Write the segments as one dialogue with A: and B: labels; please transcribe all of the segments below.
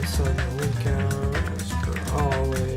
A: Sun link out as per always.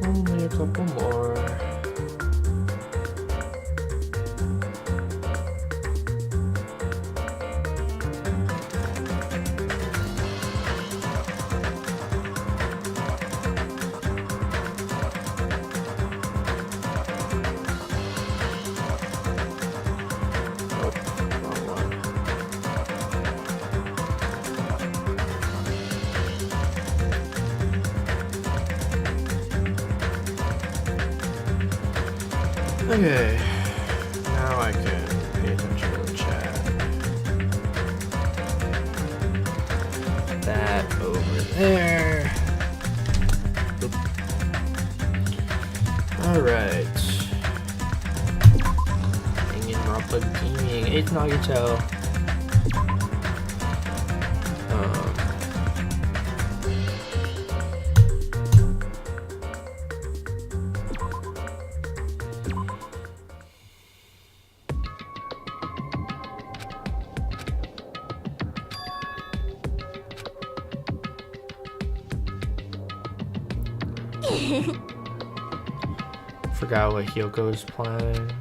A: Only a couple more. Oh, wrong one. Okay, now I can pay attention to the chat. That over there. Oop. Alright. Danganronpa Gaming, 8th Nagito. Forgot what Hyoko is playing.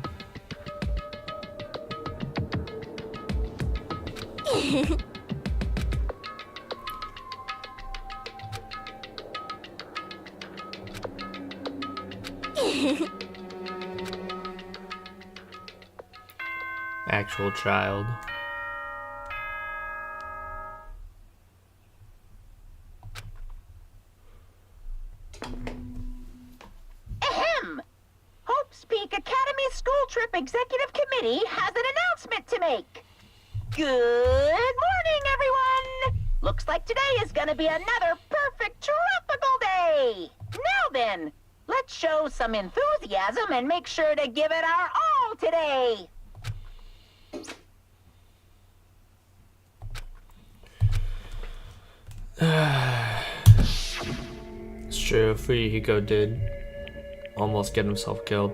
A: Actual child.
B: Executive Committee has an announcement to make. Good morning, everyone! Looks like today is gonna be another perfect tropical day! Now then, let's show some enthusiasm and make sure to give it our all today!
A: It's true, Fuyuhiko did almost get himself killed.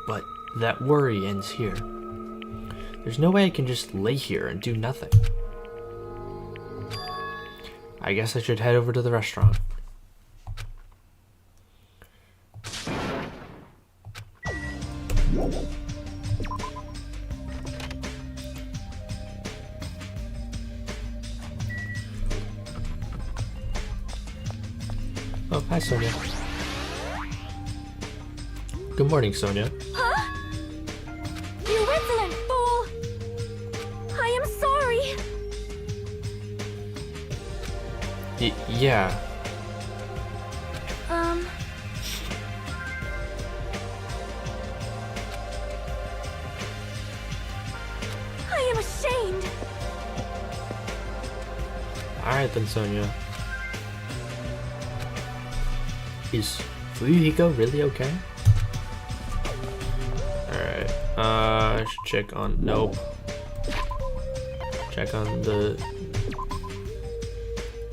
A: But that worry ends here. There's no way I can just lay here and do nothing. I guess I should head over to the restaurant. Oh, hi, Sonia. Good morning, Sonia.
C: Huh? You insolent fool! I am sorry!
A: Yeah.
C: I am ashamed!
A: Alright then, Sonia. Is Fuyuhiko really okay? Alright, I should check on, nope. Check on the,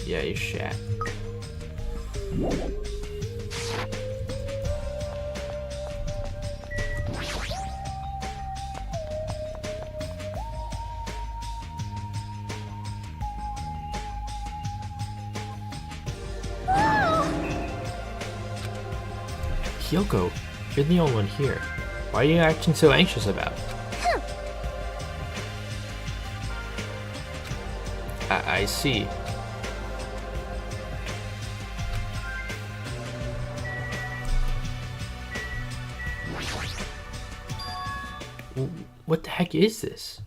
A: yeah, he's shat. Kyoko, you're the only one here. Why are you acting so anxious about it? I see. What the heck is this?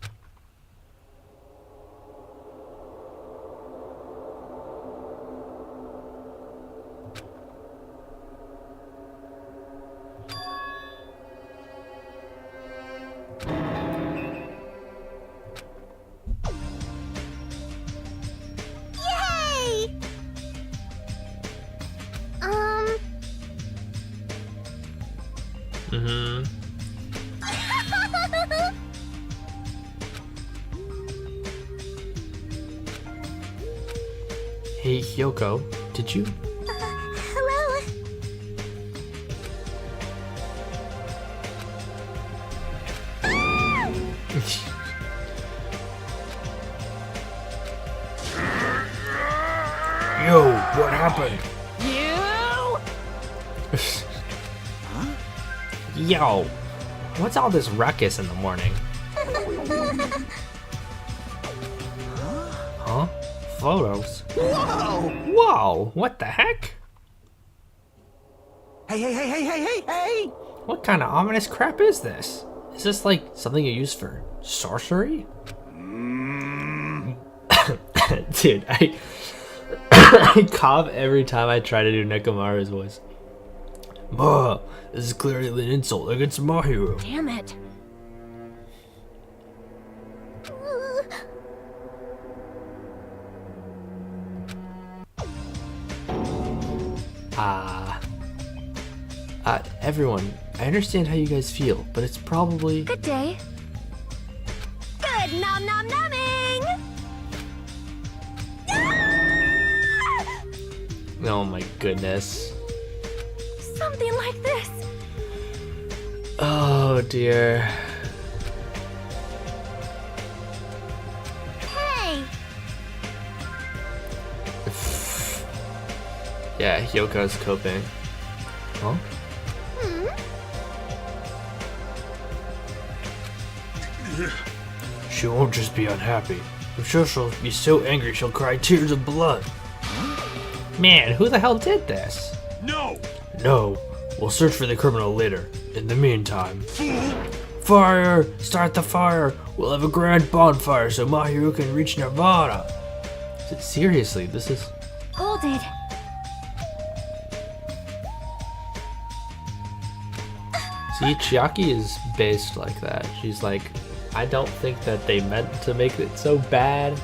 C: Yay!
A: Mm-hmm. Hey, Hyoko, did you?
C: Hello?
A: Yo, what happened? Yo, what's all this ruckus in the morning? Huh? Photos?
D: Whoa!
A: Whoa, what the heck?
D: Hey!
A: What kind of ominous crap is this? Is this like something you use for sorcery? Dude, I cough every time I try to do Nekomaru's voice. Ma, this is clearly an insult against my hero.
C: Damn it.
A: Everyone, I understand how you guys feel, but it's probably...
C: Good day. Good nom nom nomming!
A: Oh my goodness.
C: Something like this.
A: Oh dear.
C: Hey!
A: Yeah, Hyoko's coping. Huh? She won't just be unhappy. I'm sure she'll be so angry she'll cry tears of blood. Man, who the hell did this?
D: No!
A: No, we'll search for the criminal later. In the meantime... Fire! Start the fire! We'll have a grand bonfire so Mahiru can reach Nirvana! Seriously, this is...
C: Hold it.
A: See, Chiaki is based like that. She's like, I don't think that they meant to make it so bad.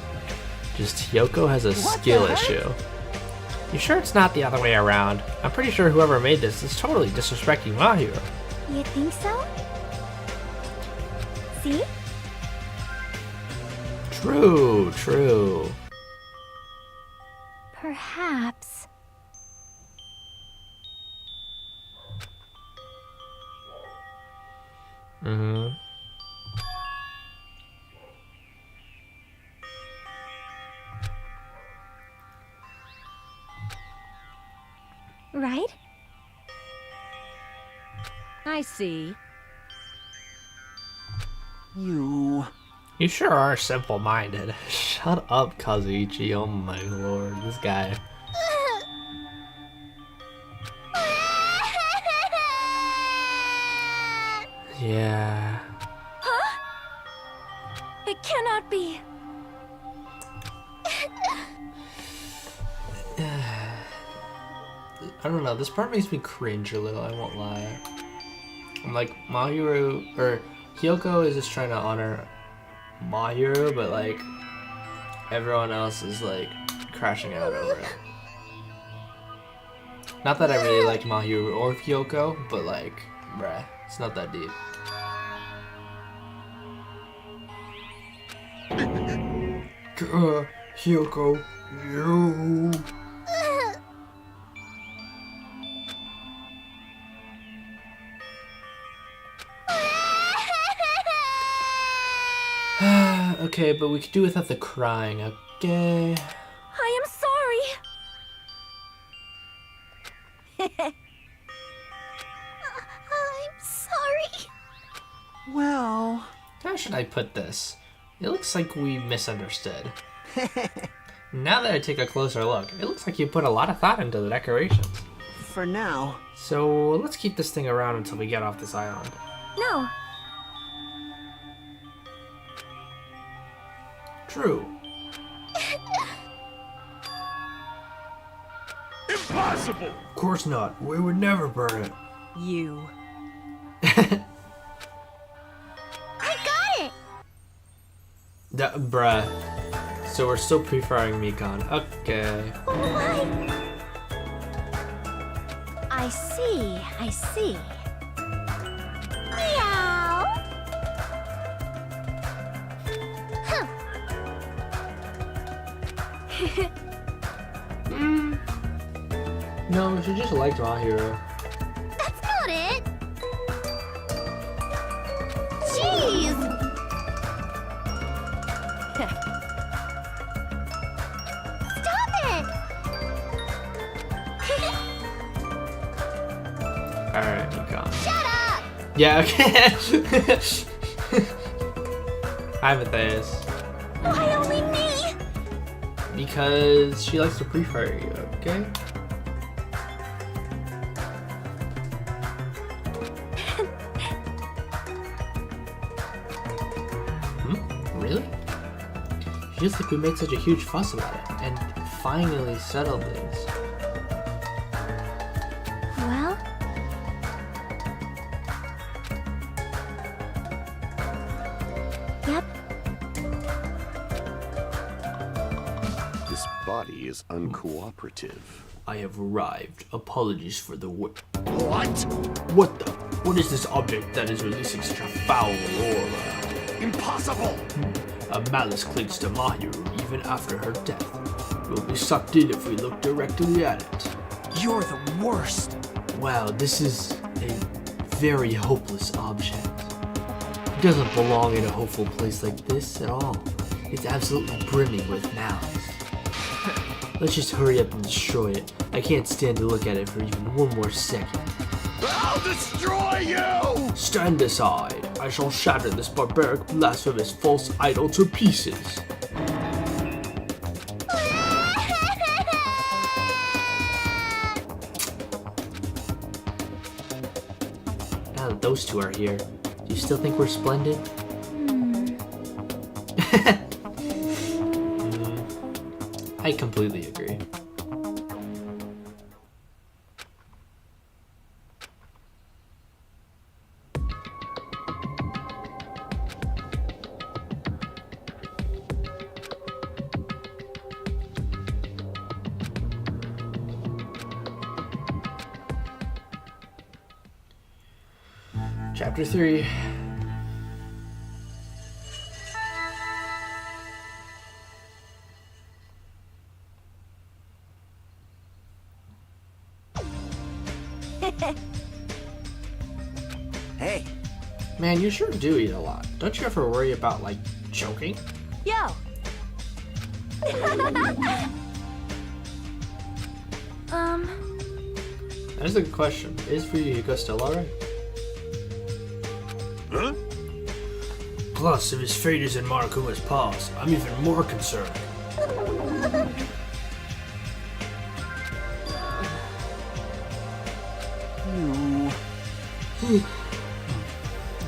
A: Just Hyoko has a skill issue. You sure it's not the other way around? I'm pretty sure whoever made this is totally disrespecting Mahiru.
C: You think so? See?
A: True.
C: Perhaps.
A: Mm-hmm.
C: Right?
E: I see.
D: You...
A: You sure are simple-minded. Shut up, Kazuichi. Oh my lord, this guy. Yeah.
C: Huh? It cannot be.
A: I don't know, this part makes me cringe a little, I won't lie. I'm like, Mahiru, or Hyoko is just trying to honor Mahiru, but like, everyone else is like, crashing out over it. Not that I really like Mahiru or Hyoko, but like, bruh, it's not that deep. Hyoko, you... Okay, but we could do without the crying, okay?
C: I am sorry. I'm sorry.
D: Well,
A: How should I put this? It looks like we misunderstood. Now that I take a closer look, it looks like you put a lot of thought into the decorations.
D: for now.
A: So let's keep this thing around until we get off this island.
C: No.
A: True.
F: Impossible!
A: Of course not. We would never burn it.
E: You.
C: I got it.
A: Bruh. So we're still preferring Mikan. Okay.
C: Oh my. I see. I see. Meow. Huh.
A: No, she just liked my hero.
C: That's not it. Jeez. Stop it.
A: Alright, Mikan.
C: Shut up.
A: Yeah, okay. Hi, Matthias.
C: Why only me?
A: Because she likes to pre-fire you, okay? Really? Feels like we made such a huge fuss about it, and finally settled things.
C: Well, yep.
F: This body is uncooperative.
A: I have arrived. Apologies for the
F: What?
A: What the? What is this object that is releasing such a foul aura?
F: Impossible!
A: A malice clings to Mahiru even after her death. We'll be sucked in if we look directly at it.
D: You're the worst.
A: Wow, this is a very hopeless object. It doesn't belong in a hopeful place like this at all. It's absolutely brimming with malice. Let's just hurry up and destroy it. I can't stand to look at it for even one more second.
F: I'll destroy you!
A: Stand aside. I shall shatter this barbaric, blasphemous, false idol to pieces. Now that those two are here, do you still think we're splendid? I completely agree. Chapter 3.
D: Hey,
A: Man, you sure do eat a lot. Don't you ever worry about, like, choking?
C: Yo.
A: That's a good question. Is Fuyuhiko still alright?
F: Huh?
A: Plus, if his fate is in Marakuma's paws, I'm even more concerned.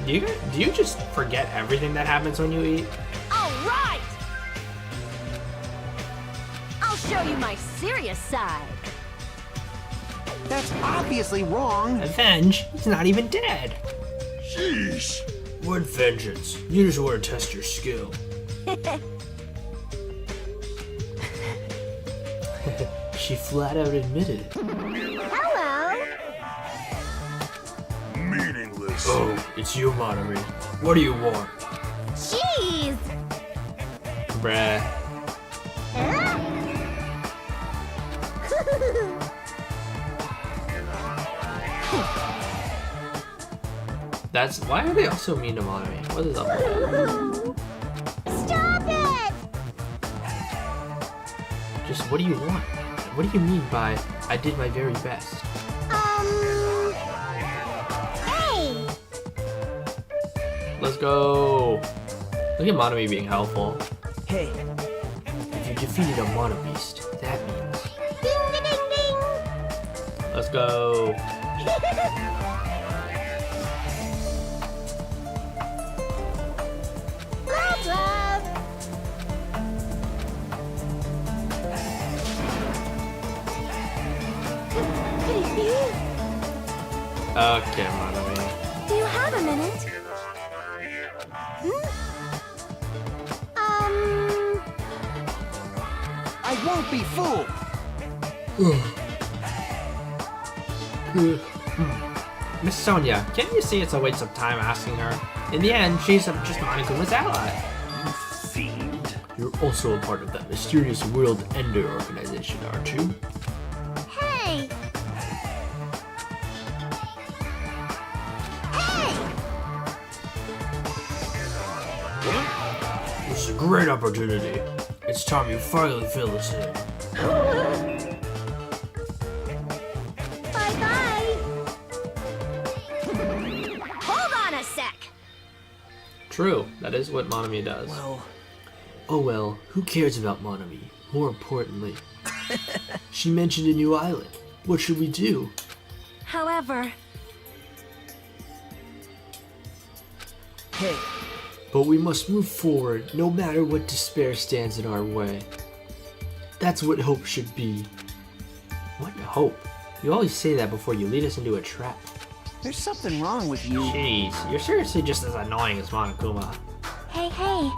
A: Do you just forget everything that happens when you eat?
C: All right. I'll show you my serious side.
D: that's obviously wrong.
A: Avenge? He's not even dead.
F: Sheesh!
A: What vengeance? You just want to test your skill. She flat out admitted it.
C: Hello.
F: Meaningless.
A: Oh, it's you, Monterey. What do you want?
C: Jeez.
A: Bruh. Why are they all so mean to Monterey? What is up with that?
C: Stop
A: What do you want? What do you mean by I did my very best?
C: Hey!
A: Let's go. Look at Monami being helpful.
D: Hey,
A: If you defeated a Mono Beast, that means.
C: Ding, ding, ding, ding!
A: Let's go.
C: Love, love!
A: Okay, Monami.
C: Do you have a minute?
D: I won't be fooled.
A: Miss Sonia, can't you see it's a waste of time asking her? In the end, she's just Monokuma's ally.
F: Fiend.
A: You're also a part of that mysterious World Ender organization, aren't you?
C: Hey! Hey!
A: This is a great opportunity. It's time you finally fill this in.
C: Bye-bye! Hold on a sec!
A: True, that is what Monami does.
D: Well,
A: Oh well, who cares about Monami? More importantly, she mentioned a new island. What should we do?
E: However,
D: hey,
A: But we must move forward, no matter what despair stands in our way. That's what hope should be. What hope? You always say that before you lead us into a trap.
D: there's something wrong with you.
A: Jeez, you're seriously just as annoying as Monokuma.
C: Hey, hey!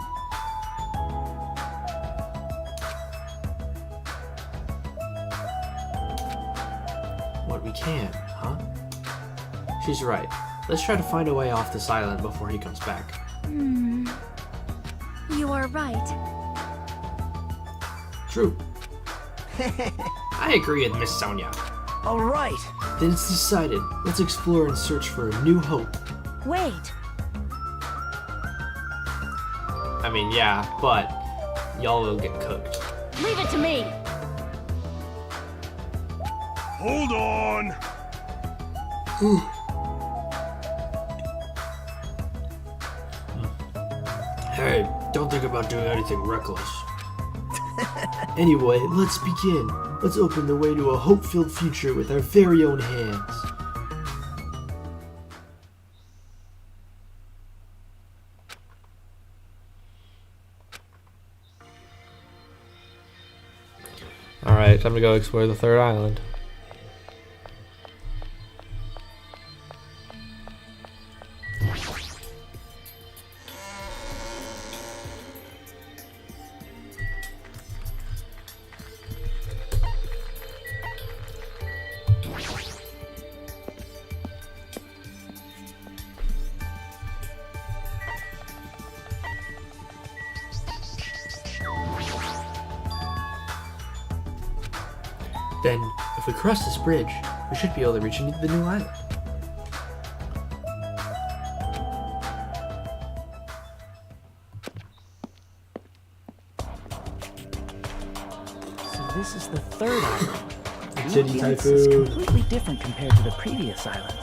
A: What we can, huh? She's right. Let's try to find a way off this island before he comes back.
C: You are right.
A: True. I agree with Miss Sonia.
D: All right.
A: Then it's decided. Let's explore and search for a new hope.
E: wait.
A: I mean, yeah, but y'all will get cooked.
E: Leave it to me.
F: Hold on.
A: Hey, don't think about doing anything reckless. Anyway, let's begin. Let's open the way to a hope-filled future with our very own hands. Alright, time to go explore the third island. Then, if we cross this bridge, we should be able to reach into the new island.
G: So this is the third island. The
A: City
G: ambience is
A: Typhoon.
G: completely different compared to the previous islands.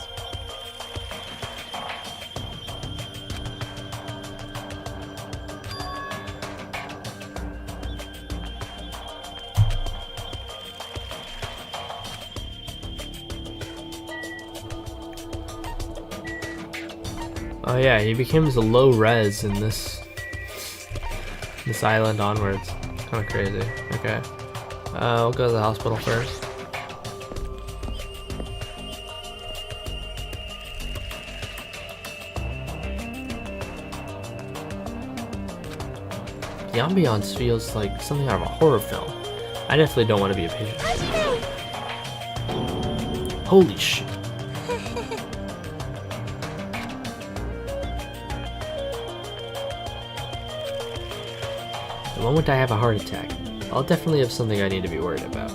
A: Oh yeah, he becomes a low res in this island onwards. Kind of crazy. Okay, we'll go to the hospital first. The ambiance feels like something out of a horror film. I definitely don't want to be a patient. Holy shit. The moment I have a heart attack, I'll definitely have something I need to be worried about.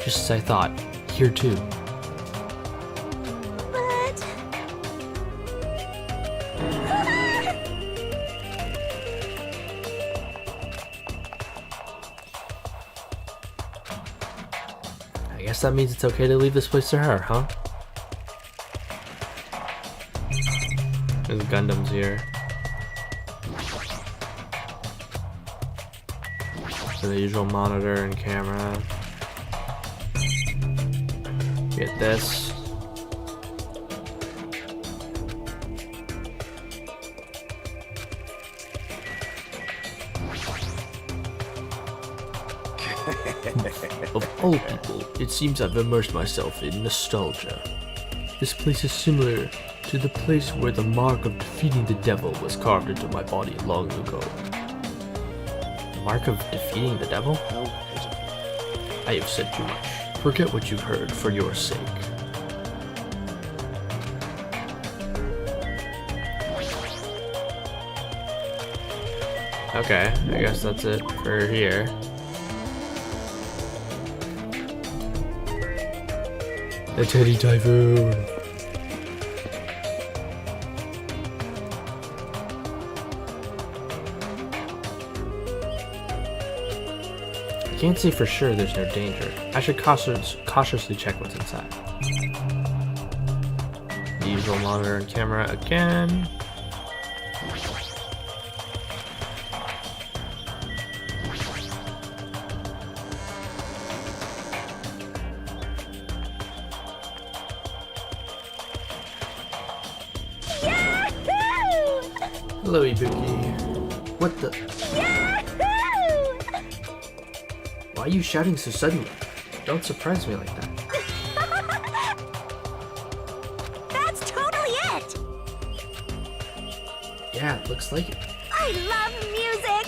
A: Just as I thought, here too.
C: But...
A: I guess that means it's okay to leave this place to her, huh? There's Gundams here. So the usual monitor and camera. Get this. Of all people, it seems I've immersed myself in nostalgia. This place is similar to the place where the mark of defeating the devil was carved into my body long ago. The mark of defeating the devil? I have said too much. Forget what you've heard for your sake. Okay, I guess that's it for here. The Teddy Typhoon. I can't say for sure there's no danger. I should cautiously check what's inside. The usual monitor and camera again. Hello, Ibuki. What the? Why are you shouting so suddenly? Don't surprise me like that.
C: That's totally it!
A: Yeah, it looks like it.
C: I love music!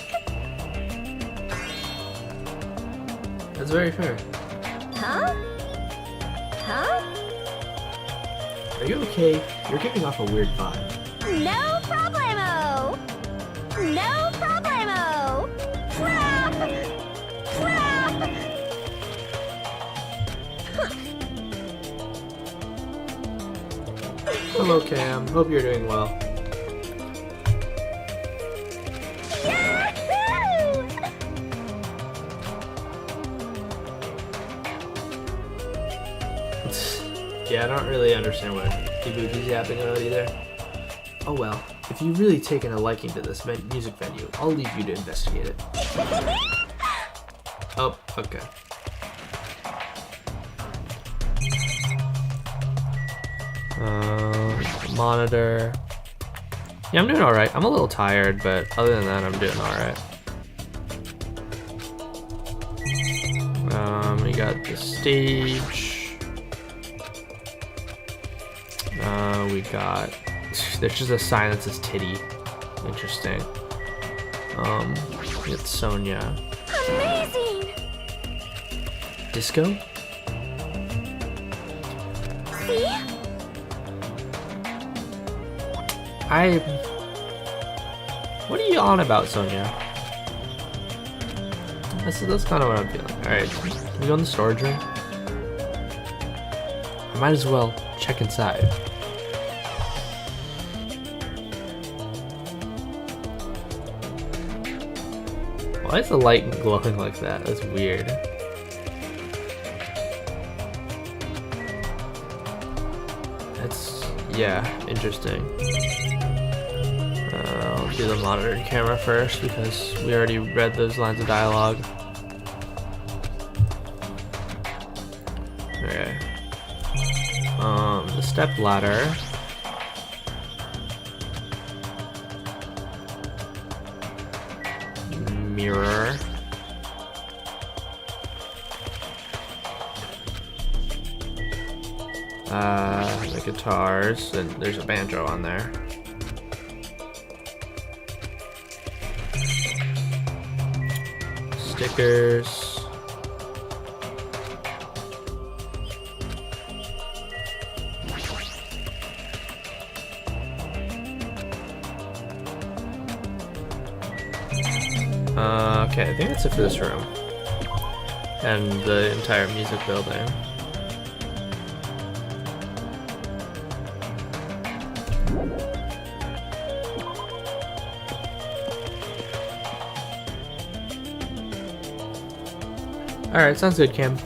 A: That's very fair.
C: Huh? Huh?
A: Are you okay? You're giving off a weird vibe.
C: No problemo! No problemo! Clap! Clap!
A: Hello, Cam. Hope you're doing well.
C: Yahoo!
A: Yeah, I don't really understand what Ibuki's yapping about either. Oh well, if you've really taken a liking to this music venue, I'll leave you to investigate it. Oh, okay. Monitor. Yeah, I'm doing alright. I'm a little tired, but other than that, I'm doing alright. We got the stage. We got... There's just a sign that says titty. Interesting. We got Sonia.
C: Amazing!
A: Disco?
C: See?
A: What are you on about, Sonia? That's kind of what I'm feeling. Alright, can we go in the storage room? I might as well check inside. Why is the light glowing like that? That's weird. That's, yeah, interesting. I'll do the monitor and camera first because we already read those lines of dialogue. Okay. The step ladder. Mirror. The guitars, and there's a banjo on there. Stickers. Okay, I think that's it for this room. And the entire music building. Alright, sounds good, Cam.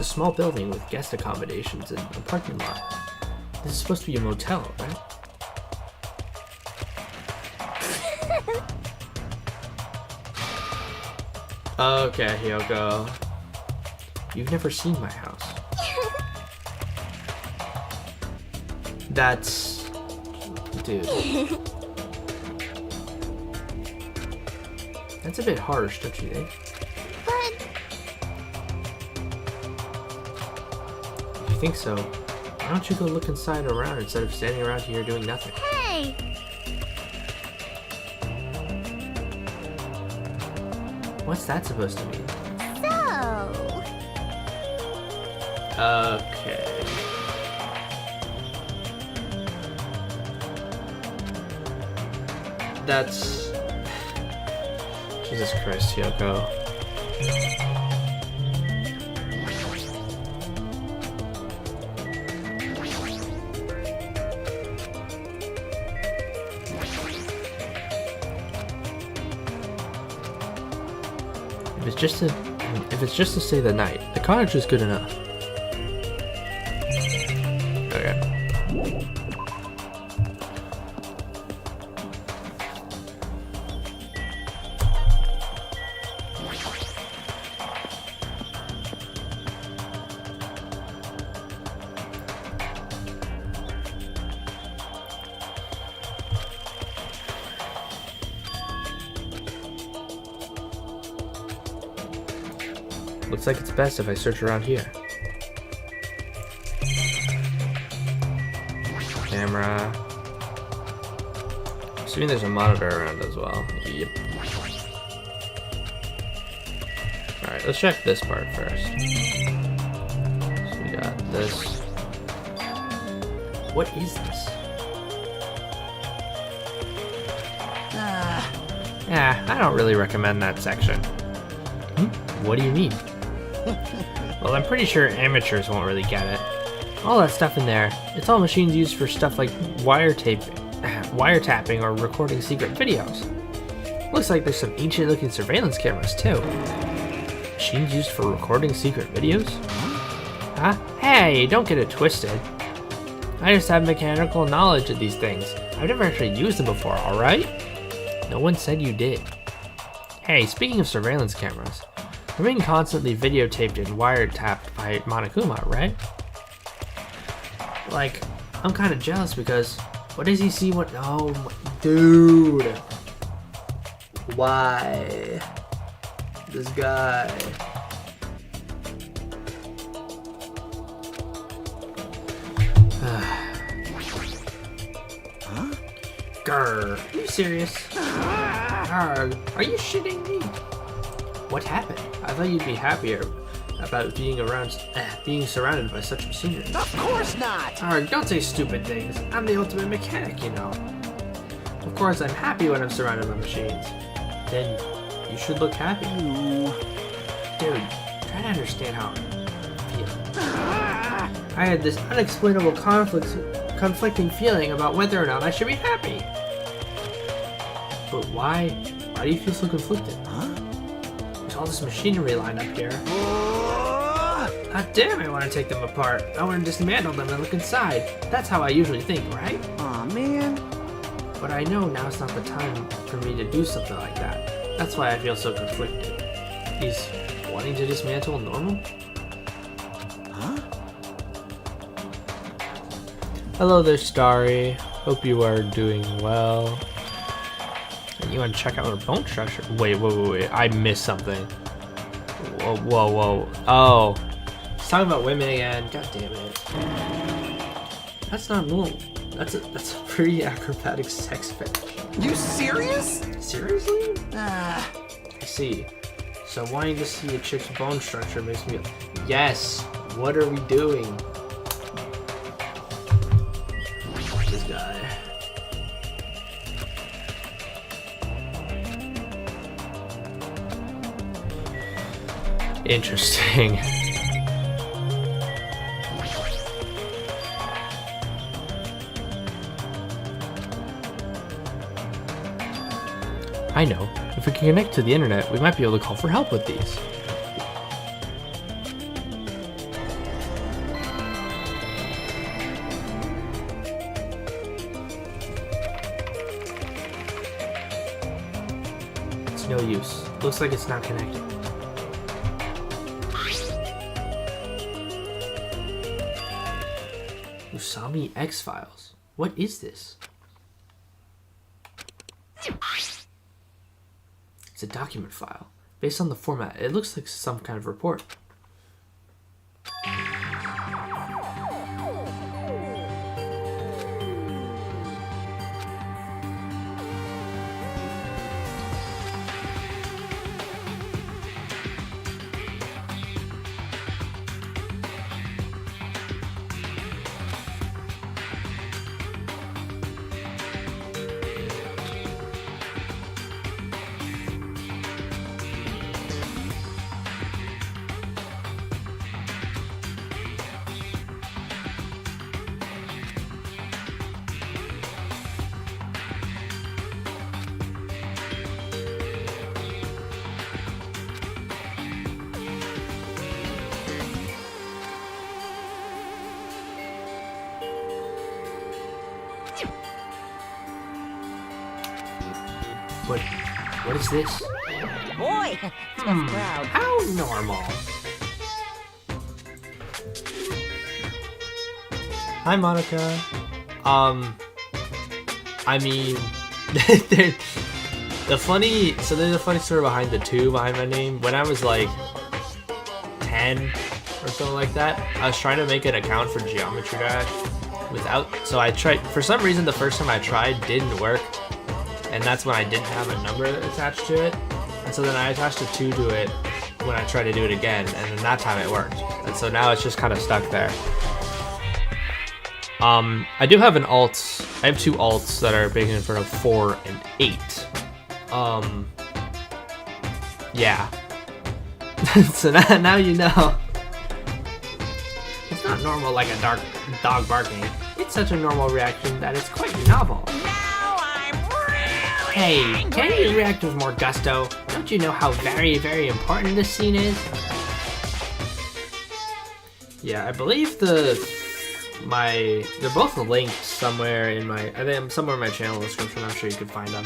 A: It's a small building with guest accommodations and a parking lot. This is supposed to be a motel, right? Okay, Hyoko. You've never seen my house. That's... Dude. That's a bit harsh, don't you think?
C: But
A: If you think so, why don't you go look inside and around instead of standing around here doing nothing?
C: hey,
A: What's that supposed to mean?
C: so
A: Okay. That's... Jesus Christ, Hyoko. If it's just to stay the night, the cottage is good enough. Okay. Looks like it's best if I search around here. Camera. Assuming there's a monitor around as well. Yep. Alright, let's check this part first. So we got this. What is this? Yeah, I don't really recommend that section. What do you mean? Well, I'm pretty sure amateurs won't really get it. All that stuff in there, it's all machines used for stuff like wiretapping or recording secret videos. Looks like there's some ancient looking surveillance cameras too. Machines used for recording secret videos? Huh? Hey, don't get it twisted. I just have mechanical knowledge of these things. I've never actually used them before, alright? No one said you did. Hey, speaking of surveillance cameras, they're being constantly videotaped and wiretapped by Monokuma, right? Like, I'm kind of jealous because what does he see? What? Oh, dude. Why? This guy.
D: Huh?
A: Grr. Are you serious? Grr. Are you shitting me? What happened? I thought you'd be happier about being surrounded by such machinery.
D: Of course not!
A: Arg, don't say stupid things. I'm the ultimate mechanic, you know. Of course, I'm happy when I'm surrounded by machines. Then, you should look happy. Dude, try to understand how I feel. I had this unexplainable conflicting feeling about whether or not I should be happy. But why do you feel so conflicted?
D: Huh?
A: There's all this machinery lined up here. God damn, I want to take them apart. I want to dismantle them and look inside. That's how I usually think, right?
D: Aw, man.
A: But I know now's not the time for me to do something like that. That's why I feel so conflicted. Is wanting to dismantle normal?
D: Huh?
A: Hello there, Starry. Hope you are doing well. And you want to check out our bone structure? Wait. I missed something. Whoa. Oh. He's talking about women again. God damn it. That's not normal. That's a pretty acrobatic sex fetish.
D: You serious?
A: Seriously?
D: Ah,
A: I see. So wanting to see a chick's bone structure makes me... Yes! What are we doing? This guy. Interesting. I know. If we can connect to the internet, we might be able to call for help with these. No use. Looks like it's not connected. Usami X-Files. What is this? It's a document file. Based on the format, it looks like some kind of report. What is this?
C: Boy, tough crowd.
A: How normal. Hi, Monica. I mean, there's a funny story behind the 2 behind my name. When I was like 10 or something like that, I was trying to make an account for Geometry Dash so I tried, for some reason the first time I tried didn't work. And that's when I didn't have a number attached to it. And so then I attached a 2 to it when I tried to do it again, and then that time it worked. And so now it's just kind of stuck there. I do have an alt. I have 2 alts that are big in front of 4 and 8. Yeah. So now you know. It's not normal like a dog barking. It's such a normal reaction that it's quite novel. Hey, can you react with more gusto? Don't you know how very, very important this scene is? Yeah, I believe they're both linked somewhere in my, I think somewhere in my channel description. I'm sure you can find them.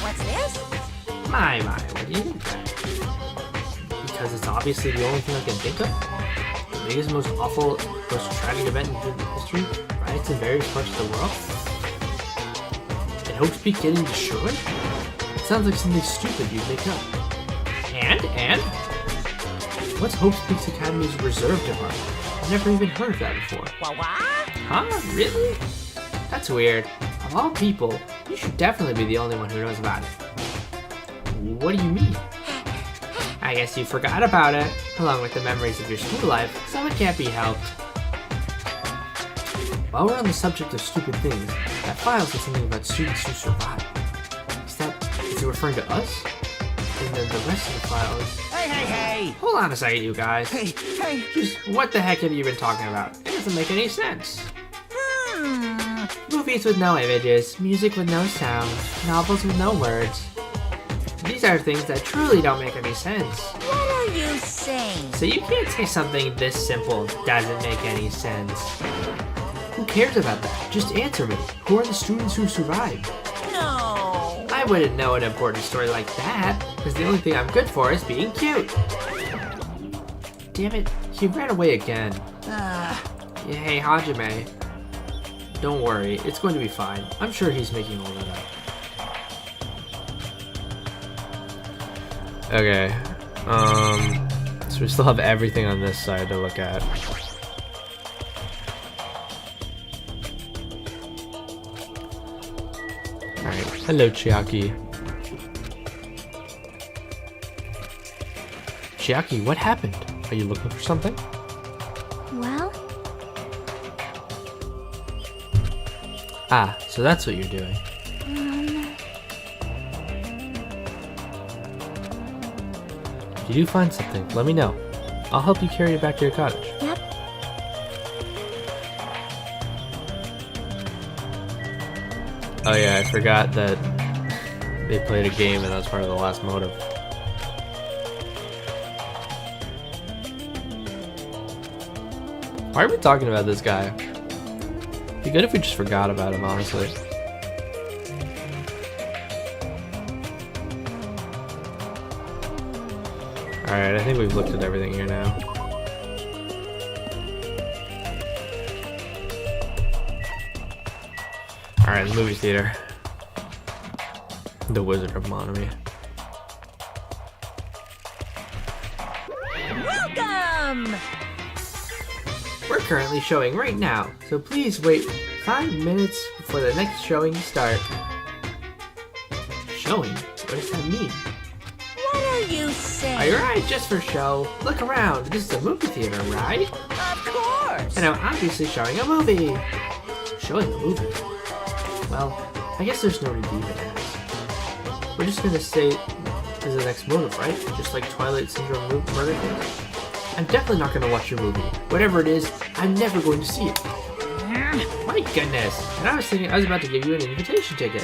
C: What's this?
A: My, what do you think? Because it's obviously the only thing I can think of. The biggest, most awful, most tragic event in human history. Riots in various parts of the world. Hope's Peak getting destroyed? It sounds like something stupid you'd make up. And? What's Hope's Peak's Academy's reserve department? I've never even heard of that before.
C: What?
A: Huh? Really? That's weird. Of all people, you should definitely be the only one who knows about it. What do you mean? I guess you forgot about it, along with the memories of your school life, so it can't be helped. While we're on the subject of stupid things, that file said something about students who survive. Is it referring to us? And then the rest of the file is...
D: Hey!
A: Hold on a second, you guys.
D: Hey!
A: Just what the heck have you been talking about? It doesn't make any sense. Movies with no images, music with no sound, novels with no words. These are things that truly don't make any sense.
C: What are you saying?
A: So you can't say something this simple doesn't make any sense. Who cares about that? Just answer me. Who are the students who survived?
C: No.
A: I wouldn't know an important story like that, because the only thing I'm good for is being cute. Damn it, he ran away again. Hey, Hajime. Don't worry, it's going to be fine. I'm sure he's making all that up. Okay. So we still have everything on this side to look at. Alright, hello Chiaki. Chiaki, what happened? Are you looking for something?
E: Well,
A: Ah, so that's what you're doing. If you do find something, let me know. I'll help you carry it back to your cottage.
E: yep.
A: Oh yeah, I forgot that they played a game and that's part of the last motive. Why are we talking about this guy? It'd be good if we just forgot about him, honestly. Alright, I think we've looked at everything here now. Alright, the movie theater. The Wizard of Monami.
C: Welcome!
A: We're currently showing right now, so please wait 5 minutes before the next showing starts. Showing? What does that mean?
C: What are you saying?
A: Alright, just for show. Look around. This is a movie theater, right?
C: Of course!
A: And I'm obviously showing a movie. Showing a movie? Well, I guess there's no redeeming it. We're just gonna say is the next motive, right? Just like Twilight Syndrome murder case. I'm definitely not gonna watch your movie. Whatever it is, I'm never going to see it. My goodness! And I was thinking I was about to give you an invitation ticket.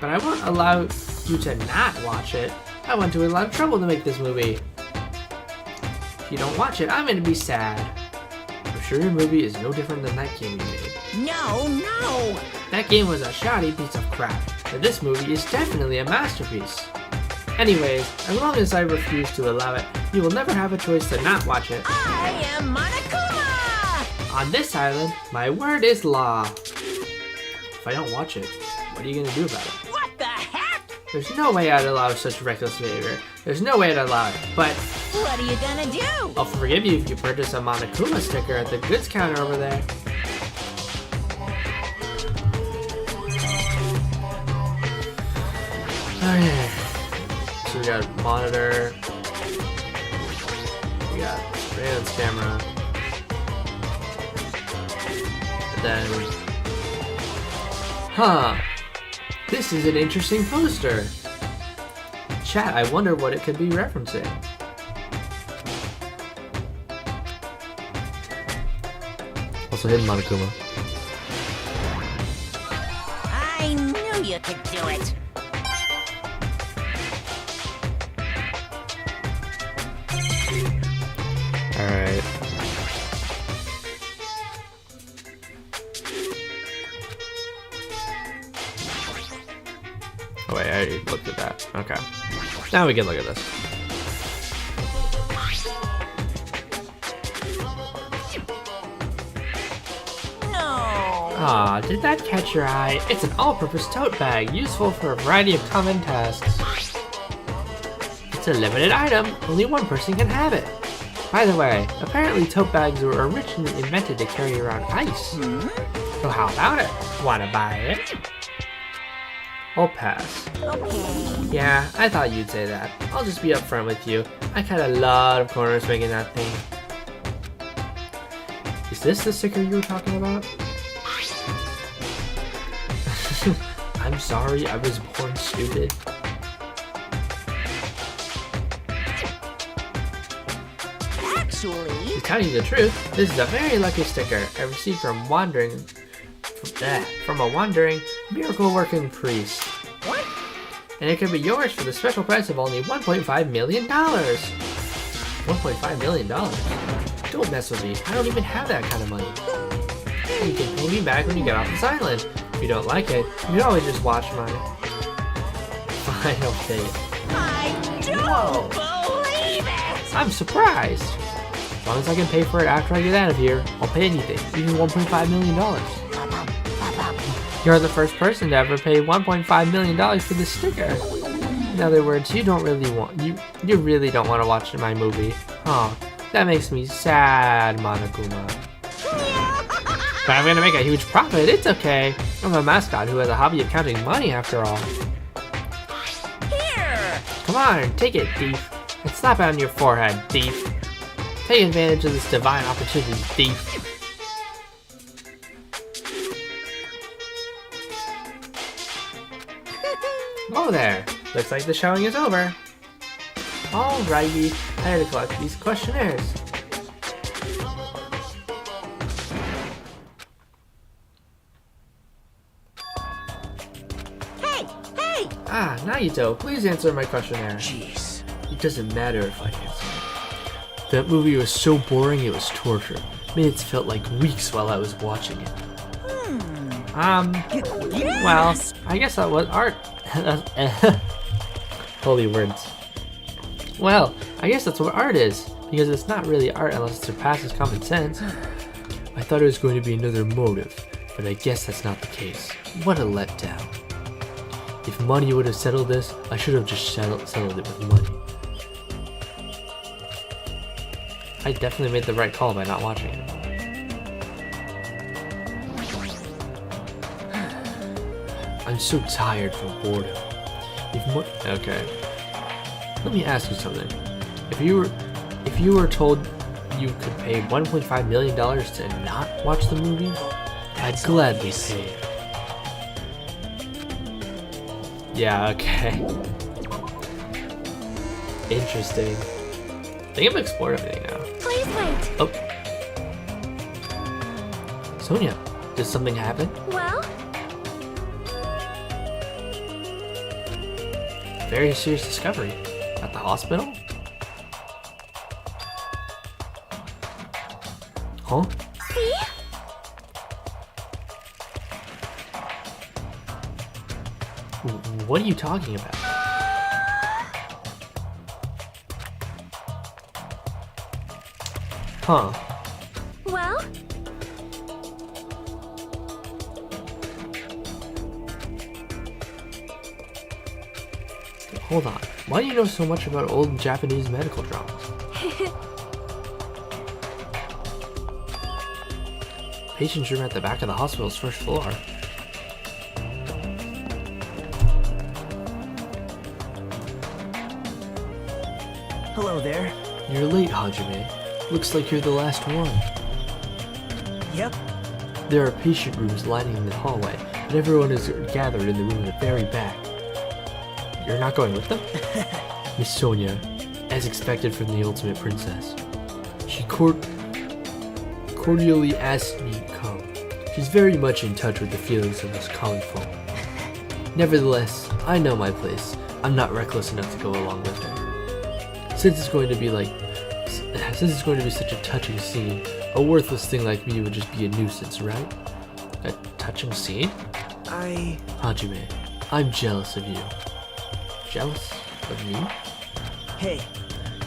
A: But I won't allow you to not watch it. I went to a lot of trouble to make this movie. If you don't watch it, I'm gonna be sad. I'm sure your movie is no different than that game you made.
C: No!
A: That game was a shoddy piece of crap, but this movie is definitely a masterpiece. Anyways, as long as I refuse to allow it, you will never have a choice to not watch it.
C: I am Monokuma!
A: On this island, my word is law. If I don't watch it, what are you gonna do about it?
C: What the heck?
A: There's no way I'd allow such reckless behavior. There's no way I'd allow it, but
C: What are you gonna do?
A: I'll forgive you if you purchase a Monokuma sticker at the goods counter over there. Okay. So we got monitor. We got surveillance camera. And then... Huh. This is an interesting poster. Chat, I wonder what it could be referencing. Also hidden Monokuma.
C: I knew you could do it.
A: Alright. Oh wait, I already looked at that. Okay. Now we can look at this. Aw, did that catch your eye? It's an all-purpose tote bag, useful for a variety of common tasks. It's a limited item, only one person can have it. By the way, apparently tote bags were originally invented to carry around ice. So how about it? Wanna buy it? I'll pass.
C: Okay.
A: Yeah, I thought you'd say that. I'll just be upfront with you. I cut a lot of corners making that thing. Is this the sticker you were talking about? I'm sorry, I was born stupid.
C: Actually,
A: To tell you the truth, this is a very lucky sticker I received from a wandering, miracle-working priest.
C: what?
A: And it could be yours for the special price of only $1.5 million. $1.5 million? Don't mess with me. I don't even have that kind of money. And you can pay me back when you get off this island. If you don't like it, you can always just watch my final fate.
C: I don't believe it!
A: I'm surprised. As long as I can pay for it after I get out of here, I'll pay anything, even $1.5 million. You're the first person to ever pay $1.5 million for this sticker. In other words, you really don't want to watch my movie. Oh, that makes me sad, Monokuma. But I'm gonna make a huge profit, it's okay. I'm a mascot who has a hobby of counting money after all.
C: Here!
A: Come on, take it, thief. And slap it on your forehead, thief. Take advantage of this divine opportunity, thief. Oh there, looks like the showing is over. Alrighty, I had to collect these questionnaires.
C: Hey!
A: Ah, Naito, please answer my questionnaire.
D: Jeez.
A: It doesn't matter if I answer. That movie was so boring it was torture. Minutes felt like weeks while I was watching it. Well, I guess that was art. Holy words. Well, I guess that's what art is, because it's not really art unless it surpasses common sense. I thought it was going to be another motive, but I guess that's not the case. What a letdown. If money would have settled this, I should have just settled it with money. I definitely made the right call by not watching it. I'm so tired from boredom. Okay. Let me ask you something. If you were told you could pay $1.5 million to not watch the movie, I'd gladly pay it. Yeah, okay. Interesting. I think I'm exploring everything now.
C: Please wait.
A: Oh. Sonia, did something happen?
C: Well,
A: Very serious discovery. At the hospital? Huh?
C: see?
A: What are you talking about? Huh.
C: Well,
A: Hold on. Why do you know so much about old Japanese medical dramas? Patient's room at the back of the hospital's first floor.
G: Hello there.
A: You're late, Hajime. Looks like you're the last one.
G: Yep.
A: There are patient rooms lining the hallway, and everyone is gathered in the room at the very back. You're not going with them? Miss Sonia, as expected from the ultimate princess. She cordially asked me to come. She's very much in touch with the feelings of us common folk. Nevertheless, I know my place. I'm not reckless enough to go along with her. Since it's going to be such a touching scene, a worthless thing like me would just be a nuisance, right? A touching scene? Hajime, I'm jealous of you. Jealous of me?
G: Hey,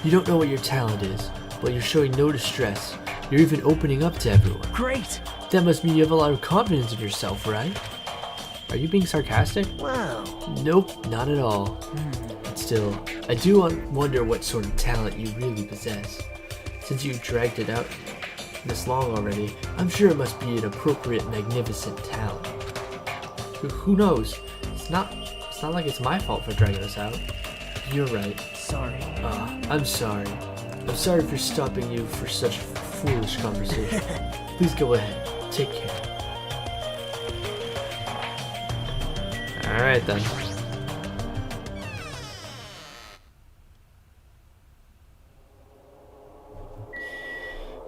A: You don't know what your talent is, but you're showing no distress. You're even opening up to everyone.
G: great.
A: That must mean you have a lot of confidence in yourself, right? Are you being sarcastic?
G: Wow.
A: Nope, not at all. But still, I do wonder what sort of talent you really possess. Since you dragged it out this long already, I'm sure it must be an appropriate, magnificent talent. Who knows? It's not like it's my fault for dragging us out. You're right.
G: Sorry.
A: I'm sorry. I'm sorry for stopping you for such foolish conversation. Please go ahead. Take care. Alright then.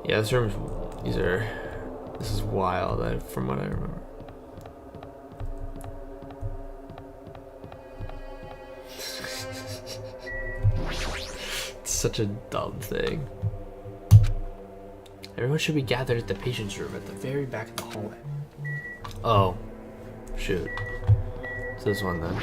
A: Yeah, this is wild from what I remember. It's such a dumb thing. Everyone should be gathered at the patient's room at the very back of the hallway. Oh, shoot. It's this one then.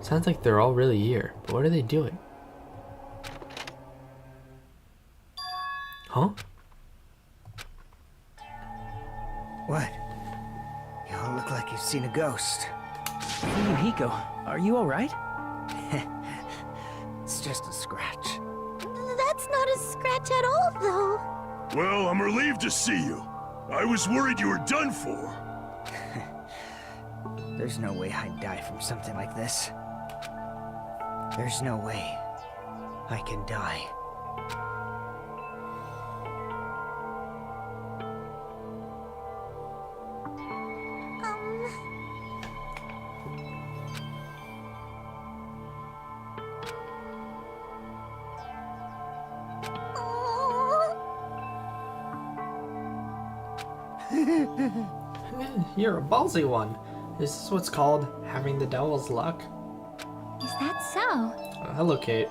A: Sounds like they're all really here, but what are they doing? Huh?
D: What? You all look like you've seen a ghost.
G: Hey, Yuhiko, are you alright?
D: It's just a scratch.
C: That's not a scratch at all, though.
F: Well, I'm relieved to see you. I was worried you were done for.
D: There's no way I'd die from something like this. There's no way I can die.
A: You're a ballsy one. Is this what's called having the devil's luck?
E: Is that so?
A: Hello, Kate.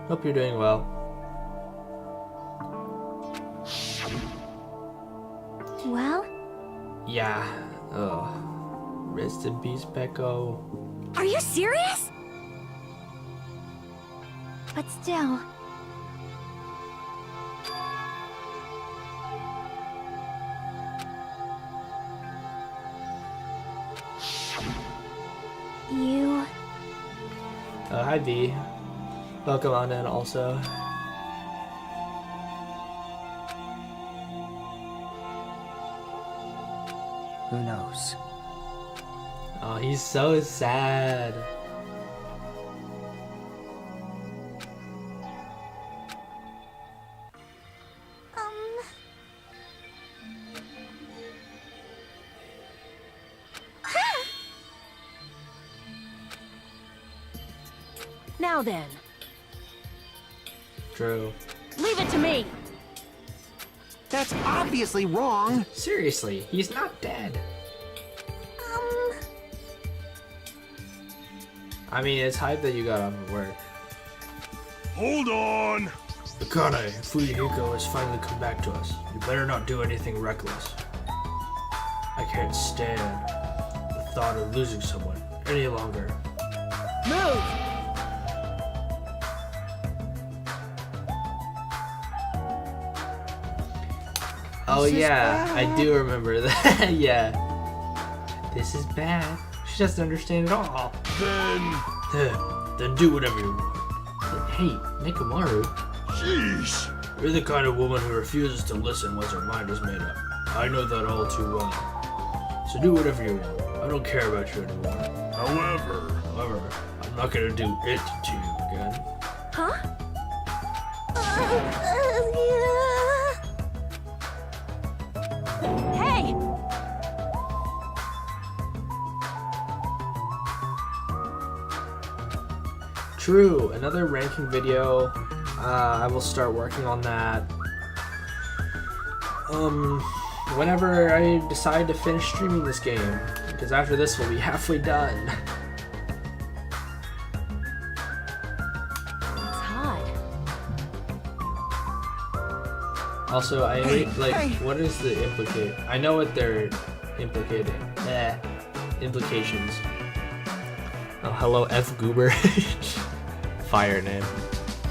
A: Hope you're doing well.
E: Well,
A: Yeah. Ugh. Rest in peace, Pecco.
C: Are you serious?
E: But still, you...
A: Hi, V. Welcome on in, also.
D: Who knows?
A: Oh, he's so sad.
C: Now then,
A: True.
C: leave it to me.
H: That's obviously wrong.
A: Seriously, he's not dead. I mean, it's hype that you got off of work.
F: Hold on!
A: Akane, Fuyuhiko has finally come back to us. You better not do anything reckless. I can't stand the thought of losing someone any longer.
C: Move!
A: Oh yeah, I do remember that. Yeah. This is bad. She doesn't understand at all. Then do whatever you want. Hey, Nekomaru.
F: Sheesh!
A: You're the kind of woman who refuses to listen once her mind is made up. I know that all too well. So do whatever you want. I don't care about you anymore.
F: However,
A: I'm not gonna do it to you again.
C: Huh? Hey!
A: True, another ranking video. I will start working on that. Whenever I decide to finish streaming this game, because after this we'll be halfway done.
C: It's hot.
A: Also, what is the implicate? I know what they're implicating. Implications. Oh, hello, F Goober. Fire name.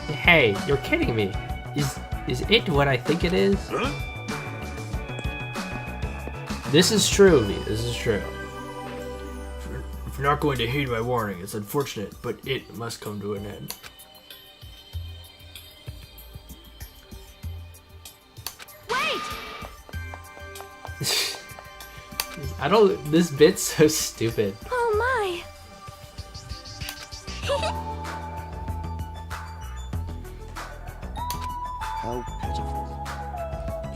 A: Hey, you're kidding me. Is it what I think it is?
F: huh?
A: This is true, Lee. This is true. If you're not going to heed my warning, it's unfortunate, but it must come to an end.
C: Wait!
A: I don't. This bit's so stupid.
C: Oh my!
D: How pitiful.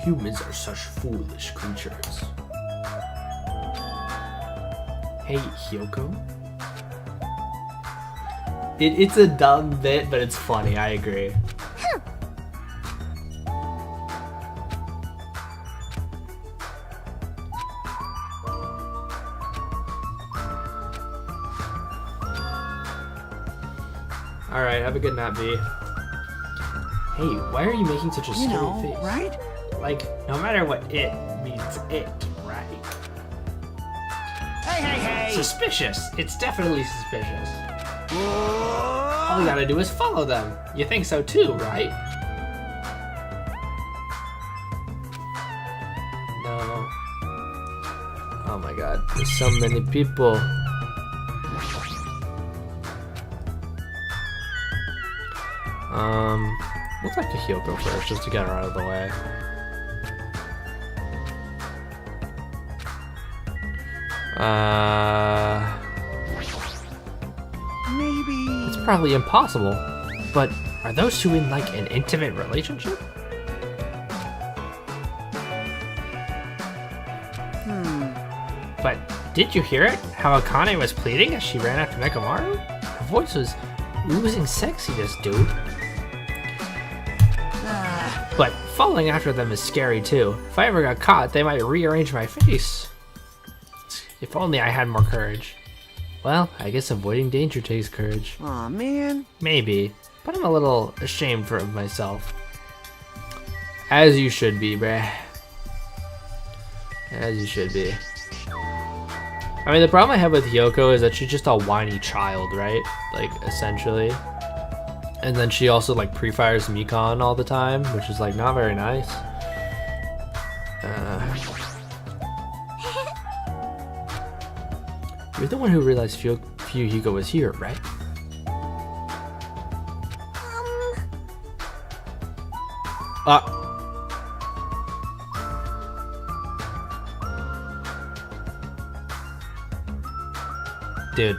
A: Humans are such foolish creatures. Hey, Hyoko? It's a dumb bit, but it's funny, I agree. Alright, have a good nap, V. Hey, why are you making such a
H: You
A: scary
H: know,
A: face?
H: right?
A: Like, no matter what it means, it, right?
H: Hey!
A: Suspicious! It's definitely suspicious. All you gotta do is follow them. You think so too, right? No. Oh my god, there's so many people. We'll talk to Hyoko first, just to get her out of the way.
H: Maybe.
A: It's probably impossible. But are those two in like an intimate relationship? But did you hear it? How Akane was pleading as she ran after Nekomaru? Her voice was oozing sexiness, dude. But following after them is scary too. If I ever got caught, they might rearrange my face. If only I had more courage. Well, I guess avoiding danger takes courage.
H: Aw, man.
A: Maybe, but I'm a little ashamed of myself. As you should be, bruh. As you should be. I mean, the problem I have with Yoko is that she's just a whiny child, right? Like, essentially. And then she also, like, pre-fires Mikon all the time, which is, like, not very nice. You're the one who realized Fuyuhiko was here, right? Dude.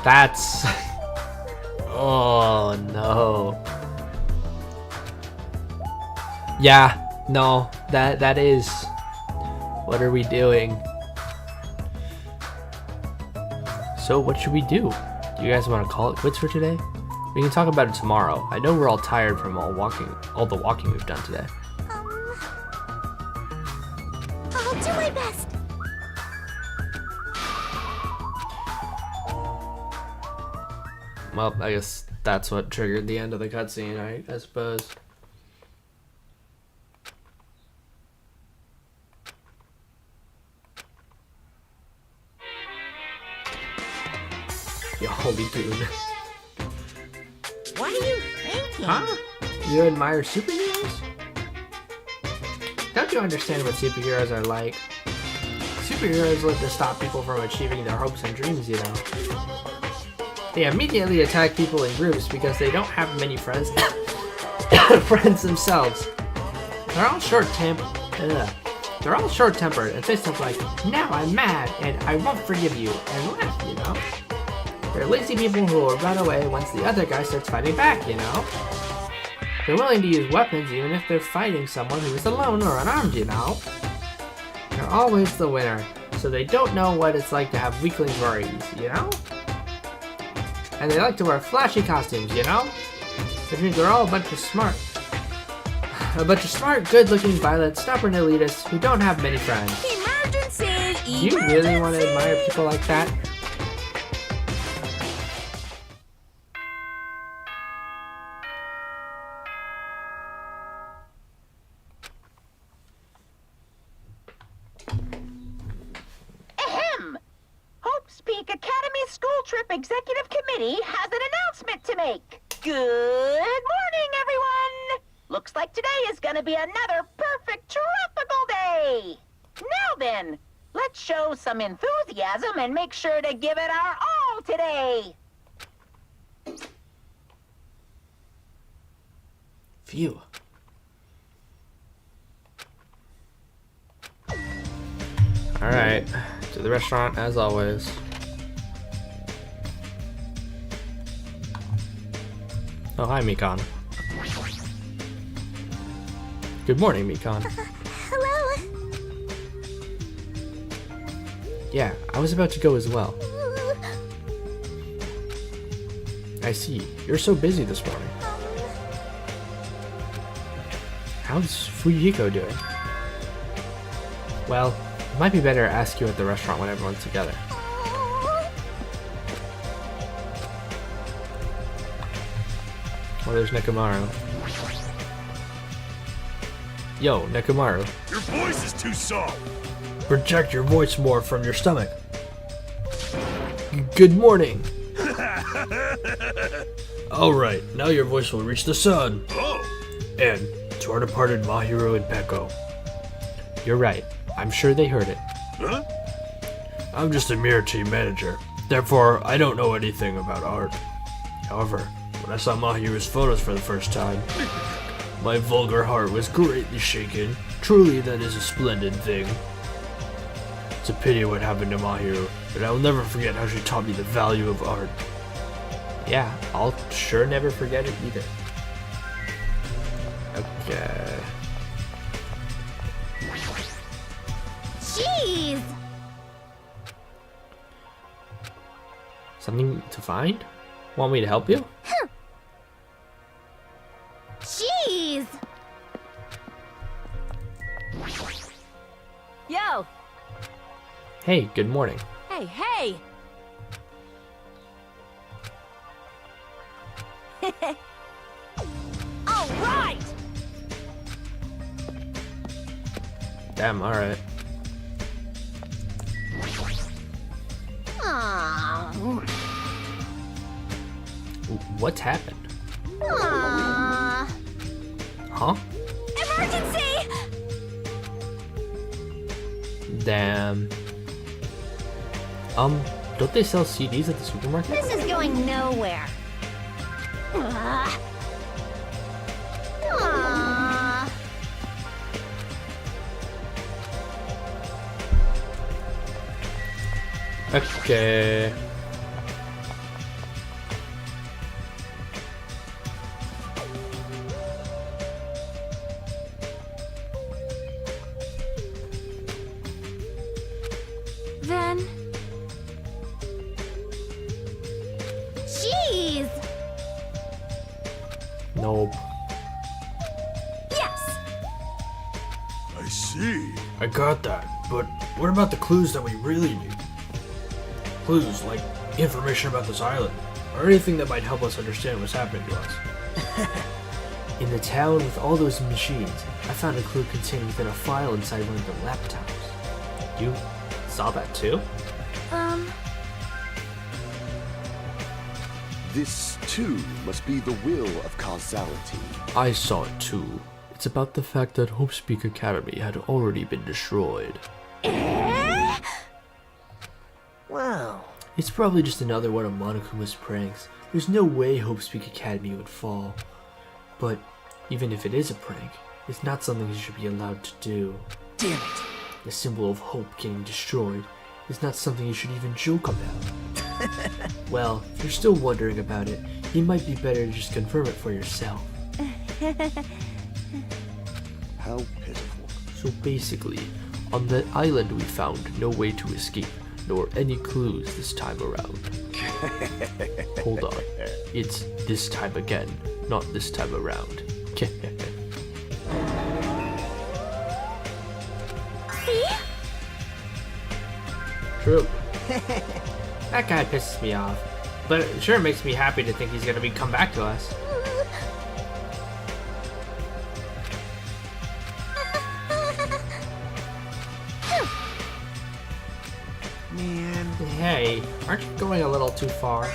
A: That's... Oh, no. Yeah, no, that is... What are we doing? So what should we do? Do you guys want to call it quits for today? We can talk about it tomorrow. I know we're all tired from all the walking we've done today.
C: I'll do my best.
A: Well, I guess that's what triggered the end of the cutscene, I suppose. You holy dude.
B: What are you thinking?
A: Huh? You admire superheroes? Don't you understand what superheroes are like? Superheroes live to stop people from achieving their hopes and dreams, you know. They immediately attack people in groups because they don't have many friends friends themselves. They're all short-tempered and say stuff like, "Now I'm mad and I won't forgive you," and laugh, you know. They're lazy people who will run away once the other guy starts fighting back, you know. They're willing to use weapons even if they're fighting someone who is alone or unarmed, you know. They're always the winner, so they don't know what it's like to have weaklings worries, you know. And they like to wear flashy costumes, you know? Which means they're all a bunch of smart, good-looking, violent, stubborn elitists who don't have many friends.
C: Emergency!
A: Do you really want to admire people like that?
B: Ahem! Hope's Peak Academy School Trip Executive Committee has an announcement to make. Good morning, everyone! Looks like today is gonna be another perfect tropical day! Now then, let's show some enthusiasm and make sure to give it our all today!
A: Phew. Alright, to the restaurant as always. Oh, hi, Mikon. Good morning, Mikon.
C: Hello.
A: Yeah, I was about to go as well. I see. You're so busy this morning. How's Fuyuhiko doing? Well, it might be better to ask you at the restaurant when everyone's together. Well, there's Nekomaru. Yo, Nekomaru.
F: Your voice is too soft.
A: Project your voice more from your stomach. Good morning. Alright, now your voice will reach the sun.
F: Oh,
A: And to our departed Mahiru and Peko. You're right. I'm sure they heard it.
F: huh?
A: I'm just a mere team manager. Therefore, I don't know anything about art. However, when I saw Mahiru's photos for the first time, my vulgar heart was greatly shaken. Truly, that is a splendid thing. It's a pity what happened to Mahiru, but I will never forget how she taught me the value of art. Yeah, I'll sure never forget it either. Okay.
C: Jeez!
A: Something to find? Want me to help you?
C: Jeez! Yo!
A: Hey, good morning.
C: Hey, hey! All right!
A: Damn, alright. What's happened?
C: Aww.
A: Huh?
C: Emergency!
A: Damn. Don't they sell CDs at the supermarket?
C: This is going nowhere. Aww.
A: Okay.
C: Then... Jeez!
A: Nope.
C: Yes!
F: I see.
A: I got that, but what about the clues that we really need? Clues like information about this island, or anything that might help us understand what's happening to us. In the town with all those machines, I found a clue contained within a file inside one of the laptops. You saw that too?
I: This, too, must be the will of causality.
A: I saw it too. It's about the fact that Hope's Peak Academy had already been destroyed.
D: Wow.
A: It's probably just another one of Monokuma's pranks. There's no way Hope's Peak Academy would fall. But even if it is a prank, it's not something you should be allowed to do.
D: Damn it.
A: The symbol of hope getting destroyed is not something you should even joke about. Well, if you're still wondering about it, it might be better to just confirm it for yourself.
I: How pitiful.
A: So basically, on the island we found no way to escape, nor any clues this time around. Hold on, it's this time again, not this time around.
C: See?
A: True. That guy pisses me off, but it sure makes me happy to think he's gonna come back to us.
H: Man.
A: Hey, aren't you going a little too far?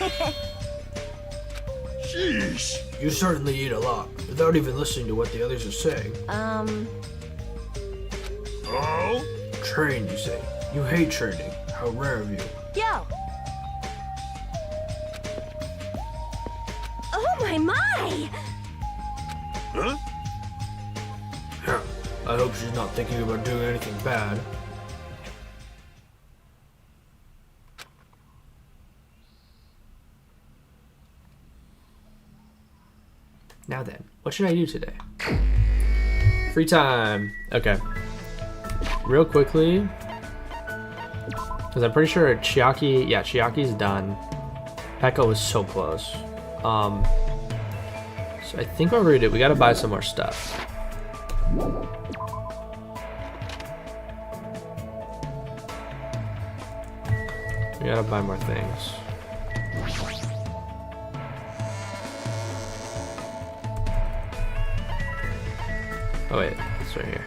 F: Sheesh.
A: You certainly eat a lot, without even listening to what the others are saying.
F: Oh?
A: Train, you say. You hate training. How rare of you.
C: Yo! Oh my!
F: Huh?
A: Yeah, I hope she's not thinking about doing anything bad. Now then, what should I do today? Free time. Okay. Real quickly, because I'm pretty sure Chiaki, yeah, Chiaki's done. Pekka was so close. So I think what we're gonna do, we gotta buy some more stuff. We gotta buy more things. Oh wait, it's right here.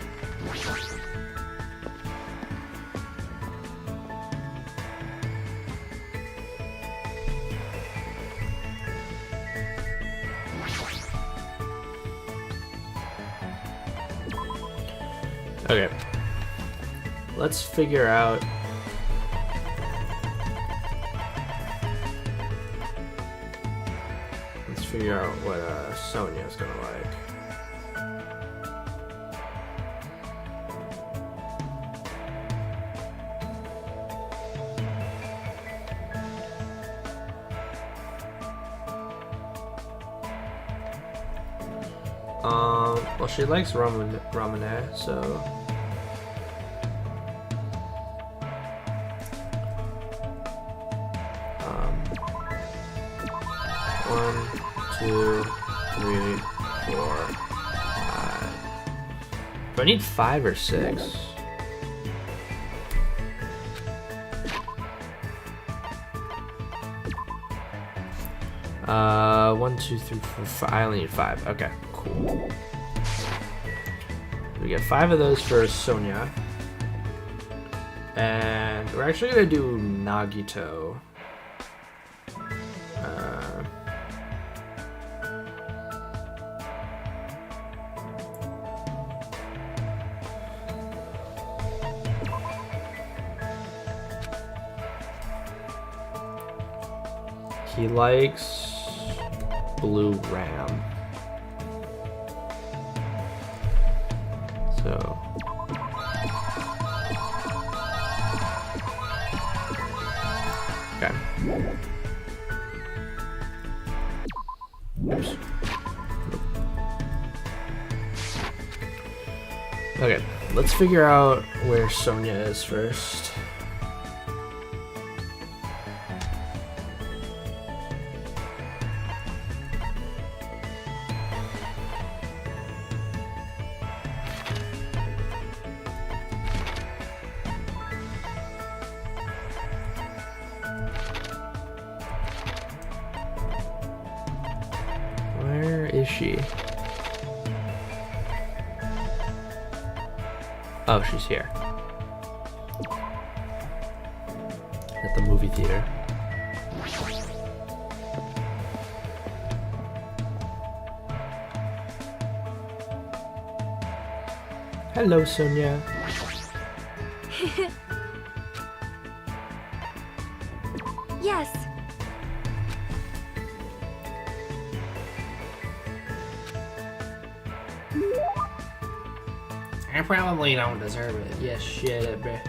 A: Okay. Let's figure out. Let's figure out what Sonia's gonna like. Well, she likes ramune, so one, two, three, four, five. Do I need 5 or 6? One, two, three, four, five. I only need 5. Okay, cool. We get 5 of those for Sonia. And we're actually gonna do Nagito. He likes blue ram. So okay. Oops. Okay, let's figure out where Sonia is first. Where is she? Oh, she's here. At the movie theater. Hello, Sonia.
C: Yes.
A: I probably don't deserve it. Yes, shit it, bruh.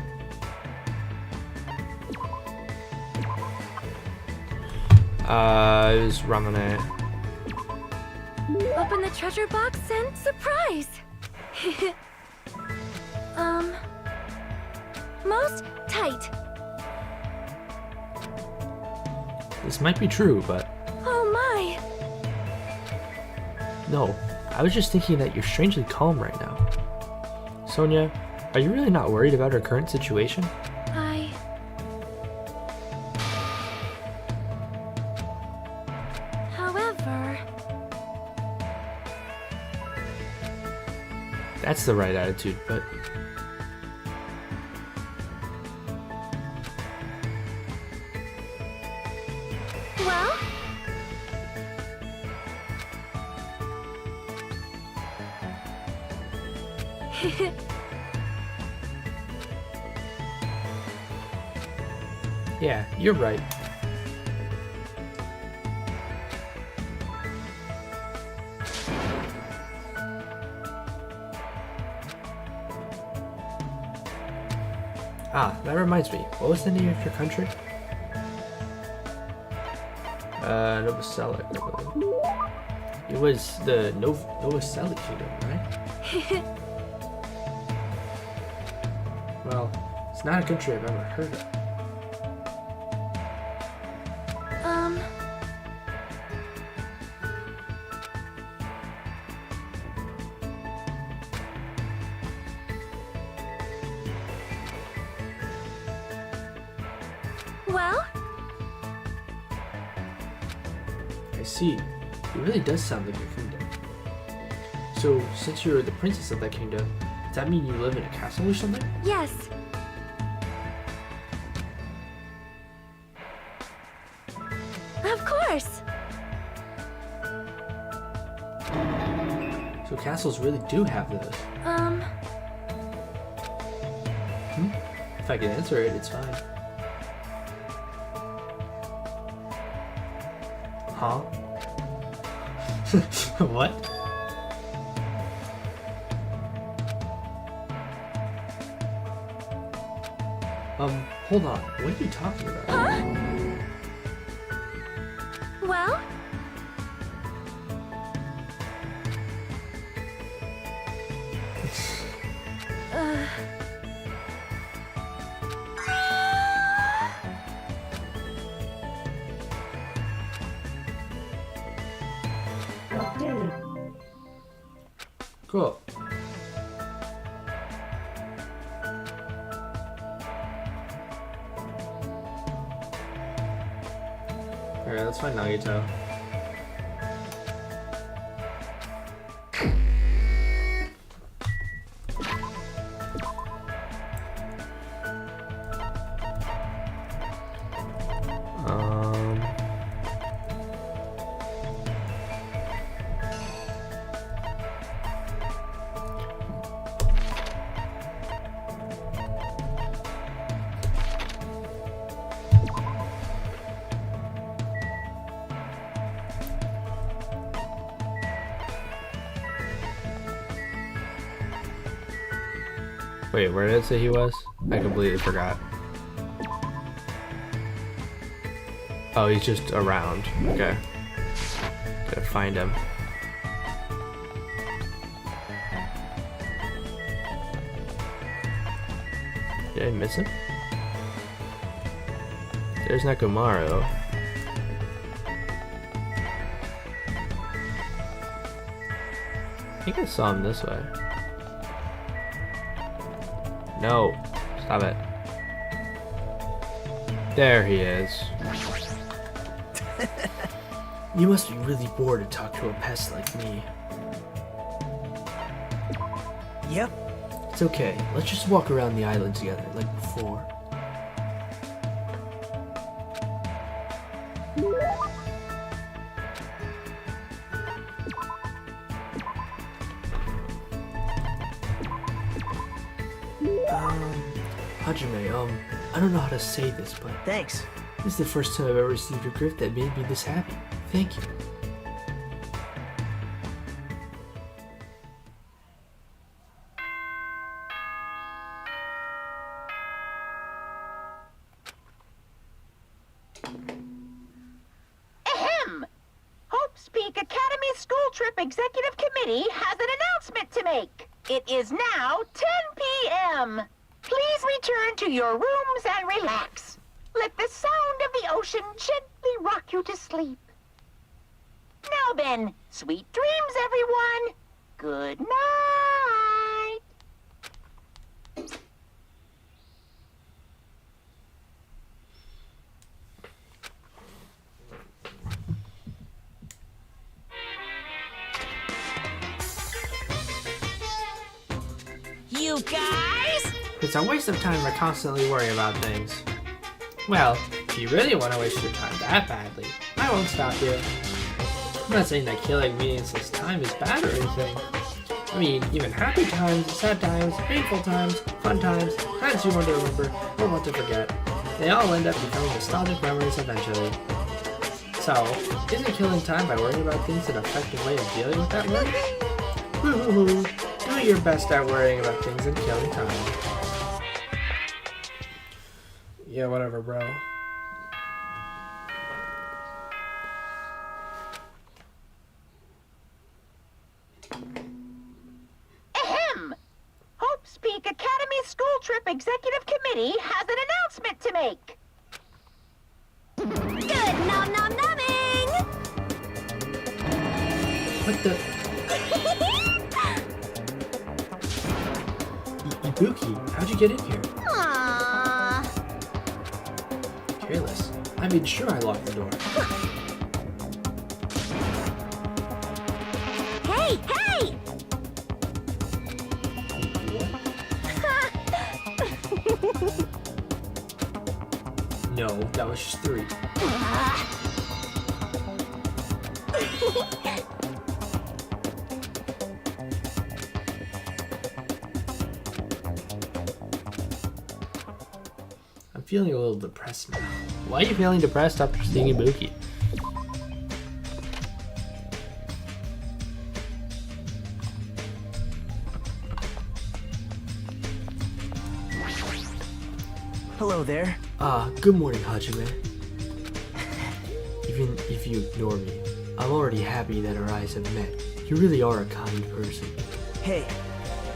A: It was Ramune.
C: Open the treasure box and surprise! Most tight.
A: This might be true, but
C: Oh my!
A: no. I was just thinking that you're strangely calm right now. Sonia, are you really not worried about her current situation?
C: However...
A: That's the right attitude, but...
C: Well?
A: Yeah, you're right. Ah, that reminds me. What was the name of your country? Novoselic, I believe. It was the Novoselic Kingdom, right? Well, it's not a country I've ever heard of.
C: Well?
A: I see. It really does sound like a kingdom. So, since you're the princess of that kingdom, does that mean you live in a castle or something?
C: Yes. Of course.
A: So castles really do have those. If I can answer it, it's fine. Huh? What? Hold on. What are you talking about?
C: Huh? Well?
A: Cool. Alright, let's find Nagito. Wait, where did it say he was? I completely forgot. Oh, he's just around. Okay. Gotta find him. Did I miss him? There's Nekomaru. I think I saw him this way. No. Stop it. There he is. You must be really bored to talk to a pest like me.
G: Yep.
A: It's okay. Let's just walk around the island together, like before. Hajime, I don't know how to say this, but
G: Thanks.
A: this is the first time I've ever received a gift that made me this happy. Thank you.
B: Ahem! Hope's Peak Academy School Trip Executive Committee has an announcement to make. It is now 10 p.m. Please return to your rooms and relax. Let the sound of the ocean gently rock you to sleep. Now then, sweet dreams, everyone. Good night.
C: You guys?
A: It's a waste of time to constantly worry about things. Well, if you really want to waste your time that badly, I won't stop you. I'm not saying that killing meaningless time is bad or anything. I mean, even happy times, sad times, painful times, fun times, times you want to remember or want to forget, they all end up becoming nostalgic memories eventually. So, isn't killing time by worrying about things an effective way of dealing with that worry? Woo-hoo-hoo. Do your best at worrying about things and killing time. Yeah, whatever, bro.
B: Ahem! Hope's Peak Academy School Trip Executive Committee has an announcement to make.
C: Good nom nom numbing!
A: What the? Ibuki, how'd you get in here?
C: Aww.
A: Careless. I made sure I locked the door.
C: Hey, hey!
A: No, that was just 3. I'm feeling a little depressed now. Why are you feeling depressed after seeing Ibuki?
G: Hello there.
A: Good morning, Hajime. Even if you ignore me, I'm already happy that our eyes have met. You really are a kind person.
G: Hey.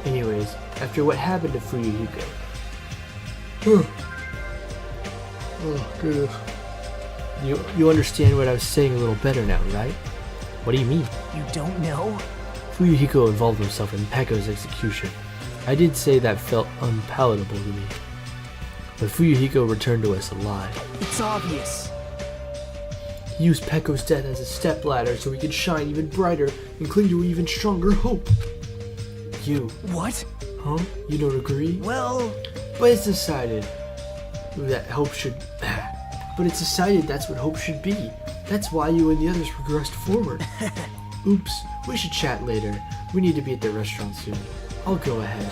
A: Anyways, after what happened to Fuyuhiko... Oh, goodness. You understand what I was saying a little better now, right? What do you mean?
G: You don't know?
A: Fuyuhiko involved himself in Pekko's execution. I did say that felt unpalatable to me. But Fuyuhiko returned to us alive.
G: It's obvious.
A: He used Pekko's death as a stepladder so he could shine even brighter and cling to even stronger hope. You.
G: What?
A: Huh? You don't agree?
G: Well...
A: But it's decided that hope should... But it's decided that's what hope should be. That's why you and the others progressed forward. Oops, we should chat later. We need to be at the restaurant soon. I'll go ahead.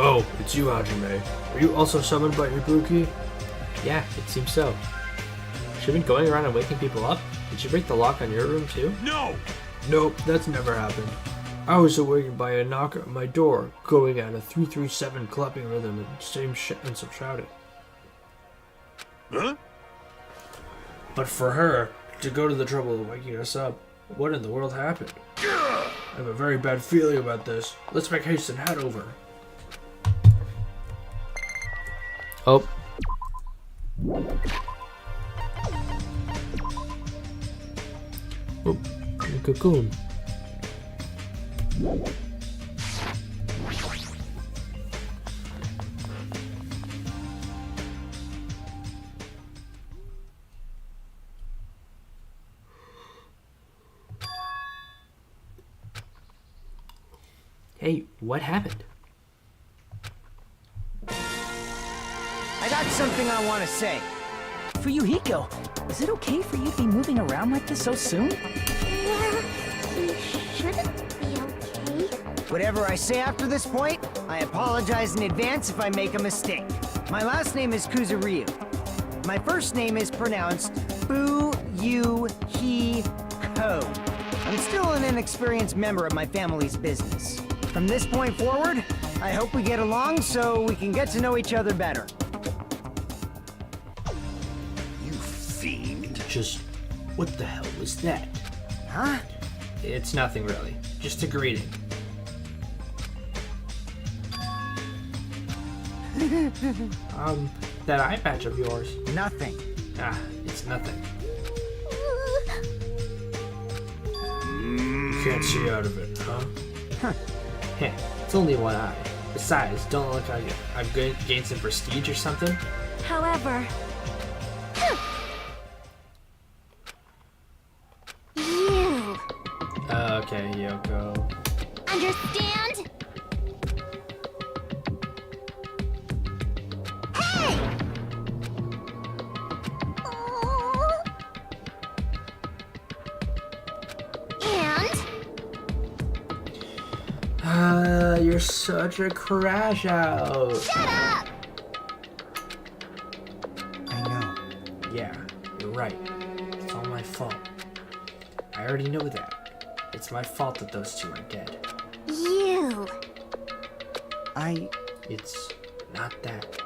A: Oh, it's you, Hajime. Are you also summoned by Ibuki? Yeah, it seems so. She been going around and waking people up? Did she break the lock on your room too?
F: No!
A: Nope, that's never happened. I was awakened by a knock at my door, going at a 3-3-7 clapping rhythm and some shouting.
F: Huh?
A: But for her to go to the trouble of waking us up, what in the world happened? I have a very bad feeling about this. Let's make haste and head over. Oh. Oh, cocoon. Hey, what happened?
D: I got something I want to say.
G: Fuyuhiko, is it okay for you to be moving around like this so soon?
E: Well, you shouldn't be okay.
D: Whatever I say after this point, I apologize in advance if I make a mistake. My last name is Kuzuryu. My first name is pronounced Fuyuhiko. I'm still an inexperienced member of my family's business. From this point forward, I hope we get along so we can get to know each other better.
F: You fiend.
A: Just, what the hell was that?
D: Huh?
A: It's nothing really. Just a greeting. That eye patch of yours.
D: Nothing.
A: Ah, it's nothing. Can't see out of it, huh? Heh, it's only one eye. Besides, don't look like I've gained some prestige or something.
E: However... You...
A: Okay, Yoko.
C: Understand? Hey! And?
A: You're such a crash out.
C: Shut up!
D: I know.
A: Yeah, you're right. It's all my fault. I already know that. It's my fault that those two are dead.
C: You...
A: It's not that.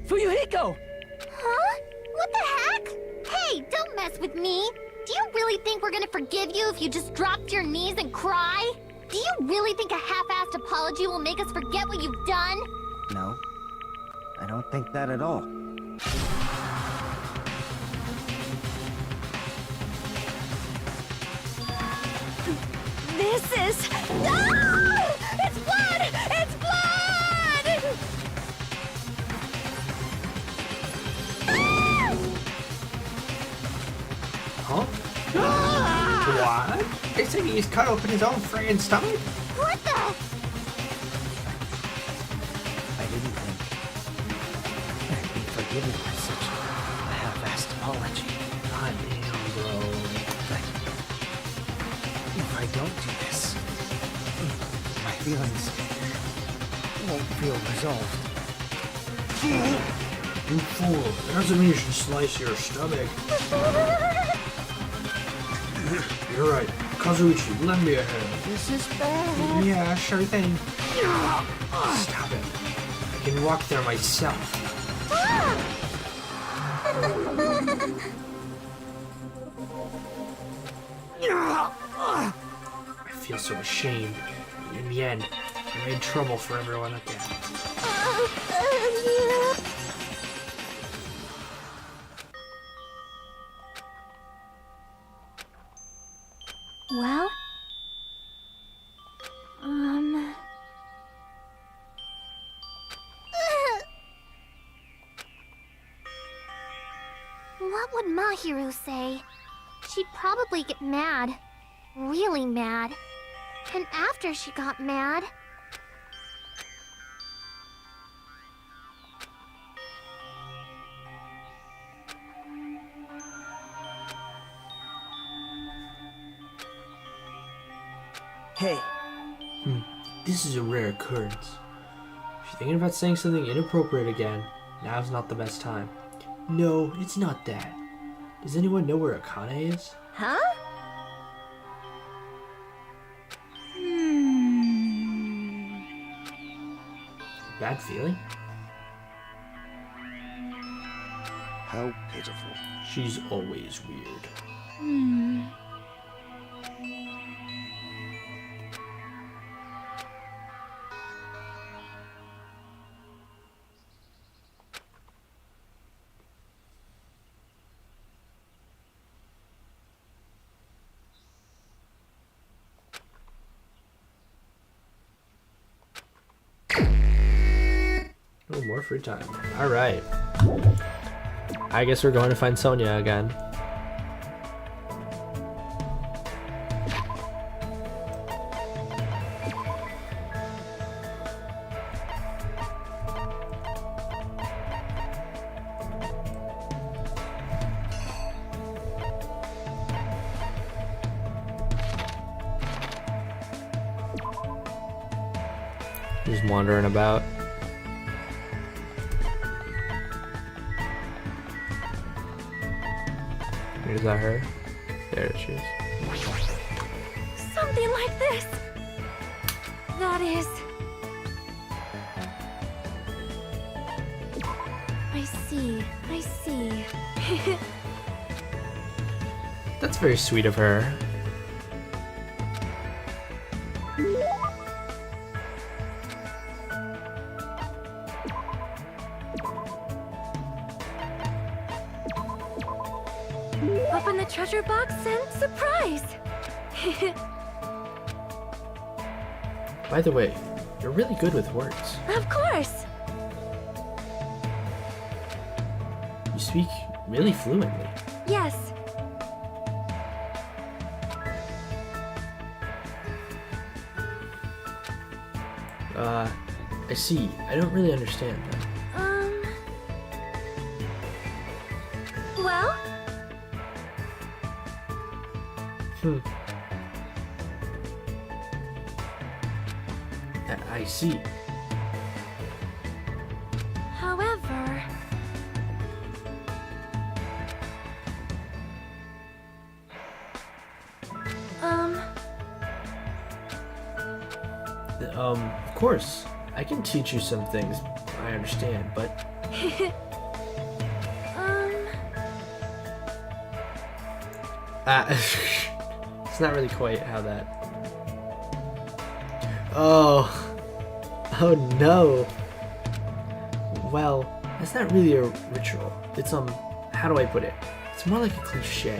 G: Fuyuhiko!
C: Huh? What the heck? Hey, don't mess with me. Do you really think we're gonna forgive you if you just drop to your knees and cry? Do you really think a half-assed apology will make us forget what you've done?
D: No. I don't think that at all.
C: This is... No! It's blood! It's blood!
A: Huh? What? They say he's cut open his own friggin' stomach?
C: What the...
D: I didn't think I'd be forgiven for such a half-assed apology.
A: God damn, bro.
D: But if I don't do this, my feelings won't feel resolved.
A: You fool. That doesn't mean you should slice your stomach. You're right. Kazuichi, lend me a hand.
D: This is bad.
A: Yeah, sure thing. Stop it. I can walk there myself. I feel so ashamed. In the end, I made trouble for everyone again.
E: Well...
C: What would Mahiru say? She'd probably get mad. Really mad. And after she got mad...
G: Hey,
A: This is a rare occurrence. If you're thinking about saying something inappropriate again, now's not the best time. No, it's not that. Does anyone know where Akane is?
C: Huh?
A: Bad feeling?
I: How pitiful.
A: She's always weird. Oh, more free time. Alright. I guess we're going to find Sonia again. Just wandering about. Is that her? There she is.
E: Something like this. That is. I see. I see.
A: That's very sweet of her.
E: Open the treasure box and surprise!
A: By the way, you're really good with words.
E: Of course!
A: You speak really fluently.
E: Yes.
A: I see. I don't really understand.
E: Well?
A: I see.
E: However...
A: Of course. I can teach you some things I understand, but... It's not really quite how that... Oh no. Well, that's not really a ritual. It's, how do I put it? It's more like a cliche.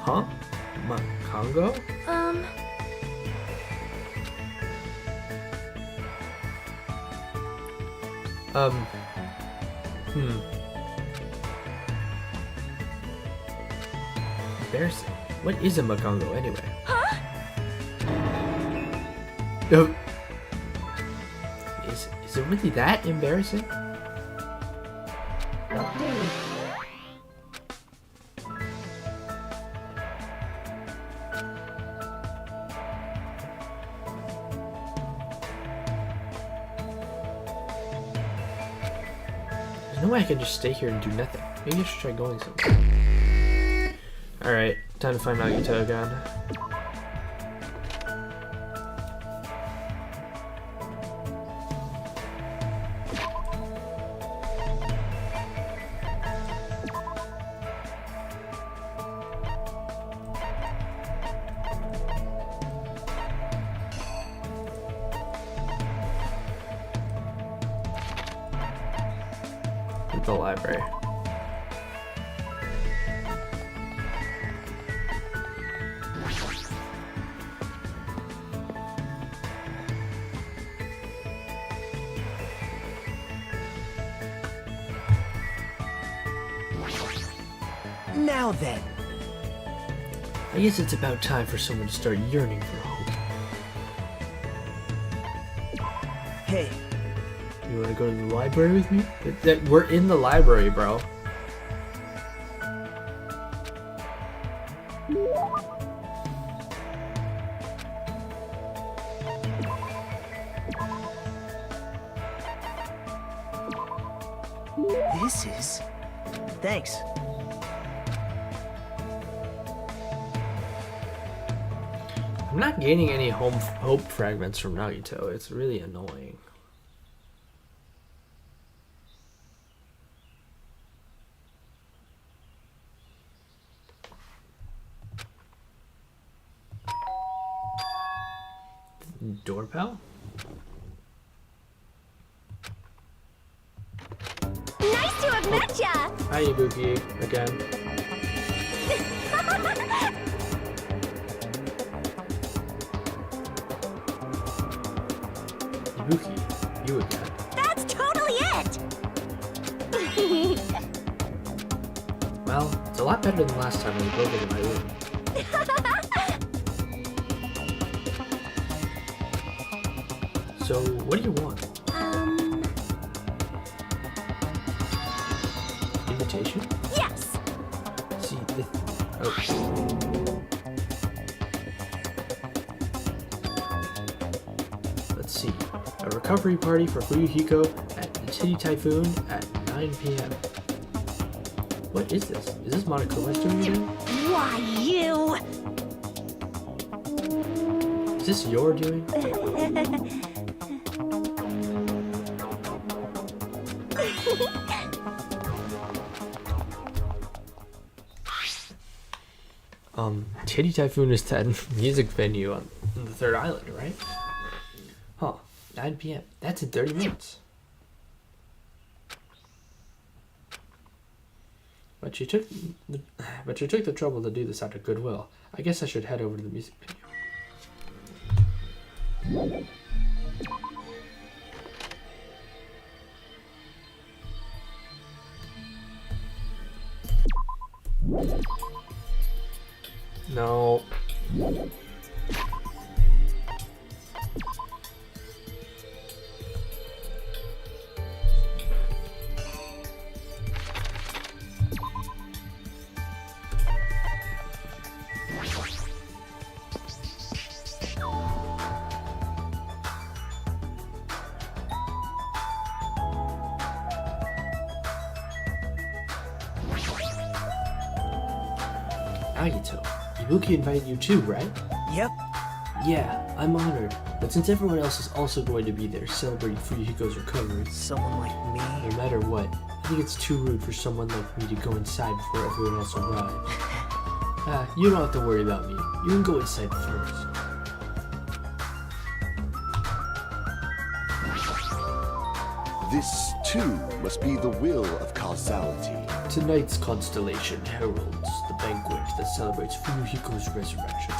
A: Huh? Congo? Embarrassing. What is a Makongo anyway?
E: Huh?
A: Is it really that embarrassing? There's no way I can just stay here and do nothing. Maybe I should try going somewhere. Alright, time to find Nagito again. At the library.
D: Now then.
A: I guess it's about time for someone to start yearning for hope.
D: Hey,
A: You want to go to the library with me? We're in the library, bro.
D: This is... Thanks.
A: I'm not gaining any hope fragments from Nagito. It's really annoying. Doorbell?
C: Nice to have met ya!
A: Hi, Ibuki, again. Ibuki, you again.
C: That's totally it!
A: Well, it's a lot better than last time when we broke into my room. So, what do you want? Invitation?
C: Yes!
A: See, oh. Let's see. A recovery party for Fuyuhiko at the Titty Typhoon at 9 p.m. What is this? Is this Monokuma's doing it?
C: Why, you!
A: Is this your doing? Titty Typhoon is that music venue on the third island, right? Huh. 9 p.m. That's in 30 minutes. But you took the trouble to do this out of goodwill. I guess I should head over to the music venue. No. Agito, Ibuki invited you too, right?
D: Yep.
A: Yeah, I'm honored. But since everyone else is also going to be there celebrating Fuyuhiko's recovery,
D: Someone like me.
A: no matter what, I think it's too rude for someone like me to go inside before everyone else arrives. You don't have to worry about me. You can go inside first.
I: This, too, must be the will of causality.
A: Tonight's constellation heralds the banquet that celebrates Fuyuhiko's resurrection.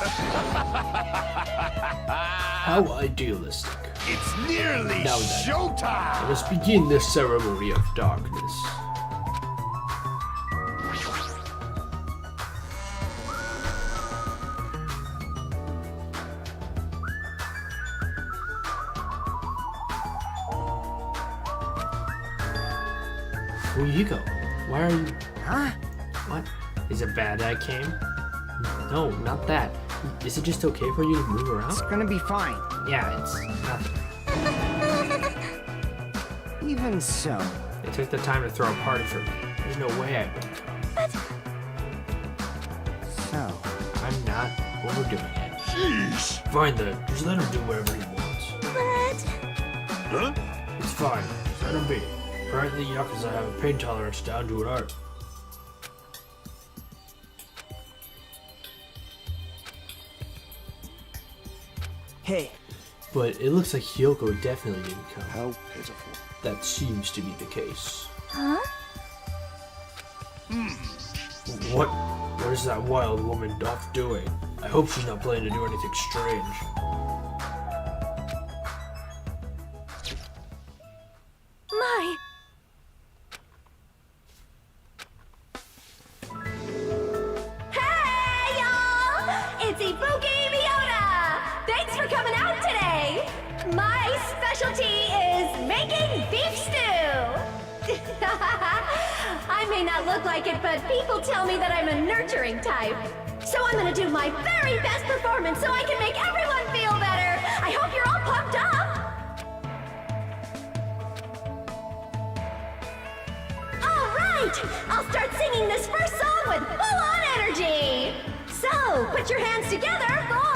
A: How idealistic.
F: It's nearly
A: Now then,
F: showtime!
A: let us begin this ceremony of darkness. Fuyuhiko, why are you...
D: Huh?
A: What? Is it bad that I came? No, not that. Is it just okay for you to move around?
D: It's gonna be fine.
A: Yeah, it's nothing.
D: Even so.
A: They took the time to throw a party for me. There's no way I wouldn't come.
D: So.
A: I'm not overdoing it.
F: Jeez!
A: Fine then, just let him do whatever he wants.
F: Huh?
A: It's fine, just let him be. Apparently Yakuza have a pain tolerance down to an art.
D: Hey.
A: But it looks like Hyoko definitely didn't come.
I: How pitiful.
A: That seems to be the case.
C: Huh?
A: What is that wild woman off doing? I hope she's not planning to do anything strange.
E: My.
C: Hey, y'all! It's Ibuki Miota! Thanks for coming out today! My specialty is making beef stew! I may not look like it, but people tell me that I'm a nurturing type. So I'm gonna do my very best performance so I can make everyone feel better! I hope you're all pumped up!
E: right! I'll start singing this first song with full-on energy! So, put your hands together for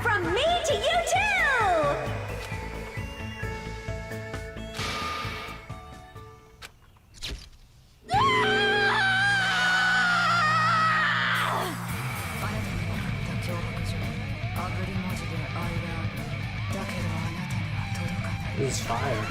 E: From Me to You Too!
A: This is fire.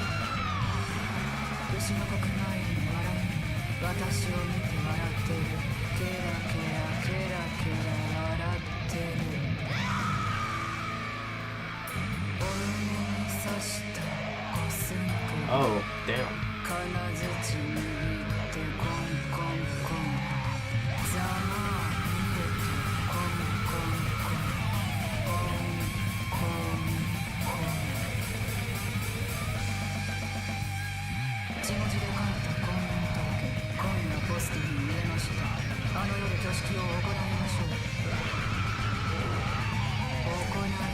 A: Oh, damn.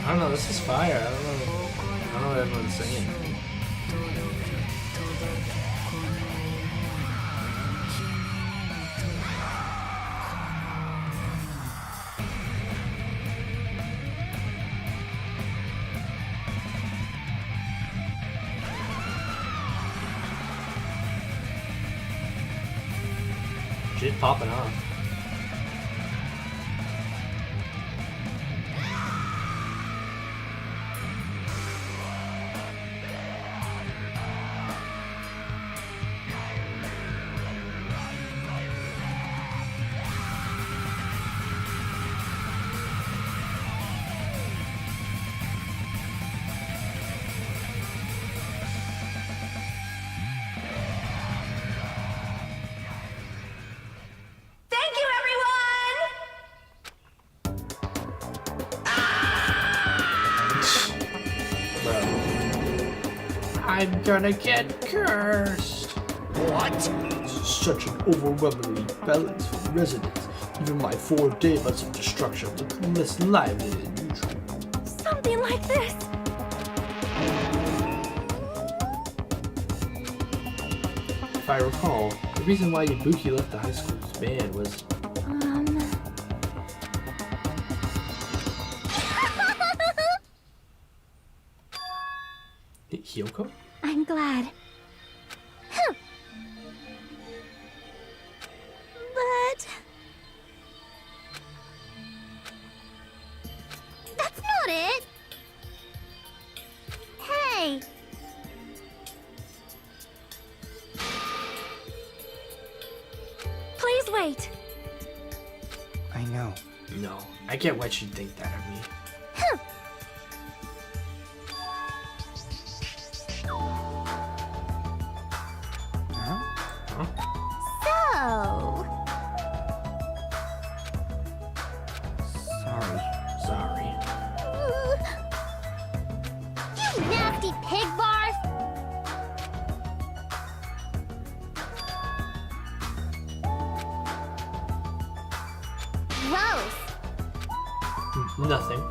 A: I don't know, this is fire. I don't know what everyone's saying. She's popping off.
E: Thank you, everyone!
A: Bro. I'm gonna get cursed.
I: What?
A: This is such an overwhelmingly balanced residence. Even my 4 demons of destruction look less lively than usual.
E: Something like this.
A: If I recall, the reason why Ibuki left the high school's band was Hyoko?
C: I'm glad. But that's not it. Hey.
E: Please wait.
D: I know.
A: No, I get why she'd think that of me.
C: So,
D: Sorry.
A: Sorry.
C: you nasty pig barf. Gross.
A: Nothing.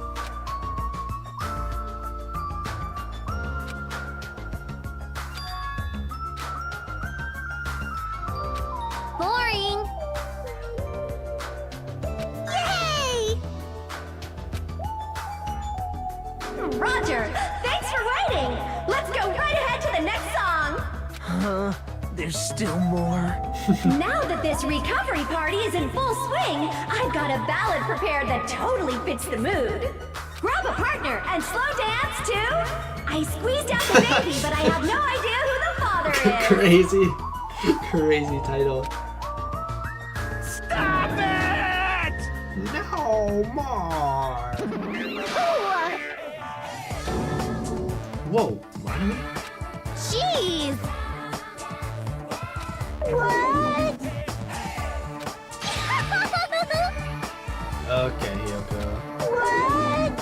C: Boring. Yay!
E: Roger, thanks for waiting. Let's go right ahead to the next song.
G: There's still more.
E: Now that this recovery party is in full swing, I've got a ballad prepared that totally fits the mood. Grab a partner and slow dance to I Squeezed Out the Baby, but I have no idea who the father is.
A: Crazy title.
H: Stop it!
A: No more. Whoa, Monomi?
C: Jeez. What?
A: Okay, Hyoko.
C: What?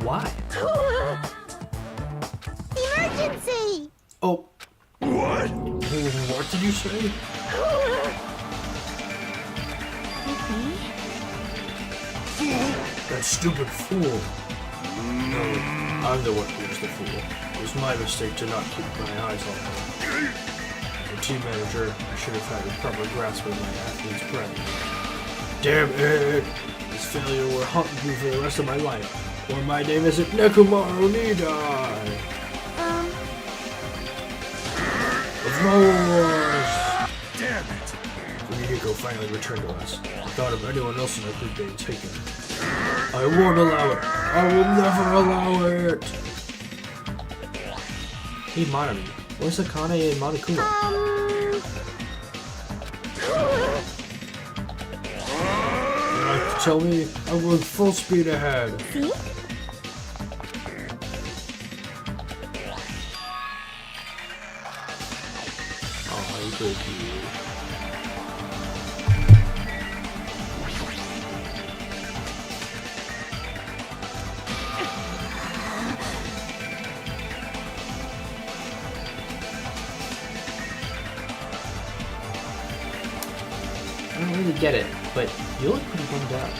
A: Why?
C: Emergency!
A: Oh,
F: What?
A: what did you say? That stupid fool. No, I'm the one who's the fool. It was my mistake to not keep my eyes on him. As a team manager, I should have had a proper grasp of my athlete's brain. Damn it! This failure will haunt me for the rest of my life. Or my name isn't Nekomaru Nidai! Of course!
F: Damn it!
A: Fumihiko finally returned to us. I thought of anyone else in the group being taken. I won't allow it! I will never allow it! Hey Manami, where's Akane and Monokuma? You like to tell me? I'm going full speed ahead.
C: See?
A: Oh, you could be. I don't really get it, but you look pretty bummed out.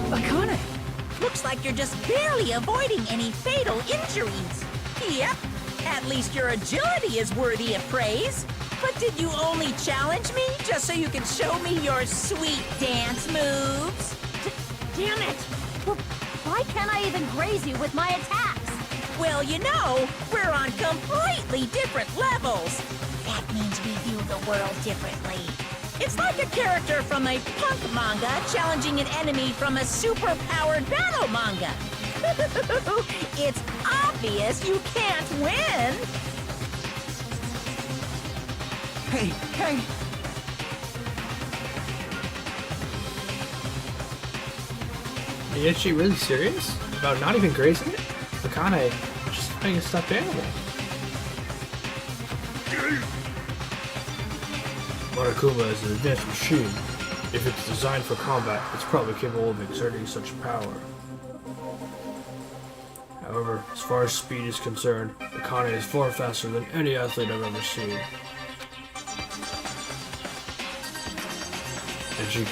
G: Akane!
J: Looks like you're just barely avoiding any fatal injuries. Yep, at least your agility is worthy of praise. But did you only challenge me just so you can show me your sweet dance moves?
C: Damn it! Why can't I even graze you with my attacks?
J: Well, you know, we're on completely different levels. That means we view the world differently. It's like a character from a punk manga challenging an enemy from a super-powered battle manga. It's obvious you can't win.
G: Hey, hey!
A: Is she really serious? About not even grazing it? Akane just fighting a stuffed animal. Monokuma is an advanced machine. If it's designed for combat, it's probably capable of exerting such power. However, as far as speed is concerned, Akane is far faster than any athlete I've ever seen. And she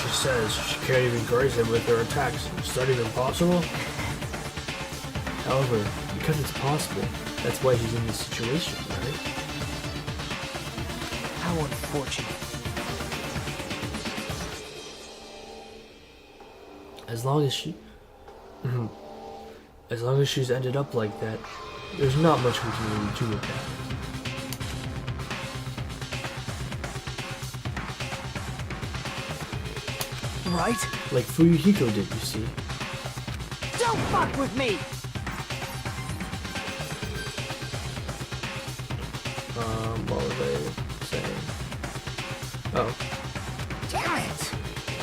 A: says she can't even graze him with her attacks. Is that even possible? However, because it's possible, that's why he's in this situation, right?
G: How unfortunate.
A: As long as she's ended up like that, there's not much we can really do with that.
G: Right?
A: Like Fuyuhiko did, you see.
G: Don't fuck with me!
A: What was I saying? Oh.
G: Damn it!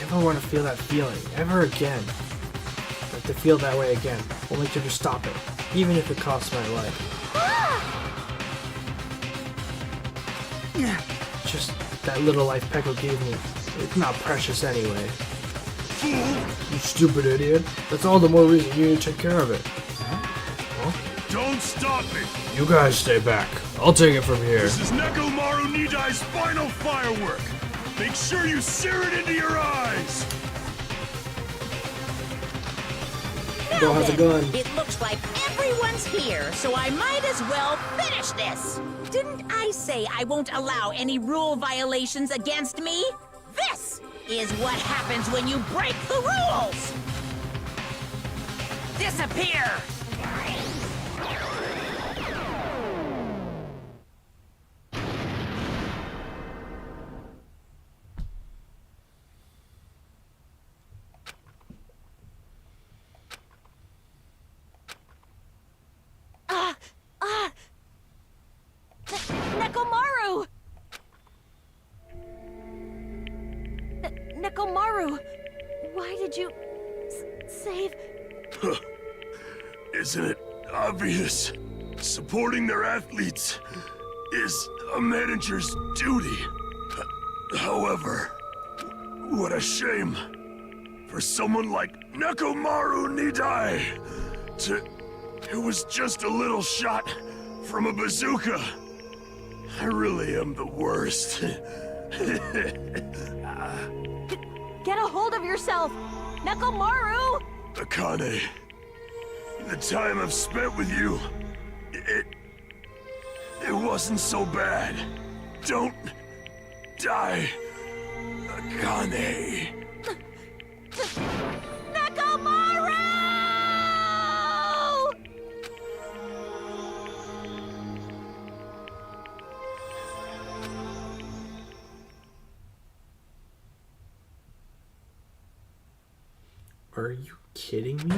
A: Never want to feel that feeling, ever again. Like to feel that way again, will make sure to stop it, even if it costs my life. Just that little life Peko gave me, it's not precious anyway. You stupid idiot. That's all the more reason you need to take care of it. Huh?
F: Don't stop me!
A: You guys stay back. I'll take it from here.
F: This is Nekomaru Nidai's final firework! Make sure you sear it into your eyes!
A: Bill has a gun.
J: It looks like everyone's here, so I might as well finish this. Didn't I say I won't allow any rule violations against me? This is what happens when you break the rules! Disappear!
C: Nekomaru!
J: Maru! Why did you save...
F: Isn't it obvious? Supporting their athletes is a manager's duty. However, what a shame for someone like Nekomaru Nidai who was just a little shot from a bazooka. I really am the worst.
J: Get a hold of yourself! Nekomaru!
F: Akane, the time I've spent with you, it wasn't so bad. Don't die, Akane.
J: Nekomaru!
A: Are you kidding me?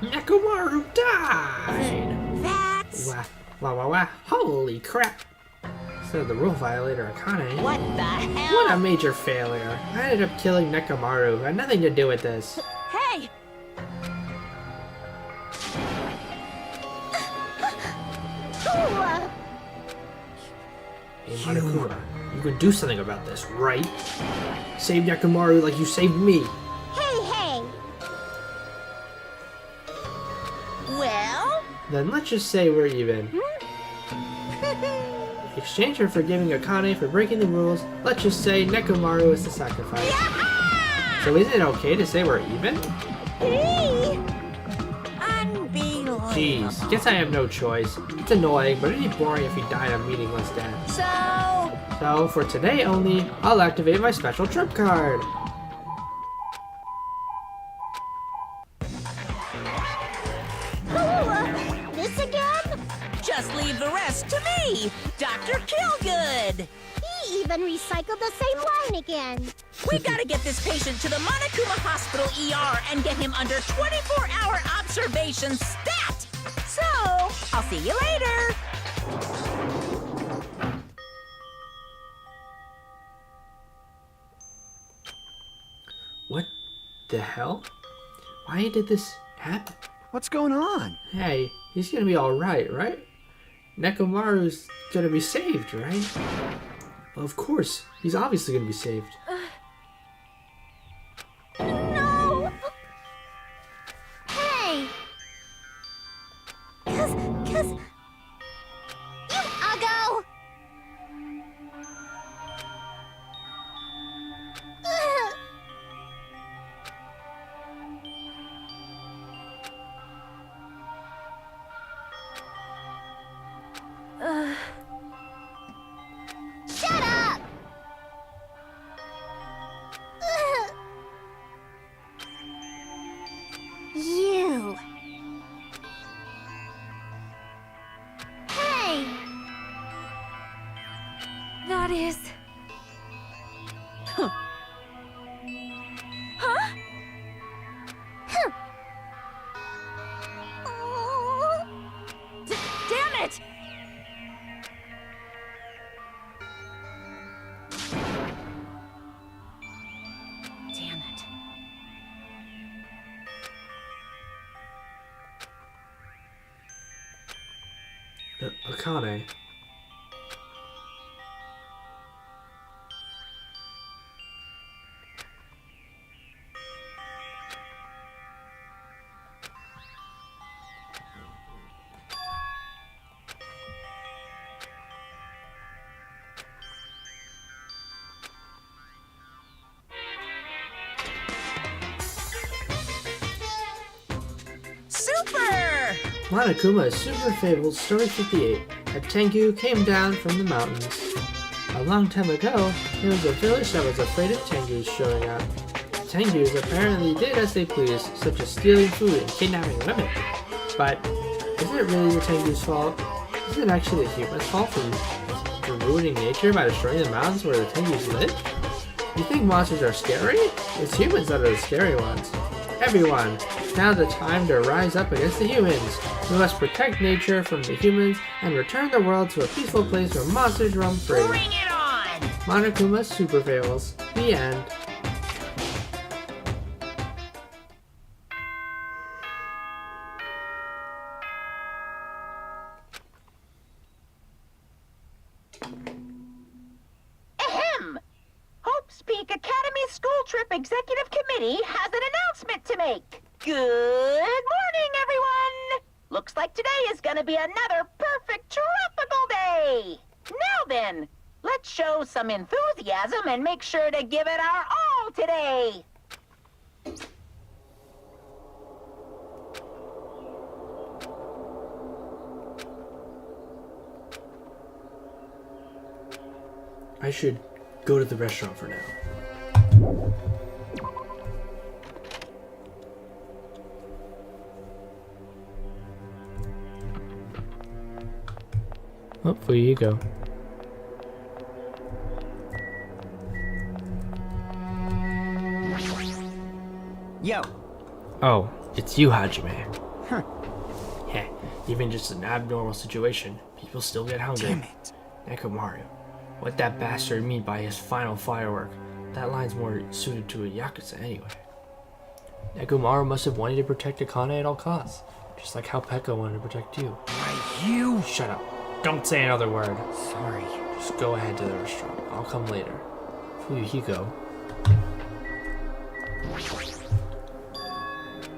A: Nekomaru died!
J: That's...
A: Wow. Holy crap! Said the rule violator Akane.
J: What the hell?
A: What a major failure. I ended up killing Nekomaru. I had nothing to do with this.
J: Hey!
A: Hey, Monokuma, you can do something about this, right? Save Nekomaru like you saved me.
C: Hey!
J: Well?
A: Then let's just say we're even. In exchange for forgiving Akane for breaking the rules, let's just say Nekomaru is the sacrifice.
J: Yeah!
A: So isn't it okay to say we're even?
J: Unbelievable.
A: Jeez, guess I have no choice. It's annoying, but it'd be boring if he died a meaningless death. So for today only, I'll activate my special trip card.
C: This again?
J: Just leave the rest to me, Dr. Killgood.
C: He even recycled the same line again.
J: We've got to get this patient to the Monokuma Hospital ER and get him under 24-hour observation stat. So, I'll see you later.
A: What the hell? Why did this happen?
D: What's going on?
A: Hey, he's gonna be alright, right? Nekomaru's gonna be saved, right? Of course, he's obviously gonna be saved.
C: No! Hey! Cause... You uggo! Shut up! You. Hey!
E: That is...
J: Huh?
E: Damn it!
J: Damn it.
A: Akane.
J: Super!
A: Monokuma is Super Fabled Story 58. A Tengu came down from the mountains. A long time ago, there was a village that was afraid of Tengus showing up. Tengus apparently did as they pleased, such as stealing food and kidnapping women. But, is it really the Tengu's fault? Is it actually the human's fault for ruining nature by destroying the mountains where the Tengus live? You think monsters are scary? It's humans that are the scary ones. Everyone, now's the time to rise up against the humans. We must protect nature from the humans and return the world to a peaceful place where monsters roam free.
J: Bring it on!
A: Monokuma's super fails. The end.
B: Ahem! Hope's Peak Academy School Trip Executive Committee has an announcement to make. Good morning, everyone! Looks like today is gonna be another perfect tropical day! Now then, let's show some enthusiasm and make sure to give it our all today!
A: I should go to the restaurant for now. Hopefully you go.
D: Yo.
A: Oh, it's you, Hajime.
D: Huh.
A: Yeah, even just an abnormal situation, people still get hungry.
D: Damn it.
A: Nekomaru, what'd that bastard mean by his final firework? That line's more suited to a Yakuza anyway. Nekomaru must have wanted to protect Akane at all costs, just like how Pekka wanted to protect you.
D: Why, you...
A: Shut up. Don't say another word.
D: Sorry.
A: Just go ahead to the restaurant. I'll come later. Fuyuhiko.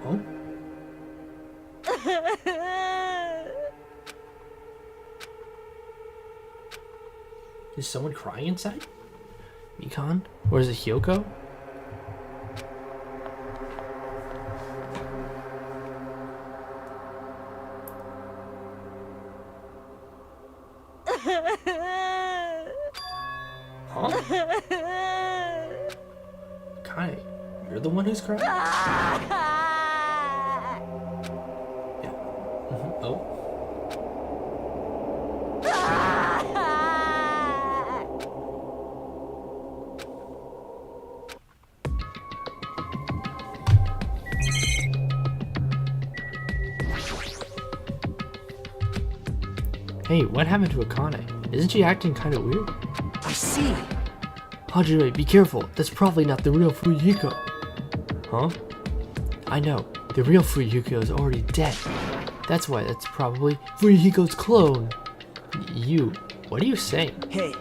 A: Oh? Is someone crying inside? Mikan? Or is it Hyoko? Huh? Kai, you're the one who's crying? Yeah. Oh. Hey, what happened to Akane? Isn't she acting kind of weird?
D: I see.
A: Hajime, be careful. That's probably not the real Fuyuhiko. Huh? I know. The real Fuyuhiko is already dead. That's why that's probably Fuyuhiko's clone. You, what are you saying?
D: Hey.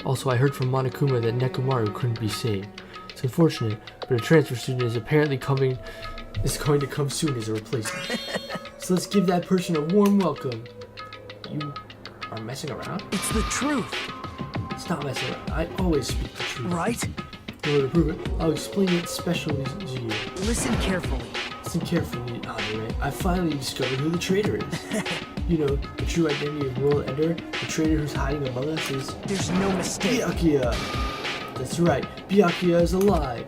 A: Also, I heard from Monokuma that Nekomaru couldn't be saved. It's unfortunate, but a transfer student is apparently going to come soon as a replacement. So let's give that person a warm welcome. You are messing around?
D: It's the truth.
A: It's not messing around. I always speak the truth.
D: Right?
A: In order to prove it, I'll explain it specially to you.
D: Listen carefully.
A: Listen carefully, Hajime. I finally discovered who the traitor is. You know, the true identity of World Ender, the traitor who's hiding among us is...
D: There's no mistake.
A: Byakuya! That's right, Byakuya is alive!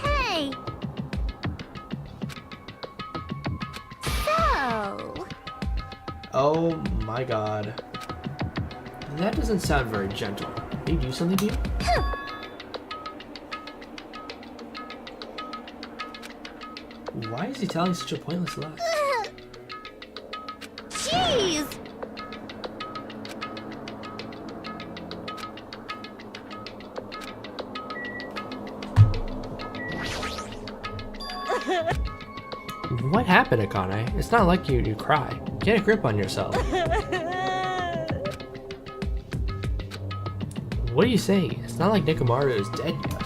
C: Hey! So...
A: Oh my god. That doesn't sound very gentle. Did he do something to you? Why is he telling such a pointless lie?
C: Jeez!
A: What happened, Akane? It's not like you to cry. Get a grip on yourself. What are you saying? It's not like Nekomaru is dead yet.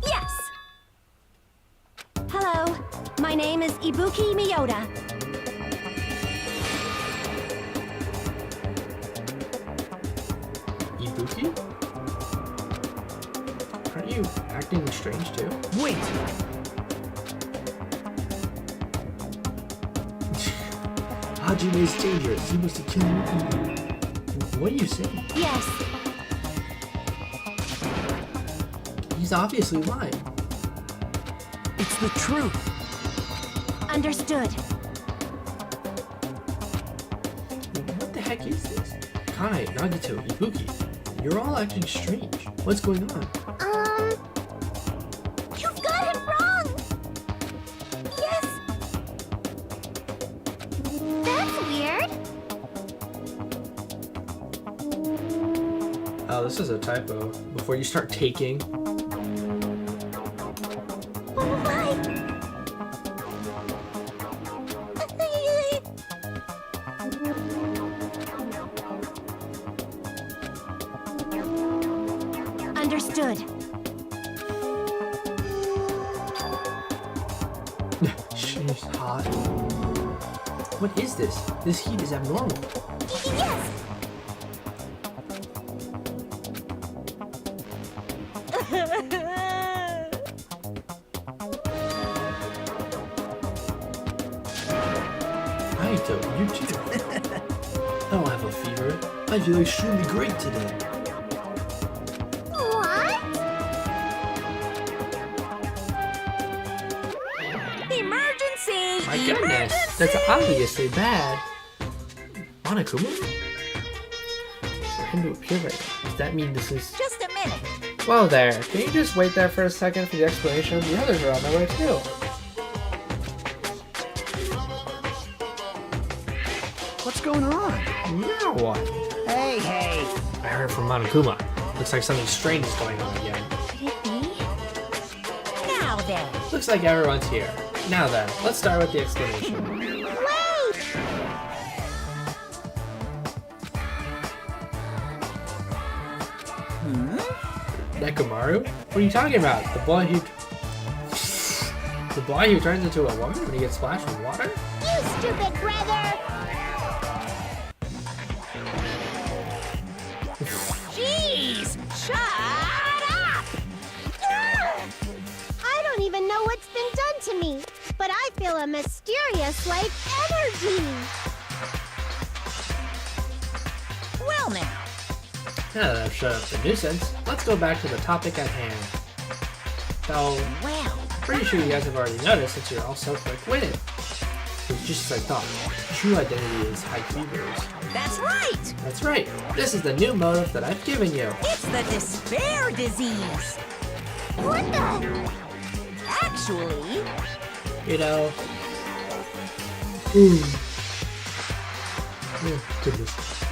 E: Yes! Hello, my name is Ibuki Miyota.
A: Ibuki? Aren't you acting strange too?
D: Wait.
A: Hajime is dangerous. He wants to kill you. What are you saying?
E: Yes,
A: He's obviously lying.
D: It's the truth.
E: understood.
A: What the heck is this? Kai, Nagito, Ibuki, you're all acting strange. What's going on? Oh, this is a typo. Before you start taking.
C: Oh my! Understood.
A: She's hot. What is this? This heat is abnormal.
C: Yes!
A: Aito, you too. I don't have a fever. I feel extremely great today.
C: What?
J: Emergency!
A: My goodness, that's obviously bad. Monokuma? For him to appear right now, does that mean this is...
J: Just a minute.
A: Whoa there, can you just wait there for a second for the explanation? The others are on their way too.
D: What's going on?
A: Now what?
D: Hey, hey.
A: I heard from Monokuma. Looks like something strange is going on again.
C: Could it be?
J: Now then.
A: Looks like everyone's here. Now then, let's start with the explanation.
C: Wait!
A: Nekomaru? What are you talking about? The boy who turns into a woman when he gets splashed with water?
C: You stupid brother!
J: Jeez! Shut up!
C: I don't even know what's been done to me, but I feel a mysterious, like, energy.
J: Well now.
A: Now that I've shut up the nuisance, let's go back to the topic at hand. Though,
J: Well.
A: pretty sure you guys have already noticed since you're all so quick-witted. It's just as I thought. The true identity is high fevers.
J: That's right!
A: That's right. This is the new motive that I've given you.
J: It's the despair disease.
C: What the?
J: Actually,
A: You know. Oh, goodness.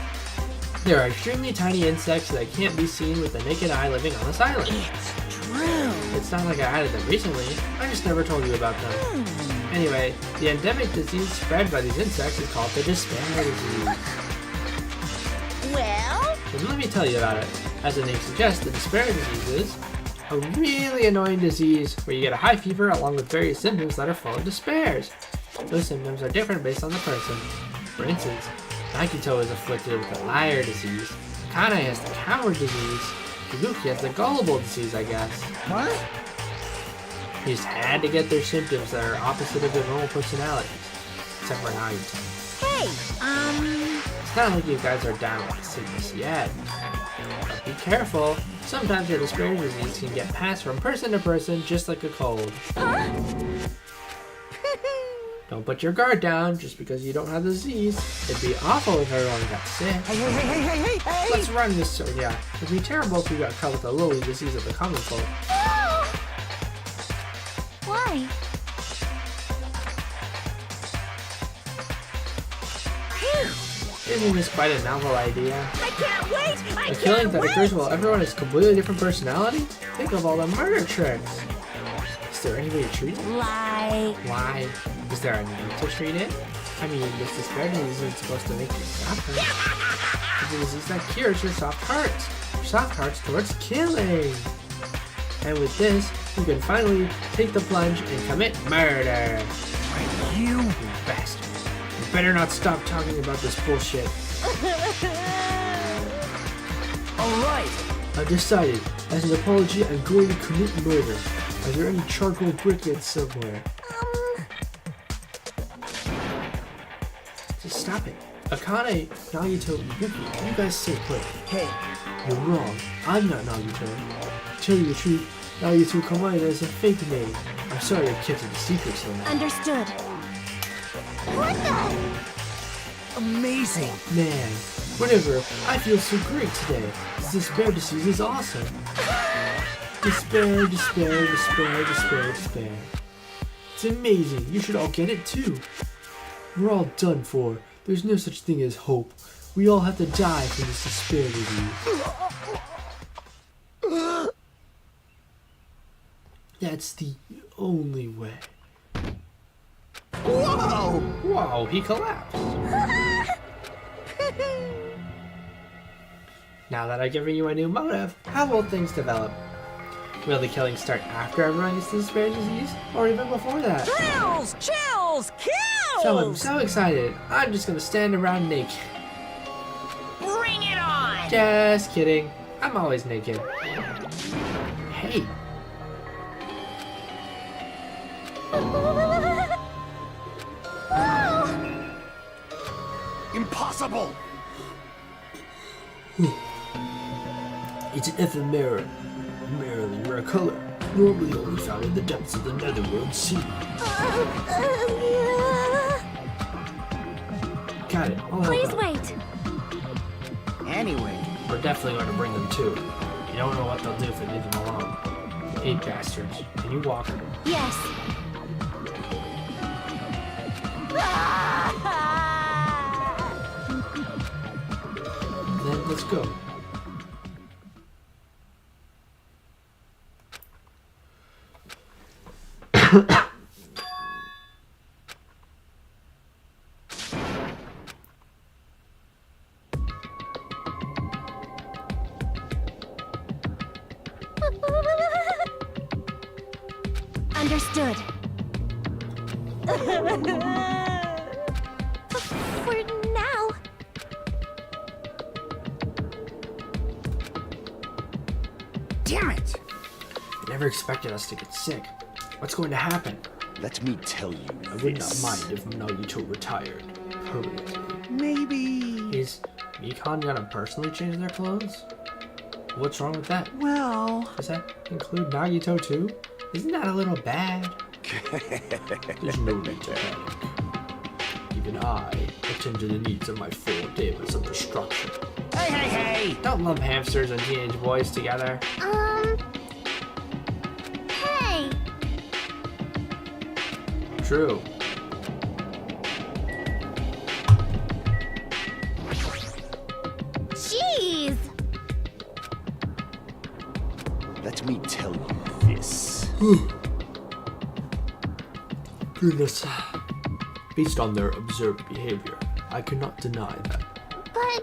A: There are extremely tiny insects that can't be seen with the naked eye living on this island.
J: it's true.
A: It's not like I added them recently. I just never told you about them. Anyway, the endemic disease spread by these insects is called the despair disease.
J: Well,
A: So let me tell you about it. As the name suggests, the despair disease is a really annoying disease where you get a high fever along with various symptoms that are full of despairs. Those symptoms are different based on the person. For instance, Nakito is afflicted with the liar disease, Kanai has the coward disease, Kabuki has the gullible disease, I guess.
D: What?
A: You just had to get their symptoms that are opposite of their normal personalities. Except for Nagito.
J: hey,
A: It's not like you guys are down with the sickness yet. But be careful. Sometimes your despair disease can get passed from person to person just like a cold. Don't put your guard down just because you don't have the disease. It'd be awful if everyone got sick.
D: Hey!
A: Let's run this. So yeah, it'd be terrible if you got caught with the lily disease of the common cold.
C: Why?
A: Isn't this quite a novel idea?
J: I can't wait! I
A: A killing
J: can't
A: that
J: wait!
A: occurs while everyone has completely different personality? Think of all the murder tricks. Is there any way to treat it?
J: Like,
A: Why? Is there a need to treat it? I mean, this despair disease isn't supposed to make you suffer. It's a disease that cures your soft hearts. Your soft hearts towards killing. And with this, you can finally take the plunge and commit murder.
D: You.
A: You bastard. You better not stop talking about this bullshit.
D: Alright.
A: I've decided, as an apology, I'm going to commit murder. Are there any charcoal briquettes somewhere? Just stop it. Akane, Nagito, Yuki, you guys stay put.
D: Hey.
A: You're wrong. I'm not Nagito. To tell you the truth, Nagito Kamaeda is a fake name. I'm sorry I've kept it a secret so long.
C: Understood. What the?
D: Amazing.
A: Man, whatever, I feel so great today. This despair disease is awesome. Despair, despair, despair, despair, despair. It's amazing. You should all get it too. We're all done for. There's no such thing as hope. We all have to die from this disparity. That's the only way.
F: Whoa!
A: Whoa, he collapsed. Now that I've given you a new motive, how will things develop? Will the killings start after everyone gets this rare disease? Or even before that?
J: Thrills, chills, kills!
A: So I'm so excited, I'm just gonna stand around naked.
J: Bring it on!
A: Just kidding. I'm always naked. Hey.
F: Impossible!
A: It's an ephemeral, merely rare color, normally only found in the depths of the Netherworld Sea. Got it. I'll help
C: Please
A: out.
C: wait.
D: Anyway,
A: We're definitely going to bring them too. You don't know what they'll do if we leave them alone. Hey bastards, can you walk?
C: Yes.
A: Then let's go.
C: Understood. For now.
D: damn it!
A: Never expected us to get sick. What's going to happen?
I: Let me tell you
A: I would not
I: this.
A: mind if Nagito retired permanently.
D: Maybe...
A: Is Mikan gonna personally change their clothes? What's wrong with that?
D: Well...
A: Does that include Nagito too? Isn't that a little bad? There's no need to panic. Even I attend to the needs of my 4 demons of destruction.
D: Hey, hey, hey!
A: Don't lump hamsters and teenage boys together.
C: Hey.
A: True.
C: Jeez.
I: Let me tell you this.
A: Goodness. Based on their observed behavior, I cannot deny that.
C: But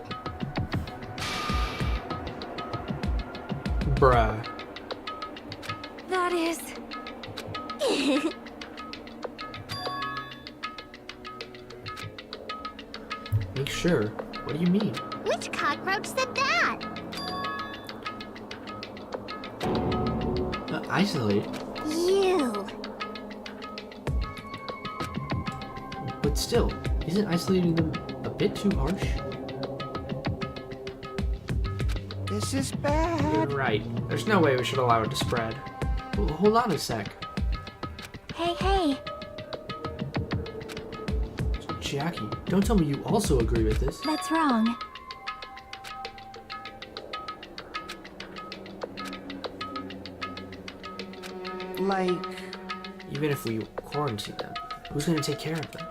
A: Bruh.
C: that is...
A: Make sure. What do you mean?
C: Which cockroach said that?
A: Isolate?
C: You.
A: But still, isn't isolating them a bit too harsh?
D: This is bad.
A: You're right. There's no way we should allow it to spread. Hold on a sec.
C: Hey, hey.
A: Chiaki, don't tell me you also agree with this.
C: That's wrong.
D: Like...
A: Even if we quarantine them, who's gonna take care of them?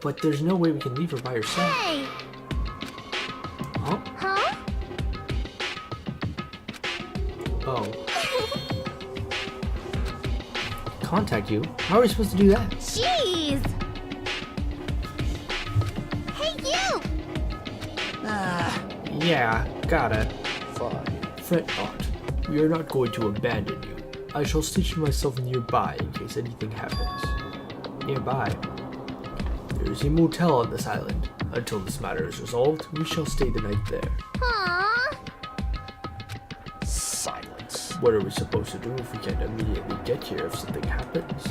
A: But there's no way we can leave her by herself.
C: Hey.
A: Huh?
C: Huh?
A: Oh. Contact you? How are we supposed to do that?
C: Jeez. Hey, you.
A: Yeah, got it.
I: Fine.
A: Fret not. We are not going to abandon you. I shall station myself nearby in case anything happens. Nearby? There is a motel on this island. Until this matter is resolved, we shall stay the night there.
C: Aww.
I: Silence.
A: What are we supposed to do if we can't immediately get here if something happens?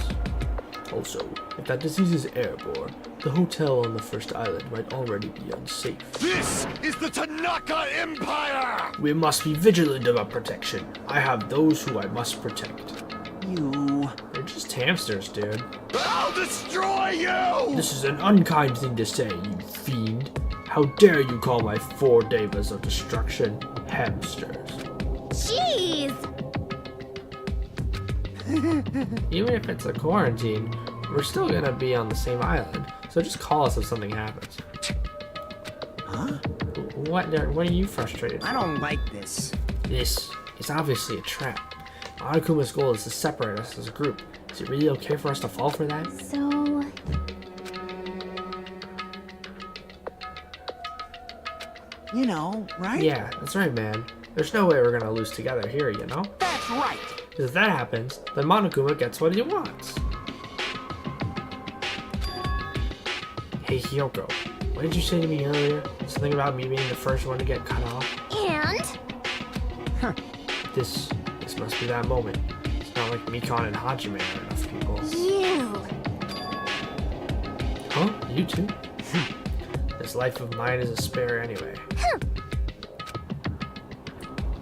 A: Also, if that disease is airborne, the hotel on the first island might already be unsafe.
F: This is the Tanaka Empire!
A: We must be vigilant about protection. I have those who I must protect.
D: You...
A: They're just hamsters, dude.
F: I'll destroy you!
A: This is an unkind thing to say, you fiend. How dare you call my 4 devas of destruction hamsters?
C: Jeez.
A: Even if it's a quarantine, we're still gonna be on the same island, so just call us if something happens.
D: Huh?
A: What are you frustrated
D: I don't like this.
A: This is obviously a trap. Monokuma's goal is to separate us as a group. Is it really okay for us to fall for that?
C: So...
D: You know, right?
A: Yeah, that's right, man. There's no way we're gonna lose together here, you know?
D: That's right.
A: If that happens, then Monokuma gets what he wants. Hey, Hyoko, what did you say to me earlier? Something about me being the first one to get cut off?
C: And?
A: This must be that moment. It's not like Mikan and Hajime are enough people.
C: You!
A: Huh? You too? This life of mine is a spare anyway.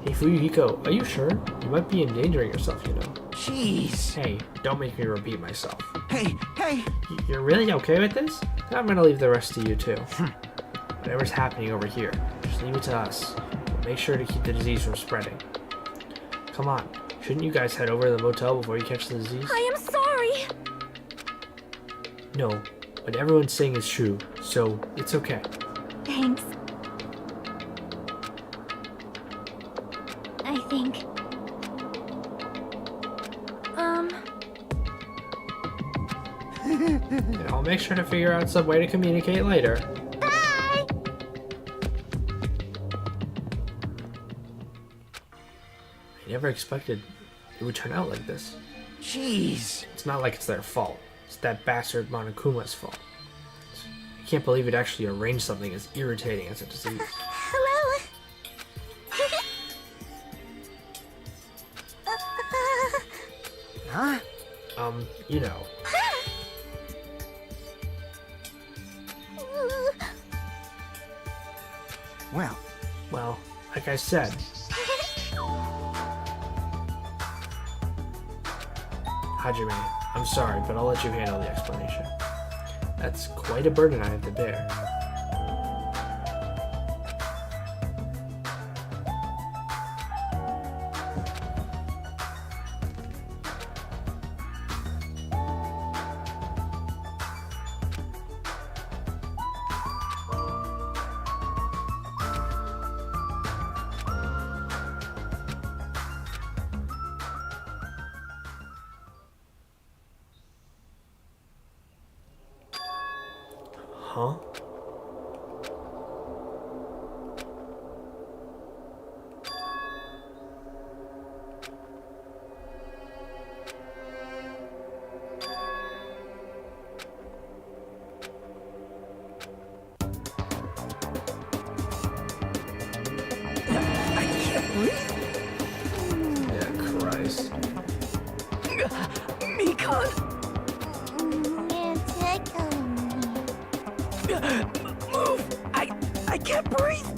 A: Hey, Fuyuhiko, are you sure? You might be endangering yourself, you know.
D: Jeez.
A: Hey, don't make me repeat myself.
D: Hey.
A: You're really okay with this? Then I'm gonna leave the rest to you too. Whatever's happening over here, just leave it to us. We'll make sure to keep the disease from spreading. Come on, shouldn't you guys head over to the motel before you catch the disease?
C: I am sorry!
A: No, what everyone's saying is true, so it's okay.
C: Thanks. I think...
A: And I'll make sure to figure out some way to communicate later.
C: Bye!
A: I never expected it would turn out like this.
D: Jeez.
A: It's not like it's their fault. It's that bastard Monokuma's fault. I can't believe it actually arranged something as irritating as a disease.
C: Hello?
D: Huh?
A: You know. Well, like I said, Hajime, I'm sorry, but I'll let you handle the explanation. That's quite a burden I have to bear. Huh? Yeah, Christ.
G: Mikan! Move! I can't breathe!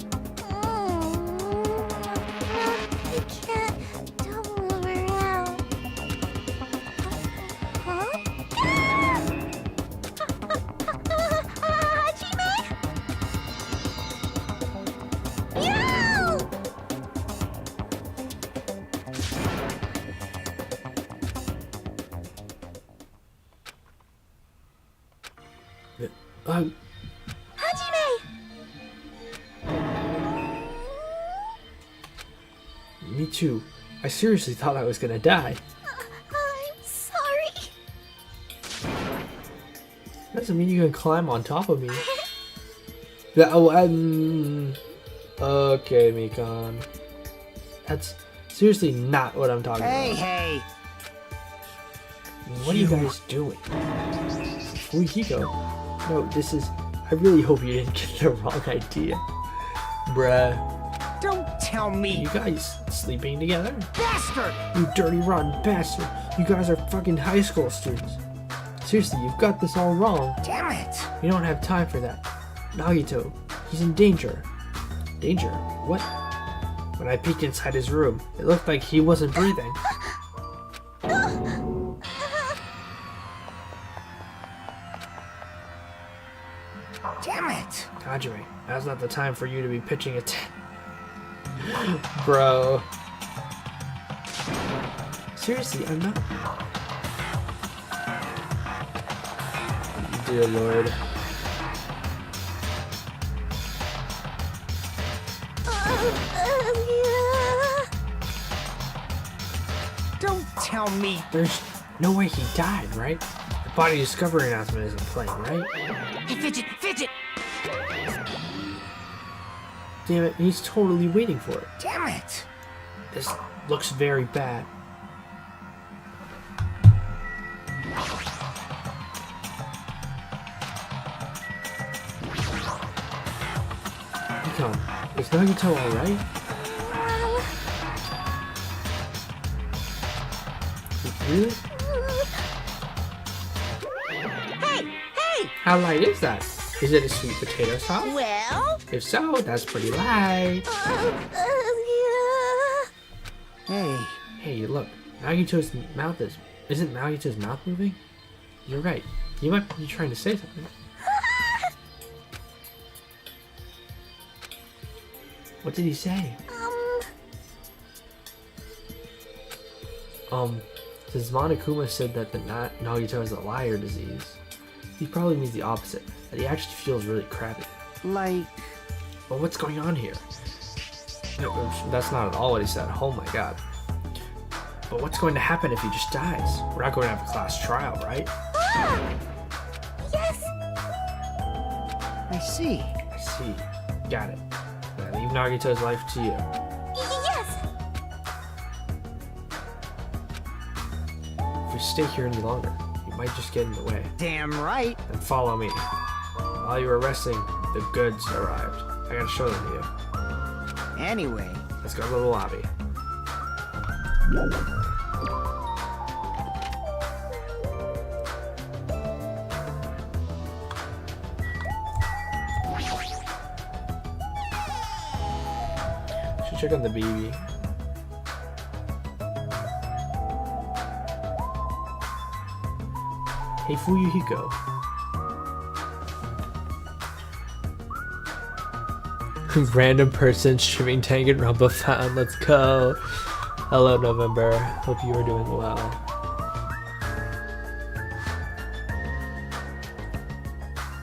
C: You can't. Don't move around. Huh? Hajime? You! Hajime!
A: Me too. I seriously thought I was gonna die.
C: I'm sorry.
A: Doesn't mean you can climb on top of me. Okay, Mikan. That's seriously not what I'm talking about.
D: Hey.
A: What are you guys doing? Fuyuhiko? No, this is... I really hope you didn't get the wrong idea. Bruh.
D: Don't tell me.
A: You guys sleeping together?
D: Bastard!
A: You dirty, rotten bastard. You guys are fucking high school students. Seriously, you've got this all wrong.
D: Damn it!
A: We don't have time for that. Nagito, he's in danger. Danger? What? When I peeked inside his room, it looked like he wasn't breathing.
D: Damn it!
A: Hajime, now's not the time for you to be pitching a Bro. Seriously, I'm not... dear lord.
D: Don't tell me.
A: There's no way he died, right? The body discovery announcement isn't playing, right?
J: Hey, Fidget, Fidget!
A: Damn it, he's totally waiting for it.
D: Damn it.
A: This looks very bad. Come, is Nagito alright? Really?
J: Hey, hey!
A: How light is that? Is it a sweet potato sauce?
J: Well?
A: If so, that's pretty light.
D: Hey,
A: Hey, look, Nagito's mouth is... Isn't Nagito's mouth moving? You're right. You might be trying to say something. What did he say? Since Monokuma said that the Nagito has a liar disease, he probably means the opposite, that he actually feels really crappy.
D: like...
A: Well, what's going on here? No, that's not at all what he said. Oh my god. But what's going to happen if he just dies? We're not going to have a class trial, right?
C: Yes!
D: I see.
A: I see. Got it. I leave Nagito's life to you.
C: Yes!
A: If we stay here any longer, you might just get in the way.
D: Damn right.
A: Then follow me. While you were resting, the goods arrived. I gotta show them to you.
D: Anyway,
A: Let's go to the lobby. Should check on the BB. Hey Fuyuhiko. Random person streaming Danganronpa found. Let's go. Hello November. Hope you are doing well.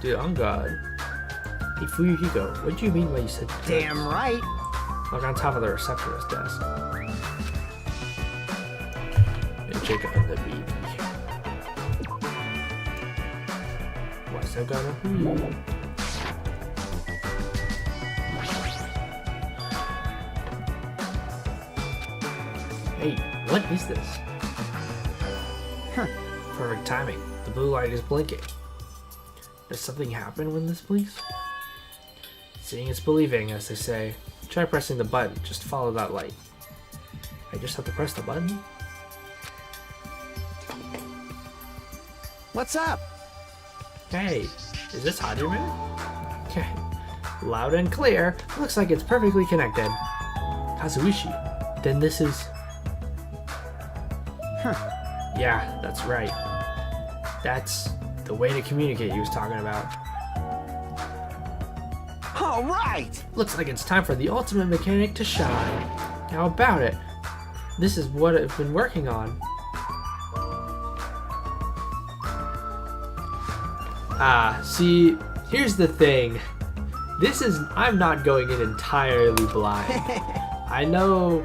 A: Dude, on God. Hey Fuyuhiko, what do you mean by you said goods?
D: damn right.
A: Look on top of the receptionist desk. And check on the BB. What's that gonna? Hey, what is this?
D: Huh.
A: Perfect timing. The blue light is blinking. Does something happen when this blinks? Seeing is believing, as they say. Try pressing the button. Just follow that light. I just have to press the button?
D: What's up?
A: Hey, is this Hajime? Okay. Loud and clear. Looks like it's perfectly connected. Kazuishi. Then this is... Yeah, that's right. That's the way to communicate he was talking about.
D: All right.
A: Looks like it's time for the ultimate mechanic to shine. How about it? This is what I've been working on. See, here's the thing. I'm not going in entirely blind. I know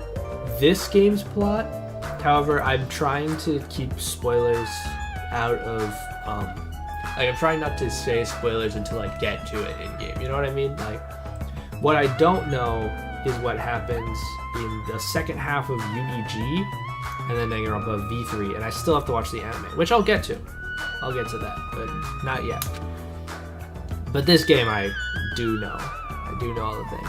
A: this game's plot. However, I'm trying to keep spoilers out of, I'm trying not to say spoilers until I get to it in game. You know what I mean? Like, what I don't know is what happens in the second half of UDG and then Danganronpa V3, and I still have to watch the anime, which I'll get to. I'll get to that, but not yet. But this game I do know. I do know all the things.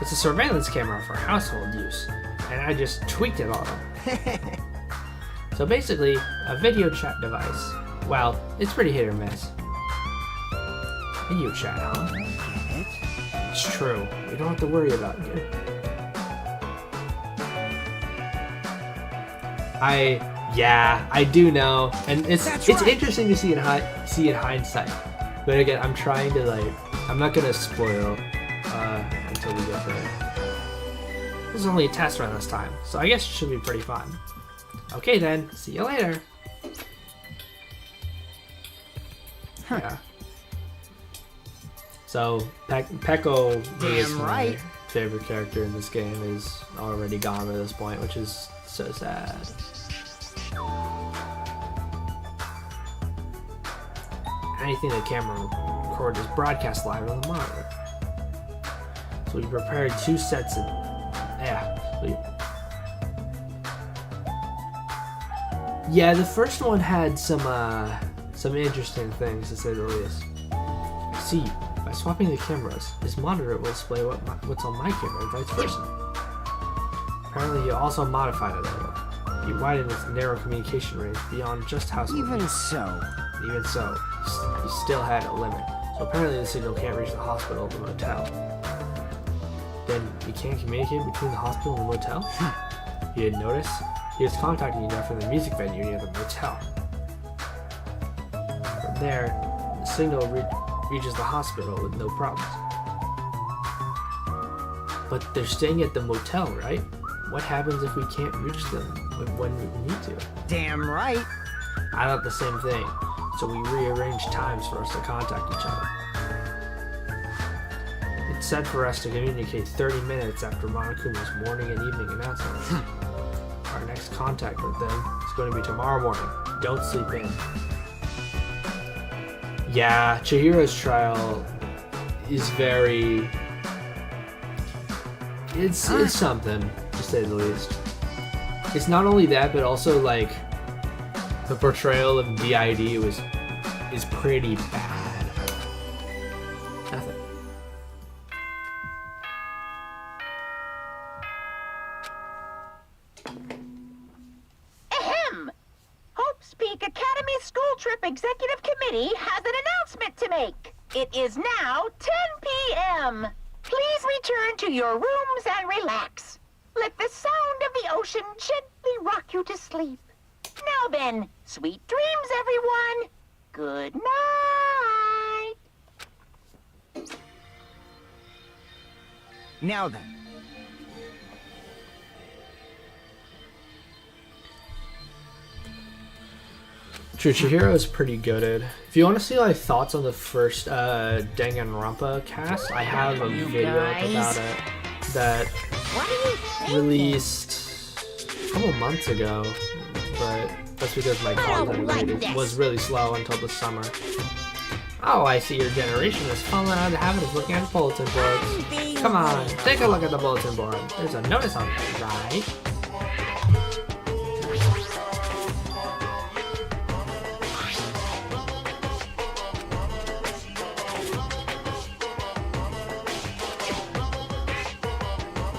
A: It's a surveillance camera for household use, and I just tweaked it on them. So basically, a video chat device. Well, it's pretty hit or miss. Video chat, huh? It's true. We don't have to worry about it. I do know, and it's interesting to see in hindsight. But again, I'm trying to I'm not gonna spoil until we get there. This is only a test run this time, so I guess it should be pretty fun. Okay then, see you later. Yeah. So Peko, who is
D: Damn
A: my
D: right.
A: favorite character in this game, is already gone at this point, which is so sad. Anything the camera record is broadcast live on the monitor. So we prepared 2 sets of yeah, the first one had some interesting things, to say the least. I see, by swapping the cameras, his monitor will display what's on my camera and vice versa. Apparently he also modified it a little. He widened its narrow communication range beyond just house.
D: Even so.
A: Even so, he still had a limit. So apparently the signal can't reach the hospital or the motel. Then he can't communicate between the hospital and the motel? He had noticed. He was contacting you now from the music venue near the motel. From there, the signal reaches the hospital with no problems. But they're staying at the motel, right? What happens if we can't reach them when we need to?
D: Damn right.
A: I thought the same thing, so we rearranged times for us to contact each other. It's said for us to communicate 30 minutes after Monokuma's morning and evening announcements. Our next contact with them is going to be tomorrow morning. Don't sleep in. Yeah, Chihiro's trial is very... It's something, to say the least. It's not only that, but also, like, the portrayal of DID is pretty bad. Nothing.
B: Ahem! Hope's Peak Academy School Trip Executive Committee has an announcement to make. It is now 10 p.m. Please return to your rooms and relax. Let the sound of the ocean gently rock you to sleep. Now then, sweet dreams, everyone. Good night.
D: Now then.
A: True, Chihiro is pretty goated. If you want to see like thoughts on the first Danganronpa cast, I have a video up about it that released a couple months ago, but that's because my content was really slow until the summer. Oh, I see your generation has fallen out of the habit of looking at bulletin boards. Come on, take a look at the bulletin board. There's a notice on it, right?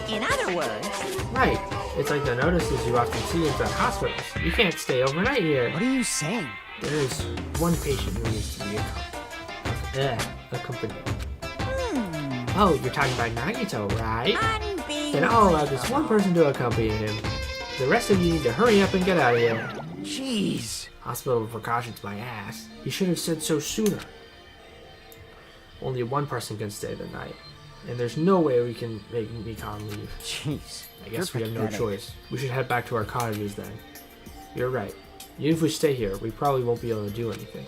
J: In other words,
A: Right. It's like the notices you often see inside hospitals. You can't stay overnight here.
D: What are you saying?
A: There's one patient who needs to be accompanied. Oh, you're talking about Nagito, right? Then I'll allow just one person to accompany him. The rest of you need to hurry up and get out of here.
D: Jeez.
A: Hospital precautions, my ass. You should have said so sooner. Only one person can stay the night. And there's no way we can make Mikan leave.
D: Jeez.
A: I guess we
D: You're
A: have no
D: pathetic.
A: choice. We should head back to our cottages then. You're right. Even if we stay here, we probably won't be able to do anything.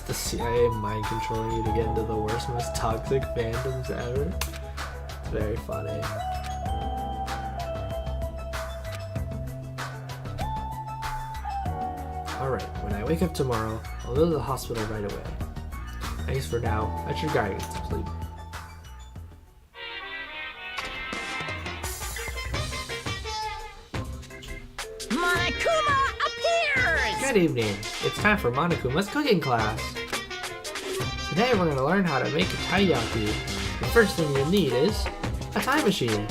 A: The CIA mind controlling you to get into the worst, most toxic fandoms ever. It's very funny. Alright, when I wake up tomorrow, I'll go to the hospital right away. Thanks for now. Let your guy get some sleep.
J: Monokuma appears!
A: Good evening. It's time for Monokuma's cooking class. Today we're going to learn how to make a taiyaki. The first thing you'll need is a time machine.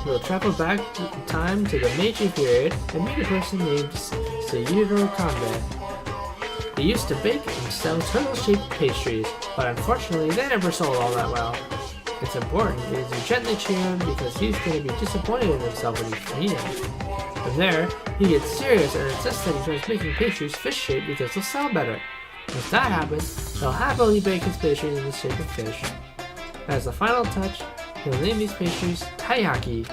A: We'll travel back in time to the Meiji period and meet a person named Seiyuro Kanbei. They used to bake and sell turtle-shaped pastries, but unfortunately they never sold all that well. It's important because you gently cheer him because he's going to be disappointed in himself when you meet him. From there, he gets serious and insists that he tries making pastries fish-shaped because they'll sell better. If that happens, he'll happily bake his pastries in the shape of fish. As the final touch, he'll name these pastries taiyaki.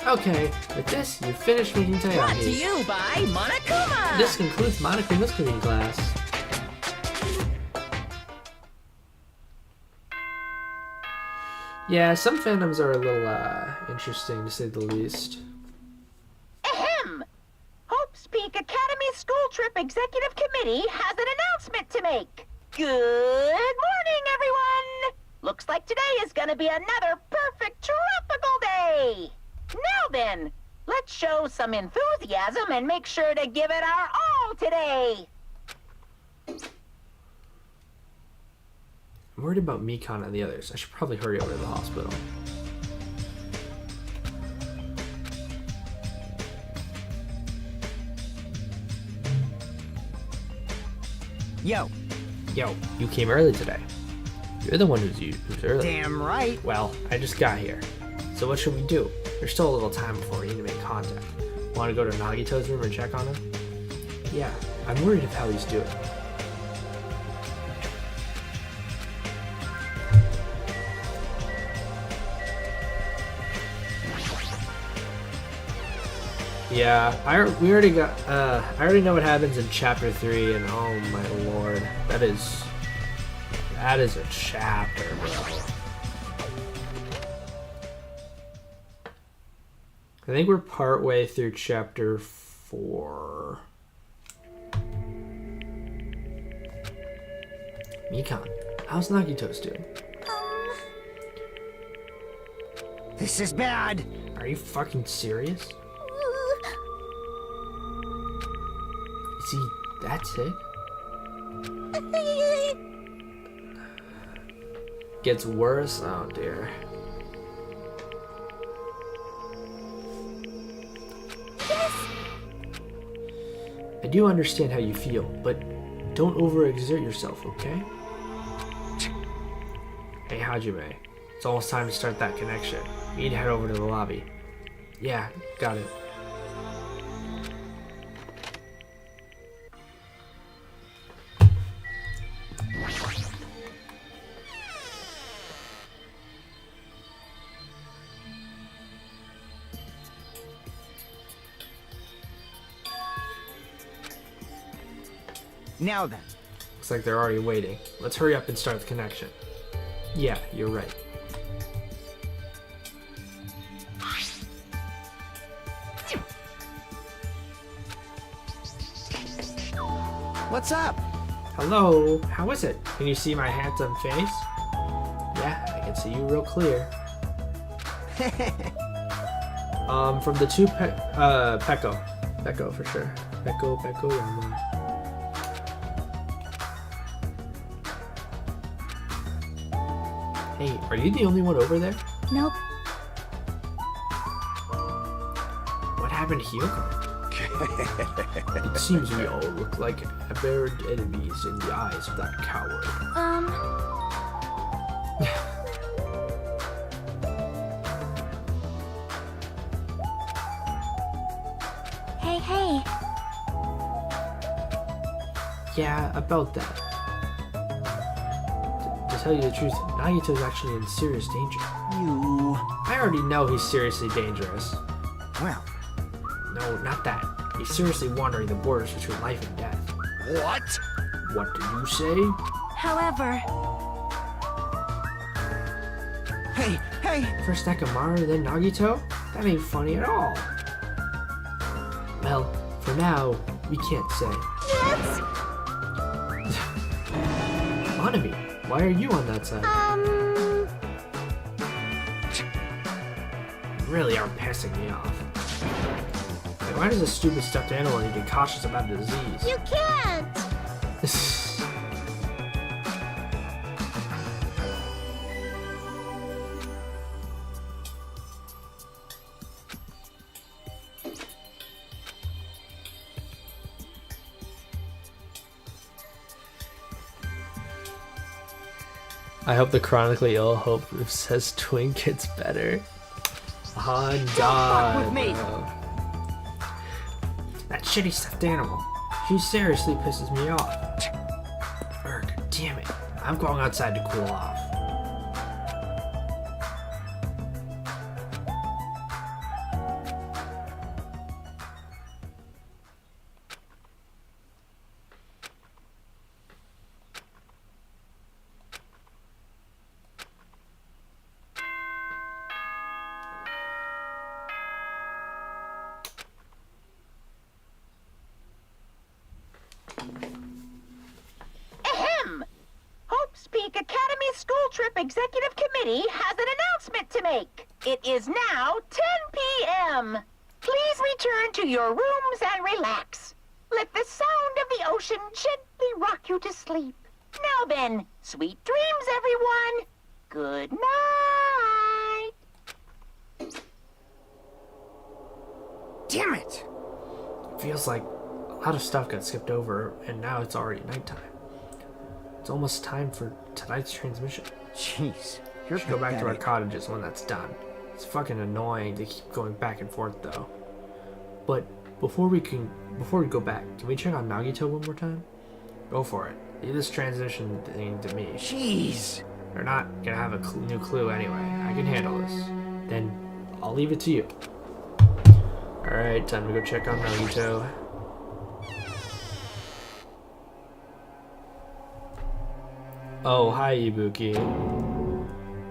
A: Okay, with this, you've finished making taiyaki.
J: Brought to you by Monokuma!
A: This concludes Monokuma's cooking class. Yeah, some fandoms are a little interesting to say the least.
B: Ahem! Hope's Peak Academy School Trip Executive Committee has an announcement to make. Good morning, everyone! Looks like today is gonna be another perfect tropical day! Now then, let's show some enthusiasm and make sure to give it our all today!
A: I'm worried about Mikan and the others. I should probably hurry over to the hospital.
D: Yo.
A: Yo, you came early today. You're the one who's early.
D: Damn right.
A: Well, I just got here. So what should we do? There's still a little time before we need to make contact. Want to go to Nagito's room and check on him? Yeah, I'm worried of how he's doing. Yeah, I already know what happens in chapter 3, and oh my lord, that is a chapter, bro. I think we're partway through chapter 4. Mikan, how's Nagito's doing?
D: This is bad.
A: Are you fucking serious? Is he that sick? Gets worse? Oh dear. I do understand how you feel, but don't overexert yourself, okay? Hey Hajime, it's almost time to start that connection. We need to head over to the lobby. Yeah, got it.
D: Now then.
A: Looks like they're already waiting. Let's hurry up and start the connection. Yeah, you're right.
D: What's up?
A: Hello, how is it? Can you see my handsome face? Yeah, I can see you real clear. From the two Pecco for sure. Pecco, Yama. Hey, are you the only one over there?
C: Nope.
A: What happened to Hyoko? It seems we all look like aberrant enemies in the eyes of that coward.
C: Hey.
A: Yeah, about that. To tell you the truth, Nagito's actually in serious danger.
D: You...
A: I already know he's seriously dangerous.
D: Well...
A: No, not that. He's seriously wandering the borders between life and death.
F: What?
A: What did you say?
C: However...
D: Hey!
A: First Nekomaru, then Nagito? That ain't funny at all. Well, for now, we can't say.
C: Yes!
A: Manami, why are you on that side? You really are pissing me off. Like, why does a stupid stuffed animal need to be cautious about a disease?
C: You can't!
A: I hope the chronically ill hope says Twink gets better. Oh God,
D: fuck with me.
A: bro. That shitty stuffed animal. She seriously pisses me off. I'm going outside to cool off.
B: Ahem! Hope's Peak Academy School Trip Executive Committee has an announcement to make. It is now 10 p.m. Please return to your rooms and relax. Let the sound of the ocean gently rock you to sleep. Now then, sweet dreams, everyone. Good night.
D: Damn it!
A: Feels like a lot of stuff got skipped over, and now it's already nighttime. It's almost time for tonight's transmission.
D: Jeez,
A: We
D: you're
A: should go back to our
D: pathetic.
A: cottages when that's done. It's fucking annoying to keep going back and forth, though. But before we go back, can we check on Nagito one more time? Go for it. Leave this transition thing to me.
D: Jeez.
A: They're not gonna have a new clue anyway. I can handle this. Then I'll leave it to you. Alright, time to go check on Nagito. Oh, hi, Ibuki.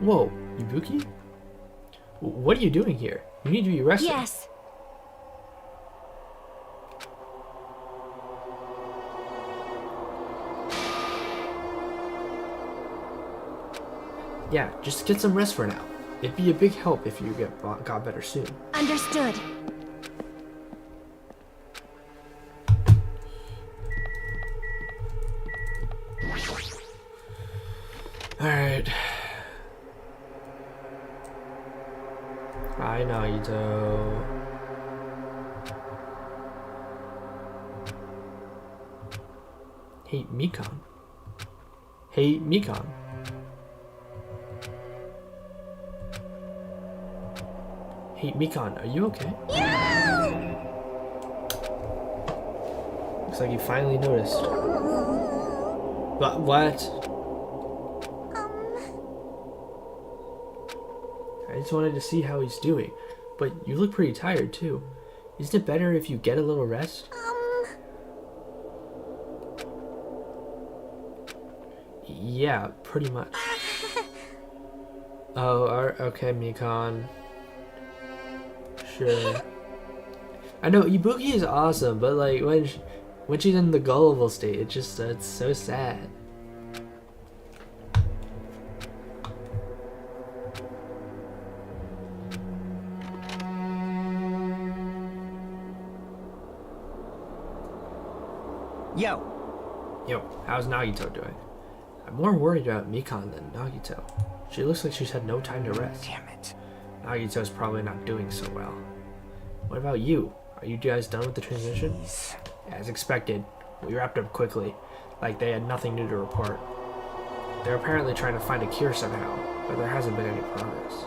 A: Whoa, Ibuki? What are you doing here? You need to be resting.
C: Yes.
A: Yeah, just get some rest for now. It'd be a big help if you got better soon.
C: Understood.
A: Alright. Bye, Nagito. Hey, Mikan. Hey, Mikan. Hey, Mikan, are you okay? Looks like you finally noticed. What? I just wanted to see how he's doing. But you look pretty tired, too. Isn't it better if you get a little rest? Yeah, pretty much. Oh, okay, Mikan. Sure. I know, Ibuki is awesome, but like, when she's in the gullible state, it's so sad. Yo, how's Nagito doing? I'm more worried about Mikan than Nagito. She looks like she's had no time to rest.
D: Damn it.
A: Nagito's probably not doing so well. What about you? Are you guys done with the transmission? As expected, we wrapped up quickly, like they had nothing new to report. They're apparently trying to find a cure somehow, but there hasn't been any progress.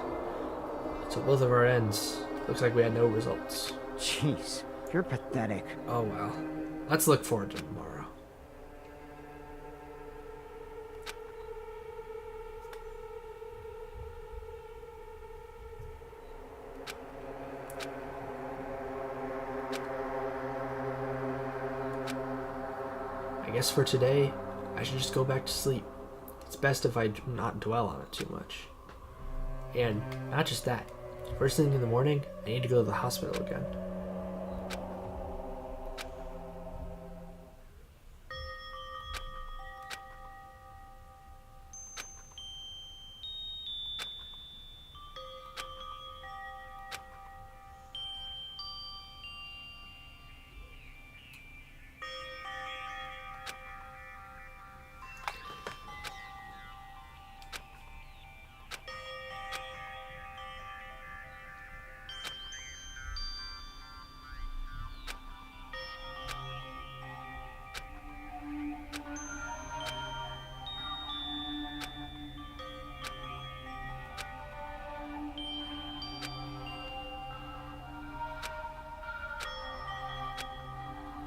A: So both of our ends, looks like we had no results.
D: Jeez, you're pathetic.
A: Oh well. Let's look forward to tomorrow. I guess for today, I should just go back to sleep. It's best if I do not dwell on it too much. And not just that. First thing in the morning, I need to go to the hospital again.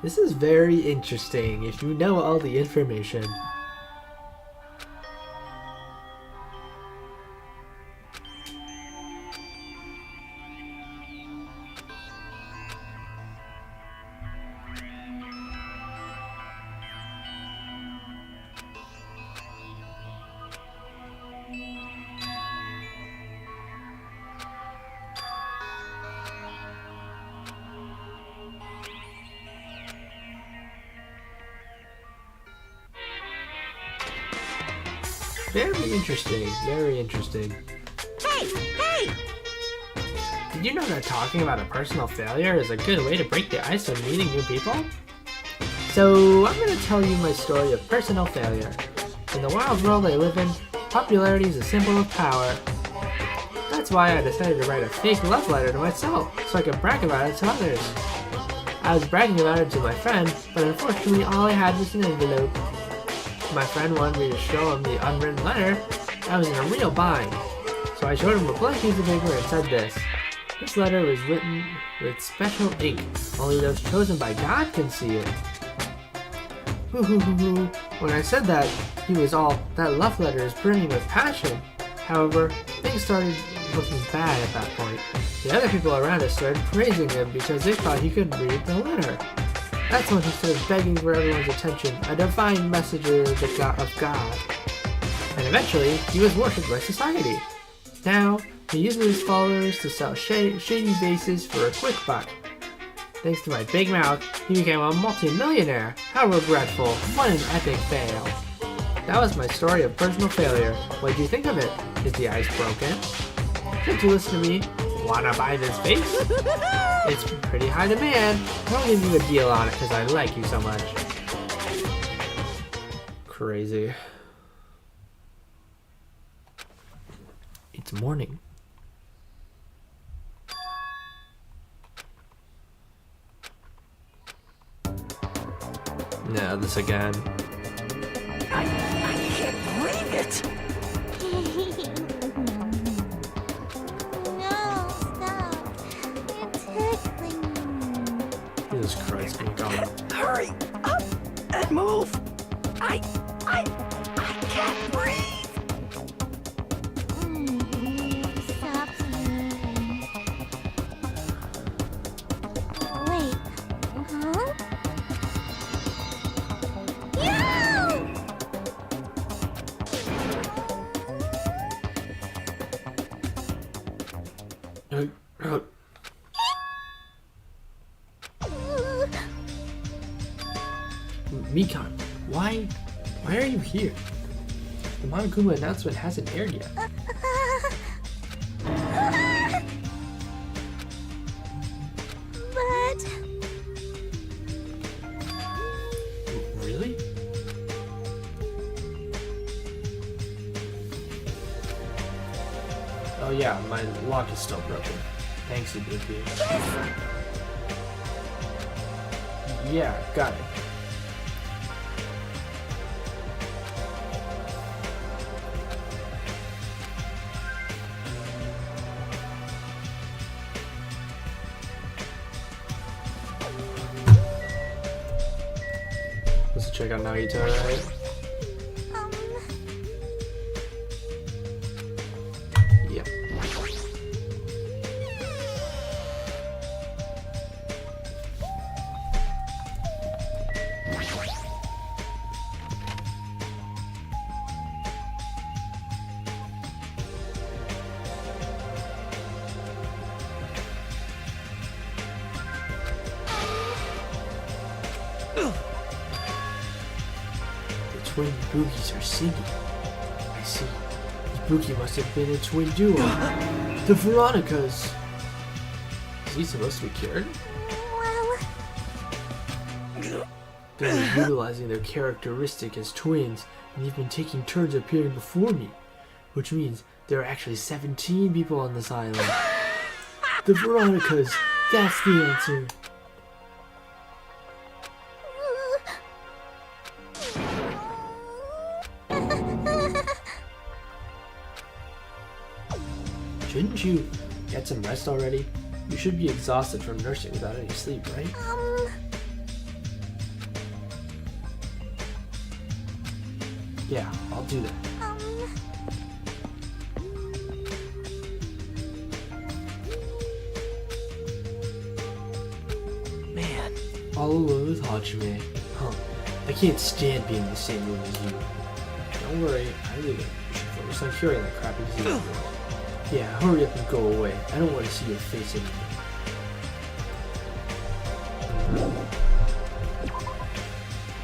A: This is very interesting if you know all the information. Very interesting, very interesting.
J: Hey, hey!
A: Did you know that talking about a personal failure is a good way to break the ice when meeting new people? So, I'm going to tell you my story of personal failure. In the wild world I live in, popularity is a symbol of power. That's why I decided to write a fake love letter to myself, so I could brag about it to others. I was bragging about it to my friend, but unfortunately all I had was an envelope. My friend wanted me to show him the unwritten letter. I was in a real bind, so I showed him a blank piece of paper and said this. This letter was written with special ink. Only those chosen by God can see it. When I said that, he was all, that love letter is brimming with passion. However, things started looking bad at that point. The other people around us started praising him because they thought he could read the letter. That's when he started begging for everyone's attention, a divine messenger of God. And eventually, he was worshipped by society. Now, he uses his followers to sell shady vases for a quick buck. Thanks to my big mouth, he became a multi-millionaire. How regretful. What an epic fail. That was my story of personal failure. What did you think of it? Is the ice broken? Since you listen to me, wanna buy this vase? It's pretty high demand. I'll give you a deal on it because I like you so much. Crazy. It's morning. No, this again.
J: I can't believe it!
C: No, stop. You're tickling me.
A: Jesus Christ, me going.
J: Hurry up and move! I can't breathe!
C: Stop moving. Wait, huh?
A: Mikan, why are you here? The Monokuma announcement hasn't aired yet.
C: But
A: Really? Oh yeah, my lock is still broken. Thanks, Ibuki. Yeah, got it. Let's check out Nagito, right? Yep. The twin Boogies are singing. I see. Ibuki must have been a twin duo. The Veronicas. Is he supposed to be cured? They're utilizing their characteristic as twins, and they've been taking turns appearing before me. Which means there are actually 17 people on this island. The Veronicas. That's the answer. Shouldn't you get some rest already? You should be exhausted from nursing without any sleep, right? Yeah, I'll do that.
J: Man,
A: All alone with Hajime. Huh. I can't stand being in the same room as you. Don't worry, I really don't. You should focus on curing that crappy disease. Yeah, hurry up and go away. I don't want to see your face anymore.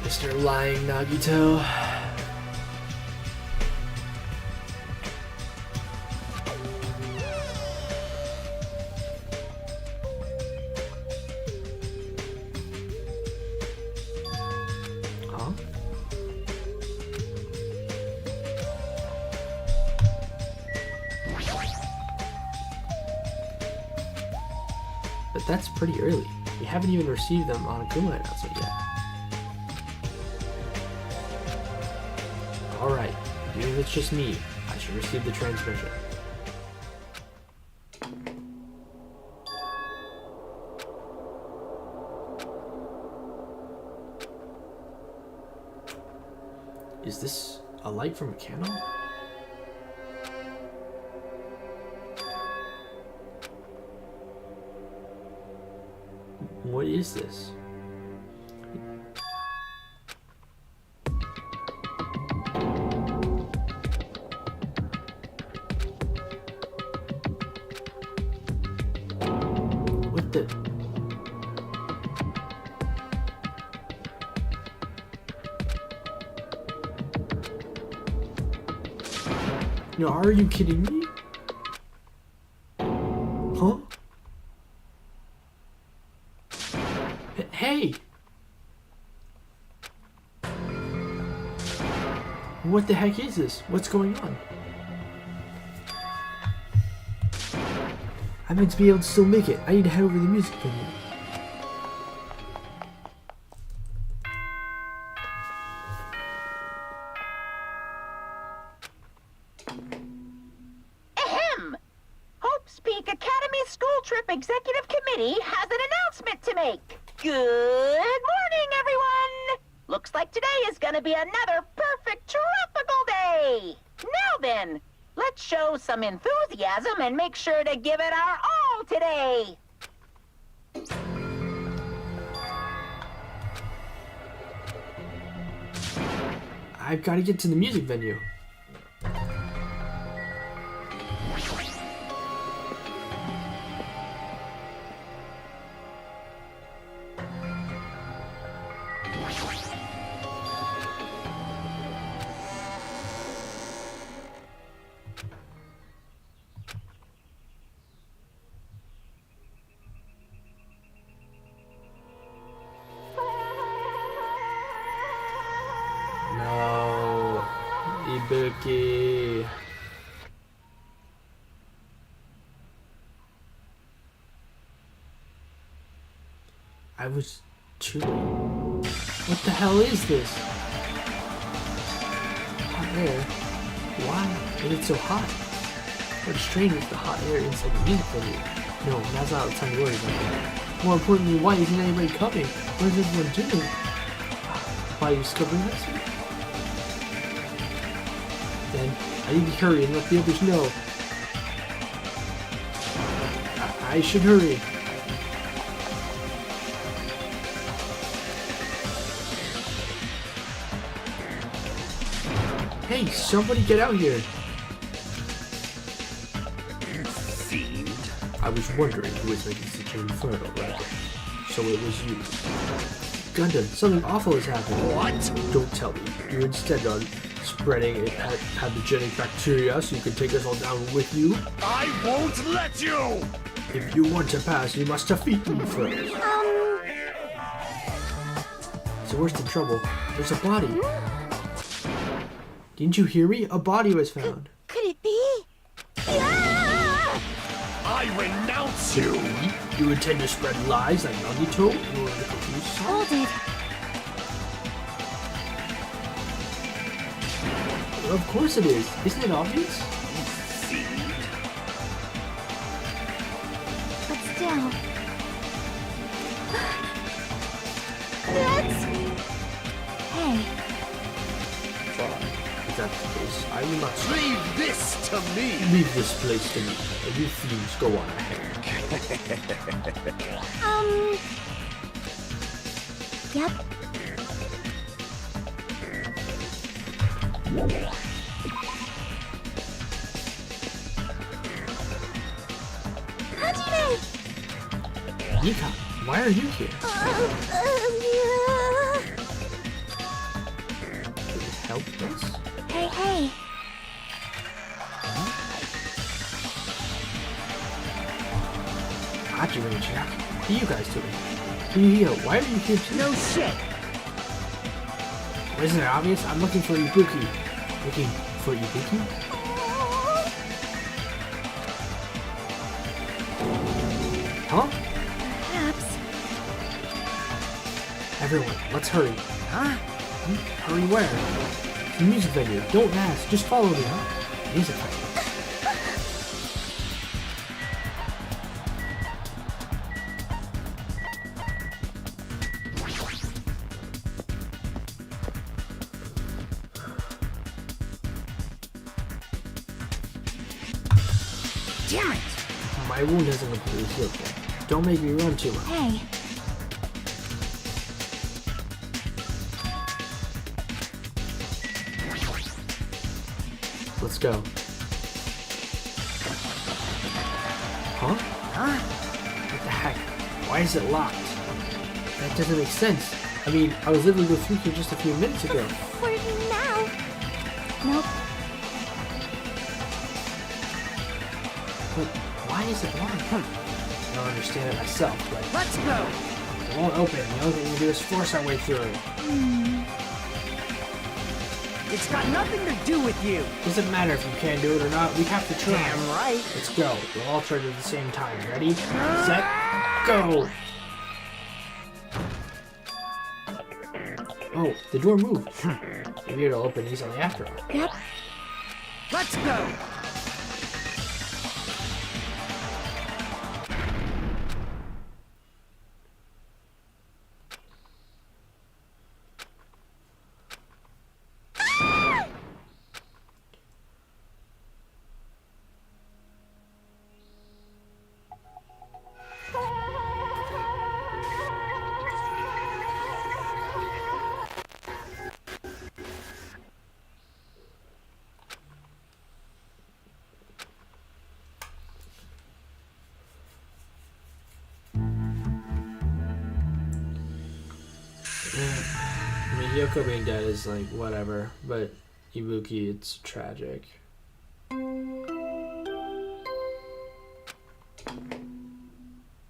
A: Mr. Lying Nagito. But that's pretty early. We haven't even received them on a Kuma announcement yet. Alright, even if it's just me, I should receive the transmission. Is this a light from a candle? What is this? What the? No, are you kidding me? Huh? Hey! What the heck is this? What's going on? I meant to be able to still make it. I need to head over to the music venue.
B: Ahem! Hope's Peak Academy School Trip Executive Committee has an announcement to make. Good morning, everyone! Looks like today is gonna be another perfect tropical day! Now then, let's show some enthusiasm and make sure to give it our all today!
A: I've got to get to the music venue. No, Ibuki. I was chewing. What the hell is this? Hot air? Why is it so hot? What strange is the hot air inside the music venue? No, that's not the time to worry about that. More importantly, why isn't anybody coming? What is everyone doing? Why are you discovering this? Then I need to hurry and let the others know. I should hurry. Hey, somebody get out here!
F: Fiend.
A: I was wondering who was making such an inferno, right? So it was you. Gundam, something awful has happened.
F: What?
A: Don't tell me. You're instead on spreading a pathogenic bacteria so you can take us all down with you?
F: I won't let you!
A: If you want to pass, you must defeat me first. So where's the trouble? There's a body. Didn't you hear me? A body was found.
C: Could it be?
F: I renounce you!
A: You intend to spread lies like Nagito in order to confuse us?
C: Hold it.
A: Of course it is. Isn't it obvious?
C: But still. That's... Hey.
A: Fine. If that's the case, I will not stop.
F: Leave this to me!
A: Leave this place to me, and you fiends go on ahead.
C: Yep. Hajime!
A: Nika, why are you here? Help us?
C: Hey, hey.
A: Hajime and Jack, what are you guys doing? Why are you here too?
J: No shit.
A: Isn't it obvious? I'm looking for Ibuki. Looking for Ibuki? Huh? Everyone, let's hurry.
D: Huh?
A: Hurry where? The music venue. Don't ask, just follow me. Music venue.
D: Damn it!
A: My wound isn't completely healed yet. Don't make me run too much.
C: Hey,
A: Let's go. Huh?
D: Huh?
A: What the heck? Why is it locked? That doesn't make sense. I mean, I was literally going through here just a few minutes ago.
C: where now? Nope.
A: But why is it locked? I don't understand it myself, but
D: Let's go!
A: it won't open. The only thing we can do is force our way through it.
D: It's got nothing to do with you!
A: Doesn't matter if you can do it or not, we have to try.
D: Damn right!
A: Let's go. We'll all try it at the same time. Ready? Set, go! Oh, the door moved. Maybe it'll open easily after all.
C: Yep.
D: Let's go!
A: I mean, Yoko being dead is like, whatever, but Ibuki, it's tragic.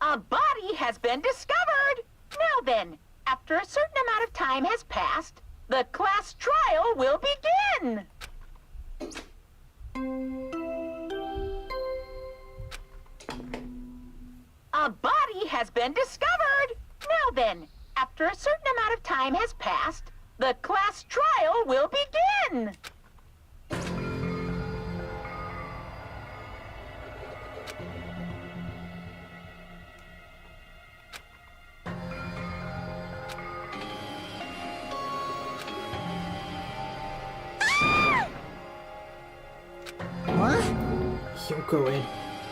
B: A body has been discovered! Now then, after a certain amount of time has passed, the class trial will begin! A body has been discovered! Now then, after a certain amount of time has passed, the class trial will begin!
D: What?
A: Yoko, and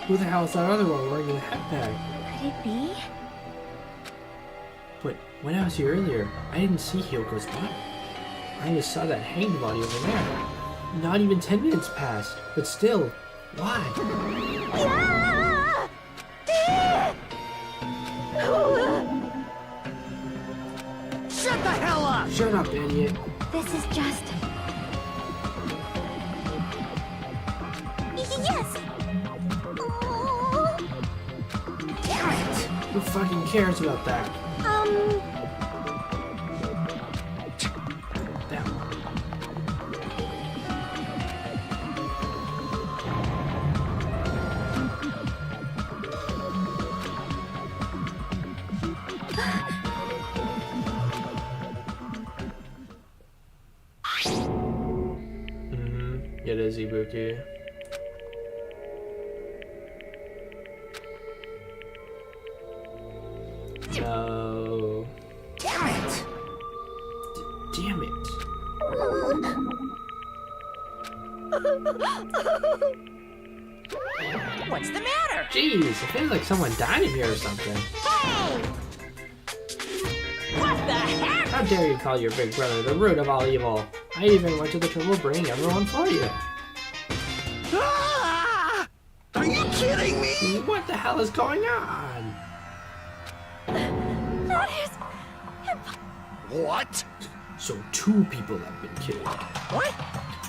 A: who the hell is that other one wearing the hat bag?
C: Could it be?
A: But when I was here earlier, I didn't see Hyoko's body. I just saw that hanged body over there. Not even 10 minutes passed, but still, why?
D: Shut the hell up!
A: Shut up, idiot.
C: This is just... Yes! Oh.
D: Damn it!
A: Who fucking cares about that? That one. It is Ibuki. No.
D: Damn it!
A: Damn it.
J: What's the matter?
A: Jeez, it feels like someone died in here or something.
J: What the heck?
A: How dare you call your big brother the root of all evil? I even went to the trouble of bringing everyone for you.
F: Ah! Are you kidding me?
A: What the hell is going on?
C: That is...
F: What?
A: So 2 people have been killed.
J: What?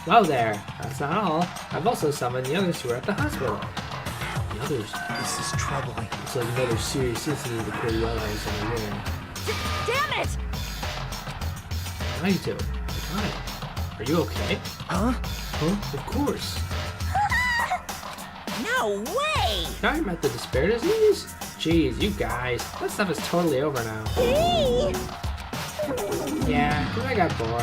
A: Well there, that's not all. I've also summoned the others who are at the hospital. The others?
D: This is troubling.
A: It's like another serious incident occurred while I was in the room.
J: Damn it!
A: Naito, Akane, are you okay?
D: Huh?
A: Huh? Of course.
J: No way!
A: Talking about the despair disease? Jeez, you guys, that stuff is totally over now. Yeah, because I got bored.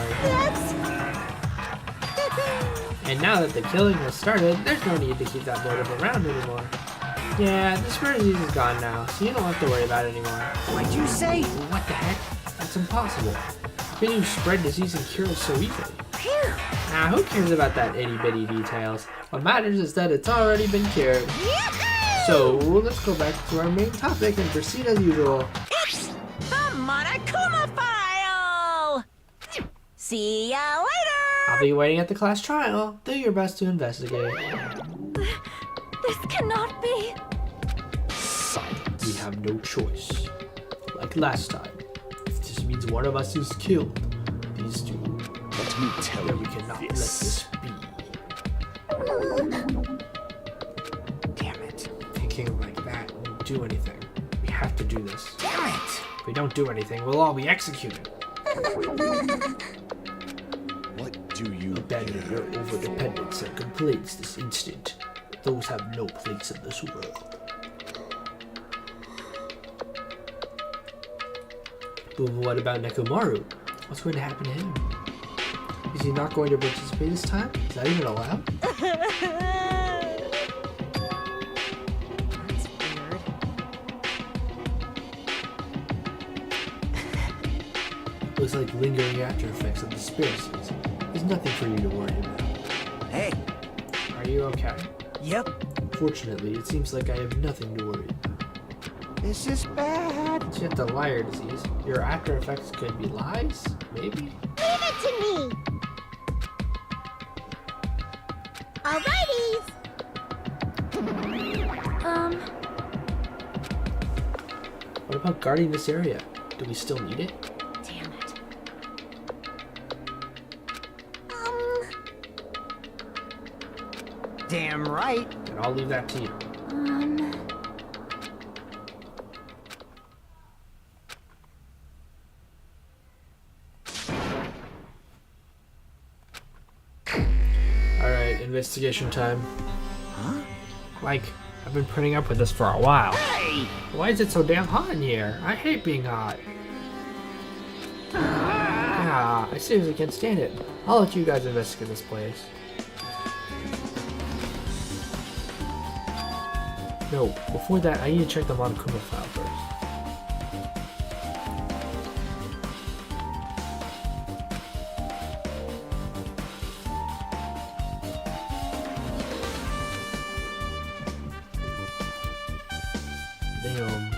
A: And now that the killing has started, there's no need to keep that motive around anymore. Yeah, the spread disease is gone now, so you don't have to worry about it anymore.
D: What'd you say?
A: What the heck? That's impossible. How can you spread disease and cure it so easily? Nah, who cares about that itty-bitty details? What matters is that it's already been cured. So, let's go back to our main topic and proceed as usual.
J: It's the Monokuma file! See ya later!
A: I'll be waiting at the class trial. Do your best to investigate.
C: This cannot be.
A: Silence. We have no choice. Like last time. If this means one of us is killed, these two.
I: Let me tell
A: Then
I: you
A: we cannot let
I: this.
A: this be.
D: Damn it.
A: Thinking like that won't do anything. We have to do this.
D: Damn it!
A: If we don't do anything, we'll all be executed.
I: What do you
A: Abandon your overdependence and complaints this instant. Those have no place in this world. But what about Nekomaru? What's going to happen to him? Is he not going to participate this time? Is that even allowed?
J: That's weird.
A: Looks like lingering after effects of the conspiracies. There's nothing for you to worry about.
D: Hey,
A: Are you okay?
D: yep,
A: Fortunately, it seems like I have nothing to worry about.
D: this is bad.
A: You have the liar disease. Your after effects could be lies? Maybe?
C: Leave it to me. Alrighties.
A: What about guarding this area? Do we still need it?
C: Damn it.
D: Damn right.
A: Then I'll leave that to you. Alright, investigation time.
D: Huh?
A: Like, I've been putting up with this for a while.
D: Hey!
A: Why is it so damn hot in here? I hate being hot. Yeah, I seriously can't stand it. I'll let you guys investigate this place. No, before that, I need to check the Monokuma file first. Damn.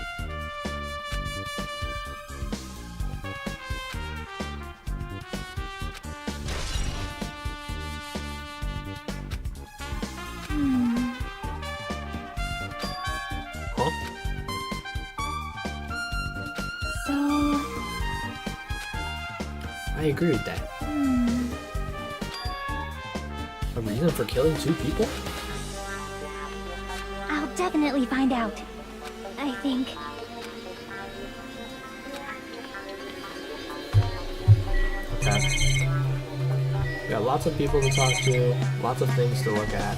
A: Huh?
C: So,
A: I agree with that. A reason for killing two people?
C: I'll definitely find out. I think.
A: Okay. We got lots of people to talk to, lots of things to look at.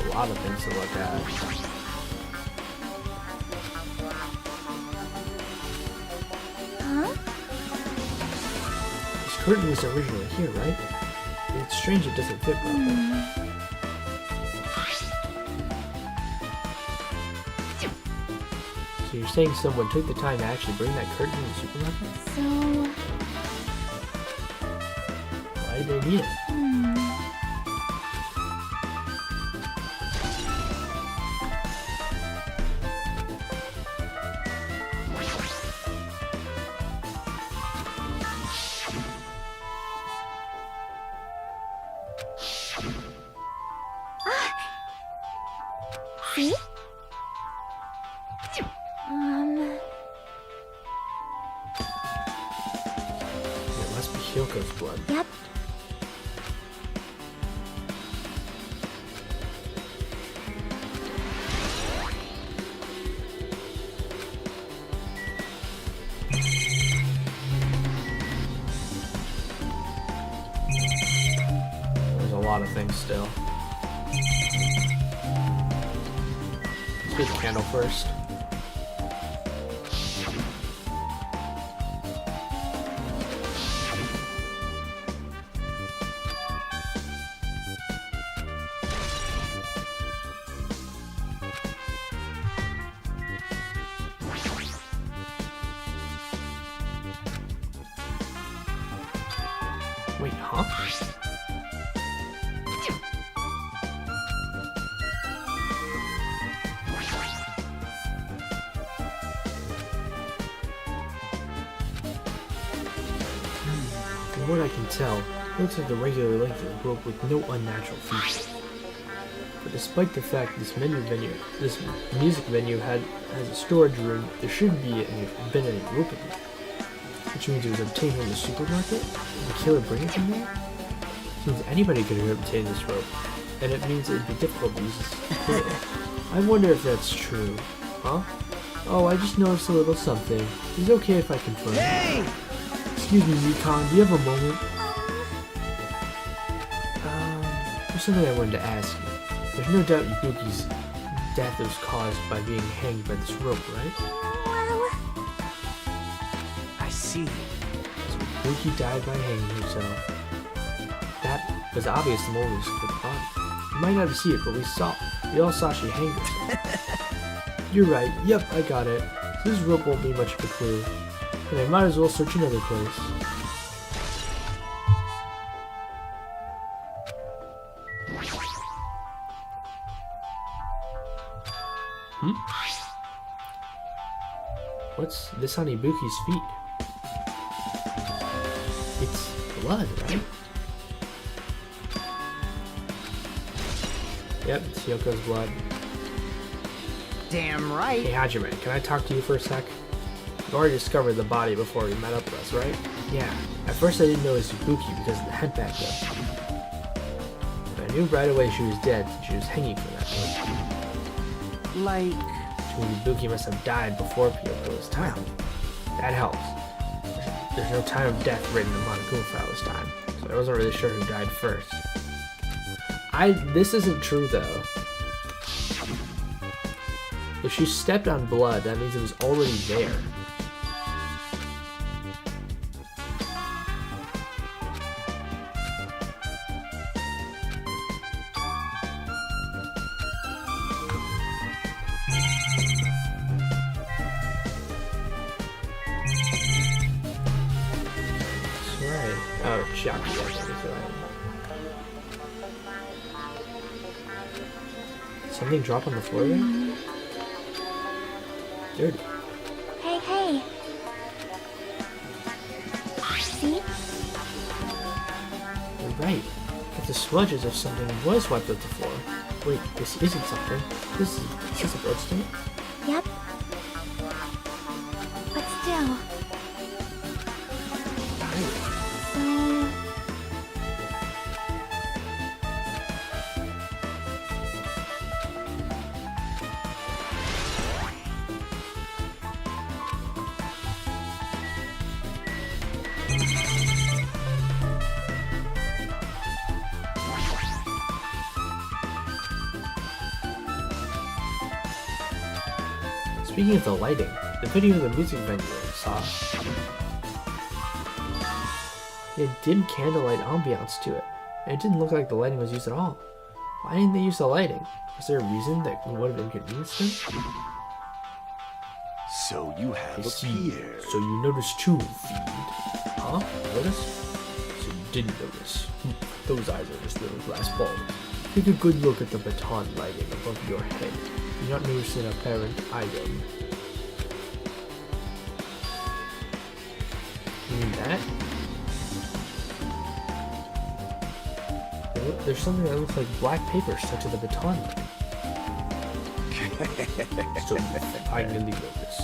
A: A lot of things to look at.
C: Huh?
A: This curtain was originally here, right? It's strange it doesn't fit properly. So you're saying someone took the time to actually bring that curtain to the supermarket?
C: So,
A: Why did they need it?
C: see?
A: It must be Hyoko's blood.
C: Yep.
A: There's a lot of things still. do the candle first. Wait, huh? From what I can tell, it looks like a regular length of rope with no unnatural features. But despite the fact this music venue has a storage room, there shouldn't been any rope in it. Which means it was obtained from the supermarket? Did the killer bring it from there? It means anybody could have obtained this rope, and it means it would be difficult to use this killer. I wonder if that's true. Huh? Oh, I just noticed a little something. Is it okay if I confirm?
D: Hey!
A: Excuse me, Recon, do you have a moment? There's something I wanted to ask you. There's no doubt Ibuki's death was caused by being hanged by this rope, right?
C: Well,
G: I see.
A: So Ibuki died by hanging himself. That was obvious the moment we looked at the body. You might not see it, but we all saw she hanged herself. You're right, yep, I got it. So this rope won't be much of a clue. And I might as well search another place. What's this on Ibuki's feet? It's blood, right? Yep, it's Yoko's blood.
D: Damn right.
A: Hey Hajime, can I talk to you for a sec? You already discovered the body before you met up with us, right? Yeah. At first I didn't know it was Ibuki because of the head back there. But I knew right away she was dead since she was hanging from that rope.
D: Like...
A: Which means Ibuki must have died before Pyoko's time. That helps. There's no time of death written among Gunfao's time, so I wasn't really sure who died first. This isn't true though. If she stepped on blood, that means it was already there. Oh, Chiaki, that's right. Something drop on the floor there? Dirty.
C: hey, hey. See?
A: You're right. But the smudge as if something was wiped off the floor. Wait, this isn't something. Is this a bloodstain?
C: Yep. But still. So...
A: Speaking of the lighting, the video of the music venue I saw, it had dim candlelight ambiance to it, and it didn't look like the lighting was used at all. Why didn't they use the lighting? Was there a reason that would have inconvenienced them?
I: So you have
A: I
I: a
A: see.
I: peer.
A: So you noticed too, Feed. Huh? Notice? So you didn't notice. Those eyes are just little glass balls. Take a good look at the baton lighting above your head. You're not noticing an apparent item. You mean that? There's something that looks like black paper stuck to the baton lighting. So you finally notice.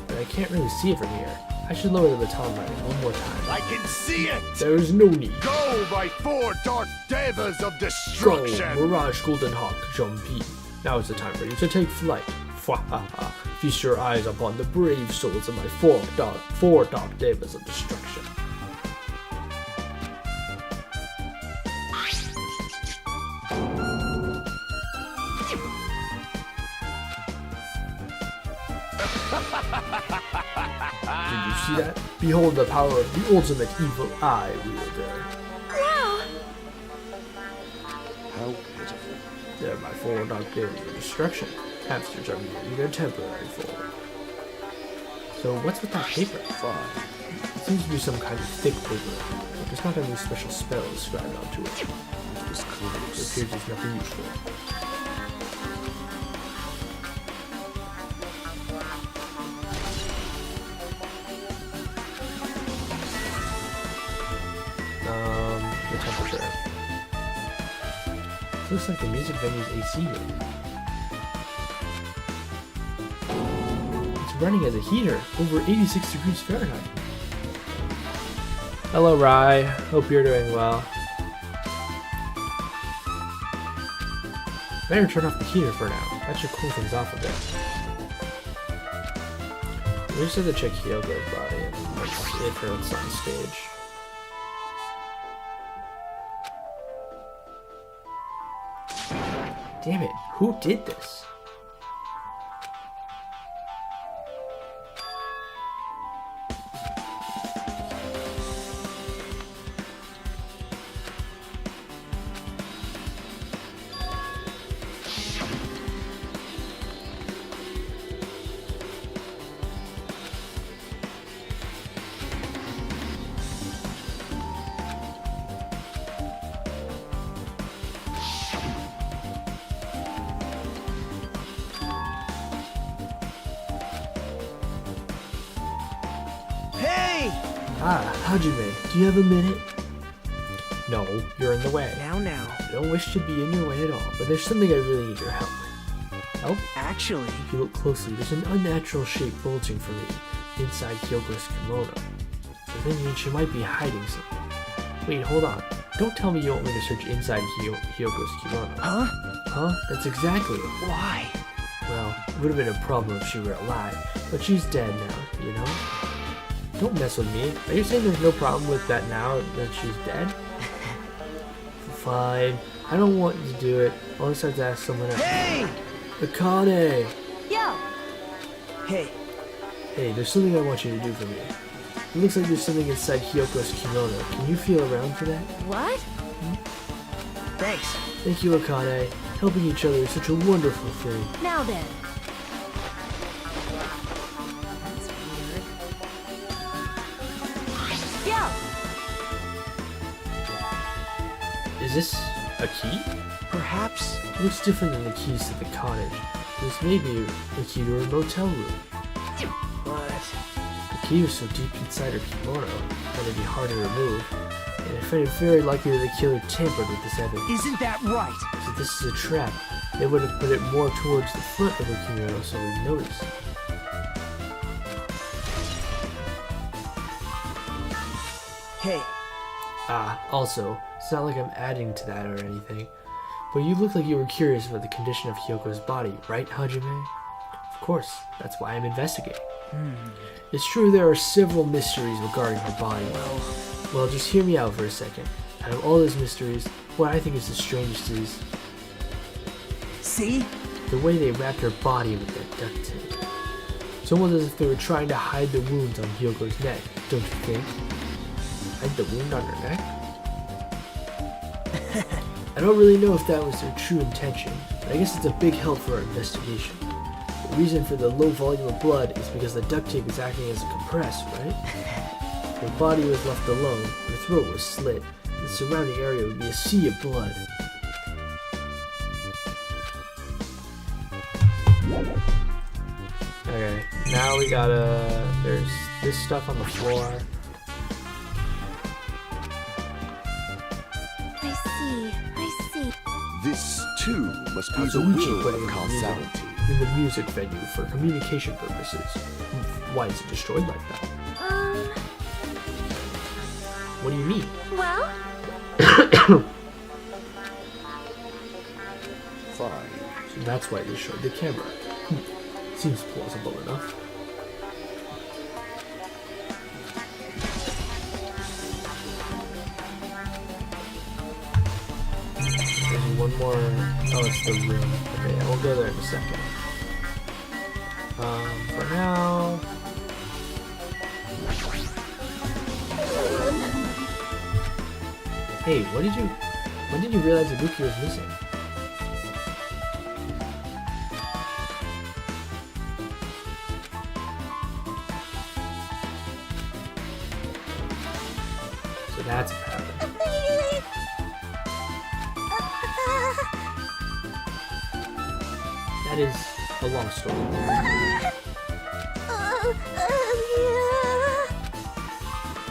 A: But I can't really see it from here. I should lower the baton lighting one more time.
F: I can see it!
A: There is no need.
F: Go, my four dark devas of
A: Go,
F: destruction!
A: Mirage Golden Hawk, Jumpy. Now is the time for you to take flight. Fwahaha. Feast your eyes upon the brave souls of my four dark devas of destruction. you see that? Behold the power of the ultimate evil eye wielder.
J: Wow.
I: How pitiful.
A: They're my 4 dark days of destruction. Hamsters are merely their temporary form. So what's with that paper?
I: Fine.
A: It seems to be some kind of thick paper, but there's not any special spells scribed onto it.
I: It was
A: It
I: close.
A: appears there's nothing useful. The temperature. Looks like the music venue's AC unit. It's running as a heater, over 86 degrees Fahrenheit. Hello, Rye. Hope you're doing well. Better turn off the heater for now. That should cool things off a bit. We just have to check Hyogo's body and if her it's on stage. Damn it, who did this?
D: Hey!
A: Ah, Hajime, do you have a minute? No, you're in the way.
D: Now.
A: I don't wish to be in your way at all, but there's something I really need your help with. Help?
D: Actually,
A: If you look closely, there's an unnatural shape bulging from it inside Hyogo's kimono. Does that mean she might be hiding something? Wait, hold on. Don't tell me you want me to search inside Hyogo's kimono.
D: huh?
A: Huh? That's exactly it.
D: Why?
A: Well, it would have been a problem if she were alive, but she's dead now, you know? Don't mess with me. Are you saying there's no problem with that now that she's dead? Fine. I don't want you to do it. I'll just have to ask someone else.
D: Hey!
A: Akane!
C: Yo,
D: Hey,
A: Hey, there's something I want you to do for me. It looks like there's something inside Hyoko's kimono. Can you feel around for that?
C: what?
D: thanks.
A: Thank you, Akane. Helping each other is such a wonderful thing.
C: Now then. That's weird. Yo,
A: Is this a key?
D: Perhaps.
A: It looks different than the keys to the cottage. This may be a key to her motel room.
D: But
A: The key was so deep inside her kimono that it'd be hard to remove, and I find it very likely that the killer tampered with this evidence.
D: isn't that right?
A: So this is a trap. They would have put it more towards the front of her kimono so we'd notice.
D: Hey,
A: Ah, also, it's not like I'm adding to that or anything, but you look like you were curious about the condition of Hyoko's body, right, Hajime? Of course, that's why I'm investigating. It's true there are several mysteries regarding her body. Well, just hear me out for a second. Out of all those mysteries, what I think is the strangest is
D: see?
A: the way they wrapped her body with that duct tape. It's almost as if they were trying to hide the wounds on Hyoko's neck, don't you think? Hide the wound on her neck? I don't really know if that was their true intention, but I guess it's a big help for our investigation. The reason for the low volume of blood is because the duct tape is acting as a compress, right? If her body was left alone, her throat was slit, and the surrounding area would be a sea of blood. Okay, now we gotta... there's this stuff on the floor.
C: I see.
I: This, too, must be
A: So
I: the
A: we should
I: will
A: put it
I: of
A: in the
I: causality.
A: in the music venue for communication purposes. Why is it destroyed like that? What do you mean?
C: Well,
I: Fine.
A: So that's why they showed the camera. Seems plausible enough. There's one more. Oh, it's the room. Okay, we'll go there in a second. For now, Hey, when did you realize Ibuki was missing? So that's what happened. That is a long story.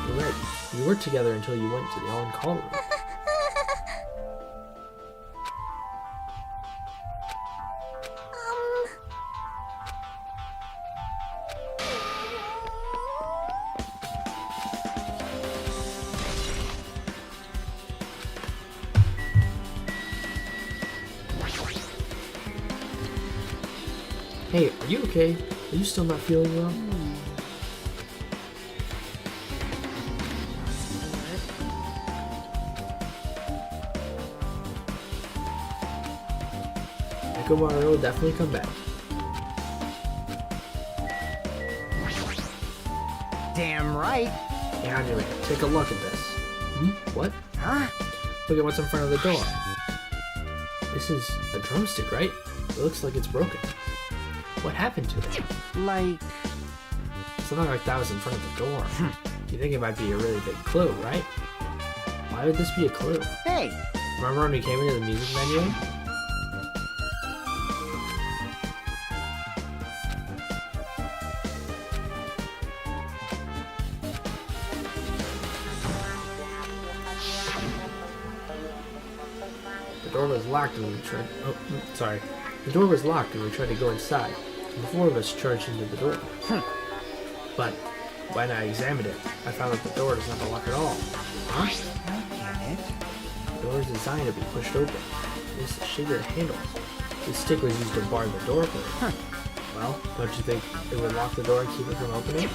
A: You're right. You were together until you went to the on-call room. Hey, are you okay? Are you still not feeling well? Nekomaru will definitely come back.
D: Damn right.
A: Hey, anyway, take a look at this. What?
D: Huh?
A: Look at what's in front of the door. This is a drumstick, right? It looks like it's broken. What happened to it?
D: Like...
A: Something like that was in front of the door. You think it might be a really big clue, right? Why would this be a clue?
D: Hey!
A: Remember when we came into the music menu? The door was locked and we tried... Oh, sorry. The door was locked and we tried to go inside. And the four of us charged into the door. But when I examined it, I found that the door doesn't have a lock at all. Huh?
D: I get it.
A: The door is designed to be pushed open. It's the shape of the handles. This stick was used to bar the door opening. Well, don't you think it would lock the door and keep it from opening?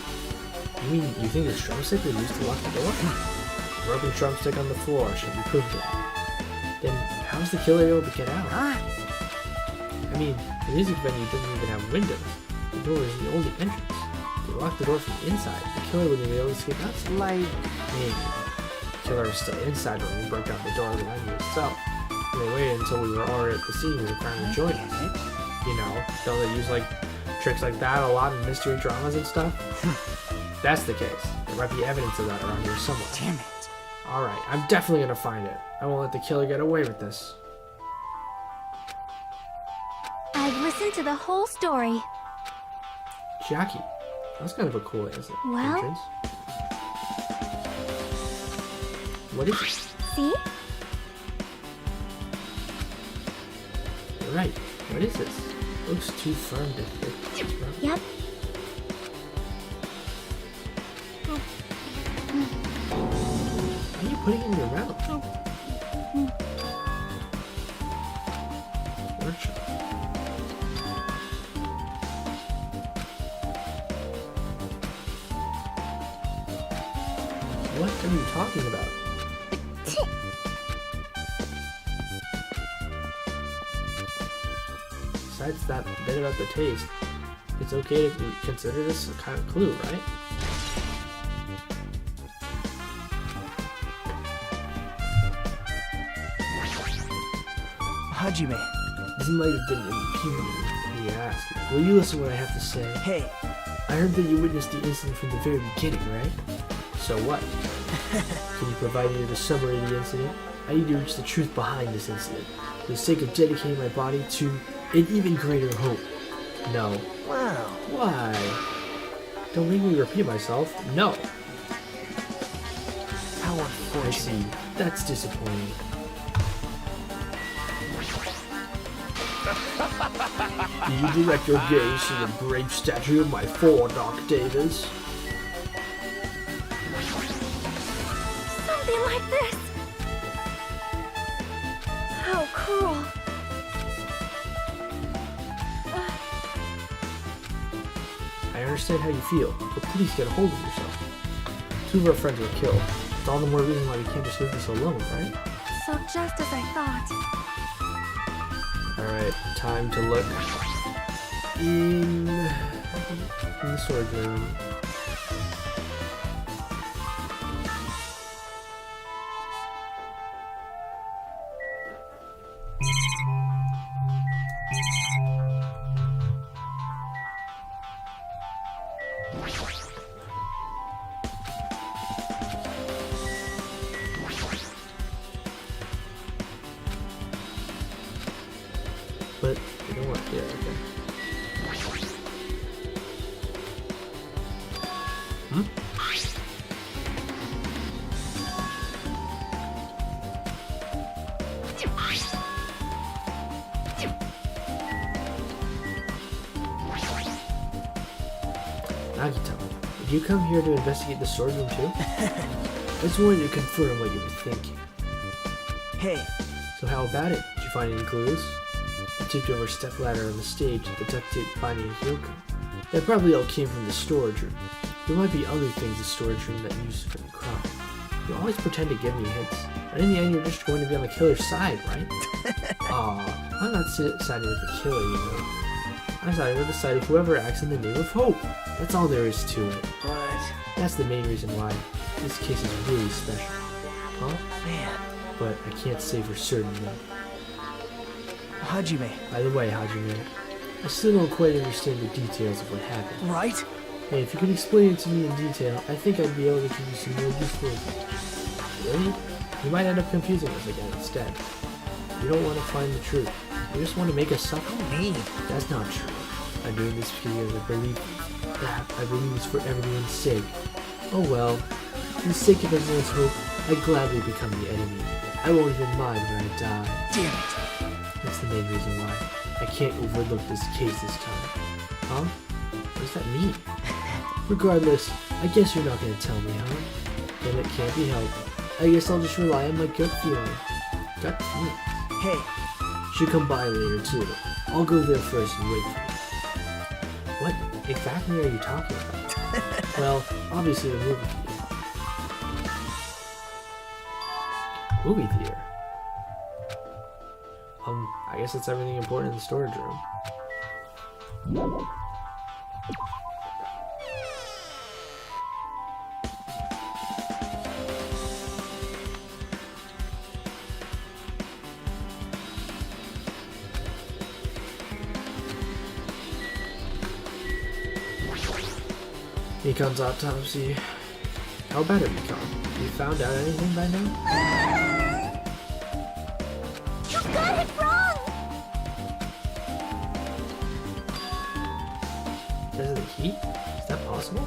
A: You mean you think this drumstick was used to lock the door? The broken drumstick on the floor should be proof of that. Then how's the killer able to get out?
D: Huh?
A: I mean, the music venue didn't even have windows. The door was the only entrance. If they locked the door from the inside, the killer wouldn't be able to escape outside.
D: Like...
A: Maybe. The killer was still inside when we broke down the door of the venue itself. And they waited until we were already at the scene and finally joined us. You know, don't they use like tricks like that a lot in mystery dramas and stuff? If that's the case, there might be evidence of that around here somewhere.
D: Damn it.
A: Alright, I'm definitely gonna find it. I won't let the killer get away with this.
C: I've listened to the whole story.
A: Jackie, that's kind of a cool entrance. What is it?
C: See?
A: You're right. What is this? It looks too firm to fit.
C: Yep.
A: Why are you putting it in your mouth? Workshop. What are you talking about? Besides that bit about the taste, it's okay to consider this a kind of clue, right?
D: Hajime.
A: This might have been impugnated, he asked. Will you listen to what I have to say?
D: Hey.
A: I heard that you witnessed the incident from the very beginning, right? So what? Can you provide me with a summary of the incident? I need to reach the truth behind this incident, for the sake of dedicating my body to an even greater hope. No.
D: Wow.
A: Why? Don't make me repeat myself. No.
D: How
A: I
D: unfortunate.
A: see. That's disappointing. Do you direct your gaze to the brave statue of my four Doc Davis?
C: Something like this. How cruel.
A: I understand how you feel, but please get a hold of yourself. Two of our friends were killed. It's all the more reason why we can't just leave this alone, right?
C: So just as I thought.
A: Alright, time to look in the storage room. Yeah, okay. Hmm? Nagito, did you come here to investigate the sword room too? I just wanted to confirm what you were thinking.
G: Hey,
A: So how about it? Did you find any clues? I tipped over a stepladder on the stage to detect it finding Hyoko. That probably all came from the storage room. There might be other things in the storage room that you used for the crime. You always pretend to give me hints, and in the end you're just going to be on the killer's side, right? Aw, I'm not siding with the killer, you know. I'm siding with the side of whoever acts in the name of hope. That's all there is to it.
G: but
A: That's the main reason why this case is really special. Huh?
G: man,
A: But I can't say for certain though.
G: Hajime,
A: By the way, Hajime, I still don't quite understand the details of what happened.
G: right?
A: Hey, if you could explain it to me in detail, I think I'd be able to give you some more useful information. Really? You might end up confusing us again instead. You don't want to find the truth. You just want to make us suffer.
G: Me.
A: That's not true. I'm doing this because I believe it's for everyone's sake. Oh well, for the sake of everyone's hope, I gladly become the enemy. I won't even mind when I die.
G: Damn it.
A: That's the main reason why I can't overlook this case this time. Huh? What does that mean? Regardless, I guess you're not gonna tell me, huh? Then it can't be helped. I guess I'll just rely on my gut feeling. Gut feeling?
G: Hey,
A: Should come by later too. I'll go there first and wait for you. What exactly are you talking about? Well, obviously the movie theater. Movie theater? I guess that's everything important in the storage room. Mikan's autopsy. How about it, Mikan? You found out anything by now?
C: You got it wrong!
A: Because of the heat? Is that possible?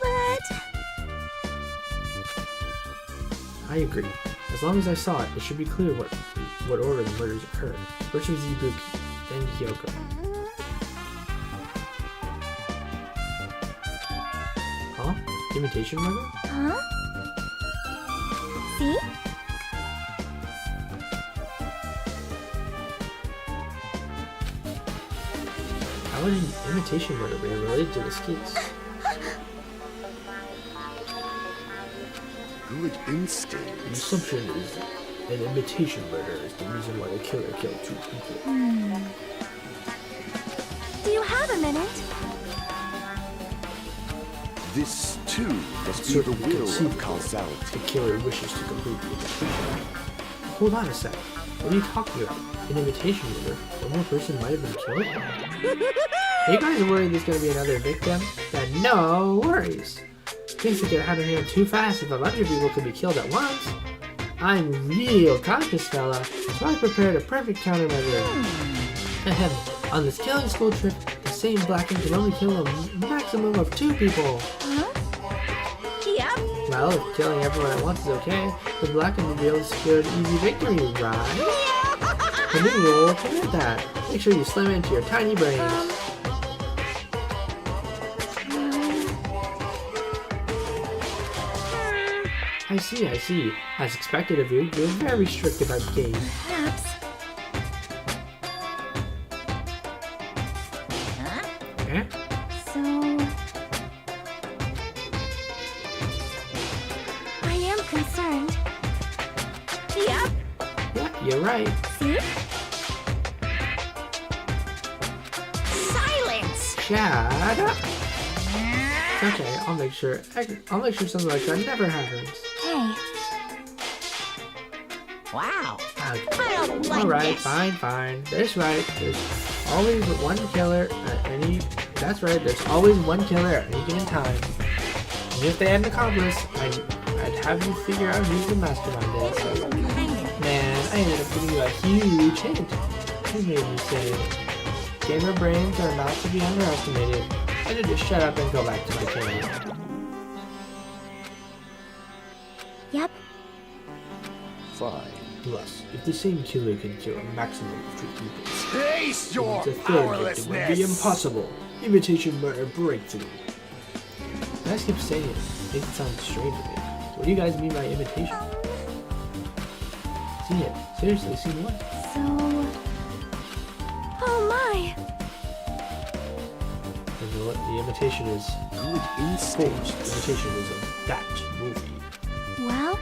C: But...
A: I agree. As long as I saw it, it should be clear what order the murders occurred. First was Ibuki, then Hyoko. Huh? Imitation murder?
C: Huh? See?
A: How would an imitation murder be related to this case?
I: Good instinct.
A: The assumption is an imitation murder is the reason why the killer killed two people.
C: Do you have a minute?
I: This too must be the
A: Certainly
I: will of
A: conceivable.
I: causality.
A: The killer wishes to complete the investigation. Hold on a sec. What are you talking about? An imitation murder? One more person might have been killed? Are you guys worried there's gonna be another victim? Then no worries. Things could get out of hand too fast if a bunch of people could be killed at once. I'm real cautious, fella, so I prepared a perfect countermeasure. Ahem. On this killing school trip, the same Blacken can only kill a maximum of 2 people.
J: Yep.
A: Well, if killing everyone at once is okay, the Blacken will be able to secure an easy victory, right? The new rule will permit that. Make sure you slam it into your tiny brains. I see. As expected of you, you're very strict about games.
C: Perhaps.
A: Eh?
C: So... I am concerned.
J: Yep.
A: Yeah, you're right.
C: See?
J: Silence.
A: Shut up. It's okay, I'll make sure something like that never happens.
C: Hey,
J: Wow.
A: Okay.
J: I don't like
A: Alright,
J: this.
A: fine. That's right. There's always one killer at any... That's right, there's always one killer at any given time. And if they had an accomplice, I'd have you figure out who's the mastermind is. Man, I ended up giving you a huge hint. You made me say, gamer brains are not to be underestimated. I should just shut up and go back to my channel.
C: Yep.
I: Fine.
A: Plus, if the same killer can kill a maximum of 2 people,
F: Taste your
A: the third victim would be impossible. Imitation murder breakthrough. You guys keep saying it. Makes it sound strange to me. What do you guys mean by imitation? See it. Seriously, see what?
C: So... Oh my!
A: You know what? The imitation is
I: Good instinct.
A: forced. The imitation is of that movie.
C: Well...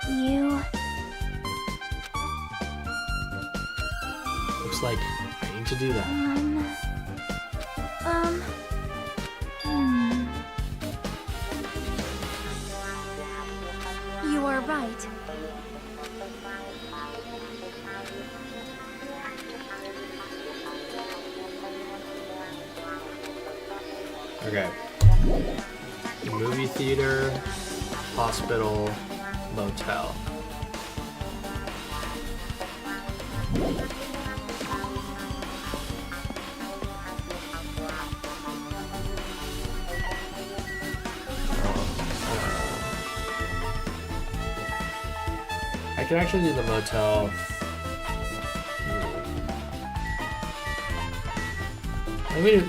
C: You...
A: Looks like I need to do that.
C: You are right.
A: Okay. Movie theater, hospital, motel. I can actually do the motel.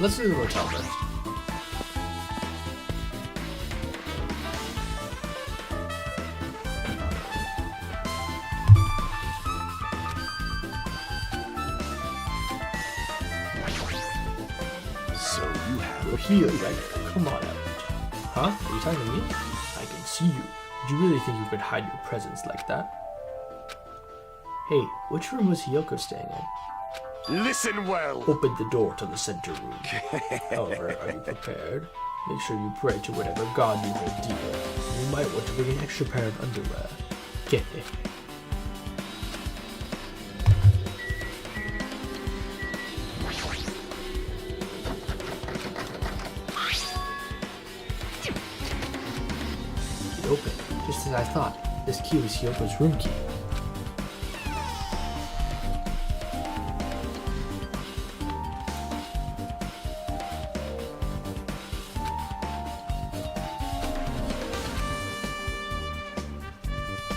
A: Let's do the motel first.
I: So you have
A: We're here, right? Come on out. Huh? Are you talking to me? I can see you. Did you really think you could hide your presence like that? Hey, which room was Hiyoko staying in?
F: Listen well.
A: Open the door to the center room. However, are you prepared? Make sure you pray to whatever god you hold dear. You might want to bring an extra pair of underwear. Get it. It opened, just as I thought. This key was Hiyoko's room key.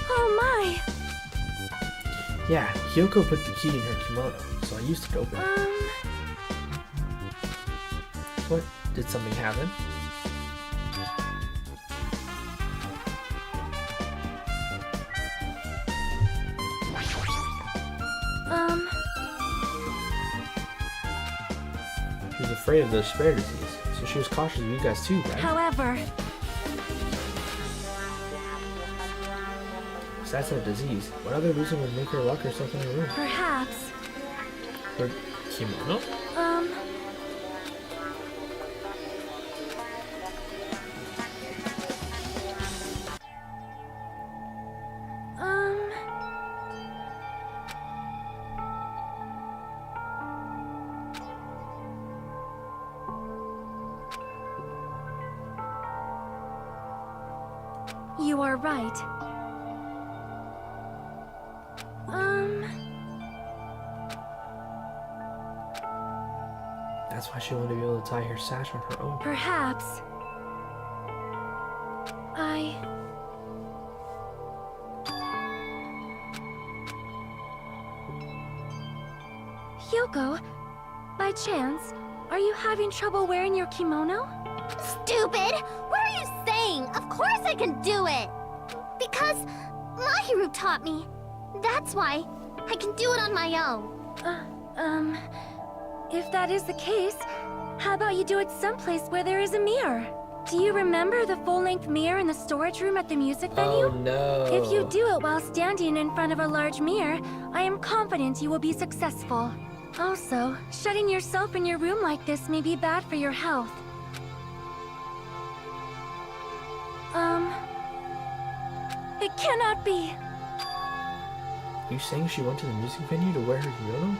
C: Oh my!
A: Yeah, Hiyoko put the key in her kimono, so I used it to open it. What? Did something happen? She was afraid of the spare disease, so she was cautious of you guys too, right?
C: However...
A: Besides that disease, what other reason would make her lock herself in her room?
C: Perhaps...
A: Her kimono?
C: You are right.
A: That's why she wanted to be able to tie her sash on her own.
C: Perhaps... Hyoko, by chance, are you having trouble wearing your kimono? Stupid! What are you saying? Of course I can do it! Because Mahiru taught me. That's why I can do it on my own. If that is the case, how about you do it someplace where there is a mirror? Do you remember the full-length mirror in the storage room at the music venue?
A: Oh no.
C: If you do it while standing in front of a large mirror, I am confident you will be successful. Also, shutting yourself in your room like this may be bad for your health. It
E: cannot be.
A: You saying she went to the music venue to wear her kimono?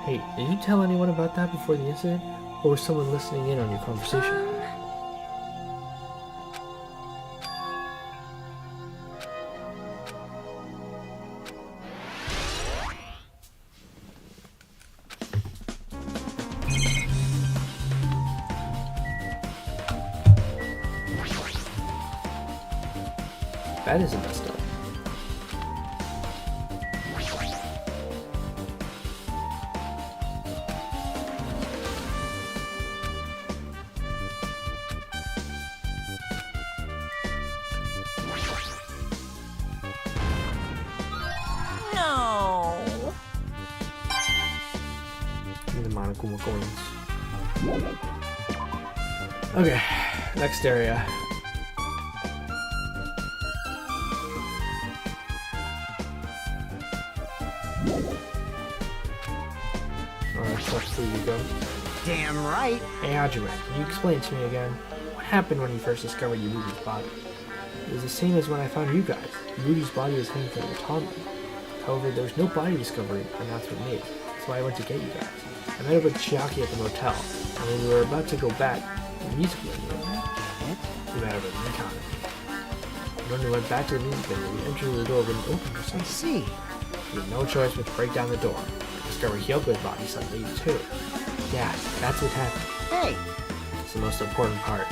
A: Hey, did you tell anyone about that before the incident? Or was someone listening in on your conversation? That isn't messed up.
J: No.
A: The Monokuma coins. Okay, next area. Alright, so here you go.
D: Damn right.
A: Hey Hajime, can you explain to me again? What happened when you first discovered Yugi's body? It was the same as when I found you guys. Yugi's body was hanging from the autonomy. However, there was no body discovery announcement made, so I went to get you guys. I met up with Chiaki at the motel, and when we were about to go back to the music venue, we met up with Mikon. And when we went back to the music venue, we entered the door wouldn't open for
D: I
A: some.
D: see.
A: We had no choice but to break down the door. We discovered Hyoko's body suddenly too. Yeah, that's what happened.
D: Hey,
A: It's the most important part.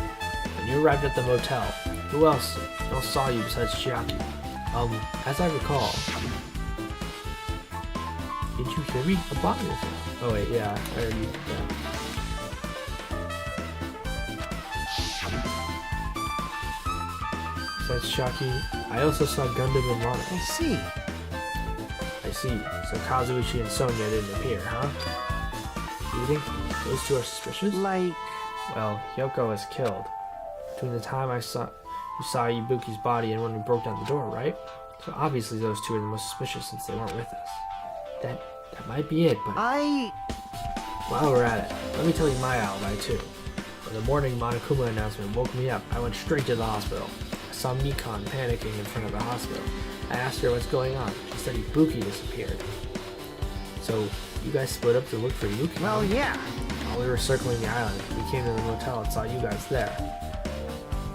A: When you arrived at the motel, who else saw you besides Chiaki? As I recall... Did you hear me? A bot is it? Oh wait, yeah, I already... Yeah. Besides Chiaki, I also saw Gundam and Lana.
D: I see.
A: I see. So Kazuichi and Sonya didn't appear, huh? Do you think those two are suspicious?
D: Like,
A: Well, Hyoko was killed. Between the time you saw Ibuki's body and when we broke down the door, right? So obviously those two are the most suspicious since they weren't with us. That might be it, but while we're at it, let me tell you my alibi too. When the morning Monokuma announcement woke me up, I went straight to the hospital. I saw Mikon panicking in front of the hospital. I asked her what's going on. She said Ibuki disappeared. So, you guys split up to look for Ibuki?
D: well, yeah.
A: While we were circling the island, we came to the motel and saw you guys there.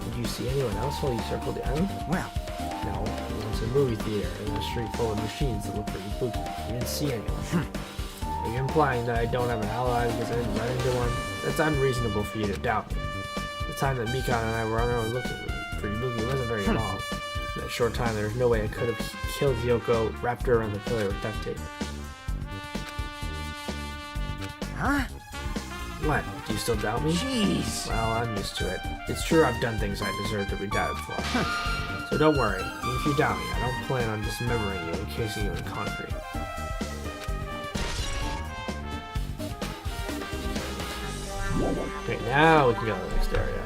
A: Did you see anyone else while you circled the island?
D: Well,
A: No, we went to a movie theater in a street full of machines to look for Ibuki. We didn't see anyone. Are you implying that I don't have an alibi because I didn't run into one? That's unreasonable for you to doubt me. The time that Mikon and I were on our own looking for Ibuki wasn't very long. In that short time, there's no way I could have killed Yoko, wrapped her around the pillar with duct tape.
D: huh?
A: What? Do you still doubt me?
D: Jeez.
A: Well, I'm used to it. It's true I've done things I deserve to be doubted for. So don't worry. Even if you doubt me, I don't plan on dismembering you and encasing you in concrete. Okay, now we can go to the next area.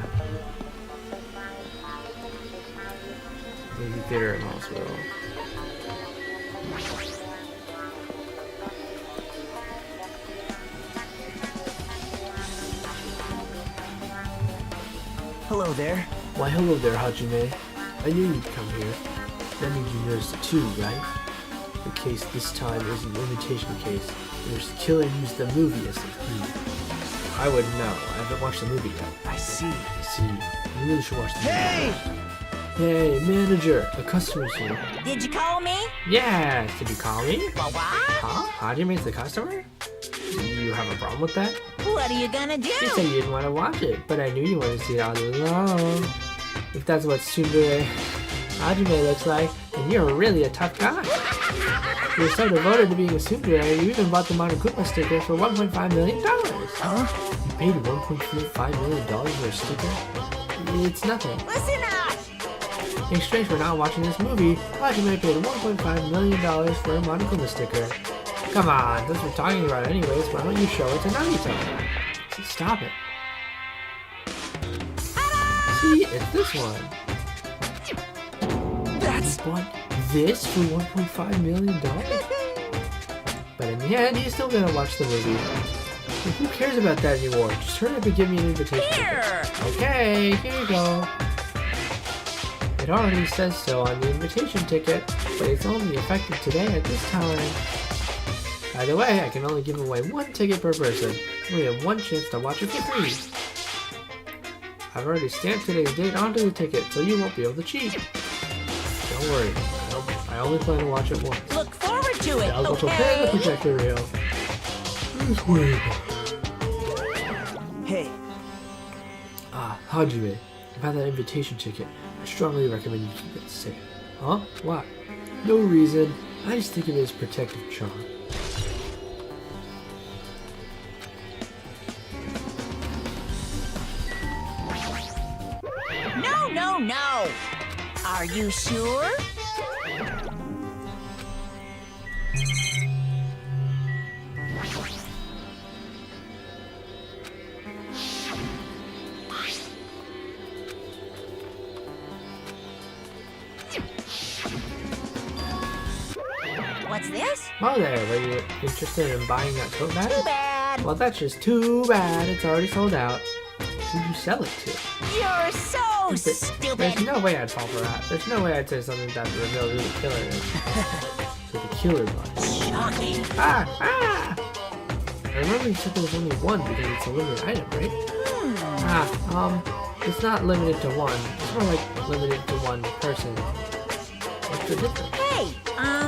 A: Movie theater and hospital.
D: Hello there.
A: Why hello there, Hajime. I knew you'd come here. That means you noticed it too, right? The case this time is an imitation case. There's the killer used the movie as the clue. I wouldn't know. I haven't watched the movie yet.
D: I see.
A: See, you really should watch the movie.
D: Hey!
A: Hey, manager! A customer's here.
J: Did you call me?
A: Yes! Did you call me?
J: What?
A: Huh? Hajime's the customer? Do you have a problem with that?
J: What are you gonna do?
A: You said you didn't want to watch it, but I knew you wanted to see it all along. If that's what Tsundere Hajime looks like, then you're really a tough guy. You're so devoted to being a tsundere, you even bought the Monokuma sticker for $1.5 million.
D: Huh?
A: You paid $1.5 million for a sticker? It's nothing.
J: Listen up!
A: In exchange for not watching this movie, Hajime paid $1.5 million for a Monokuma sticker. Come on, since we're talking about it anyways, why don't you show it to Nagito? Stop it. See, it's this one.
D: That's...
A: What? This for $1.5 million? But in the end, you're still gonna watch the movie. Actually, who cares about that anymore? Just hurry up and give me an invitation.
J: Here!
A: Okay, here you go. It already says so on the invitation ticket, but it's only effective today at this time. By the way, I can only give away 1 ticket per person. We have 1 chance to watch it for free. I've already stamped today's date onto the ticket, so you won't be able to cheat. Don't worry, I only plan to watch it once.
J: Look forward to it,
A: I'll go prepare the
J: okay?
A: projector reel.
G: Hey,
A: Hajime, about that invitation ticket, I strongly recommend you keep it safe. Huh? Why? No reason. I just think of it as protective charm.
J: No, no, no! Are you sure? What's this?
A: Oh there, were you interested in buying that tote bag?
J: Too bad.
A: Well, that's just too bad. It's already sold out. Who'd you sell it to?
J: You're so stupid.
A: There's no way I'd fall for that. There's no way I'd say something that would reveal who the killer is. So the killer was.
J: Shocking.
A: Ah! I remember you said there was only 1 because it's a limited item, right? It's not limited to 1. It's more like limited to 1 person. What's the difference?
J: Hey,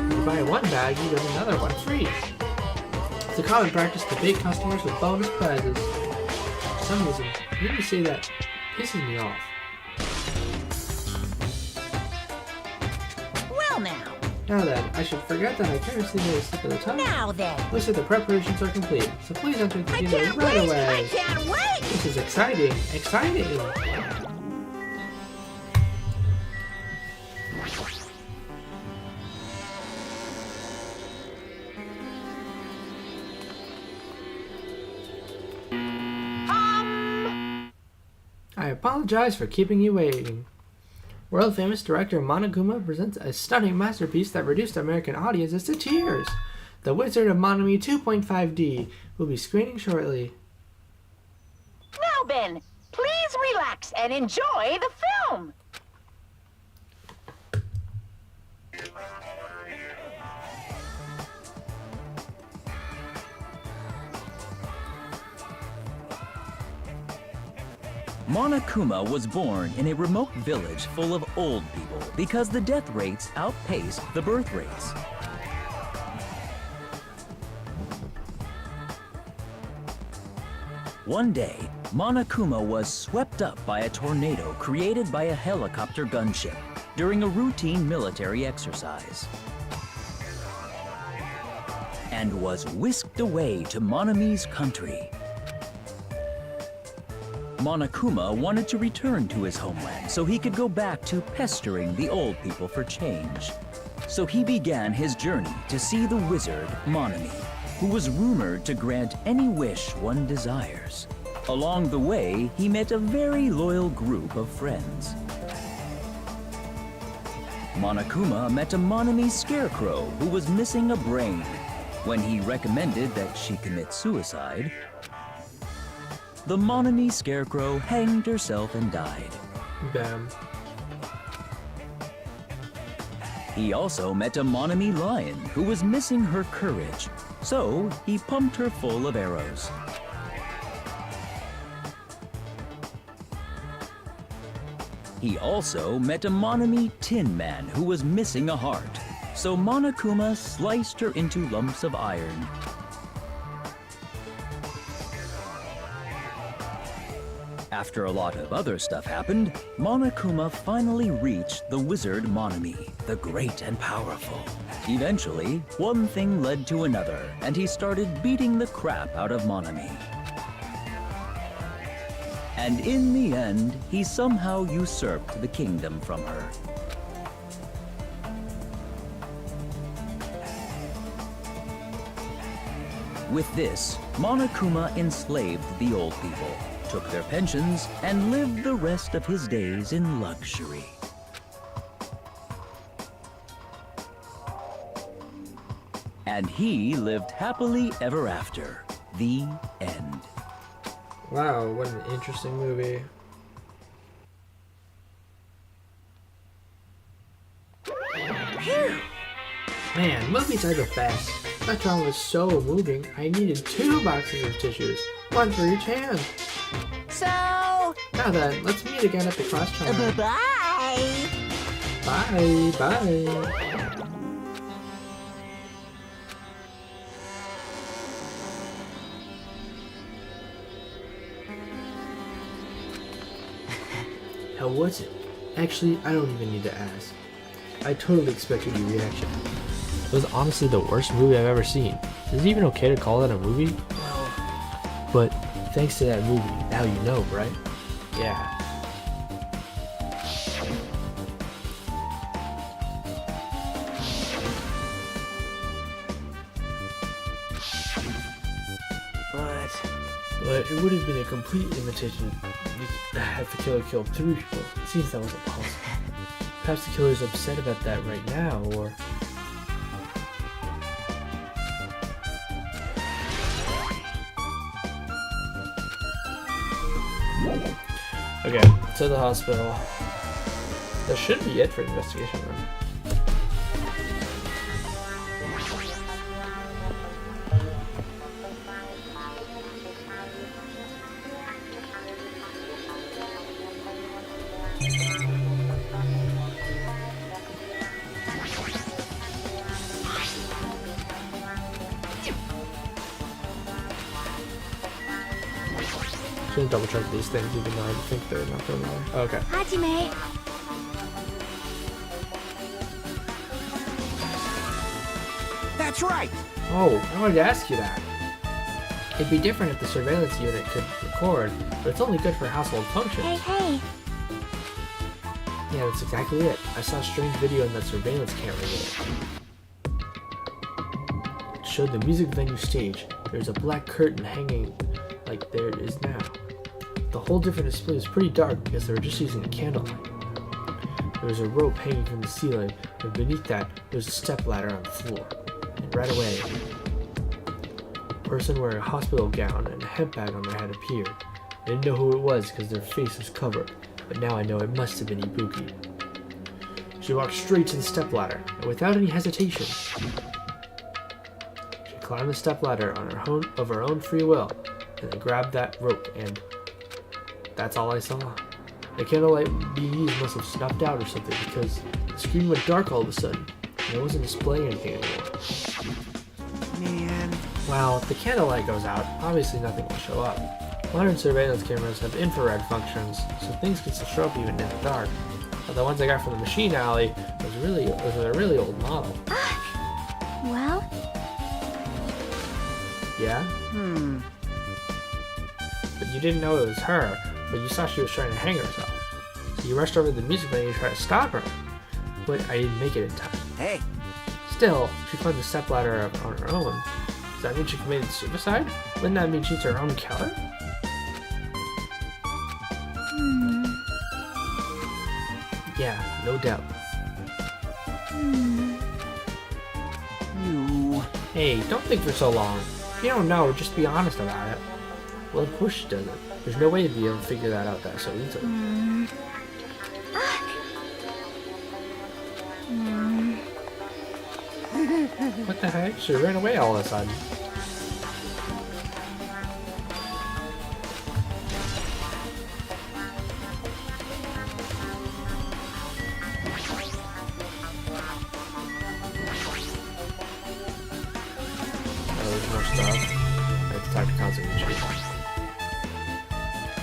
A: You buy 1 bag, you get another one free. It's a common practice to bait customers with bonus prizes. For some reason, when you say that, pisses me off.
J: well now.
A: Now then, I should forget that I carelessly made a slip of the tongue.
J: Now then.
A: Looks like the preparations are complete, so please enter the
J: I
A: theater
J: can't
A: right
J: wait!
A: away.
J: I can't wait!
A: This is exciting! Exciting! I apologize for keeping you waiting. World famous director Monokuma presents a stunning masterpiece that reduced American audiences to tears. The Wizard of Monomi 2.5D will be screening shortly.
B: Now then, please relax and enjoy the film.
K: Monokuma was born in a remote village full of old people because the death rates outpaced the birth rates. One day, Monokuma was swept up by a tornado created by a helicopter gunship during a routine military exercise, and was whisked away to Monomi's country. Monokuma wanted to return to his homeland so he could go back to pestering the old people for change. So he began his journey to see the wizard Monomi, who was rumored to grant any wish one desires. Along the way, he met a very loyal group of friends. Monokuma met a Monomi scarecrow who was missing a brain. When he recommended that she commit suicide, the Monomi scarecrow hanged herself and died.
A: Bam.
K: He also met a Monomi lion who was missing her courage, so he pumped her full of arrows. He also met a Monomi tin man who was missing a heart, so Monokuma sliced her into lumps of iron. After a lot of other stuff happened, Monokuma finally reached the wizard Monomi, the great and powerful. Eventually, one thing led to another, and he started beating the crap out of Monomi. And in the end, he somehow usurped the kingdom from her. With this, Monokuma enslaved the old people, took their pensions, and lived the rest of his days in luxury. And he lived happily ever after. The end.
A: Wow, what an interesting movie. Man, movies are the best. That drama was so moving, I needed 2 boxes of tissues. One for each hand.
J: So,
A: Now then, let's meet again at the cross channel.
J: bye-bye.
A: Bye, bye. How was it? Actually, I don't even need to ask. I totally expected your reaction. It was honestly the worst movie I've ever seen. Is it even okay to call that a movie? Well, but thanks to that movie, now you know, right? Yeah. But it would have been a complete imitation if the killer killed 3 people. It seems that wasn't possible. Perhaps the killer's upset about that right now, or... Okay, to the hospital. That should be it for the investigation room. Double check these things even though I think they're not going away. Okay.
C: Hajime.
D: That's right!
A: Oh, I wanted to ask you that. It'd be different if the surveillance unit could record, but it's only good for household functions.
C: Hey.
A: Yeah, that's exactly it. I saw a strange video in that surveillance camera unit. It showed the music venue stage. There's a black curtain hanging like there it is now. The whole different display was pretty dark because they were just using a candlelight. There was a rope hanging from the ceiling, and beneath that, there was a stepladder on the floor. And right away, a person wearing a hospital gown and a hemp bag on their head appeared. I didn't know who it was because their face was covered, but now I know it must have been Ibuki. She walked straight to the stepladder, and without any hesitation, she climbed the stepladder of her own free will, and then grabbed that rope, and that's all I saw. The candlelight bees must have snuffed out or something because the screen went dark all of a sudden, and it wasn't displaying anything anymore.
D: Man.
A: Well, if the candlelight goes out, obviously nothing will show up. Modern surveillance cameras have infrared functions, so things can still show up even in the dark. But the ones I got from the machine alley was a really old model.
C: Well?
A: Yeah? But you didn't know it was her, but you saw she was trying to hang herself. So you rushed over to the music venue to try to stop her. But I didn't make it in time.
D: Hey.
A: Still, she climbed the stepladder on her own. Does that mean she committed suicide? Wouldn't that mean she's her own killer? Yeah, no doubt.
D: You.
A: Hey, don't think for so long. If you don't know, just be honest about it. Well, of course she doesn't. There's no way to be able to figure that out that so easily. What the heck? She ran away all of a sudden.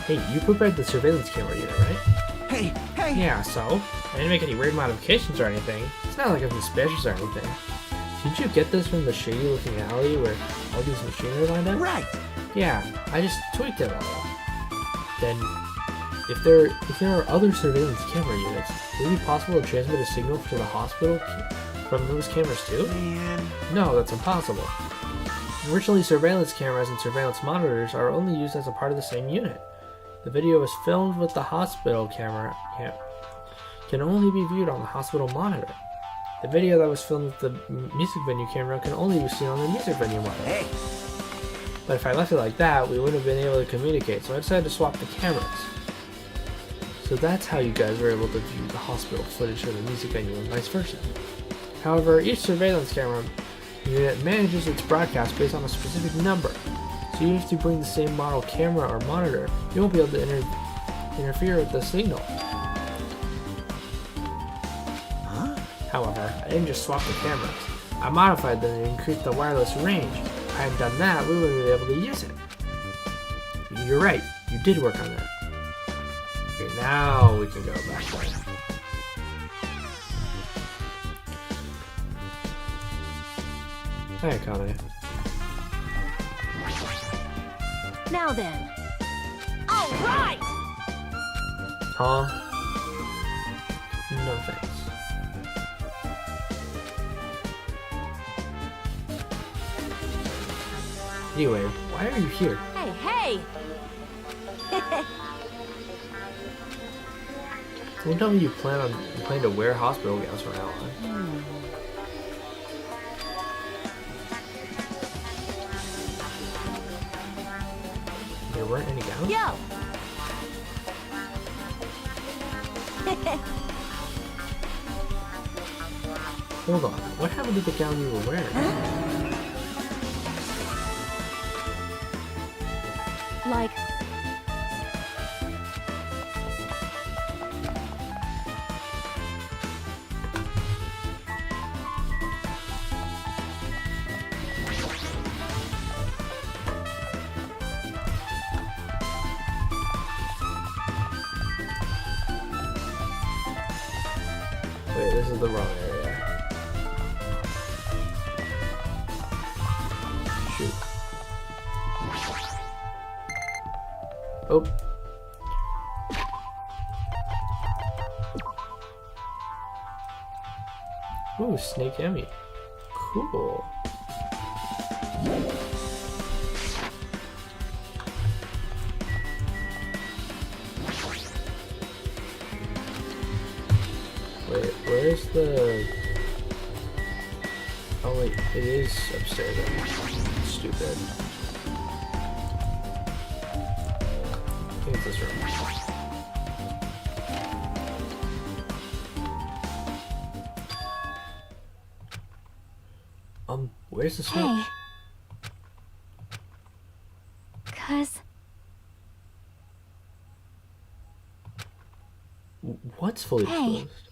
A: Hey, you prepared the surveillance camera unit, right?
D: Hey.
A: Yeah, so? I didn't make any weird modifications or anything. It's not like I'm suspicious or anything. Did you get this from the shady-looking alley where all these machinery lined up?
D: Right.
A: Yeah, I just tweaked it all. Then, if there are other surveillance camera units, would it be possible to transmit a signal to the hospital from those cameras too?
D: Man.
A: No, that's impossible. Originally, surveillance cameras and surveillance monitors are only used as a part of the same unit. The video was filmed with the hospital camera can only be viewed on the hospital monitor. The video that was filmed with the music venue camera can only be seen on the music venue monitor.
D: Hey.
A: But if I left it like that, we wouldn't have been able to communicate, so I decided to swap the cameras. So that's how you guys were able to view the hospital footage of the music venue and vice versa. However, each surveillance camera unit manages its broadcast based on a specific number. So even if you bring the same model camera or monitor, you won't be able to interfere with the signal. However, I didn't just swap the cameras. I modified them to increase the wireless range. If I hadn't done that, we wouldn't be able to use it. You're right, you did work on that. Okay, now we can go back there. Hey, Connie.
J: Now then. All right!
A: Huh? No thanks. Anyway, why are you here?
J: Hey, hey!
A: Don't tell me you plan to wear hospital gowns from now on. There weren't any gowns?
J: Yo!
A: Hold on, what happened to the gown you were wearing?
J: Like...
A: Wait, this is the wrong area. Shoot. Oh. Ooh, Snake Emmy. Cool. Wait, where's the... Oh wait, it is upstairs. I'm stupid. I think it's this room. Where's the switch?
C: Hey. 'Cause
A: What's fully
C: Hey.
A: exposed?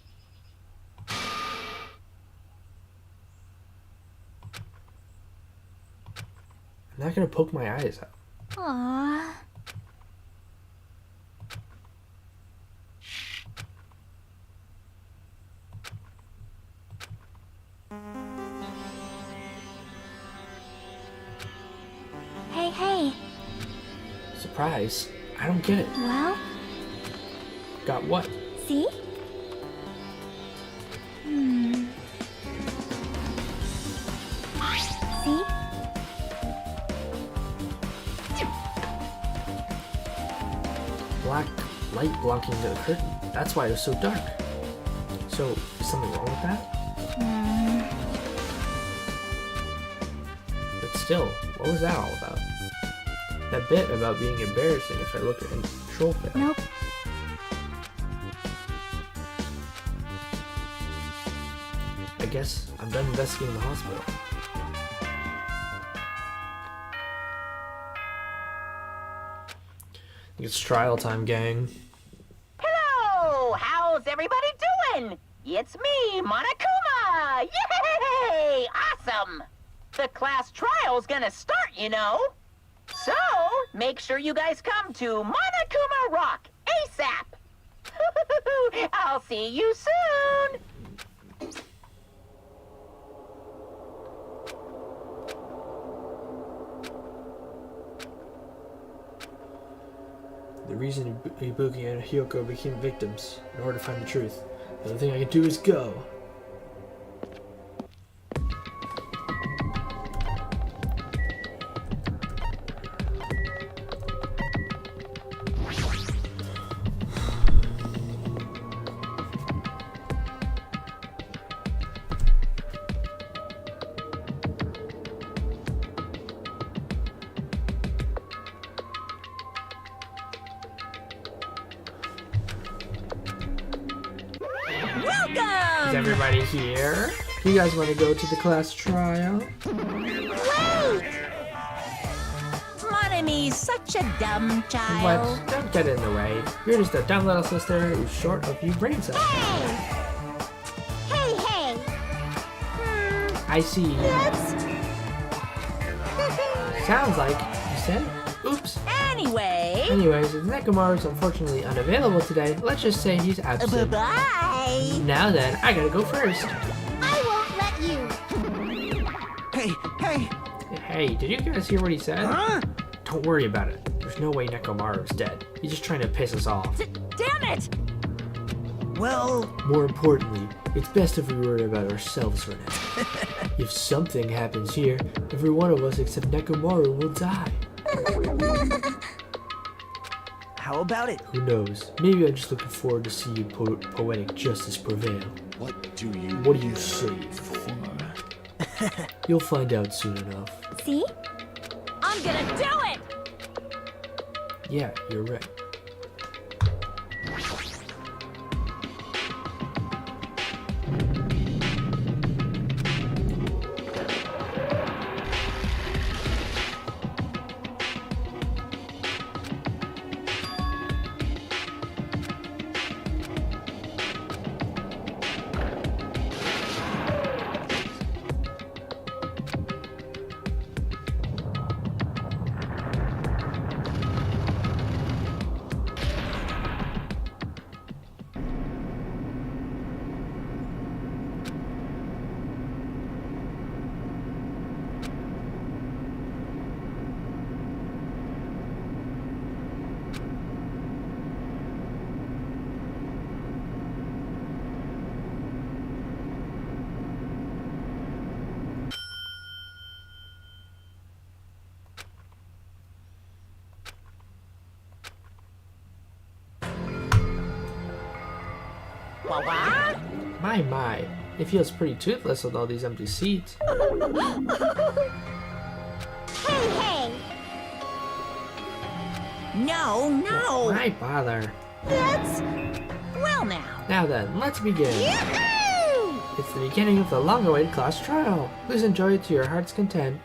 A: I'm not gonna poke my eyes out.
C: Aww. Hey, hey.
A: Surprise? I don't get it.
C: Well,
A: Got what?
C: see? See?
A: Black light blocking the curtain. That's why it was so dark. So, is something wrong with that? But still, what was that all about? That bit about being embarrassing if I look at a control fail.
C: Nope.
A: I guess I'm done investigating the hospital. It's trial time, gang.
B: Hello! How's everybody doing? It's me, Monokuma! Yay! Awesome! The class trial's gonna start, you know. So, make sure you guys come to Monokuma Rock ASAP! I'll see you soon!
A: The reason Ibuki and Hyoko became victims in order to find the truth. The only thing I can do is go.
J: Welcome!
A: Is everybody here? Do you guys want to go to the class trial?
J: Wait! Monomy's such a dumb child.
A: What? Don't get in the way. You're just a dumb little sister who's short of few brain cells.
C: Hey, hey!
A: I see. Sounds like you said. Oops.
J: Anyway.
A: Anyways, if Nekomaru's unfortunately unavailable today, let's just say he's absent.
J: Bye-bye.
A: Now then, I gotta go first.
C: I won't let you.
D: Hey!
A: Hey, did you guys hear what he said?
D: Huh?
A: Don't worry about it. There's no way Nekomaru's dead. He's just trying to piss us off.
J: Damn it!
D: Well...
A: More importantly, it's best if we worry about ourselves for now. If something happens here, every one of us except Nekomaru will die.
D: How about it?
A: Who knows? Maybe I'm just looking forward to seeing poetic justice prevail.
I: What do you
A: say, Thor? You'll find out soon enough.
C: See?
J: I'm gonna do it!
A: Yeah, you're right.
J: What?
A: My. It feels pretty toothless with all these empty seats.
C: Hey, hey!
J: No.
A: Why bother?
J: That's... Well now.
A: Now then, let's begin.
C: Yahoo!
A: It's the beginning of the long-awaited class trial. Please enjoy it to your heart's content.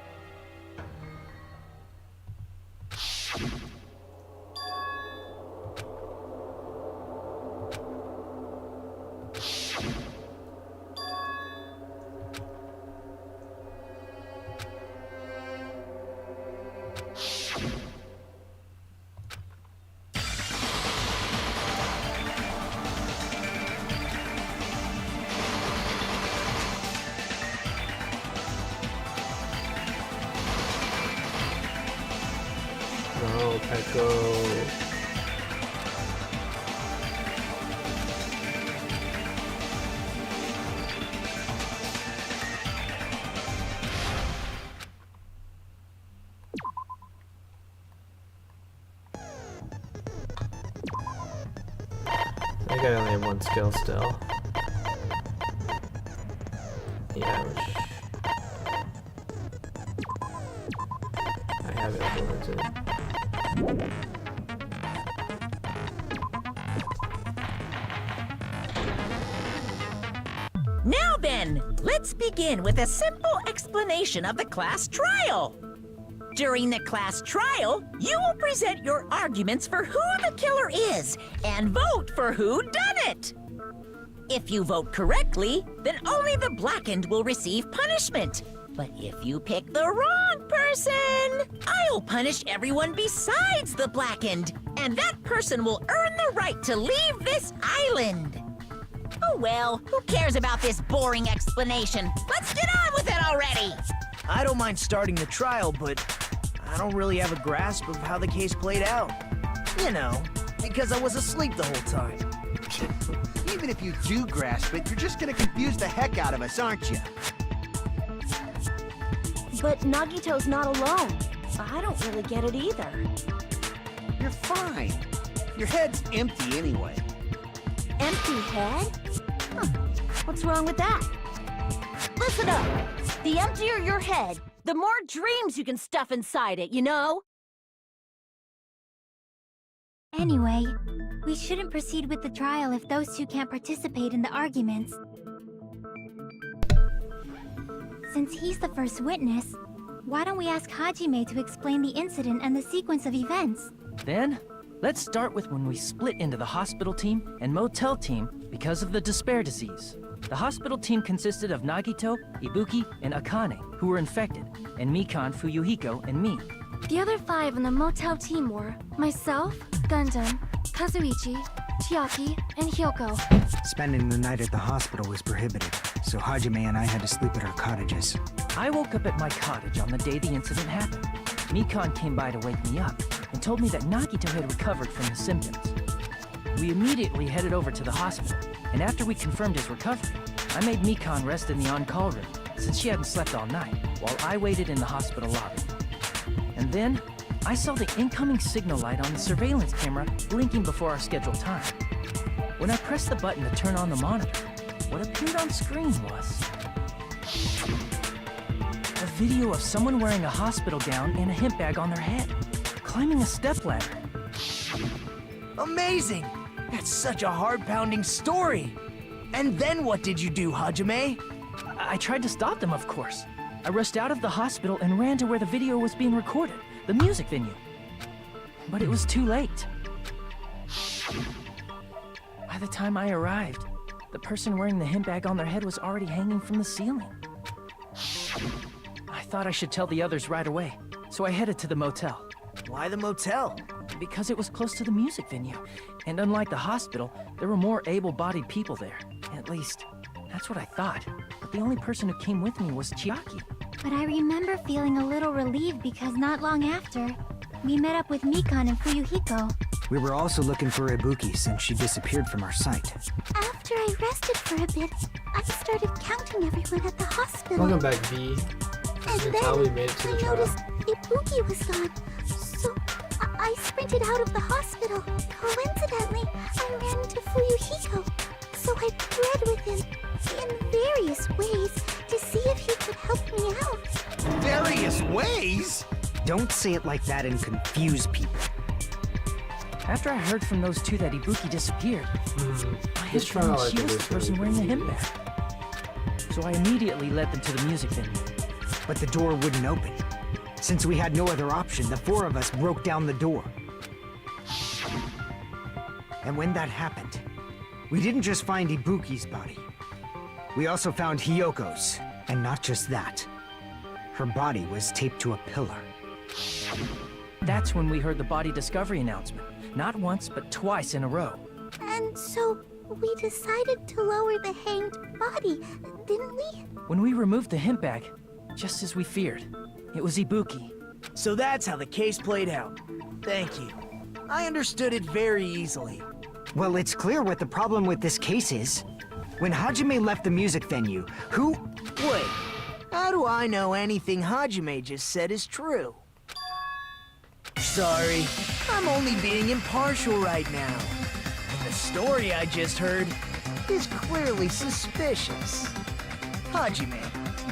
A: Oh, Peko. I think I only have one skill still. Yeah, which... I have it implemented.
J: Now then, let's begin with a simple explanation of the class trial. During the class trial, you will present your arguments for who the killer is and vote for who done it. If you vote correctly, then only the blackened will receive punishment. But if you pick the wrong person, I'll punish everyone besides the blackened, and that person will earn the right to leave this island. Oh well, who cares about this boring explanation? Let's get on with it already!
D: I don't mind starting the trial, but I don't really have a grasp of how the case played out. You know, because I was asleep the whole time.
L: Even if you do grasp it, you're just gonna confuse the heck out of us, aren't you?
E: But Nagito's not alone. I don't really get it either.
L: You're fine. Your head's empty anyway.
E: Empty head? Huh. What's wrong with that? Listen up! The emptier your head, the more dreams you can stuff inside it, you know?
C: Anyway, We shouldn't proceed with the trial if those two can't participate in the arguments. Since he's the first witness, why don't we ask Hajime to explain the incident and the sequence of events?
G: Then, let's start with when we split into the hospital team and motel team because of the despair disease. The hospital team consisted of Nagito, Ibuki, and Akane, who were infected, and Mikan, Fuyuhiko, and me.
C: The other 5 in the motel team were myself, Gundam, Kazuichi, Chiaki, and Hyoko.
D: Spending the night at the hospital was prohibited, so Hajime and I had to sleep at our cottages.
G: I woke up at my cottage on the day the incident happened. Mikan came by to wake me up and told me that Nagito had recovered from the symptoms. We immediately headed over to the hospital, and after we confirmed his recovery, I made Mikan rest in the on-call room, since she hadn't slept all night, while I waited in the hospital lobby. And then, I saw the incoming signal light on the surveillance camera blinking before our scheduled time. When I pressed the button to turn on the monitor, what appeared on screen was a video of someone wearing a hospital gown and a hemp bag on their head, climbing a stepladder.
M: Amazing! That's such a heart-pounding story! And then what did you do, Hajime?
G: I tried to stop them, of course. I rushed out of the hospital and ran to where the video was being recorded, the music venue. But it was too late. By the time I arrived, the person wearing the hemp bag on their head was already hanging from the ceiling. I thought I should tell the others right away, so I headed to the motel.
M: Why the motel?
G: Because it was close to the music venue, and unlike the hospital, there were more able-bodied people there. At least, that's what I thought. But the only person who came with me was Chiaki.
C: But I remember feeling a little relieved because not long after, we met up with Mikan and Fuyuhiko.
D: We were also looking for Ibuki since she disappeared from our sight.
C: After I rested for a bit, I started counting everyone at the hospital.
A: Welcome back, V.
C: And
A: That's how we made it to the
C: I
A: trial.
C: noticed Ibuki was gone, so I sprinted out of the hospital. Coincidentally, I ran into Fuyuhiko, so I pled with him in various ways to see if he could help me out.
L: Various ways?
D: Don't say it like that and confuse people.
G: After I heard from those two that Ibuki disappeared, I had
A: This trial,
G: feeling
A: I
G: she
A: think,
G: was
A: is
G: the person
A: really
G: wearing the hemp bag. So I immediately led them to the music venue.
D: But the door wouldn't open. Since we had no other option, the 4 of us broke down the door. And when that happened, we didn't just find Ibuki's body. We also found Hyoko's. And not just that. Her body was taped to a pillar.
G: That's when we heard the body discovery announcement. Not once, but twice in a row.
C: And so we decided to lower the hanged body, didn't we?
G: When we removed the hemp bag, just as we feared, it was Ibuki.
M: So that's how the case played out. Thank you. I understood it very easily.
D: Well, it's clear what the problem with this case is. When Hajime left the music venue, who...
M: Wait, how do I know anything Hajime just said is true? Sorry, I'm only being impartial right now. And the story I just heard is clearly suspicious. Hajime,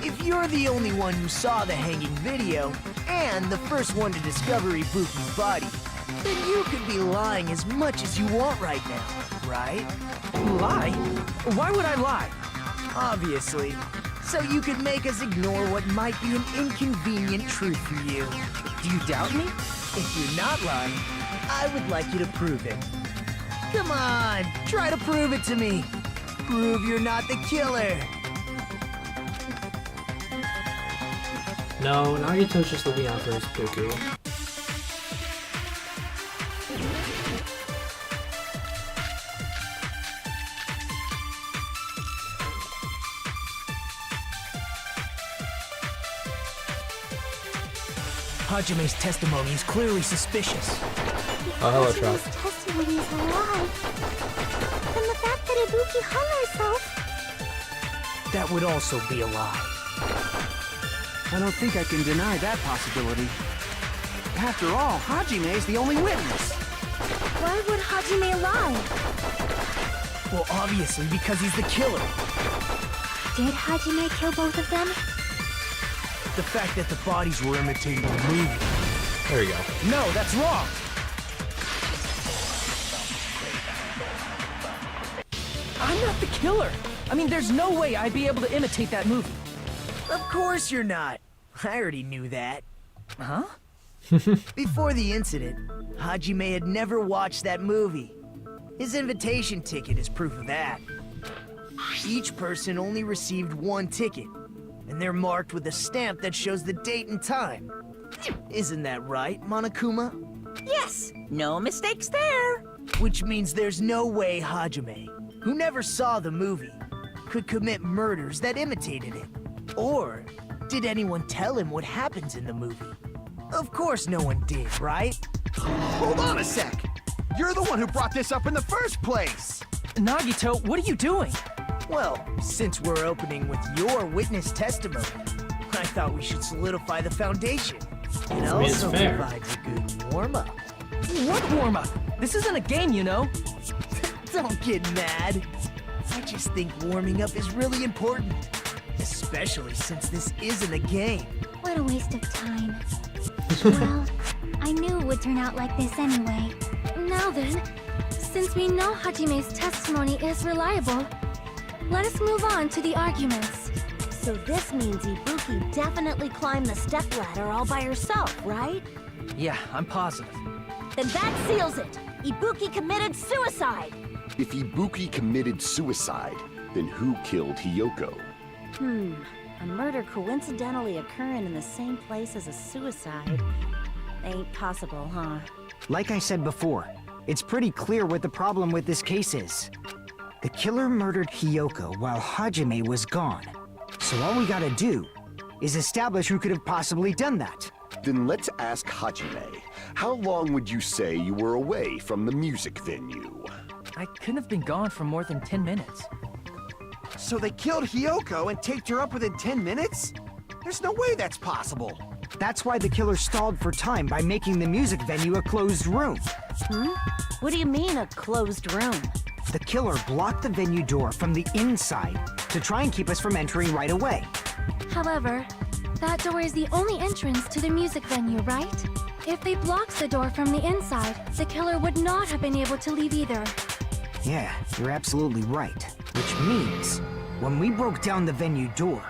M: if you're the only one who saw the hanging video, and the first one to discover Ibuki's body, then you could be lying as much as you want right now, right?
G: Lie? Why would I lie?
M: Obviously. So you could make us ignore what might be an inconvenient truth for you.
G: Do you doubt me?
M: If you're not lying, I would like you to prove it. Come on, try to prove it to me. Prove you're not the killer.
A: No, Nagito's just looking out for his Puku.
M: Hajime's testimony is clearly suspicious.
A: Oh, hello, Trap.
C: Hajime's testimony is a lie. And the fact that Ibuki hung herself...
M: That would also be a lie.
L: I don't think I can deny that possibility. After all, Hajime is the only witness.
C: Why would Hajime lie?
M: Well, obviously because he's the killer.
C: Did Hajime kill both of them?
M: The fact that the bodies were imitating the movie.
A: There we go.
M: No, that's wrong.
G: I'm not the killer. I mean, there's no way I'd be able to imitate that movie.
M: Of course you're not. I already knew that.
G: Huh?
M: Before the incident, Hajime had never watched that movie. His invitation ticket is proof of that. Each person only received one ticket, and they're marked with a stamp that shows the date and time. Isn't that right, Monokuma?
J: Yes, no mistakes there.
M: Which means there's no way Hajime, who never saw the movie, could commit murders that imitated it. Or did anyone tell him what happens in the movie? Of course no one did, right?
L: Hold on a sec! You're the one who brought this up in the first place!
G: Nagito, what are you doing?
M: Well, since we're opening with your witness testimony, I thought we should solidify the foundation. It
A: it's
M: also
A: fair.
M: provides a good warm-up.
G: What warm-up? This isn't a game, you know.
M: Don't get mad. I just think warming up is really important. Especially since this isn't a game.
C: What a waste of time. Well, I knew it would turn out like this anyway.
E: Now then, since we know Hajime's testimony is reliable, let us move on to the arguments.
C: So this means Ibuki definitely climbed the stepladder all by herself, right?
G: Yeah, I'm positive.
C: Then that seals it. Ibuki committed suicide.
I: If Ibuki committed suicide, then who killed Hiyoko?
C: A murder coincidentally occurring in the same place as a suicide. Ain't possible, huh?
D: Like I said before, it's pretty clear what the problem with this case is. The killer murdered Hiyoko while Hajime was gone. So all we gotta do is establish who could have possibly done that.
I: Then let's ask Hajime. How long would you say you were away from the music venue?
G: I couldn't have been gone for more than 10 minutes.
L: So they killed Hiyoko and taped her up within 10 minutes? There's no way that's possible.
D: That's why the killer stalled for time by making the music venue a closed room.
C: What do you mean, a closed room?
D: The killer blocked the venue door from the inside to try and keep us from entering right away.
E: However, that door is the only entrance to the music venue, right? If they blocked the door from the inside, the killer would not have been able to leave either.
D: Yeah, you're absolutely right. Which means, when we broke down the venue door,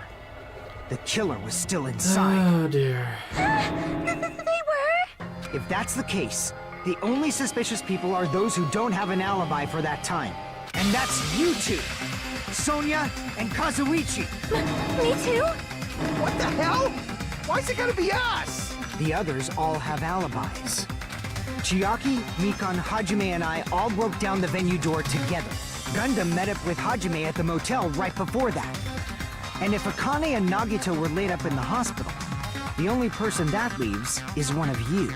D: the killer was still inside.
A: Oh dear.
E: They were?
D: If that's the case, the only suspicious people are those who don't have an alibi for that time. And that's you two! Sonia and Kazuichi!
E: Me too?
L: What the hell? Why's it gotta be us?
D: The others all have alibis. Chiaki, Mikan, Hajime, and I all broke down the venue door together. Gundam met up with Hajime at the motel right before that. And if Akane and Nagito were laid up in the hospital, the only person that leaves is one of you.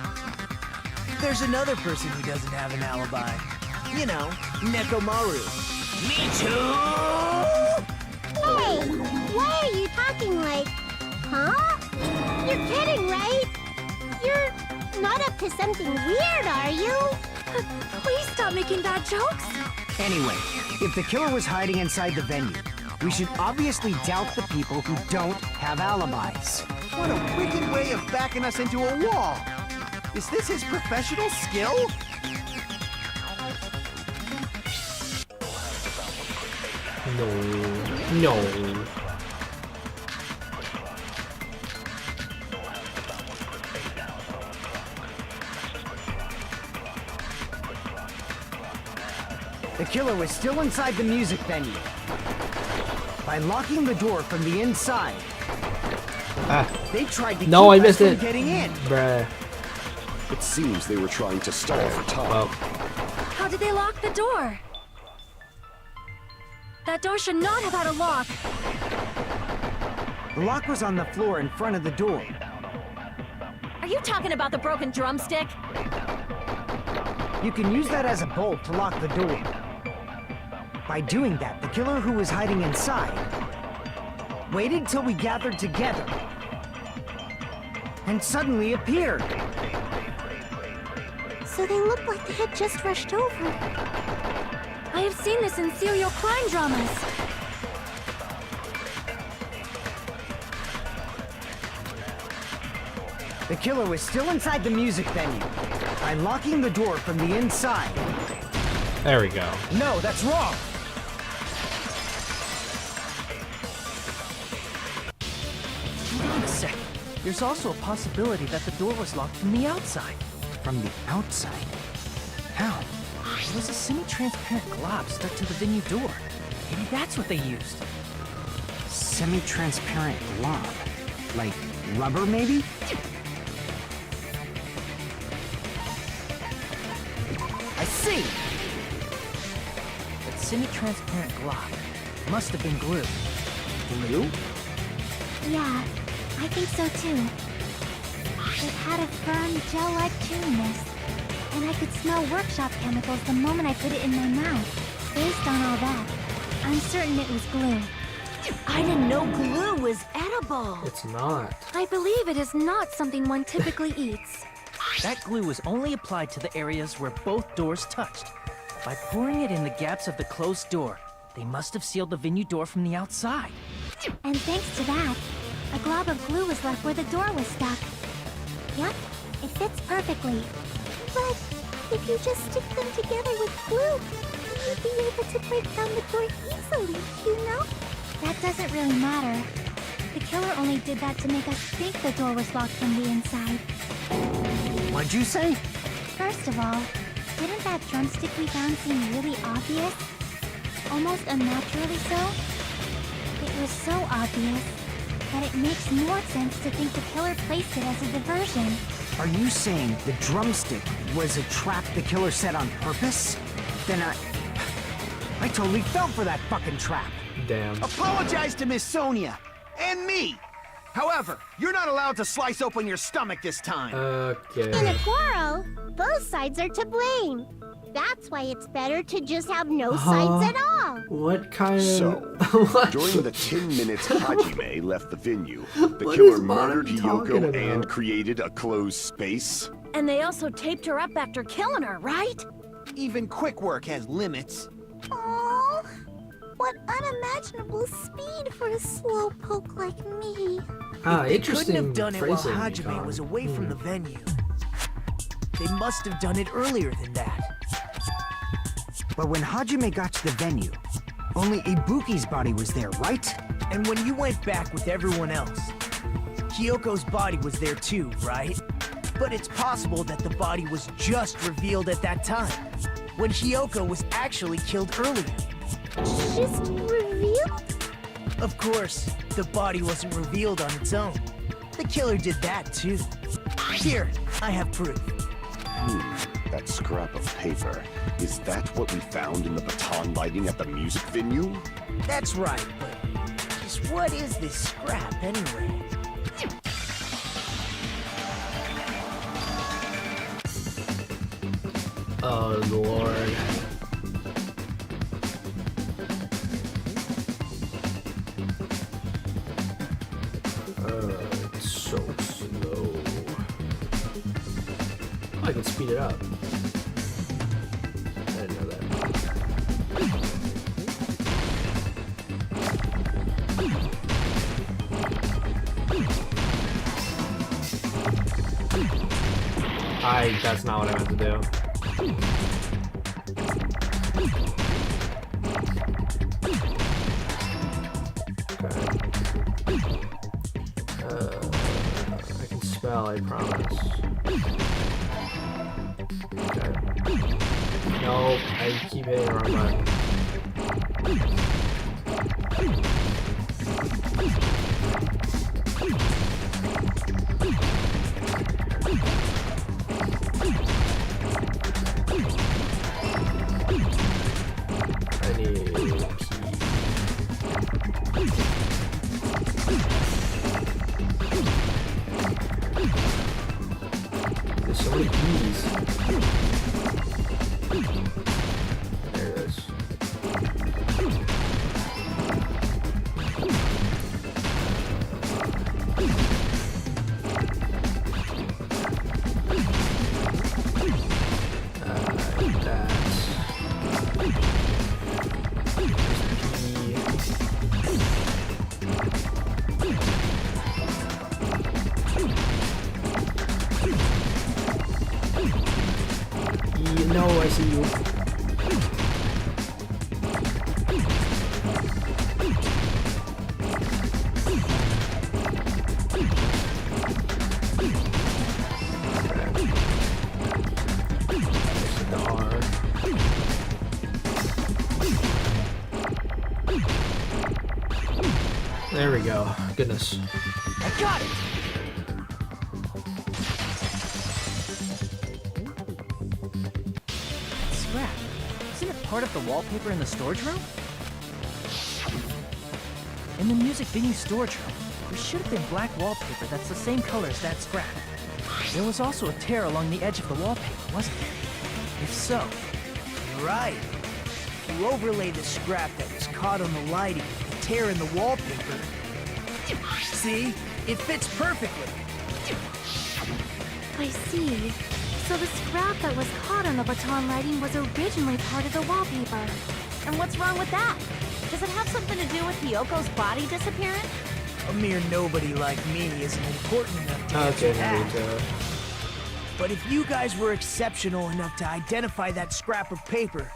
M: There's another person who doesn't have an alibi. You know, Nekomaru. Me too!
C: Hey, why are you talking like... Huh? You're kidding, right? You're not up to something weird, are you?
E: Please stop making bad jokes.
D: Anyway, if the killer was hiding inside the venue, we should obviously doubt the people who don't have alibis.
L: What a wicked way of backing us into a wall! Is this his professional skill?
A: No.
D: The killer was still inside the music venue. By locking the door from the inside, they tried to
A: No, I
D: keep us
A: missed
D: from
A: it.
D: getting in.
A: Bruh.
I: It seems they were trying to stall for time.
A: Well,
E: How did they lock the door? That door should not have had a lock.
D: The lock was on the floor in front of the door.
C: Are you talking about the broken drumstick?
D: You can use that as a bolt to lock the door. By doing that, the killer who was hiding inside waited till we gathered together and suddenly appeared.
C: So they looked like they had just rushed over.
E: I have seen this in serial crime dramas.
D: The killer was still inside the music venue. By locking the door from the inside.
A: there we go.
D: No, that's wrong.
G: on a second. There's also a possibility that the door was locked from the outside.
D: From the outside? How?
G: There was a semi-transparent glob stuck to the venue door. Maybe that's what they used.
D: Semi-transparent glob? Like rubber, maybe?
G: I see! That semi-transparent glob must have been glue.
D: Glue?
C: Yeah, I think so too. It had a firm, gel-like chewiness, and I could smell workshop chemicals the moment I put it in my mouth. Based on all that, I'm certain it was glue.
E: I didn't know glue was edible.
A: It's not.
C: I believe it is not something one typically eats.
G: That glue was only applied to the areas where both doors touched. By pouring it in the gaps of the closed door, they must have sealed the venue door from the outside.
C: And thanks to that, a glob of glue was left where the door was stuck. Yep, it fits perfectly. But if you just stick them together with glue, you'd be able to break down the door easily, you know? That doesn't really matter. The killer only did that to make us think the door was locked from the inside.
D: What'd you say?
C: First of all, didn't that drumstick we found seem really obvious? Almost unnaturally so? It was so obvious that it makes more sense to think the killer placed it as a diversion.
D: Are you saying the drumstick was a trap the killer set on purpose? Then I totally fell for that fucking trap.
A: Damn.
L: Apologize to Miss Sonia and me. However, you're not allowed to slice open your stomach this time.
C: In
A: Okay.
C: a quarrel, both sides are to blame. That's why it's better to just have no sides at all.
A: What kind
I: So,
A: of... What?
I: during the 10 minutes Hajime left the venue, the
A: What
I: killer
A: is
I: murdered
A: Monomi talking
I: Hiyoko
A: about?
I: and created a closed space?
E: And they also taped her up after killing her, right?
L: Even quick work has limits.
C: Oh, what unimaginable speed for a slowpoke like me.
A: Ah,
M: They
A: interesting
M: couldn't have done it while
A: phrasing,
M: Hajime
A: Mikon.
M: was away from the venue. They must have done it earlier than that.
D: But when Hajime got to the venue, only Ibuki's body was there, right?
M: And when you went back with everyone else, Kyoko's body was there too, right? But it's possible that the body was just revealed at that time, when Hyoko was actually killed earlier.
C: Just revealed?
M: Of course, the body wasn't revealed on its own. The killer did that too. Here, I have proof.
I: That scrap of paper. Is that what we found in the baton lighting at the music venue?
M: That's right, but just what is this scrap anyway?
A: Oh, Lord. It's so slow. Oh, I can speed it up. I didn't know that. That's not what I meant to do. I can spell, I promise. Okay. No, I keep hitting the wrong button. I need a key. There's so many keys. There it is. No, I see you. There we go. Goodness.
G: I got it! Scrap. Isn't it part of the wallpaper in the storage room? In the music venue storage room, there should have been black wallpaper that's the same color as that scrap. There was also a tear along the edge of the wallpaper, wasn't there? If so,
M: You're right. If you overlay the scrap that was caught on the lighting with the tear in the wallpaper, see? It fits perfectly.
C: I see. So the scrap that was caught on the baton lighting was originally part of the wallpaper.
J: And what's wrong with that? Does it have something to do with Hyoko's body disappearing?
M: A mere nobody like me isn't important enough to answer
A: Okay,
M: that.
A: Naruto.
M: But if you guys were exceptional enough to identify that scrap of paper,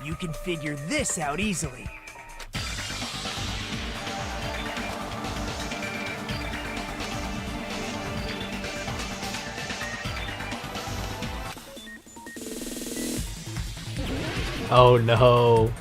M: you can figure this out easily.
A: Oh no.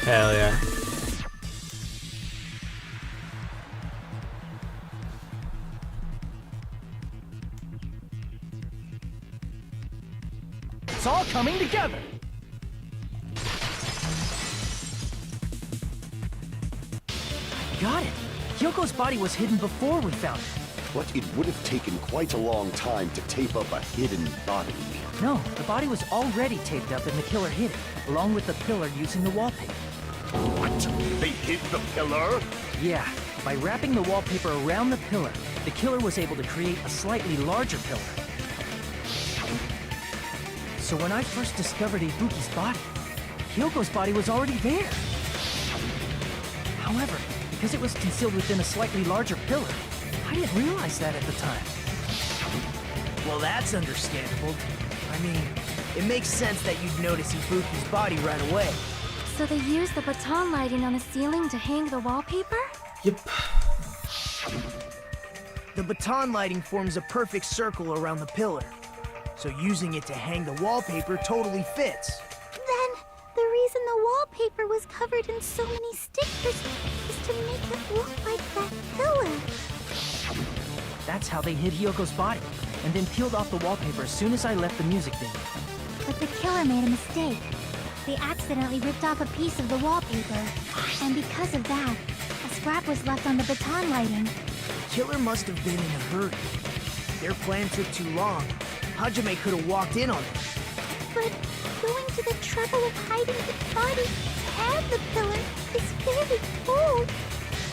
A: Hell yeah.
G: it's all coming together! Got it! Hyoko's body was hidden before we found it.
I: But it would have taken quite a long time to tape up a hidden body.
G: No, the body was already taped up and the killer hid it, along with the pillar using the wallpaper.
I: What? They hid the pillar?
G: Yeah, by wrapping the wallpaper around the pillar, the killer was able to create a slightly larger pillar. So when I first discovered Ibuki's body, Hyoko's body was already there. However, because it was concealed within a slightly larger pillar, I didn't realize that at the time.
M: Well, that's understandable. I mean, it makes sense that you'd notice Ibuki's body right away.
C: So they used the baton lighting on the ceiling to hang the wallpaper?
A: Yep.
M: The baton lighting forms a perfect circle around the pillar, so using it to hang the wallpaper totally fits.
C: Then, the reason the wallpaper was covered in so many stickers is to make it look like that pillar.
G: That's how they hid Hyoko's body, and then peeled off the wallpaper as soon as I left the music venue.
C: But the killer made a mistake. They accidentally ripped off a piece of the wallpaper. And because of that, a scrap was left on the baton lighting.
M: The killer must have been in a hurry. If their plan took too long, Hajime could have walked in on it.
C: But going to the trouble of hiding the body and the pillar is very bold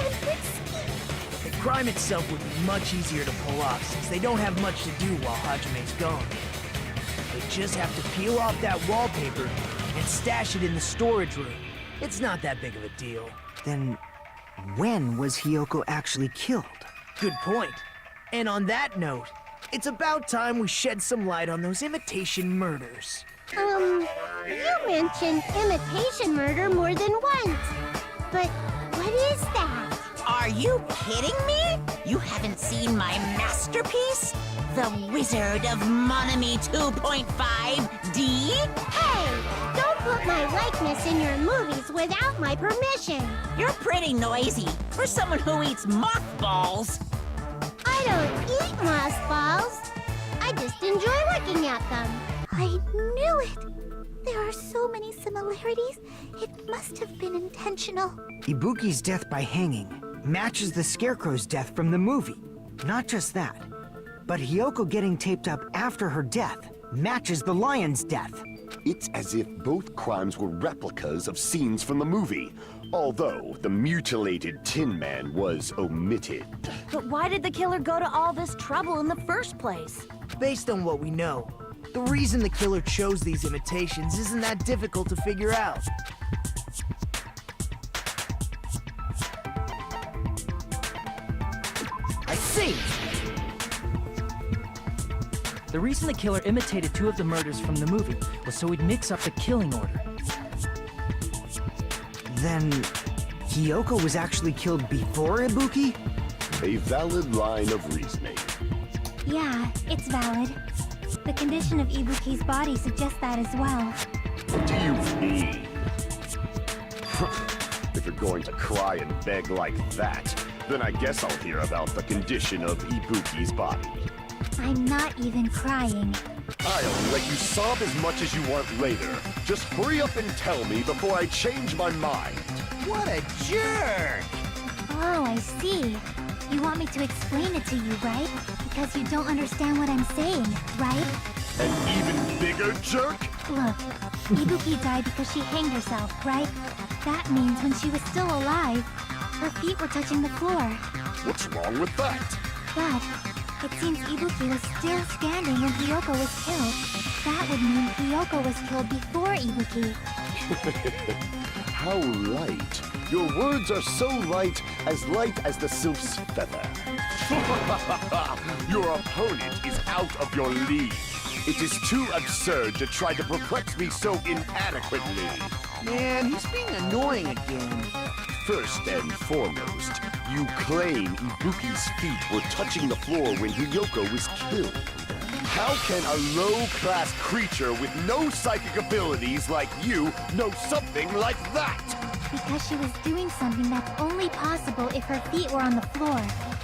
C: and risky.
M: The crime itself would be much easier to pull off since they don't have much to do while Hajime's gone. They just have to peel off that wallpaper and stash it in the storage room. It's not that big of a deal.
D: Then, when was Hyoko actually killed?
M: Good point. And on that note, It's about time we shed some light on those imitation murders.
C: You mentioned imitation murder more than once. But what is that?
J: Are you kidding me? You haven't seen my masterpiece? The Wizard of Monami 2.5D?
C: Hey, don't put my likeness in your movies without my permission.
J: You're pretty noisy for someone who eats mothballs.
C: I don't eat mothballs. I just enjoy looking at them. I knew it. There are so many similarities. It must have been intentional.
D: Ibuki's death by hanging matches the Scarecrow's death from the movie. Not just that, but Hiyoko getting taped up after her death matches the lion's death.
I: It's as if both crimes were replicas of scenes from the movie, although the mutilated Tin Man was omitted.
E: But why did the killer go to all this trouble in the first place?
M: Based on what we know, the reason the killer chose these imitations isn't that difficult to figure out.
G: I see! The reason the killer imitated 2 of the murders from the movie was so he'd mix up the killing order.
D: Then, Hiyoko was actually killed before Ibuki?
I: A valid line of reasoning.
C: Yeah, it's valid. The condition of Ibuki's body suggests that as well.
I: What do you mean? If you're going to cry and beg like that, then I guess I'll hear about the condition of Ibuki's body.
C: I'm not even crying.
I: I'll let you sob as much as you want later. Just hurry up and tell me before I change my mind.
M: What a jerk!
C: Oh, I see. You want me to explain it to you, right? Because you don't understand what I'm saying, right?
I: An even bigger jerk?
C: Look, Ibuki died because she hanged herself, right? That means when she was still alive, her feet were touching the floor.
I: What's wrong with that?
C: But it seems Ibuki was still standing when Hiyoko was killed. That would mean Hiyoko was killed before Ibuki.
I: How light. Your words are so light as the sylph's feather. Your opponent is out of your league. It is too absurd to try to perplex me so inadequately.
M: Man, he's being annoying again.
I: First and foremost, you claim Ibuki's feet were touching the floor when Hiyoko was killed. How can a low-class creature with no psychic abilities like you know something like that?
C: Because she was doing something that's only possible if her feet were on the floor.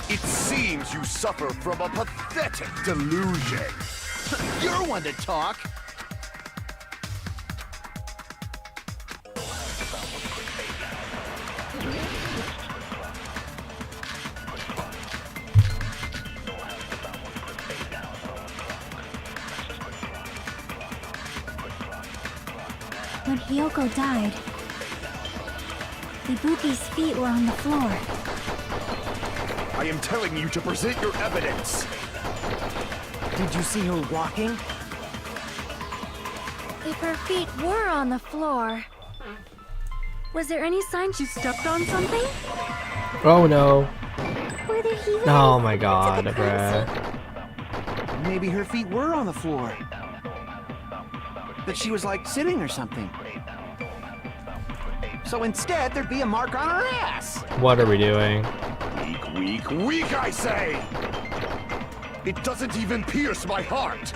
I: It seems you suffer from a pathetic delusion.
M: You're one to talk.
C: When Hiyoko died, Ibuki's feet were on the floor.
I: I am telling you to present your evidence.
D: Did you see her walking?
E: If her feet were on the floor, was there any sign she stepped on something?
A: Oh no.
C: Were there even
A: Oh my god, bruh.
L: Maybe her feet were on the floor. But she was like sitting or something. So instead, there'd be a mark on her ass.
A: What are we doing?
I: Weak, weak, weak, I say! It doesn't even pierce my heart!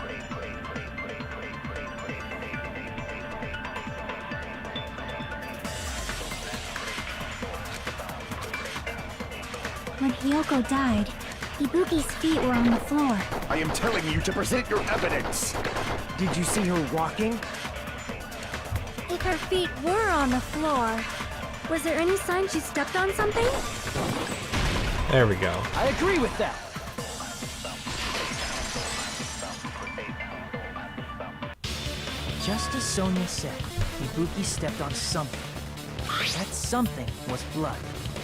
C: When Hiyoko died, Ibuki's feet were on the floor.
I: I am telling you to present your evidence!
D: Did you see her walking?
E: If her feet were on the floor, was there any sign she stepped on something?
A: There we go.
G: I agree with that. Just as Sonia said, Ibuki stepped on something. That something was blood.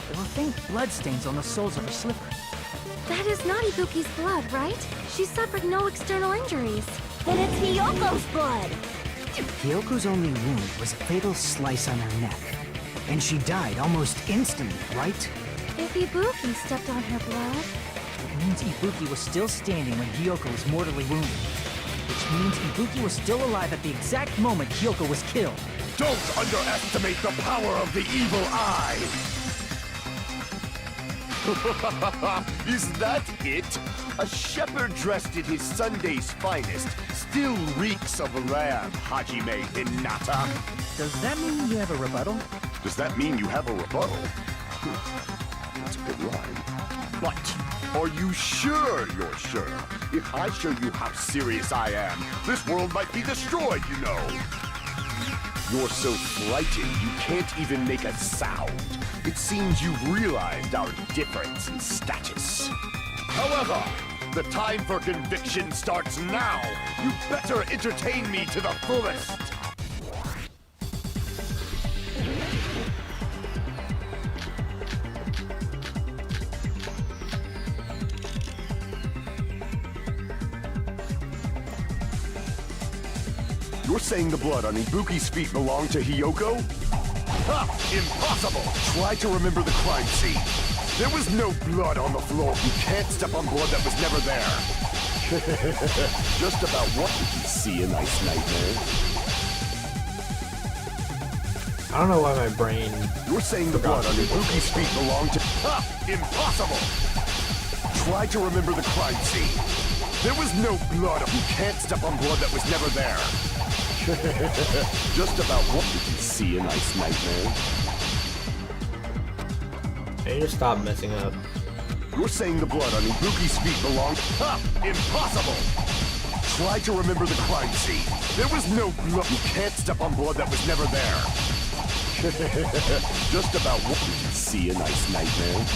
G: There were faint bloodstains on the soles of her slippers.
E: That is not Ibuki's blood, right? She suffered no external injuries.
C: Then it's Hiyoko's blood.
D: Hiyoko's only wound was a fatal slice on her neck. And she died almost instantly, right?
E: If Ibuki stepped on her blood,
G: It means Ibuki was still standing when Hyoko was mortally wounded. Which means Ibuki was still alive at the exact moment Hyoko was killed.
I: Don't underestimate the power of the evil eye! Is that it? A shepherd dressed in his Sunday's finest still reeks of lamb, Hajime Hinata.
G: Does that mean you have a rebuttal?
I: Does that mean you have a rebuttal? That's a good line. But are you sure you're sure? If I show you how serious I am, this world might be destroyed, you know. You're so frightened you can't even make a sound. It seems you've realized our difference in status. However, the time for conviction starts now. You better entertain me to the fullest. You're saying the blood on Ibuki's feet belonged to Hyoko? Ha! Impossible! Try to remember the crime scene. There was no blood on the floor. You can't step on blood that was never there. Just about what did you see, a nice nightmare?
A: I don't know why my brain...
I: You're saying the blood on Ibuki's feet belonged to... Ha! Impossible! Try to remember the crime scene. There was no blood. You can't step on blood that was never there. Just about what did you see, a nice nightmare?
A: Can you just stop messing up?
I: You're saying the blood on Ibuki's feet belonged... Ha! Impossible! Try to remember the crime scene. There was no blood... You can't step on blood that was never there. Just about what did you see, a nice nightmare?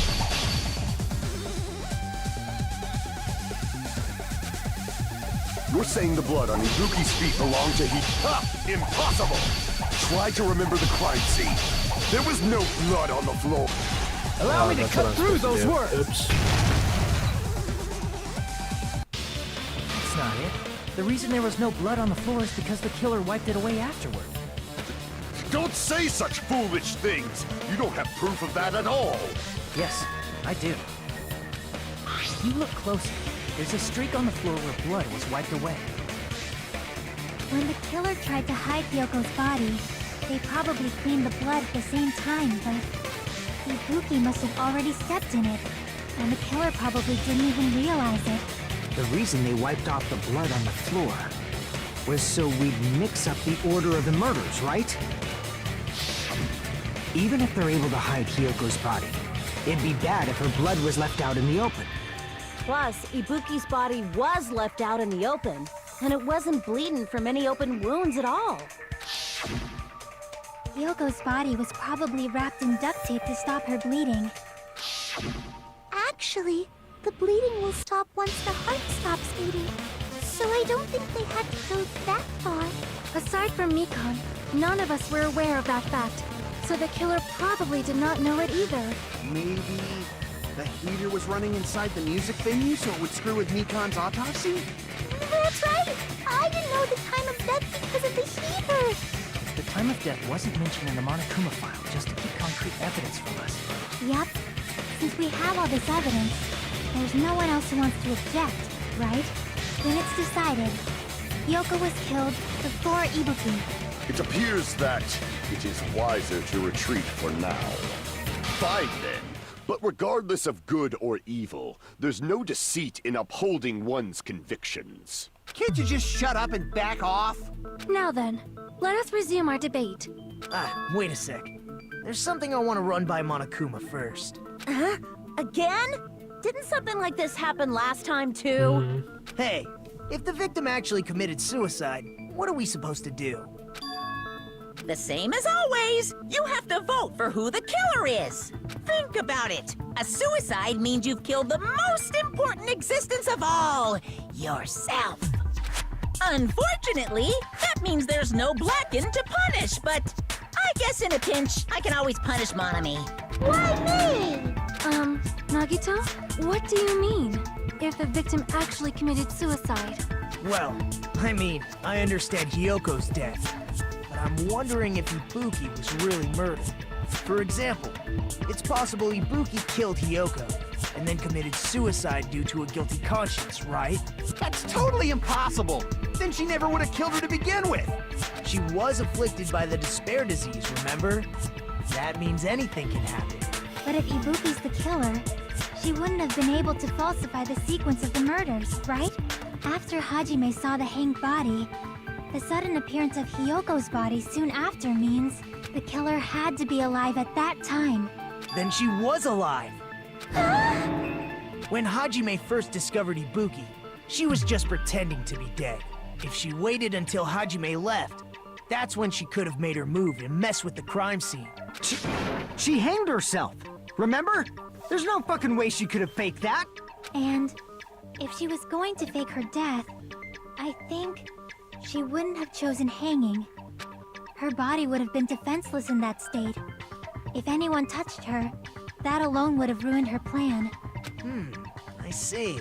I: You're saying the blood on Ibuki's feet belonged to Ha! Impossible! Try to remember the crime scene. There was no blood on the floor.
G: Allow me to cut through those words!
A: Oops.
G: That's not it. The reason there was no blood on the floor is because the killer wiped it away afterward.
I: Don't say such foolish things! You don't have proof of that at all!
G: Yes, I do. If you look closer, there's a streak on the floor where blood was wiped away.
C: When the killer tried to hide Hyoko's body, they probably cleaned the blood at the same time, but Ibuki must have already stepped in it, and the killer probably didn't even realize it.
D: The reason they wiped off the blood on the floor was so we'd mix up the order of the murders, right? Even if they're able to hide Hyoko's body, it'd be bad if her blood was left out in the open.
N: Plus, Ibuki's body was left out in the open, and it wasn't bleeding from any open wounds at all.
C: Hyoko's body was probably wrapped in duct tape to stop her bleeding. Actually, the bleeding will stop once the heart stops beating. So I don't think they had to go that far. Aside from Mikon, none of us were aware of that fact. So the killer probably did not know it either.
L: Maybe the heater was running inside the music venue so it would screw with Mikon's autopsy?
C: That's right! I didn't know the time of death because of the heater!
G: The time of death wasn't mentioned in the Monokuma file just to keep concrete evidence from us.
C: Yep. Since we have all this evidence, there's no one else who wants to object, right? Then it's decided. Hyoko was killed before Ibuki.
I: It appears that it is wiser to retreat for now. Fine then. But regardless of good or evil, there's no deceit in upholding one's convictions.
L: Can't you just shut up and back off?
C: Now then, let us resume our debate.
M: Wait a sec. There's something I want to run by Monokuma first.
N: Huh? Again? Didn't something like this happen last time, too?
M: Hey, if the victim actually committed suicide, what are we supposed to do?
J: The same as always. You have to vote for who the killer is. Think about it. A suicide means you've killed the most important existence of all, yourself. Unfortunately, that means there's no Blacken to punish, but I guess in a pinch, I can always punish Monami.
C: Why me? Nagito, what do you mean? If the victim actually committed suicide?
M: Well, I mean, I understand Hyoko's death, but I'm wondering if Ibuki was really murdered. For example, it's possible Ibuki killed Hiyoko and then committed suicide due to a guilty conscience, right?
L: That's totally impossible! Then she never would have killed her to begin with!
M: She was afflicted by the despair disease, remember? That means anything can happen.
C: But if Ibuki's the killer, she wouldn't have been able to falsify the sequence of the murders, right? After Hajime saw the hanged body, the sudden appearance of Hiyoko's body soon after means the killer had to be alive at that time.
M: Then she was alive! When Hajime first discovered Ibuki, she was just pretending to be dead. If she waited until Hajime left, that's when she could have made her move and mess with the crime scene.
D: She hanged herself, remember? There's no fucking way she could have faked that.
C: And if she was going to fake her death, I think she wouldn't have chosen hanging. Her body would have been defenseless in that state. If anyone touched her, that alone would have ruined her plan.
M: I see.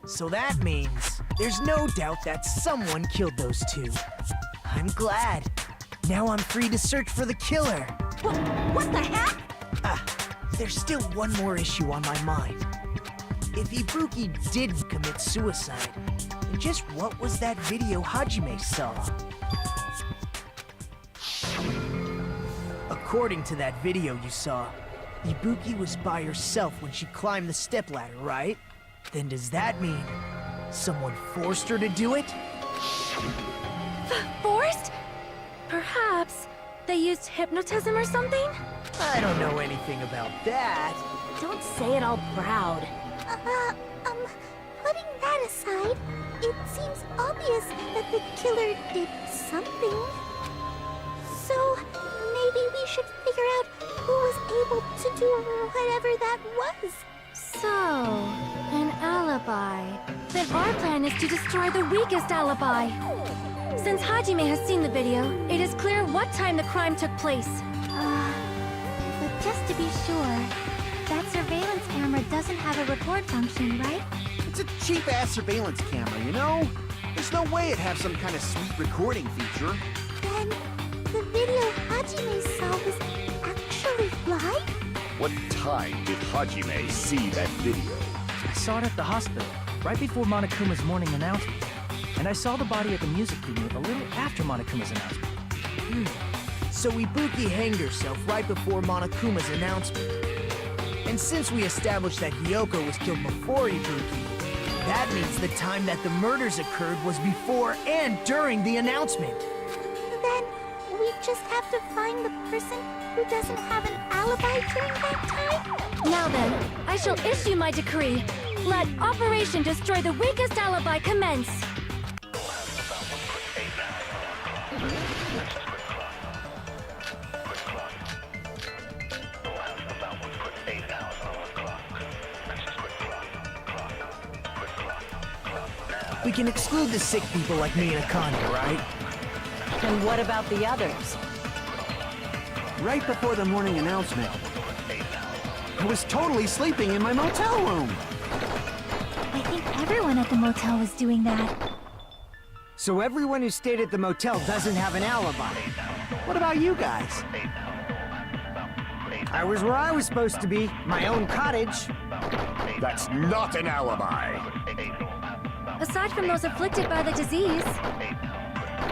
M: So that means there's no doubt that someone killed those two. I'm glad. Now I'm free to search for the killer.
J: What the heck?
M: There's still one more issue on my mind. If Ibuki did commit suicide, then just what was that video Hajime saw? According to that video you saw, Ibuki was by herself when she climbed the stepladder, right? Then does that mean someone forced her to do it?
O: Forced? Perhaps they used hypnotism or something?
M: I don't know anything about that.
N: Don't say it all proud.
C: Putting that aside, it seems obvious that the killer did something. So, maybe we should figure out who was able to do whatever that was.
O: So, an alibi. Then our plan is to destroy the weakest alibi. Since Hajime has seen the video, it is clear what time the crime took place.
C: But just to be sure, that surveillance camera doesn't have a record function, right?
L: It's a cheap-ass surveillance camera, you know? There's no way it'd have some kind of sweet recording feature.
C: Then, the video Hajime saw was actually live?
I: What time did Hajime see that video?
G: I saw it at the hospital, right before Monokuma's morning announcement. And I saw the body at the music venue a little after Monokuma's announcement.
M: So Ibuki hanged herself right before Monokuma's announcement. And since we established that Hiyoko was killed before Ibuki, that means the time that the murders occurred was before and during the announcement.
C: Then, we just have to find the person who doesn't have an alibi during that time?
O: Now then, I shall issue my decree. Let Operation Destroy the Weakest Alibi commence.
M: We can exclude the sick people like me and Akane, right?
N: And what about the others?
L: Right before the morning announcement, I was totally sleeping in my motel room.
C: I think everyone at the motel was doing that.
D: So everyone who stayed at the motel doesn't have an alibi.
L: What about you guys?
D: I was where I was supposed to be, my own cottage.
I: That's not an alibi.
O: Aside from those afflicted by the disease,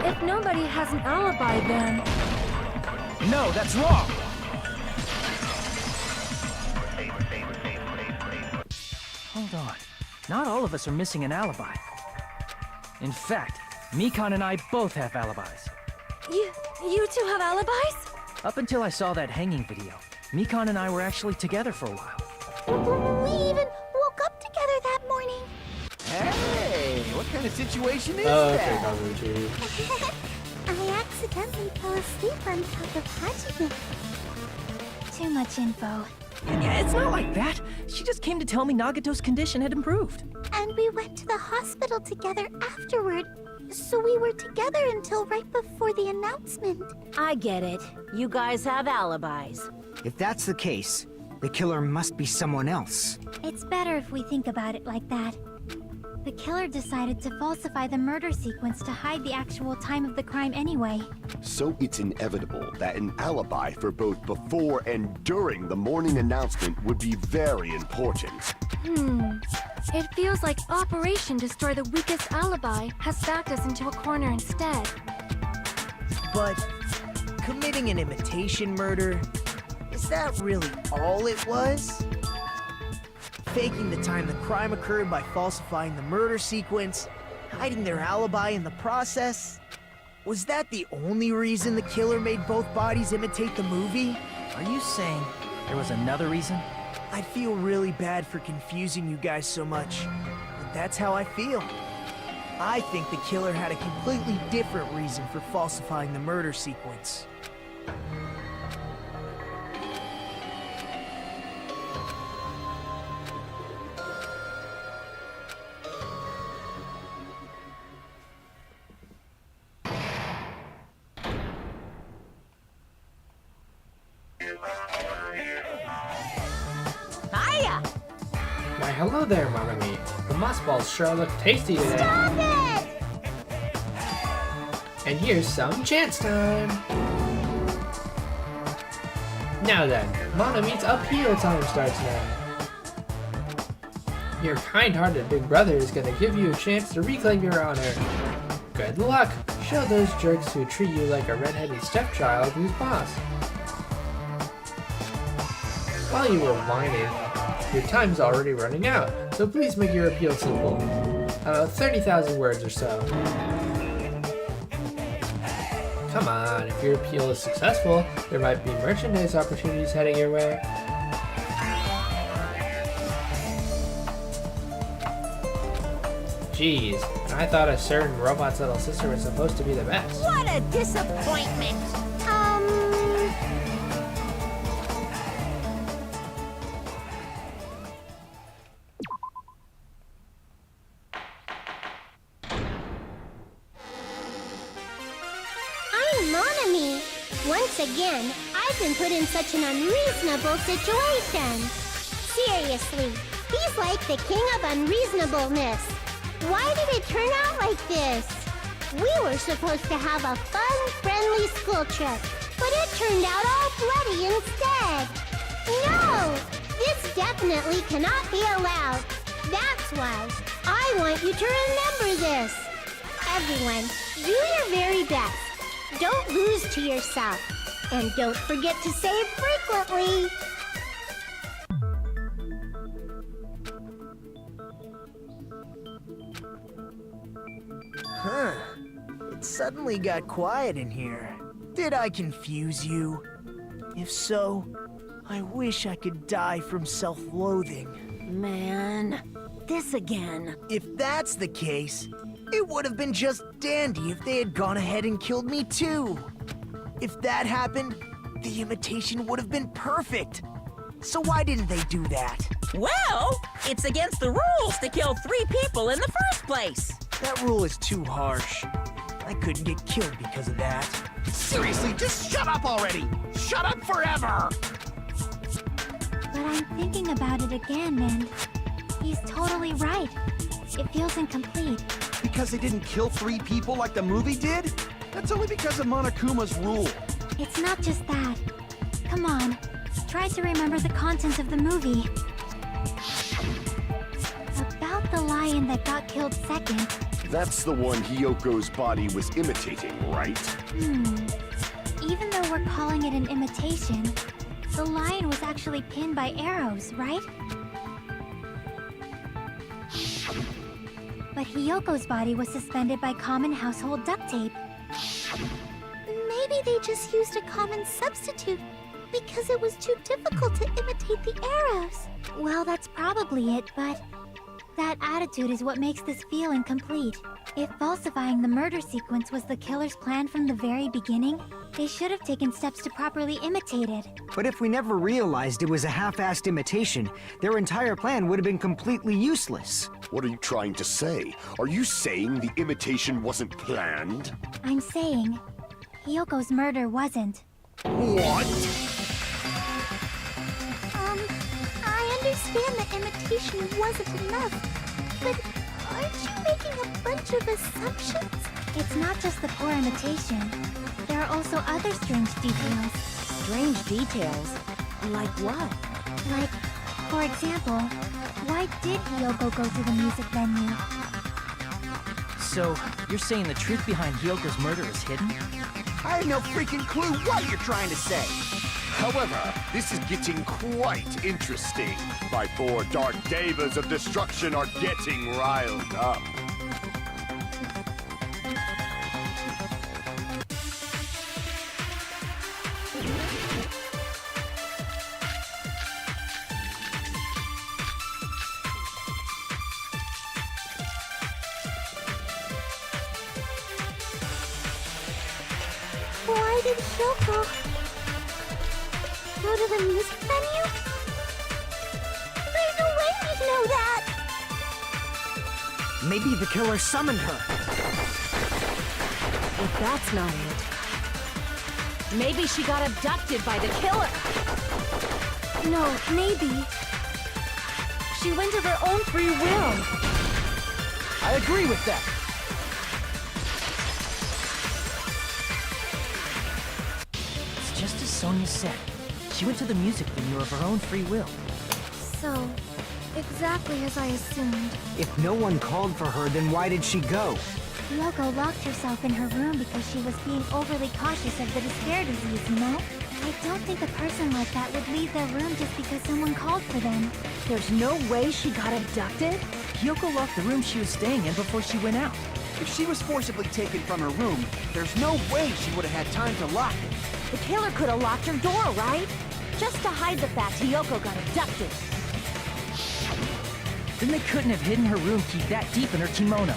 O: if nobody has an alibi, then...
G: No, that's wrong! Hold on. Not all of us are missing an alibi. In fact, Mikan and I both have alibis.
O: You two have alibis?
G: Up until I saw that hanging video, Mikan and I were actually together for a while.
C: We even woke up together that morning.
L: Hey, what kind of situation is
A: Okay,
L: that?
A: Kazuchi.
C: I accidentally fell asleep on top of Hajime. Too much info.
G: Yeah, it's not like that. She just came to tell me Nagato's condition had improved.
C: And we went to the hospital together afterward. So we were together until right before the announcement.
N: I get it. You guys have alibis.
D: If that's the case, the killer must be someone else.
C: It's better if we think about it like that.
O: The killer decided to falsify the murder sequence to hide the actual time of the crime anyway.
I: So it's inevitable that an alibi for both before and during the morning announcement would be very important.
O: It feels like Operation Destroy the Weakest Alibi has backed us into a corner instead.
M: But committing an imitation murder, is that really all it was? Faking the time the crime occurred by falsifying the murder sequence, hiding their alibi in the process? Was that the only reason the killer made both bodies imitate the movie?
G: Are you saying there was another reason?
M: I feel really bad for confusing you guys so much, but that's how I feel. I think the killer had a completely different reason for falsifying the murder sequence.
J: Hiya!
A: Why, hello there, mon ami. The moss balls sure look tasty today.
C: Stop it!
A: And here's some chance time. Now then, mon ami's upheaval time starts now. Your kind-hearted big brother is gonna give you a chance to reclaim your honor. Good luck! Show those jerks who treat you like a red-headed stepchild who's boss. While you were whining, your time's already running out, so please make your appeal simple. 30,000 words or so. Come on, if your appeal is successful, there might be merchandise opportunities heading your way. Jeez, and I thought a certain robot's little sister was supposed to be the best.
J: What a disappointment!
C: I'm Monami. Once again, I've been put in such an unreasonable situation. Seriously, he's like the king of unreasonableness. Why did it turn out like this? We were supposed to have a fun, friendly school trip, but it turned out all bloody instead. No! This definitely cannot be allowed. That's why I want you to remember this. Everyone, do your very best. Don't lose to yourself. And don't forget to save frequently.
M: Huh. It suddenly got quiet in here. Did I confuse you? If so, I wish I could die from self-loathing.
N: Man, this again.
M: If that's the case, it would have been just dandy if they had gone ahead and killed me too. If that happened, the imitation would have been perfect. So why didn't they do that?
J: Well, it's against the rules to kill 3 people in the first place.
M: That rule is too harsh. I couldn't get killed because of that.
L: Seriously, just shut up already! Shut up forever!
O: But I'm thinking about it again, and he's totally right. It feels incomplete.
L: Because they didn't kill 3 people like the movie did? That's only because of Monokuma's rule.
O: It's not just that. Come on, try to remember the content of the movie. About the lion that got killed second.
I: That's the one Hyoko's body was imitating, right?
O: Even though we're calling it an imitation, the lion was actually pinned by arrows, right? But Hyoko's body was suspended by common household duct tape. Maybe they just used a common substitute because it was too difficult to imitate the arrows. Well, that's probably it, but that attitude is what makes this feel incomplete. If falsifying the murder sequence was the killer's plan from the very beginning, they should have taken steps to properly imitate it.
D: But if we never realized it was a half-assed imitation, their entire plan would have been completely useless.
I: What are you trying to say? Are you saying the imitation wasn't planned?
O: I'm saying, Hyoko's murder wasn't.
I: What?
C: I understand that imitation wasn't enough, but
O: Aren't you making a bunch of assumptions? It's not just the poor imitation. There are also other strange details.
N: Strange details? Like what?
O: Like, for example, why did Hiyoko go to the music venue?
G: So, you're saying the truth behind Hyoko's murder is hidden?
L: I have no freaking clue what you're trying to say.
I: However, this is getting quite interesting. My four dark devas of destruction are getting riled up.
O: Why did Hiyoko go to the music venue? There's no way we'd know that!
D: Maybe the killer summoned her.
N: If that's not it, maybe she got abducted by the killer.
O: No, maybe.
N: She went of her own free will.
G: I agree with that. It's just as Sonia said. She went to the music venue of her own free will.
O: So, exactly as I assumed.
D: If no one called for her, then why did she go?
O: Hiyoko locked herself in her room because she was being overly cautious of the despair disease, you know? I don't think a person like that would leave their room just because someone called for them.
N: There's no way she got abducted?
G: Hiyoko locked the room she was staying in before she went out.
L: If she was forcibly taken from her room, there's no way she would have had time to lock it.
N: The killer could have locked her door, right? Just to hide the fact Hiyoko got abducted.
G: Then they couldn't have hidden her room key that deep in her kimono.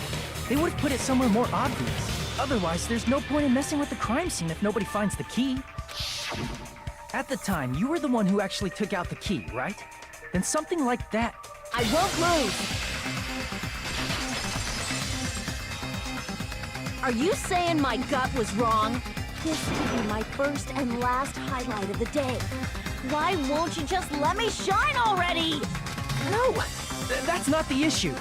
G: They would have put it somewhere more obvious. Otherwise, there's no point in messing with the crime scene if nobody finds the key. At the time, you were the one who actually took out the key, right? Then something like that...
N: I won't lose! Are you saying my gut was wrong? This could be my first and last highlight of the day. Why won't you just let me shine already?
G: No! That's not the issue.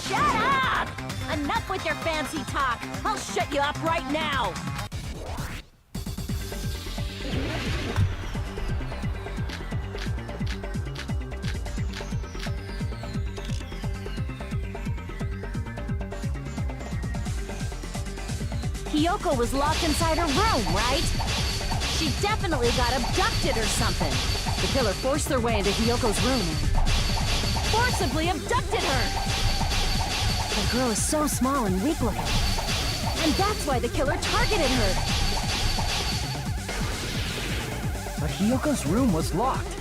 N: Shut up! Enough with your fancy talk. I'll shut you up right now. Hiyoko was locked inside her room, right? She definitely got abducted or something. The killer forced their way into Hiyoko's room and forcibly abducted her. The girl is so small and weak-looking. And that's why the killer targeted her.
G: But Hiyoko's room was locked.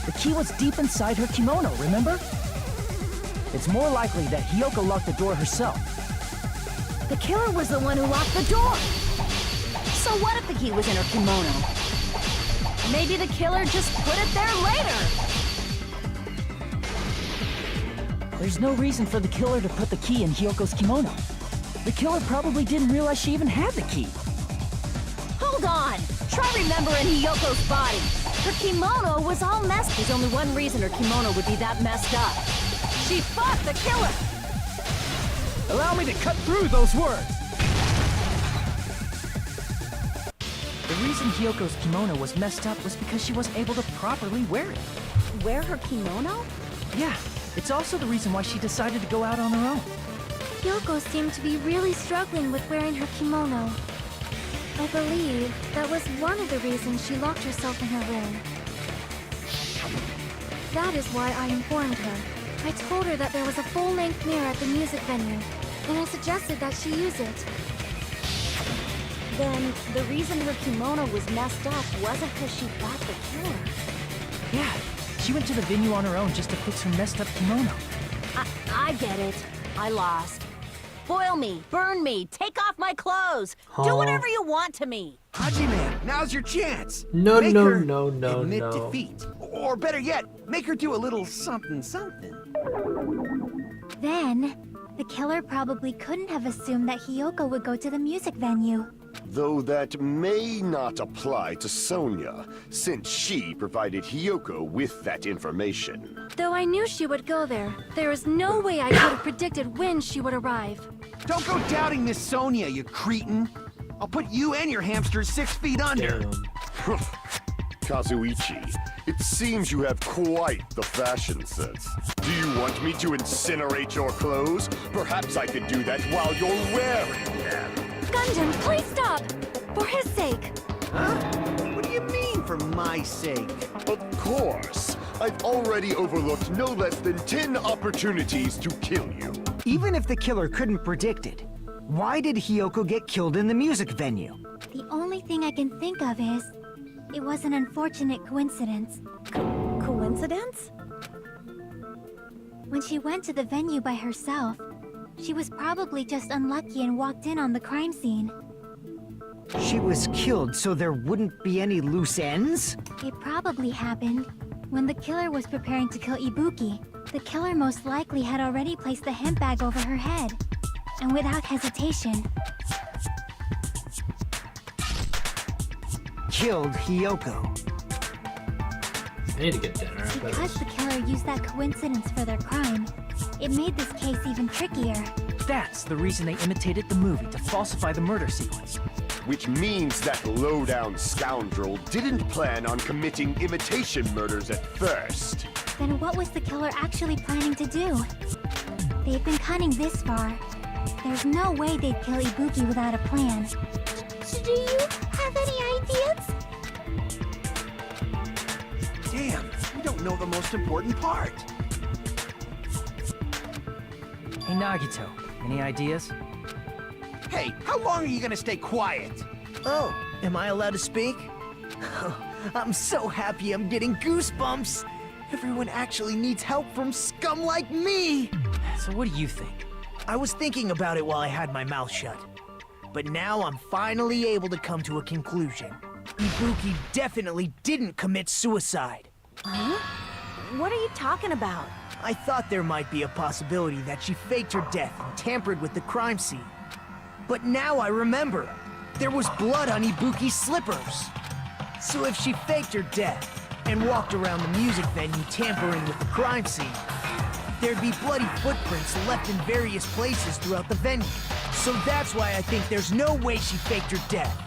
G: The key was deep inside her kimono, remember? It's more likely that Hiyoko locked the door herself.
N: The killer was the one who locked the door. So what if the key was in her kimono? Maybe the killer just put it there later.
G: There's no reason for the killer to put the key in Hiyoko's kimono. The killer probably didn't realize she even had the key.
N: Hold on! Try remembering Hiyoko's body. Her kimono was all messed. There's only one reason her kimono would be that messed up. She fought the killer!
G: Allow me to cut through those words! The reason Hiyoko's kimono was messed up was because she wasn't able to properly wear it.
N: Wear her kimono?
G: Yeah, it's also the reason why she decided to go out on her own.
O: Hiyoko seemed to be really struggling with wearing her kimono. I believe that was one of the reasons she locked herself in her room. That is why I informed her. I told her that there was a full-length mirror at the music venue, and I suggested that she use it.
N: Then, the reason her kimono was messed up wasn't because she fought the killer.
G: Yeah, she went to the venue on her own just to fix her messed up kimono.
N: I get it. I lost. Boil me, burn me, take off my clothes. Do whatever you want to me.
L: Hajime, now's your chance.
A: No,
L: Make
A: no,
L: her
A: no, no,
L: admit
A: no.
L: defeat. Or better yet, make her do a little something something.
O: Then, the killer probably couldn't have assumed that Hiyoko would go to the music venue.
I: Though that may not apply to Sonia, since she provided Hiyoko with that information.
N: Though I knew she would go there, there is no way I could have predicted when she would arrive.
L: Don't go doubting Miss Sonia, you cretin. I'll put you and your hamsters 6 feet under.
A: Damn.
I: Kazuichi, it seems you have quite the fashion sense. Do you want me to incinerate your clothes? Perhaps I could do that while you're wearing them.
N: Gundam, please stop! For his sake!
L: Huh? What do you mean, for my sake?
I: Of course. I've already overlooked no less than 10 opportunities to kill you.
D: Even if the killer couldn't predict it, why did Hiyoko get killed in the music venue?
O: The only thing I can think of is, it was an unfortunate coincidence.
N: Coincidence?
O: When she went to the venue by herself, she was probably just unlucky and walked in on the crime scene.
D: She was killed so there wouldn't be any loose ends?
O: It probably happened when the killer was preparing to kill Ibuki. The killer most likely had already placed the hemp bag over her head. And without hesitation,
D: killed Hiyoko.
A: I need to get dinner after
O: because
A: this.
O: the killer used that coincidence for their crime, it made this case even trickier.
G: That's the reason they imitated the movie to falsify the murder sequence.
I: Which means that low-down scoundrel didn't plan on committing imitation murders at first.
O: Then what was the killer actually planning to do? They've been cunning this far. There's no way they'd kill Ibuki without a plan.
C: Do you have any ideas?
L: Damn, you don't know the most important part.
G: Hey, Nagito, any ideas?
L: Hey, how long are you gonna stay quiet?
M: Oh, am I allowed to speak? I'm so happy I'm getting goosebumps. Everyone actually needs help from scum like me.
G: So what do you think?
M: I was thinking about it while I had my mouth shut. But now I'm finally able to come to a conclusion. Ibuki definitely didn't commit suicide.
N: Huh? What are you talking about?
M: I thought there might be a possibility that she faked her death and tampered with the crime scene. But now I remember, there was blood on Ibuki's slippers. So if she faked her death and walked around the music venue tampering with the crime scene, there'd be bloody footprints left in various places throughout the venue. So that's why I think there's no way she faked her death.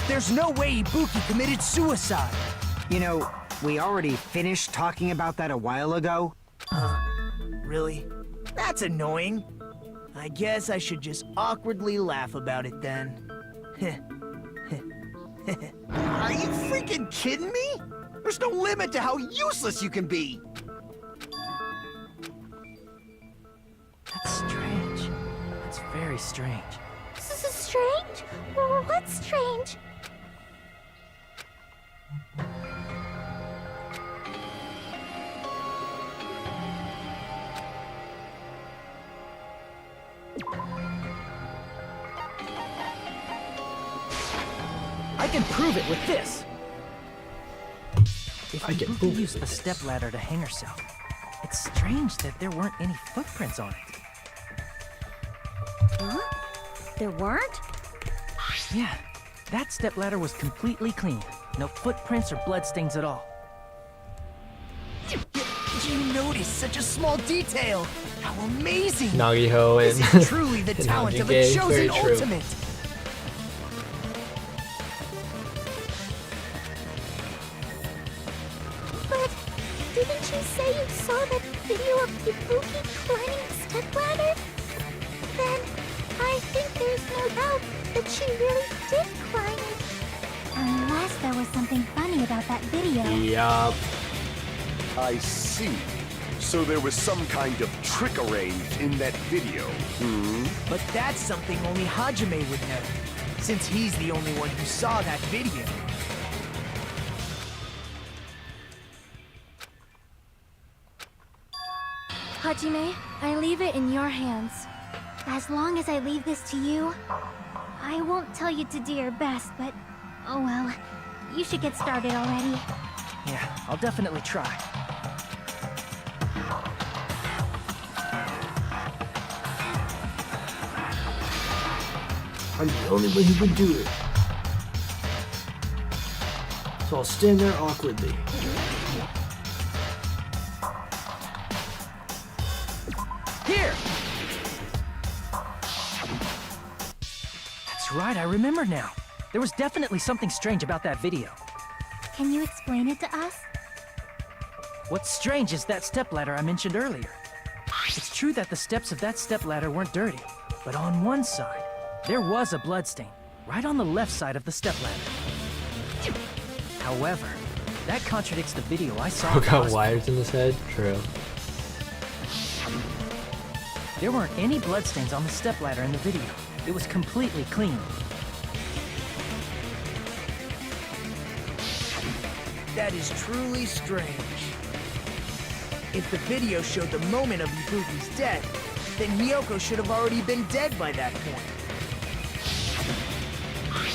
M: There's no way Ibuki committed suicide.
D: You know, we already finished talking about that a while ago.
M: Really? That's annoying. I guess I should just awkwardly laugh about it then.
L: Are you freaking kidding me? There's no limit to how useless you can be.
G: That's strange. That's very strange.
C: Strange? What's strange?
G: I can prove it with this! If
A: I can
G: Ibuki
A: prove it
G: used
A: with
G: a
A: this.
G: stepladder to hang herself, it's strange that there weren't any footprints on it.
N: Huh? There weren't?
G: Yeah, that stepladder was completely clean. No footprints or bloodstains at all.
M: Did you notice such a small detail? How amazing!
A: Nagiho
M: This
A: and
M: is truly the
A: and
M: talent of a
A: Nagige,
M: chosen
A: very true.
M: ultimate.
C: But didn't you say you saw that video of Ibuki climbing the stepladder? Then I think there's no doubt that she really did climb it.
O: Unless there was something funny about that video.
A: Yup.
I: I see. So there was some kind of trick arranged in that video,
M: But that's something only Hajime would know, since he's the only one who saw that video.
N: Hajime, I leave it in your hands.
O: As long as I leave this to you, I won't tell you to do your best, but oh well. You should get started already.
G: Yeah, I'll definitely try.
A: I'm the only one who can do it. So I'll stand there awkwardly.
G: Here! That's right, I remember now. There was definitely something strange about that video.
O: Can you explain it to us?
G: What's strange is that stepladder I mentioned earlier. It's true that the steps of that stepladder weren't dirty, but on one side, there was a bloodstain, right on the left side of the stepladder. However, that contradicts the video I saw.
A: Bro got wires in his head? True.
G: There weren't any bloodstains on the stepladder in the video. It was completely clean.
M: That is truly strange. If the video showed the moment of Ibuki's death, then Hiyoko should have already been dead by that point.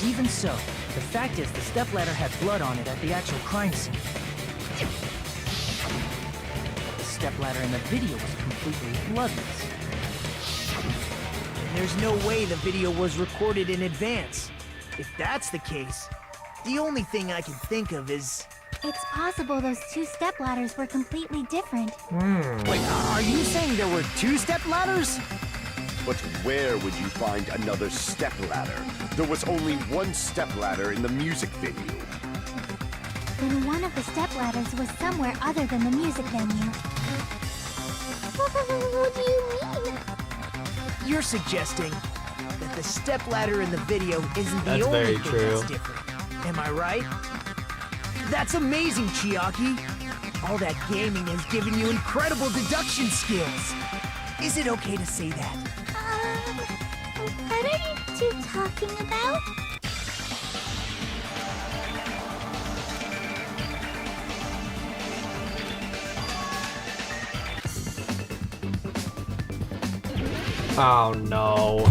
G: Even so, the fact is the stepladder had blood on it at the actual crime scene. The stepladder in the video was completely bloodless.
M: There's no way the video was recorded in advance. If that's the case, the only thing I can think of is...
O: It's possible those two stepladders were completely different.
D: Wait, are you saying there were two stepladders?
I: But where would you find another stepladder? There was only one stepladder in the music venue.
O: Then one of the stepladders was somewhere other than the music venue. What do you mean?
M: You're suggesting that the stepladder in the video isn't the
A: That's
M: only
A: very
M: thing
A: true.
M: that's different. Am I right? That's amazing, Chiaki! All that gaming has given you incredible deduction skills! Is it okay to say that?
O: What are you two talking about?
A: Oh no.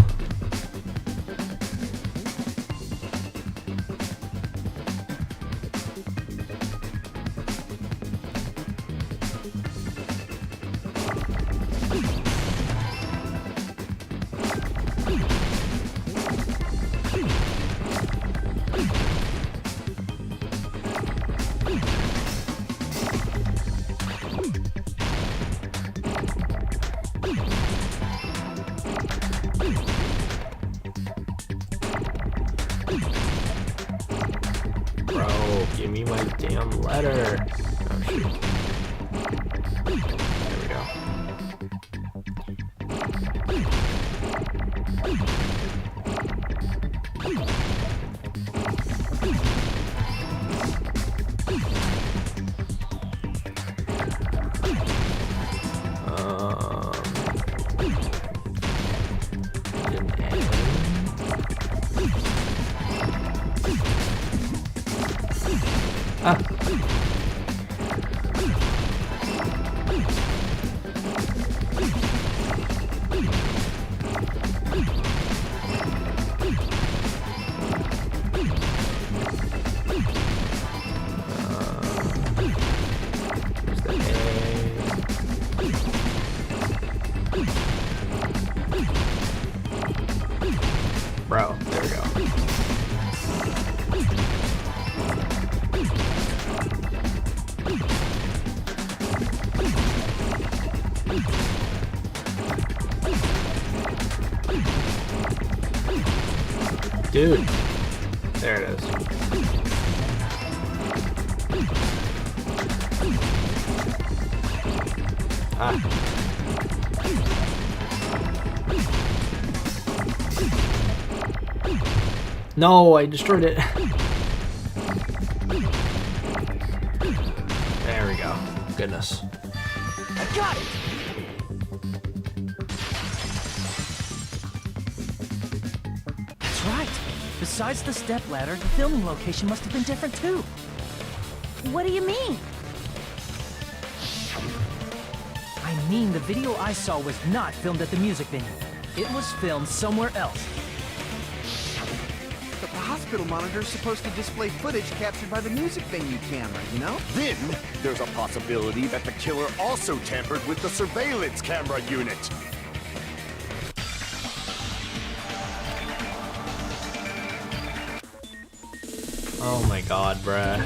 A: Bro, give me my damn letter. Oh shoot. There we go. Ah. Bro, there we go. Dude, there it is. Ah. No, I destroyed it. There we go. Goodness.
M: I got it!
G: That's right. Besides the stepladder, the filming location must have been different too.
N: What do you mean?
G: I mean, the video I saw was not filmed at the music venue. It was filmed somewhere else.
L: But the hospital monitor's supposed to display footage captured by the music venue camera, you know?
I: Then, there's a possibility that the killer also tampered with the surveillance camera unit.
A: Oh my god, bruh.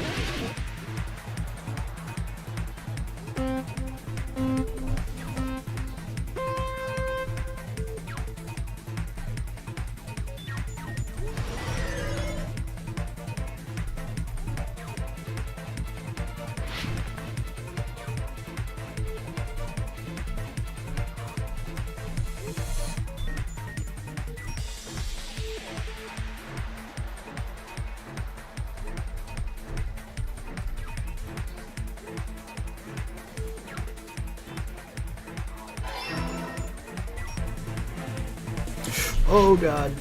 A: Oh god.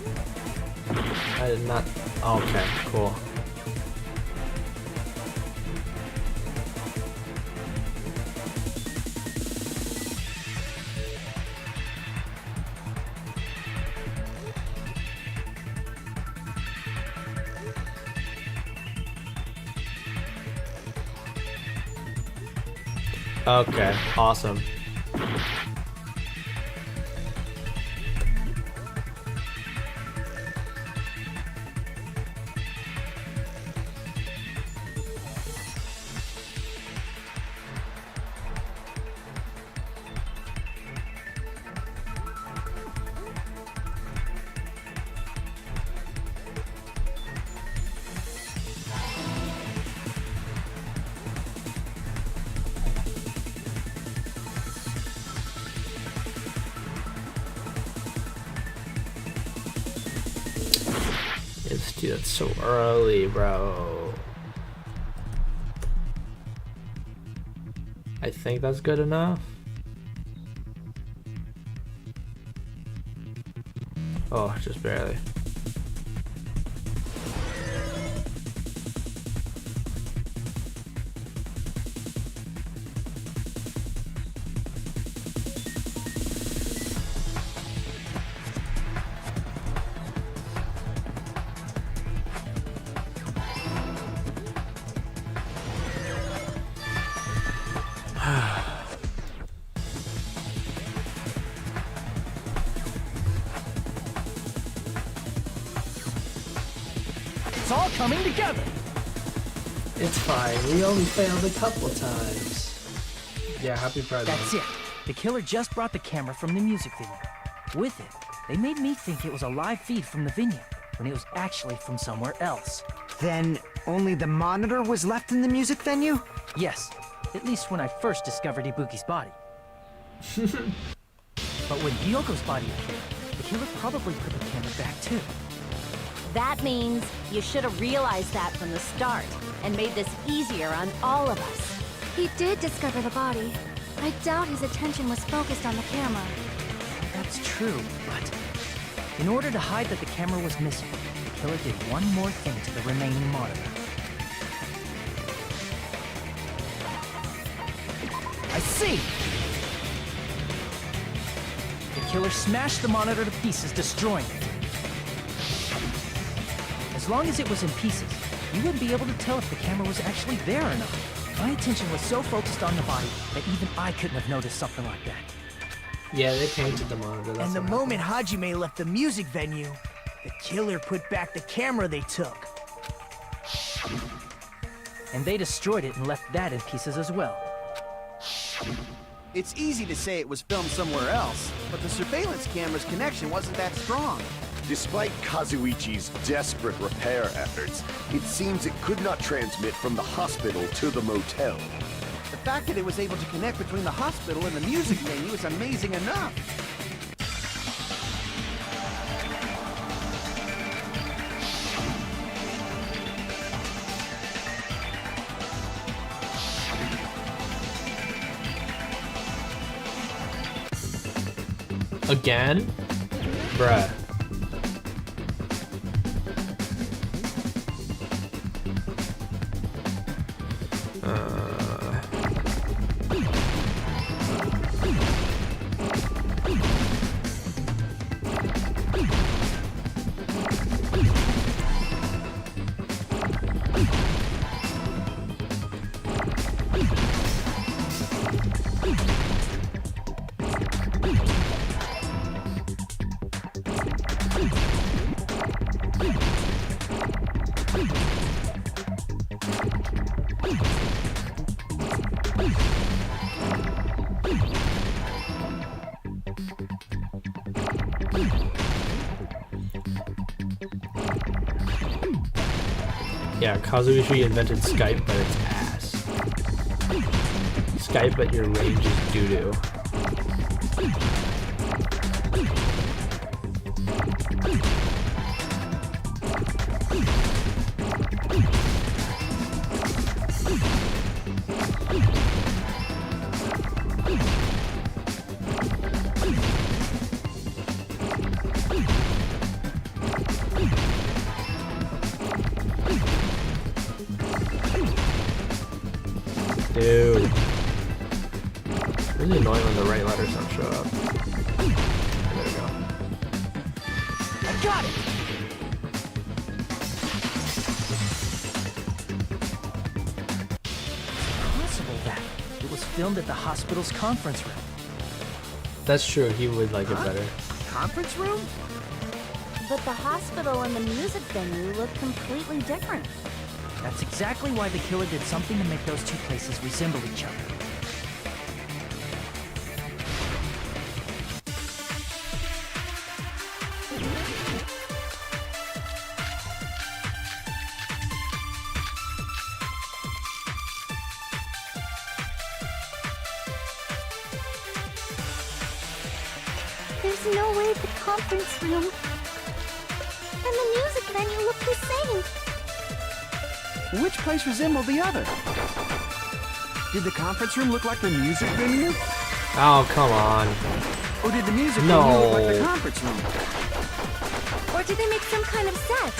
A: I did not. Okay, cool. Okay, awesome. Dude, that's so early, bro. I think that's good enough. Oh, just barely.
G: It's all coming together.
A: It's fine. We only failed a couple times. Yeah, happy Friday.
G: That's it. The killer just brought the camera from the music venue. With it, they made me think it was a live feed from the venue, when it was actually from somewhere else.
D: Then only the monitor was left in the music venue?
G: Yes, at least when I first discovered Ibuki's body. But when Hyoko's body appeared, the killer probably put the camera back too.
N: That means you should have realized that from the start and made this easier on all of us.
O: He did discover the body. I doubt his attention was focused on the camera.
G: That's true, but in order to hide that the camera was missing, the killer did one more thing to the remaining monitor. I see! The killer smashed the monitor to pieces, destroying it. As long as it was in pieces, you wouldn't be able to tell if the camera was actually there or not. My attention was so focused on the body that even I couldn't have noticed something like that.
A: Yeah, they painted the monitor. That's
M: And the
A: what
M: moment Hajime left the music venue, the killer put back the camera they took.
G: And they destroyed it and left that in pieces as well.
L: It's easy to say it was filmed somewhere else, but the surveillance camera's connection wasn't that strong.
I: Despite Kazuichi's desperate repair efforts, it seems it could not transmit from the hospital to the motel.
L: The fact that it was able to connect between the hospital and the music venue is amazing enough.
A: Again? Bruh. Yeah, Kazuishi invented Skype, but it's ass. Skype, but your range is doo-doo. Dude. Really annoying when the right letters don't show up. There we go.
G: I got it! It's possible that it was filmed at the hospital's conference room.
A: That's true, he would like it better.
G: Conference room?
N: But the hospital and the music venue look completely different.
G: That's exactly why the killer did something to make those two places resemble each other.
O: There's no way the conference room and the music venue look the same.
L: Which place resembled the other? Did the conference room look like the music venue?
A: Oh, come on.
L: Or did the music venue look like the
A: No.
L: conference room?
C: Or did they make some kind of set?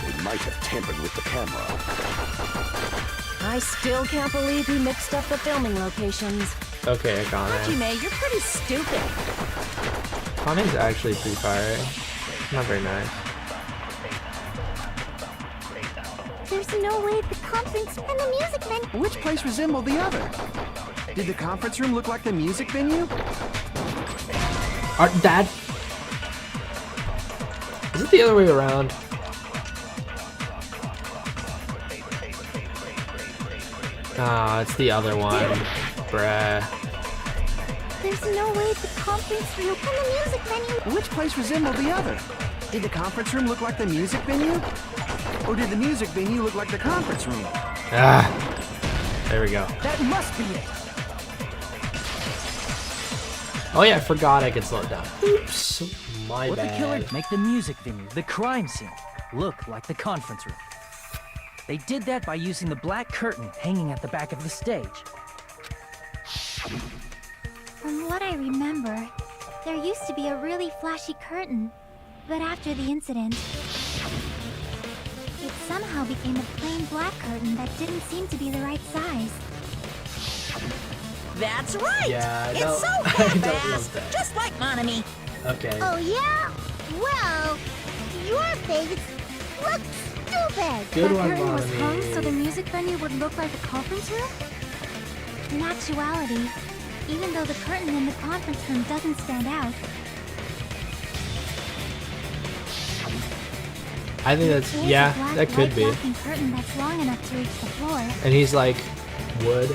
I: They might have tampered with the camera.
N: I still can't believe he mixed up the filming locations.
A: Okay, I got it.
N: Hajime, you're pretty stupid.
A: Kame's actually pretty fire. Not very nice.
O: There's no way the conference and the music venue.
L: Which place resembled the other? Did the conference room look like the music venue?
A: That... Is it the other way around? Ah, it's the other one. Bruh.
O: There's no way the conference room and the music venue.
L: Which place resembled the other? Did the conference room look like the music venue? Or did the music venue look like the conference room?
A: Ah. There we go.
G: That must be it!
A: Oh yeah, I forgot I could slow it down. Oops. My
G: What
A: bad.
G: the killer make the music venue, the crime scene, look like the conference room. They did that by using the black curtain hanging at the back of the stage.
O: From what I remember, there used to be a really flashy curtain. But after the incident, it somehow became a plain black curtain that didn't seem to be the right size.
J: That's right!
A: Yeah, I
J: it's so
A: don't- I don't
J: half-assed,
A: love that.
J: just like Monami.
A: Okay.
O: Oh yeah? Well, your face looks stupid!
A: Good
C: That
A: one,
C: curtain was hung
A: Mommy.
C: so the music venue would look like a conference room?
O: In actuality, even though the curtain in the conference room doesn't stand out,
A: I think that's...
O: there's
A: Yeah,
O: a black
A: that could be.
O: white-blocking curtain that's long enough to reach the floor.
A: And he's like, wood.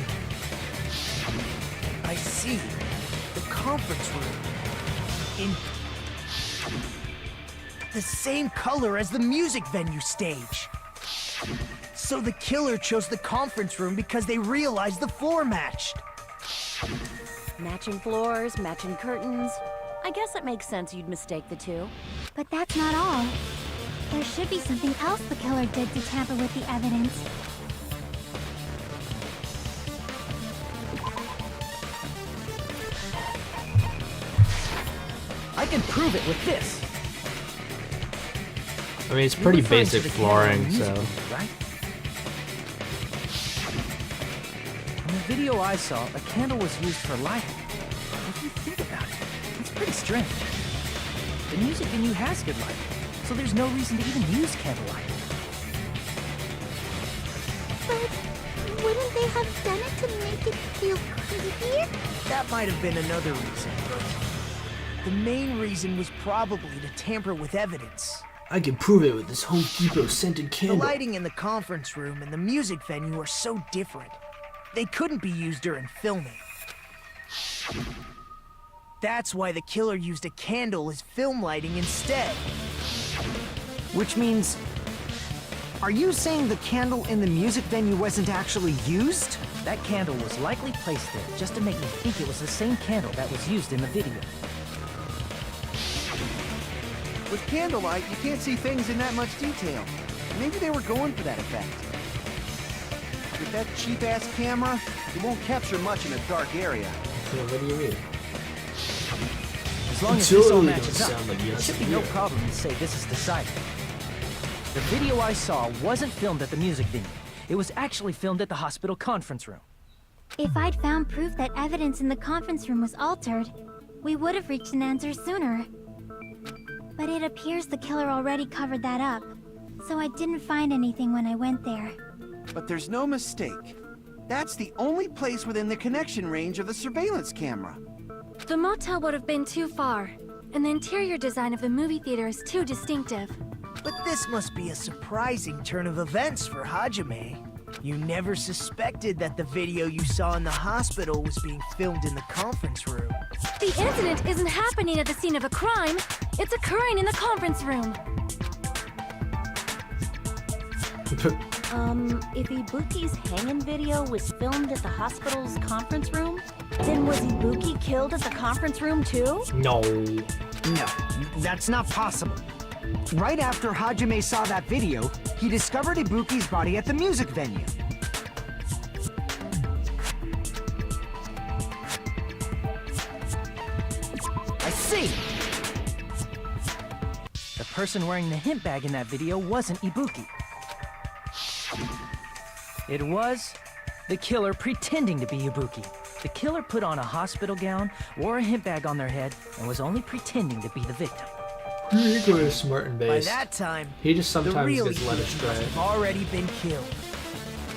M: I see. The conference room. In the same color as the music venue stage. So the killer chose the conference room because they realized the floor matched.
N: Matching floors, matching curtains. I guess it makes sense you'd mistake the two.
O: But that's not all. There should be something else the killer did to tamper with the evidence.
G: I can prove it with this.
A: I mean, it's
G: You're
A: pretty
G: referring to
A: basic
G: the candle in
A: flooring,
G: the music
A: so...
G: video, right? In the video I saw, a candle was used for lighting. If you think about it, it's pretty strange. The music venue has good lighting, so there's no reason to even use candlelight.
O: But wouldn't they have done it to make it feel creepier?
M: That might have been another reason, but the main reason was probably to tamper with evidence.
A: I can prove it with this Home Depot scented
M: The
A: candle.
M: lighting in the conference room and the music venue are so different. They couldn't be used during filming. That's why the killer used a candle as film lighting instead.
G: Which means
D: Are you saying the candle in the music venue wasn't actually used?
G: That candle was likely placed there just to make me think it was the same candle that was used in the video.
L: With candlelight, you can't see things in that much detail. Maybe they were going for that effect. With that cheap-ass camera, it won't capture much in a dark area.
A: So what do you mean?
G: As long as this all
A: Totally
G: matches
A: don't
G: up,
A: sound like
G: it
A: yes
G: should be
A: to
G: no
A: you.
G: problem to say this is decided. The video I saw wasn't filmed at the music venue. It was actually filmed at the hospital conference room.
O: If I'd found proof that evidence in the conference room was altered, we would have reached an answer sooner. But it appears the killer already covered that up, so I didn't find anything when I went there.
L: But there's no mistake. That's the only place within the connection range of the surveillance camera.
P: The motel would have been too far, and the interior design of the movie theater is too distinctive.
M: But this must be a surprising turn of events for Hajime. You never suspected that the video you saw in the hospital was being filmed in the conference room.
P: The incident isn't happening at the scene of a crime. It's occurring in the conference room.
N: If Ibuki's hanging video was filmed at the hospital's conference room, then was Ibuki killed at the conference room too?
A: No.
D: No, that's not possible. Right after Hajime saw that video, he discovered Ibuki's body at the music venue.
G: I see! The person wearing the hint bag in that video wasn't Ibuki. It was the killer pretending to be Ibuki. The killer put on a hospital gown, wore a hint bag on their head, and was only pretending to be the victim.
A: Rico is smart and
M: By
A: based.
M: that time,
A: He just
M: the
A: sometimes
M: real
A: gets led
M: Ibuki
A: astray.
M: must have already been killed.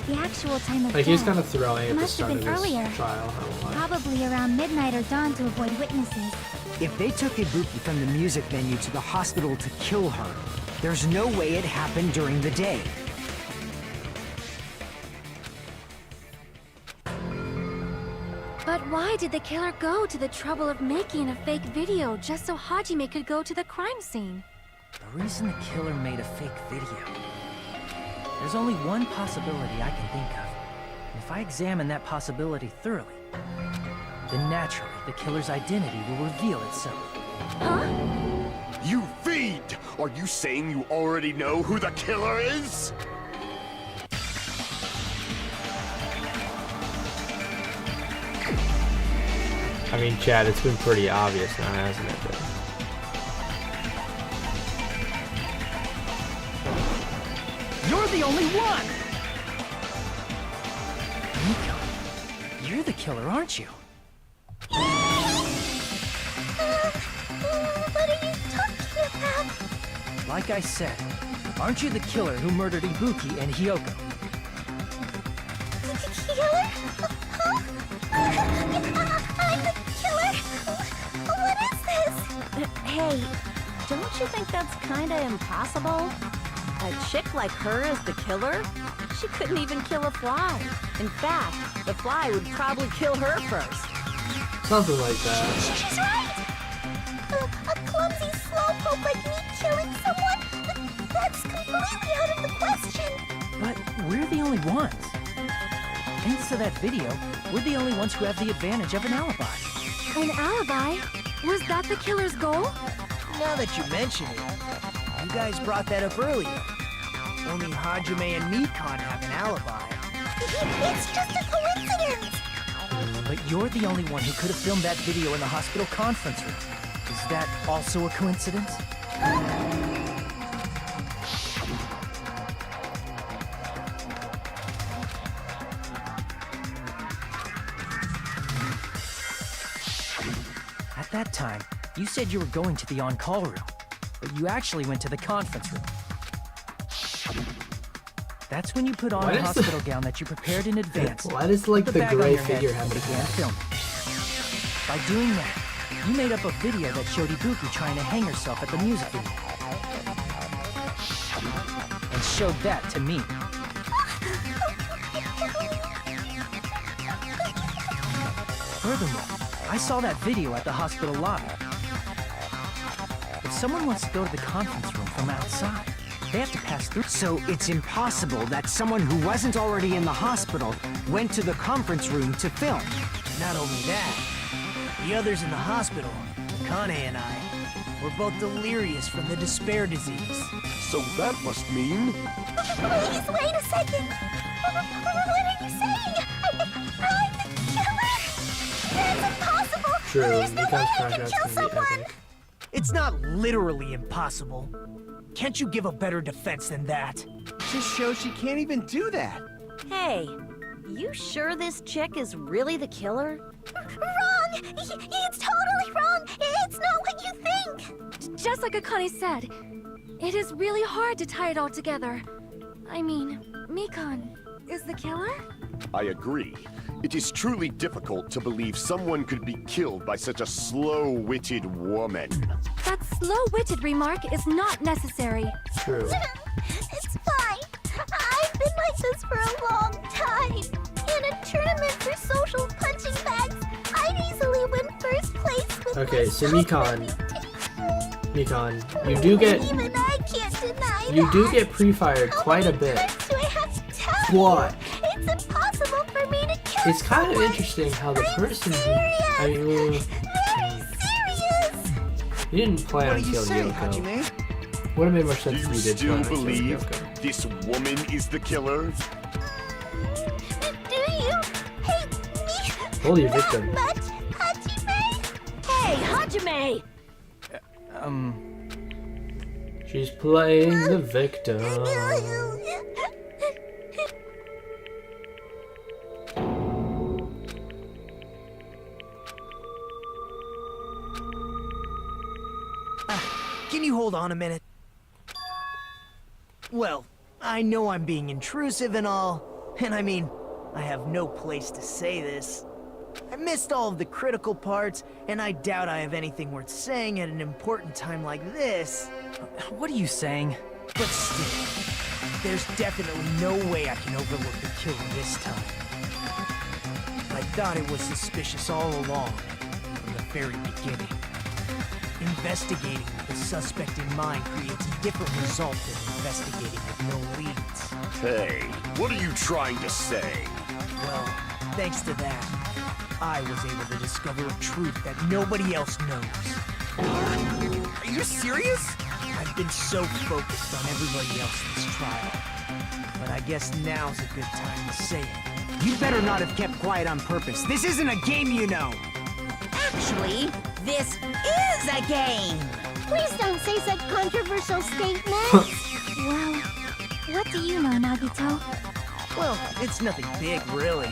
O: The actual time of
A: Like he's
O: death
A: kind of throwing at the
O: must have
A: start of
O: been
A: his
O: earlier.
A: trial. I don't know.
O: Probably around midnight or dawn to avoid witnesses.
D: If they took Ibuki from the music venue to the hospital to kill her, there's no way it happened during the day.
P: But why did the killer go to the trouble of making a fake video just so Hajime could go to the crime scene?
G: The reason the killer made a fake video. There's only one possibility I can think of. And if I examine that possibility thoroughly, then naturally the killer's identity will reveal itself.
I: You fiend! Are you saying you already know who the killer is?
A: I mean, Chad, it's been pretty obvious now, hasn't it?
G: You're the only one! Miko, you're the killer, aren't you?
O: What are you talking about?
G: Like I said, aren't you the killer who murdered Ibuki and Hyoko?
O: Killer? Huh? I'm the killer? What is this?
N: Hey, don't you think that's kinda impossible? A chick like her as the killer? She couldn't even kill a fly. In fact, the fly would probably kill her first.
A: Something like that.
O: She's right! A clumsy slowpoke like me killing someone? That's completely out of the question!
G: But we're the only ones. Thanks to that video, we're the only ones who have the advantage of an alibi.
P: An alibi? Was that the killer's goal?
M: Now that you mention it, you guys brought that up earlier. Only Hajime and Mikon have an alibi.
O: It's just a coincidence!
G: But you're the only one who could have filmed that video in the hospital conference room. Is that also a coincidence? At that time, you said you were going to the on-call room, but you actually went to the conference room. That's when you put on
A: Why
G: a
A: does
G: hospital gown that you prepared in advance.
A: Why does like
G: put
A: the
G: bag on
A: gray
G: your head,
A: figure
G: and
A: have a
G: began
A: hat?
G: filming? By doing that, you made up a video that showed Ibuki trying to hang herself at the music video. And showed that to me. Furthermore, I saw that video at the hospital lobby. If someone wants to go to the conference room from outside, They have to pass through.
D: So it's impossible that someone who wasn't already in the hospital went to the conference room to film.
M: Not only that, the others in the hospital, Kane and I, were both delirious from the despair disease.
I: So that must mean...
O: Please, wait a second. What are you saying? I'm the killer? That's impossible.
A: True,
O: There's no way
A: Nikon's
O: I can
A: contract's
O: kill
A: gonna be
O: someone.
A: epic.
M: It's not literally impossible. Can't you give a better defense than that?
L: Just shows she can't even do that.
N: Hey, you sure this chick is really the killer?
O: Wrong! It's totally wrong! It's not what you think!
P: Just like Akane said, it is really hard to tie it all together. I mean, Mikon is the killer?
I: I agree. It is truly difficult to believe someone could be killed by such a slow-witted woman.
P: That slow-witted remark is not necessary.
A: True.
O: It's fine. I've been like this for a long time. In a tournament for social punching bags, I'd easily win first place with
A: Okay,
O: my
A: so
O: top
A: Mikon, you do get
O: Even I can't deny
A: you
O: that.
A: do get pre-fired quite a bit.
O: Do I have to tell
A: What?
O: you? It's impossible for me to kill
A: It's kind of
O: someone.
A: interesting how the person who
O: Very serious.
A: you didn't plan
L: What
A: on
L: do you
A: killing
L: say,
A: Yoko.
L: Hajime?
A: Would have made more
I: Do
A: sense
I: you
A: if you did
I: still
A: plan on killing
I: believe
A: Yoko.
I: this woman is the killer?
O: Do you hate me
A: Hold your
O: that
A: victim.
O: much, Hajime?
N: Hey, Hajime!
A: She's playing the victim.
M: Can you hold on a minute? Well, I know I'm being intrusive and all, and I mean, I have no place to say this. I missed all of the critical parts, and I doubt I have anything worth saying at an important time like this.
G: What are you saying?
M: But still, there's definitely no way I can overlook the killer this time. I thought it was suspicious all along, from the very beginning. Investigating with the suspect in mind creates a different result than investigating with no leads.
I: Hey, what are you trying to say?
M: Well, thanks to that, I was able to discover a truth that nobody else knows.
L: Are you serious?
M: I've been so focused on everybody else this trial. But I guess now's a good time to say it.
D: You better not have kept quiet on purpose. This isn't a game, you know.
J: Actually, this is a game.
O: Please don't say such controversial statements.
C: Well, what do you know, Nagito?
M: Well, it's nothing big, really.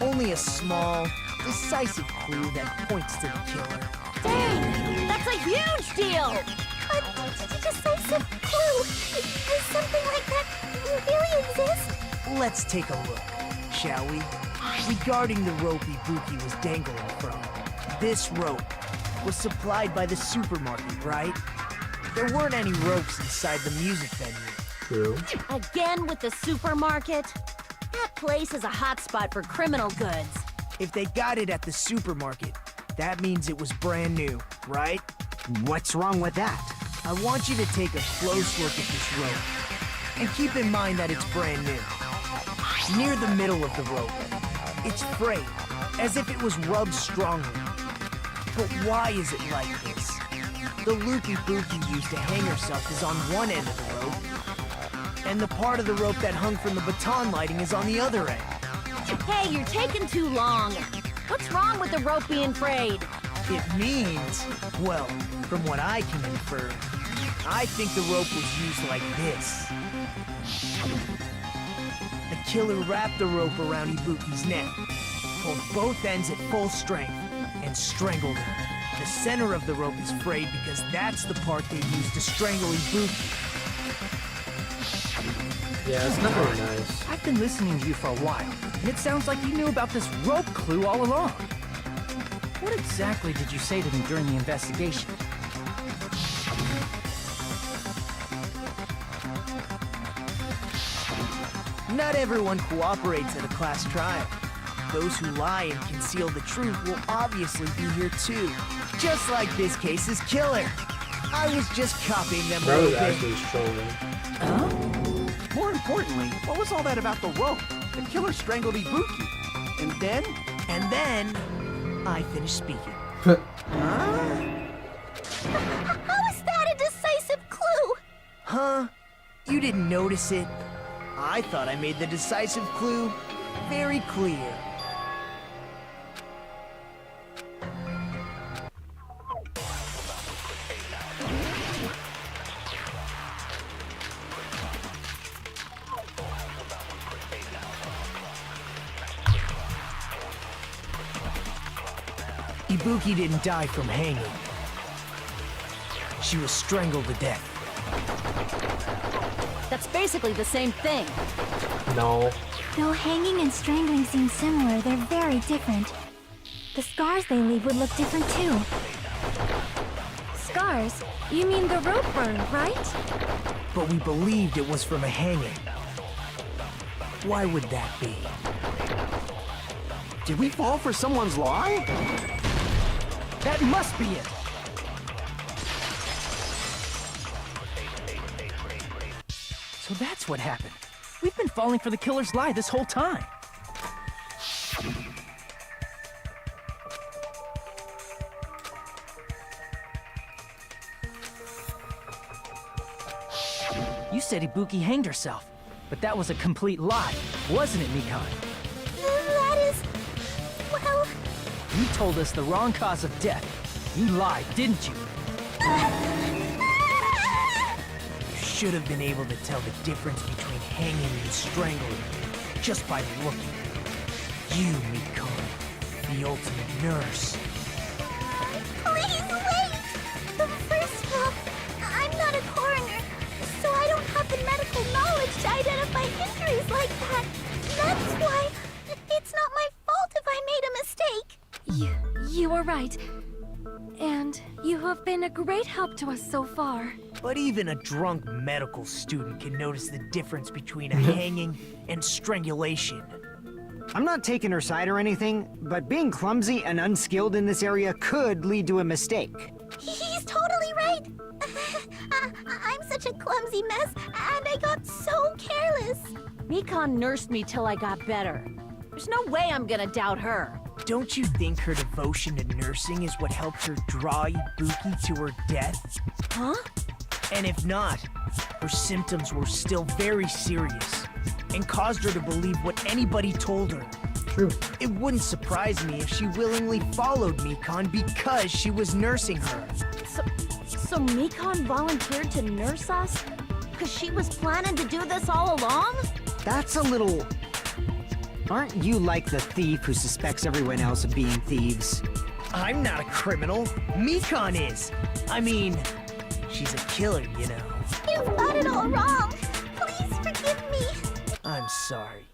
M: Only a small, decisive clue that points to the killer.
N: Dang! That's a huge deal!
O: A decisive clue. Does something like that really exist?
M: Let's take a look, shall we? Regarding the rope Ibuki was dangling from, this rope was supplied by the supermarket, right? There weren't any ropes inside the music venue.
A: True.
N: Again with the supermarket? That place is a hotspot for criminal goods.
M: If they got it at the supermarket, that means it was brand new, right?
D: What's wrong with that?
M: I want you to take a close look at this rope. And keep in mind that it's brand new. Near the middle of the rope, it's frayed, as if it was rubbed strongly. But why is it like this? The loop Ibuki used to hang herself is on one end of the rope, and the part of the rope that hung from the baton lighting is on the other end.
N: Hey, you're taking too long. What's wrong with the rope being frayed?
M: It means, well, from what I can infer, I think the rope was used like this. The killer wrapped the rope around Ibuki's neck, pulled both ends at full strength, and strangled her. The center of the rope is frayed because that's the part they used to strangle Ibuki.
A: Yeah, it's not very nice.
G: I've been listening to you for a while, and it sounds like you knew about this rope clue all along. What exactly did you say to them during the investigation?
M: Not everyone cooperates at a class trial. Those who lie and conceal the truth will obviously be here too. Just like this case's killer. I was just copying them a
A: Bro
M: little
A: was
M: bit.
A: actually trolling.
M: Huh?
L: More importantly, what was all that about the rope? The killer strangled Ibuki. And then?
M: And then, I finished speaking.
L: Huh?
O: How is that a decisive clue?
M: Huh? You didn't notice it? I thought I made the decisive clue very clear. Ibuki didn't die from hanging. She was strangled to death.
N: That's basically the same thing.
A: No.
O: Though hanging and strangling seem similar, they're very different. The scars they leave would look different too.
P: Scars? You mean the rope burn, right?
M: But we believed it was from a hanging. Why would that be?
L: Did we fall for someone's lie?
M: That must be it! So that's what happened. We've been falling for the killer's lie this whole time. You said Ibuki hanged herself, but that was a complete lie, wasn't it, Mikan?
O: That is... well...
M: You told us the wrong cause of death. You lied, didn't you? You should have been able to tell the difference between hanging and strangling just by looking. You, Mikan, the ultimate nurse.
O: Please wait! First of all, I'm not a coroner, so I don't have the medical knowledge to identify injuries like that. That's why it's not my fault if I made a mistake.
P: You were right. And you have been a great help to us so far.
M: But even a drunk medical student can notice the difference between a hanging and strangulation.
D: I'm not taking her side or anything, but being clumsy and unskilled in this area could lead to a mistake.
O: He's totally right. I'm such a clumsy mess, and I got so careless.
N: Mikan nursed me till I got better. There's no way I'm gonna doubt her.
M: Don't you think her devotion to nursing is what helped her draw Ibuki to her death?
N: Huh?
M: And if not, her symptoms were still very serious and caused her to believe what anybody told her.
A: True.
M: It wouldn't surprise me if she willingly followed Mikan because she was nursing her.
N: So Mikan volunteered to nurse us? Because she was planning to do this all along?
D: That's a little... Aren't you like the thief who suspects everyone else of being thieves?
M: I'm not a criminal. Mikan is. I mean, she's a killer, you know.
O: You've got it all wrong. Please forgive me.
M: I'm sorry,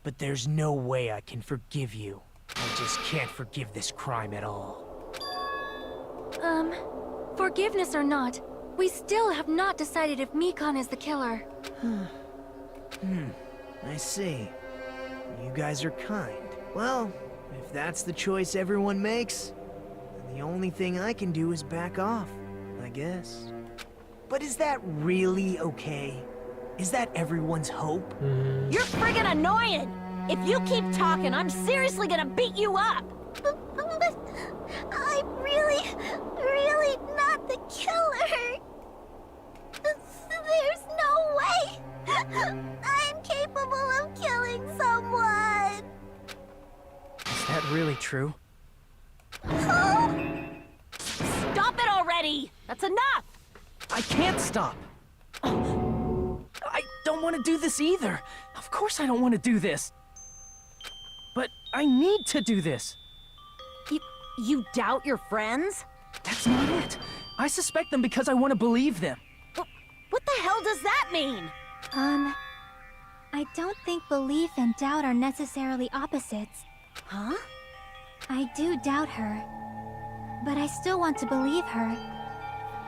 M: but there's no way I can forgive you. I just can't forgive this crime at all.
P: Forgiveness or not, we still have not decided if Mikan is the killer.
M: I see. You guys are kind. Well, if that's the choice everyone makes, then the only thing I can do is back off, I guess. But is that really okay? Is that everyone's hope?
N: You're friggin' annoying! If you keep talking, I'm seriously gonna beat you up!
O: But I'm really not the killer. There's no way. I'm capable of killing someone.
M: Is that really true?
N: Stop it already! That's enough!
M: I can't stop! I don't want to do this either. Of course I don't want to do this. But I need to do this.
N: You doubt your friends?
M: That's not it. I suspect them because I want to believe them.
N: What the hell does that mean?
O: I don't think belief and doubt are necessarily opposites.
N: Huh?
O: I do doubt her, but I still want to believe her.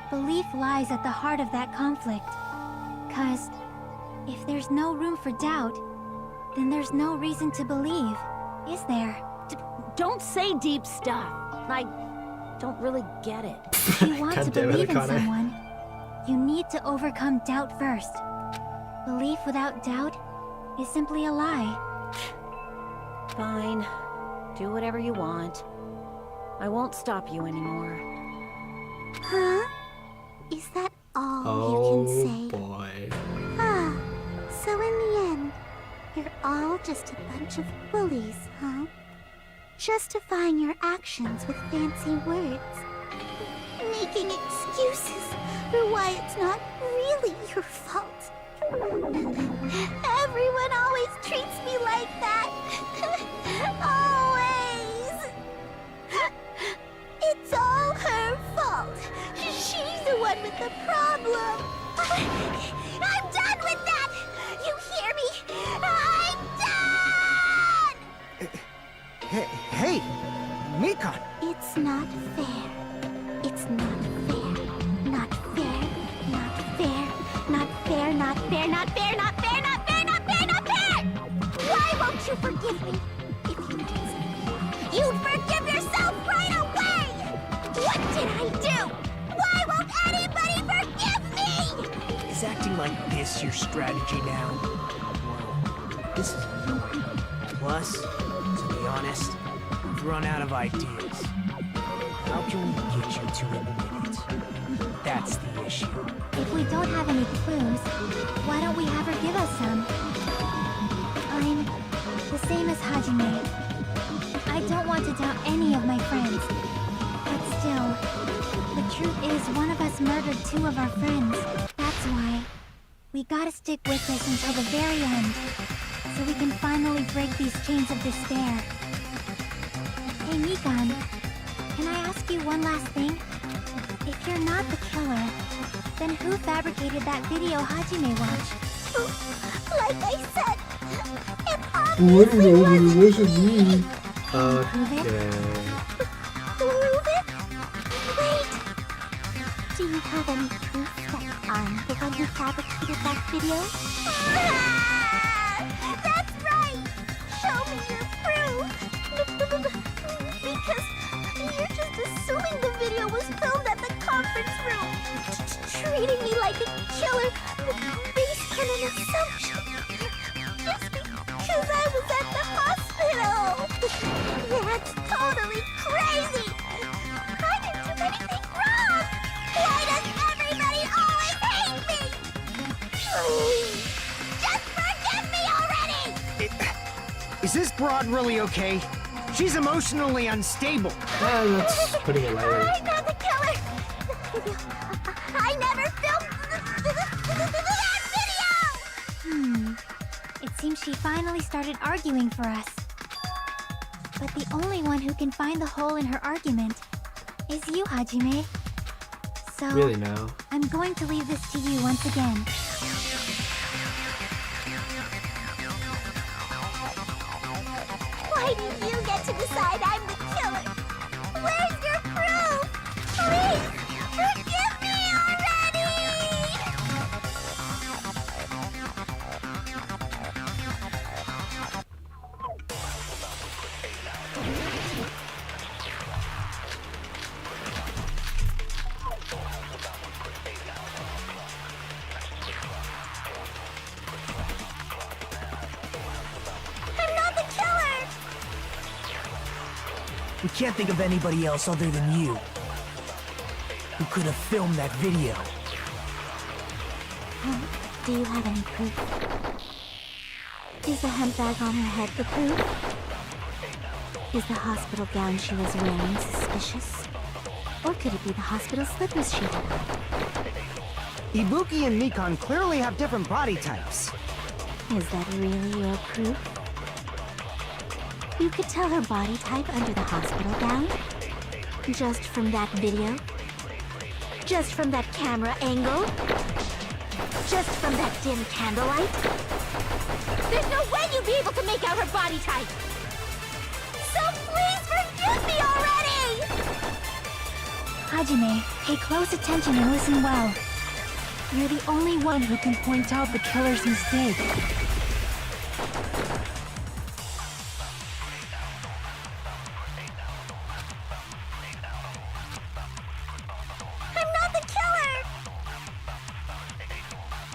O: Belief lies at the heart of that conflict. 'Cause if there's no room for doubt, then there's no reason to believe, is there?
N: Don't say deep stuff. don't really get it.
E: If you want to
A: God damn it,
E: believe in
A: Akane.
E: someone, you need to overcome doubt first. Belief without doubt is simply a lie.
N: Fine. Do whatever you want. I won't stop you anymore.
O: Huh? Is that all
A: Oh
O: you can say?
A: boy.
O: Ah, so in the end, you're all just a bunch of bullies, huh? Justifying your actions with fancy words. Making excuses for why it's not really your fault. Everyone always treats me like that. Always. It's all her fault. She's the one with the problem. I'm done with that! You hear me? I'm done!
D: Hey, Mikan!
O: It's not fair. It's not fair. Not fair. Not fair. Not fair. Not fair. Not fair. Not fair. Not fair. Not fair. Not fair! Why won't you forgive me? If you did, you'd forgive yourself right away! What did I do? Why won't anybody forgive me?
M: Is acting like this your strategy now? Well, this is annoying. Plus, to be honest, I've run out of ideas. How can we get you to admit it? That's the issue.
E: If we don't have any clues, why don't we have her give us some? I'm the same as Hajime. I don't want to doubt any of my friends. But still, the truth is one of us murdered two of our friends. That's why we gotta stick with this until the very end, so we can finally break these chains of despair. Hey, Mikan, can I ask you one last thing? If you're not the killer, then who fabricated that video Hajime watched?
O: Like I said, it
A: What
O: obviously
A: wasn't me?
O: Prove
A: Okay.
O: it? Wait! Do you have any proof that I'm the one who fabricated that video? That's right! Show me your proof! Because you're just assuming the video was filmed at the conference room. Treating me like a killer based on an assumption. Just because I was at the hospital. That's totally crazy! I didn't do anything wrong! Why does everybody always hate me? Please, just forgive me already!
D: Is this broad really okay? She's emotionally unstable.
A: That's putting it lightly.
O: I'm not the killer! I never filmed that video!
E: It seems she finally started arguing for us. But the only one who can find the hole in her argument is you, Hajime. So,
A: Really now.
E: I'm going to leave this to you once again.
O: Why do you get to decide I'm the killer? Where's your proof? Please, forgive me already! I'm not the killer!
M: We can't think of anybody else other than you who could have filmed that video.
O: Do you have any proof? Is the hemp bag on her head the proof? Is the hospital gown she was wearing suspicious? Or could it be the hospital slippers she had on?
D: Ibuki and Mikan clearly have different body types.
O: Is that really your proof? You could tell her body type under the hospital gown? Just from that video? Just from that camera angle? Just from that dim candlelight? There's no way you'd be able to make out her body type! So please forgive me already!
E: Hajime, pay close attention and listen well. You're the only one who can point out the killer's mistake.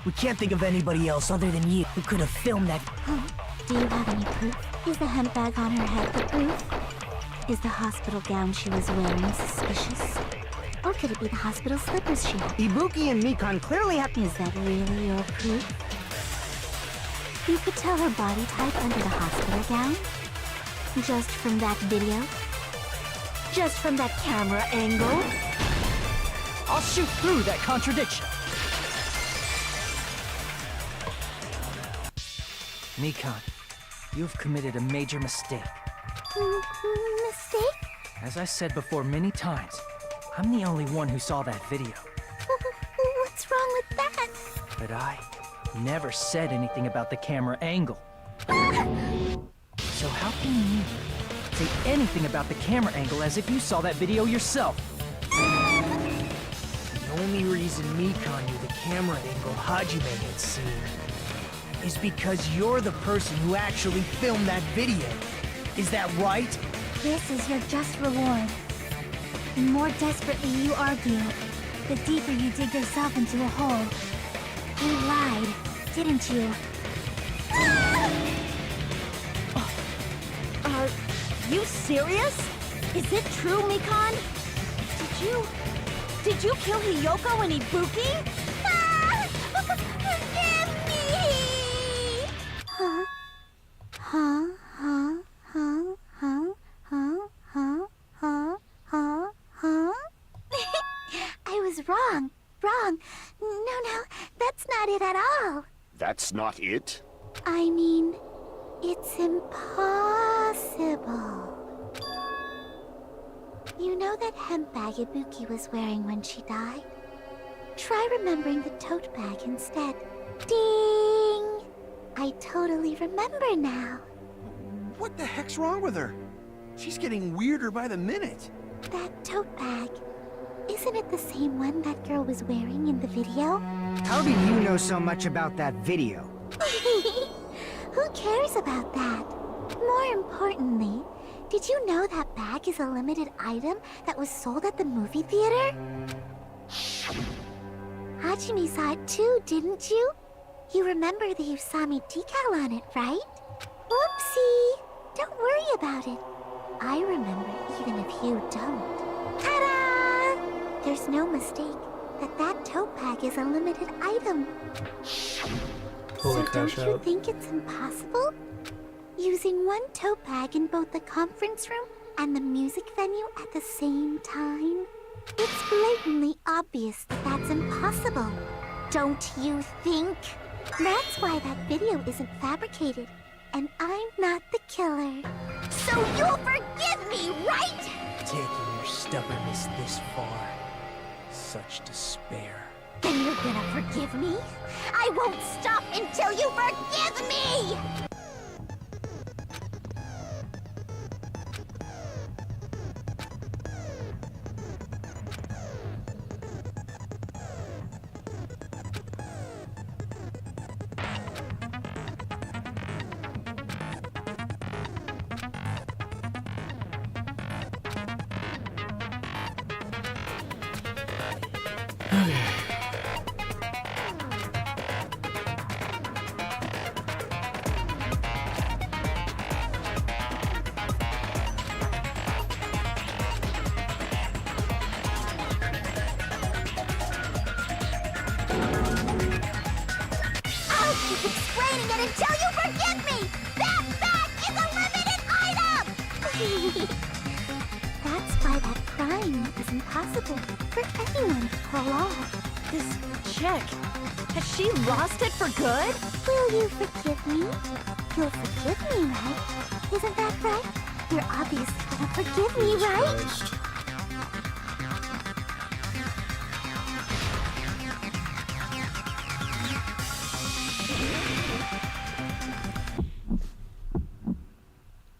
M: We can't think of anybody else other than you who could have filmed that.
O: Do you have any proof? Is the hemp bag on her head the proof? Is the hospital gown she was wearing suspicious? Or could it be the hospital slippers she had?
D: Ibuki and Mikan clearly have...
O: Is that really your proof? You could tell her body type under the hospital gown? Just from that video? Just from that camera angle?
G: I'll shoot through that contradiction. Mikan, you've committed a major mistake.
O: Mistake?
G: As I said before many times, I'm the only one who saw that video.
O: What's wrong with that?
G: But I never said anything about the camera angle. So how can you say anything about the camera angle as if you saw that video yourself?
M: The only reason Mikan knew the camera angle Hajime had seen is because you're the person who actually filmed that video. Is that right?
O: This is your just reward. The more desperately you argue, the deeper you dig yourself into a hole. You lied, didn't you?
P: Are you serious? Is it true, Mikan? Did you kill Hiyoko and Ibuki?
O: Forgive me! Huh? I was wrong. No, that's not it at all.
I: That's not it?
O: I mean, it's impossible. You know that hemp bag Ibuki was wearing when she died? Try remembering the tote bag instead. Ding! I totally remember now.
L: What the heck's wrong with her? She's getting weirder by the minute.
O: That tote bag. Isn't it the same one that girl was wearing in the video?
D: How do you know so much about that video?
O: Who cares about that? More importantly, did you know that bag is a limited item that was sold at the movie theater? Hajime saw it too, didn't you? You remember the Usami decal on it, right? Whoopsie! Don't worry about it. I remember even if you don't. Ta-da! There's no mistake that tote bag is a limited item.
A: Holy
O: So
A: crash
O: don't you
A: out.
O: think it's impossible? Using one tote bag in both the conference room and the music venue at the same time? It's blatantly obvious that that's impossible. Don't you think? That's why that video isn't fabricated, and I'm not the killer. So you'll forgive me, right?
M: Taking your stubbornness this far. Such despair.
O: Then you're gonna forgive me? I won't stop until you forgive me! I'll keep explaining it until you forgive me! That bag is a limited item! That's why that crime is impossible for anyone to pull off.
P: This chick, has she lost it for good?
O: Will you forgive me? You'll forgive me, right? Isn't that right? You're obviously gonna forgive me, right?
A: Christ.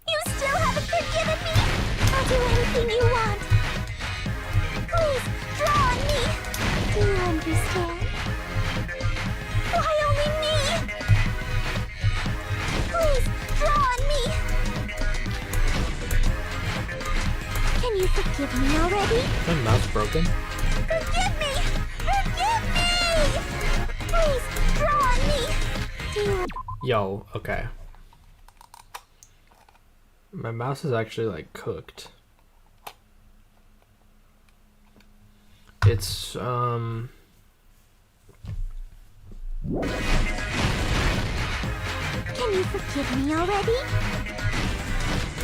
O: You still haven't forgiven me? I'll do anything you want. Please, draw on me. Do you understand? Why only me? Please, draw on me. Can you forgive me already?
A: My mouse broken.
O: Forgive me! Forgive me! Please, draw on me! Do you...
A: Yo, okay. My mouse is actually like cooked. It's
O: Can you forgive me already?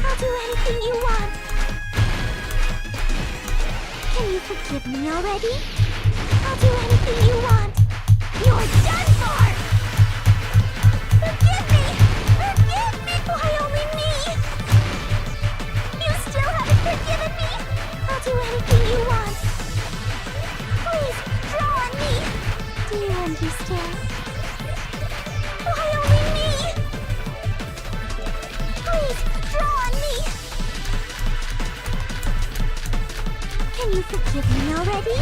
O: I'll do anything you want. Can you forgive me already? I'll do anything you want. You're done for! Forgive me! Forgive me! Why only me? You still haven't forgiven me? I'll do anything you want. Please, draw on me. Do you understand? Why only me? Please, draw on me. Can you forgive me already?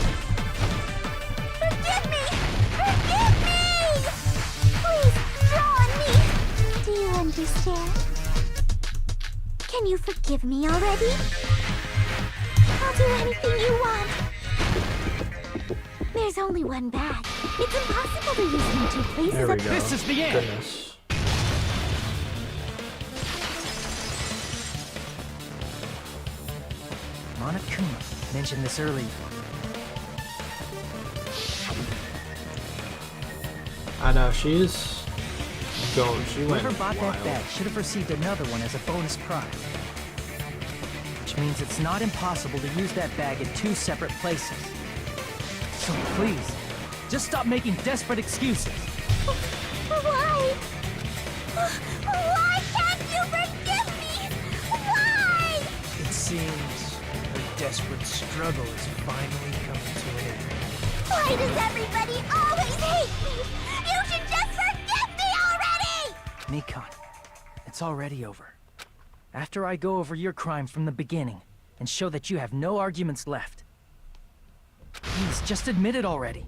O: Forgive me! Forgive me! Please, draw on me. Do you understand? Can you forgive me already? I'll do anything you want. There's only one bag. It's impossible to use them in two places.
A: there we go.
G: This is the end.
A: Goodness.
G: Monokuma mentioned this earlier.
A: I know she's going. She went
G: Whoever bought
A: wild.
G: that bag should have received another one as a bonus prize. Which means it's not impossible to use that bag in two separate places. So please, just stop making desperate excuses.
O: Why? Why can't you forgive me? Why?
M: It seems her desperate struggle is finally coming to an end.
O: Why does everybody always hate me? You should just forgive me already!
G: Nikon, it's already over. After I go over your crime from the beginning and show that you have no arguments left. Please, just admit it already.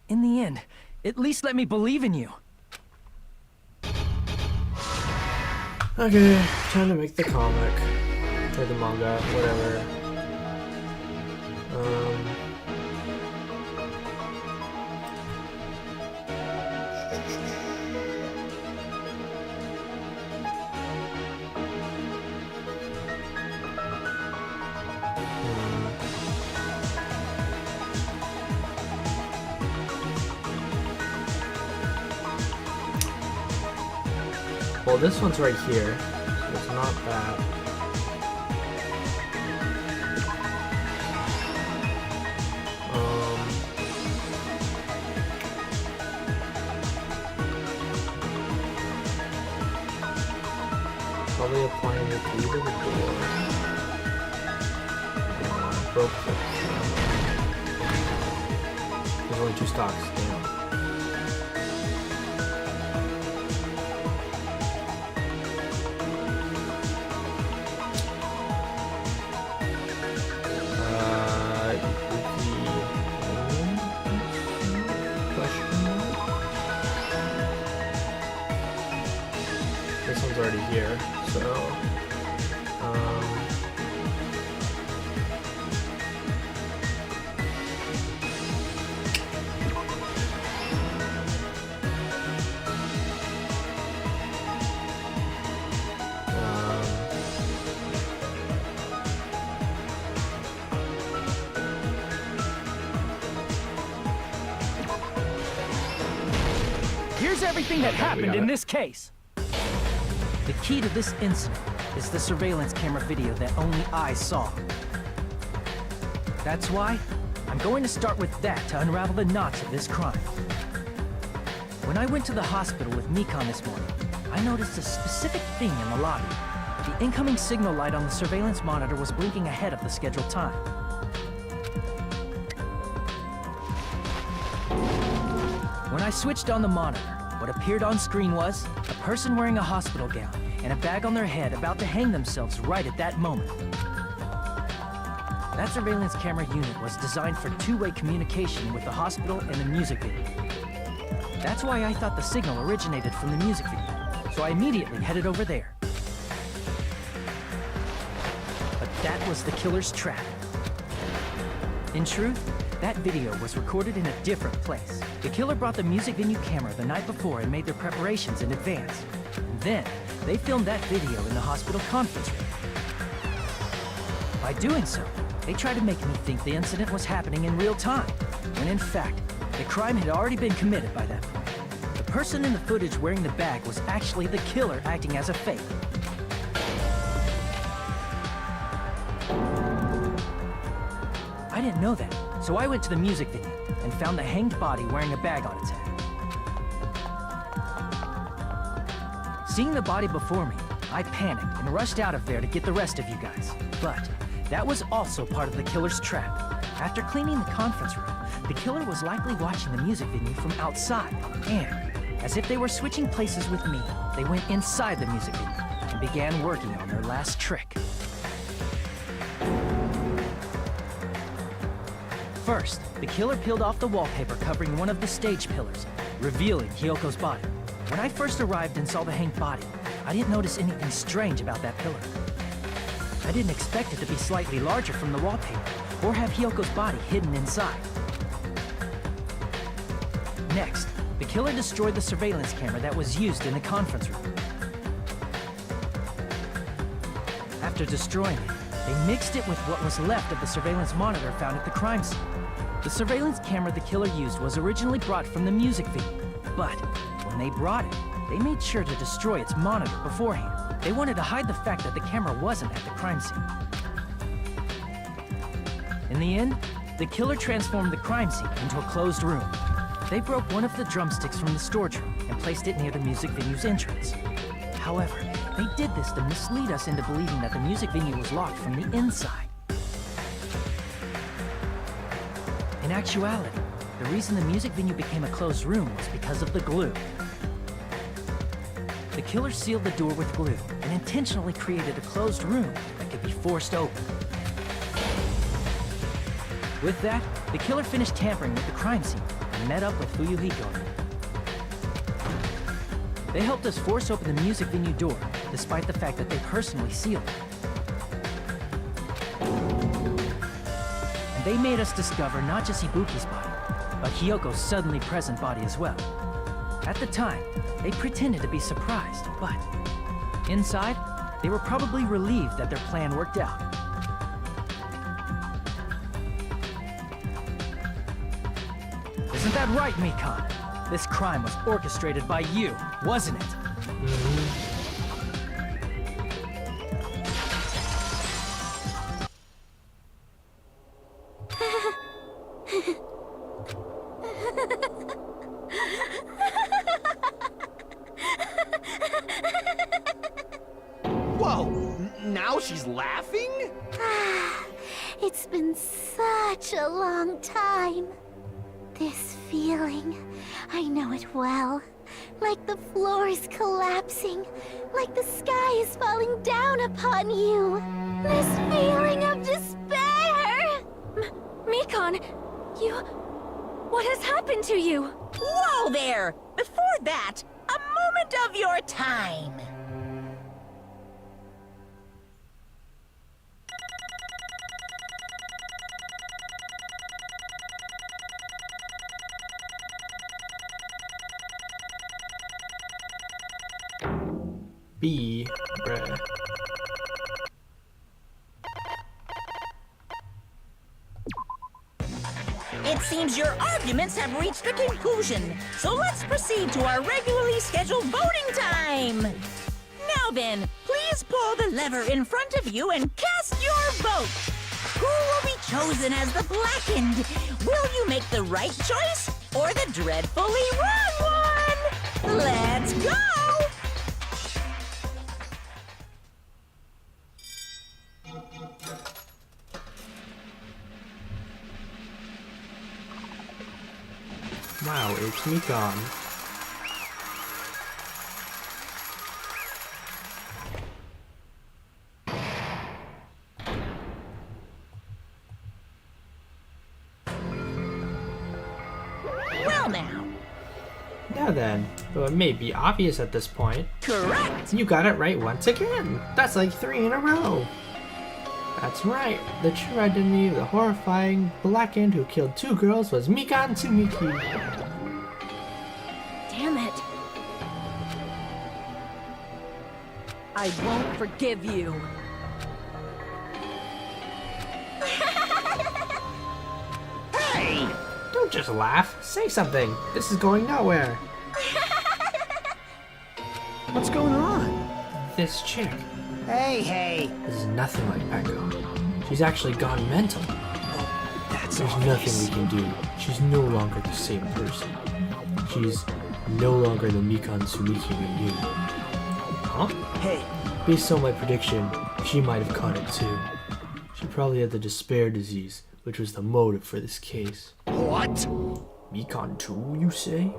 G: In the end, at least let me believe in you.
A: Okay, time to make the comic. Or the manga, whatever. Well, this one's right here, so it's not that. Probably applying the glue to the door. Broke the... There's only two stocks, damn. This one's already here, so
G: Here's everything that
A: Okay, we
G: happened
A: got
G: in
A: it.
G: this case. The key to this incident is the surveillance camera video that only I saw. That's why I'm going to start with that to unravel the knots of this crime. When I went to the hospital with Mikon this morning, I noticed a specific thing in the lobby. The incoming signal light on the surveillance monitor was blinking ahead of the scheduled time. When I switched on the monitor, what appeared on screen was a person wearing a hospital gown and a bag on their head about to hang themselves right at that moment. That surveillance camera unit was designed for two-way communication with the hospital and the music video. That's why I thought the signal originated from the music video, so I immediately headed over there. But that was the killer's trap. In truth, that video was recorded in a different place. the killer brought the music venue camera the night before and made their preparations in advance. And then, they filmed that video in the hospital conference room. By doing so, they tried to make me think the incident was happening in real time, when in fact, the crime had already been committed by that point. The person in the footage wearing the bag was actually the killer acting as a fake. I didn't know that, so I went to the music venue and found the hanged body wearing a bag on its head. Seeing the body before me, I panicked and rushed out of there to get the rest of you guys. But that was also part of the killer's trap. After cleaning the conference room, the killer was likely watching the music venue from outside. And, as if they were switching places with me, they went inside the music venue and began working on their last trick. First, the killer peeled off the wallpaper covering one of the stage pillars, revealing Hyoko's body. When I first arrived and saw the hanged body, I didn't notice anything strange about that pillar. I didn't expect it to be slightly larger from the wallpaper, or have Hyoko's body hidden inside. Next, the killer destroyed the surveillance camera that was used in the conference room. After destroying it, they mixed it with what was left of the surveillance monitor found at the crime scene. The surveillance camera the killer used was originally brought from the music venue, but when they brought it, they made sure to destroy its monitor beforehand. They wanted to hide the fact that the camera wasn't at the crime scene. In the end, the killer transformed the crime scene into a closed room. They broke one of the drumsticks from the storage room and placed it near the music venue's entrance. However, they did this to mislead us into believing that the music venue was locked from the inside. In actuality, the reason the music venue became a closed room was because of the glue. The killer sealed the door with glue and intentionally created a closed room that could be forced open. With that, the killer finished tampering with the crime scene and met up with Fuyuhiko. They helped us force open the music venue door, despite the fact that they personally sealed it. And they made us discover not just Ibuki's body, but Hyoko's suddenly present body as well. At the time, they pretended to be surprised, but inside, they were probably relieved that their plan worked out. Isn't that right, Mikan? This crime was orchestrated by you, wasn't it?
L: Whoa! Now she's laughing?
O: It's been such a long time. This feeling, I know it well. Like the floor is collapsing, like the sky is falling down upon you. This feeling of despair!
P: Mikan, you... What has happened to you?
J: Whoa there! Before that, a moment of your time.
A: B. Bruh.
J: It seems your arguments have reached a conclusion, so let's proceed to our regularly scheduled voting time. Now then, please pull the lever in front of you and cast your vote. Who will be chosen as the blackened? Will you make the right choice or the dreadfully wrong one? Let's go!
A: Wow, it's Mikan.
J: Well now.
A: Now then, though it may be obvious at this point.
J: Correct!
A: You got it right once again. That's like 3 in a row. That's right. The true identity of the horrifying blackened who killed 2 girls was Mikan Tsumiki.
N: I won't forgive you.
A: Hey! Don't just laugh. Say something. This is going nowhere.
L: What's going on?
A: This chick.
D: Hey.
A: This is nothing like Peko. She's actually gone mental.
L: That's
A: There's
L: obvious.
A: nothing we can do. She's no longer the same person. She's no longer the Mikan Tsumiki we knew. Huh?
L: Hey,
A: Based on my prediction, she might have caught it too. She probably had the despair disease, which was the motive for this case.
L: what?
A: Mikan too, you say?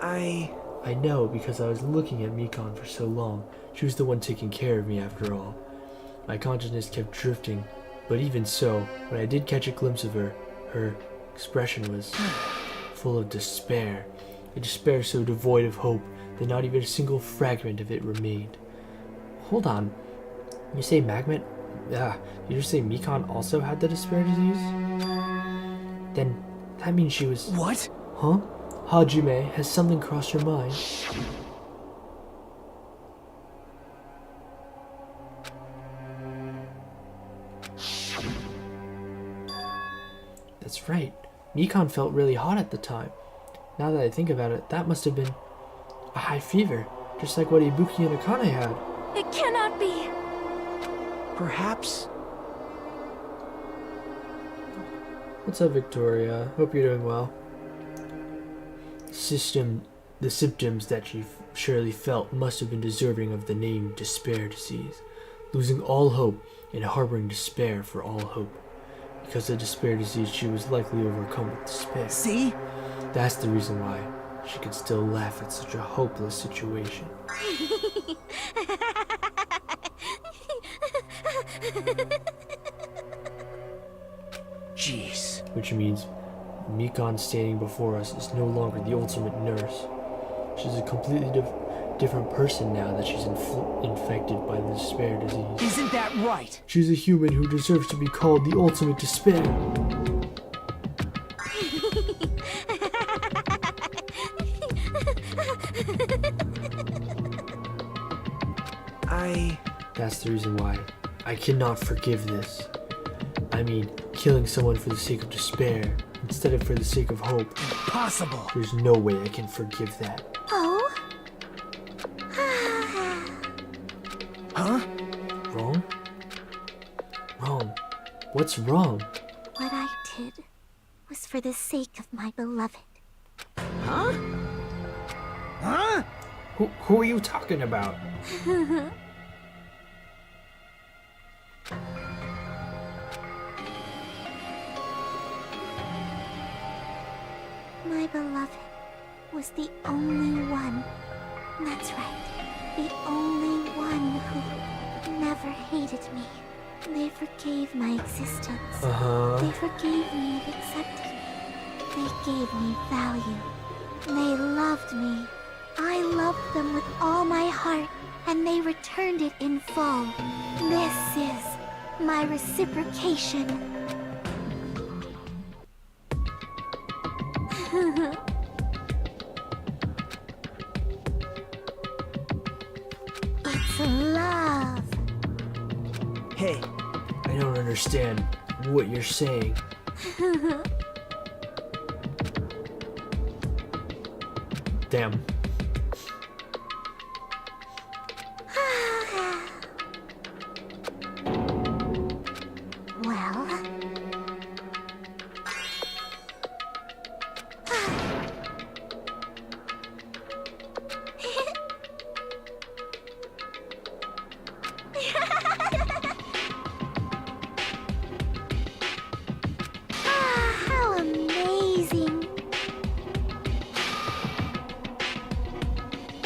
A: I know, because I was looking at Mikan for so long. She was the one taking care of me after all. My consciousness kept drifting, but even so, when I did catch a glimpse of her, her expression was full of despair. A despair so devoid of hope that not even a single fragment of it remained. Hold on. You say Magmet? You just say Mikan also had the despair disease? Then that means she was...
L: What?
A: Huh? Hajime, has something crossed your mind? That's right. Mikan felt really hot at the time. Now that I think about it, that must have been a high fever, just like what Ibuki and Akane had.
P: It cannot be.
L: Perhaps.
A: What's up, Victoria? Hope you're doing well. The symptoms that she surely felt must have been deserving of the name despair disease, losing all hope and harboring despair for all hope. Because of despair disease, she was likely overcome with despair.
L: See?
A: That's the reason why she could still laugh at such a hopeless situation.
L: Jeez.
A: Which means Mikan standing before us is no longer the ultimate nurse. She's a completely different person now that she's infected by the despair disease.
L: Isn't that right?
A: She's a human who deserves to be called the ultimate despair. That's the reason why I cannot forgive this. I mean, killing someone for the sake of despair instead of for the sake of hope.
L: Impossible.
A: There's no way I can forgive that.
O: Oh?
L: Huh?
A: Wrong? Wrong. What's wrong?
O: What I did was for the sake of my beloved.
L: Huh? Huh?
A: Who are you talking about?
O: My beloved was the only one. That's right. The only one who never hated me. They forgave my existence. They forgave me and accepted me. They gave me value. They loved me. I loved them with all my heart, and they returned it in full. This is my reciprocation. It's love.
L: Hey.
A: I don't understand what you're saying. Damn.
O: Well... how amazing!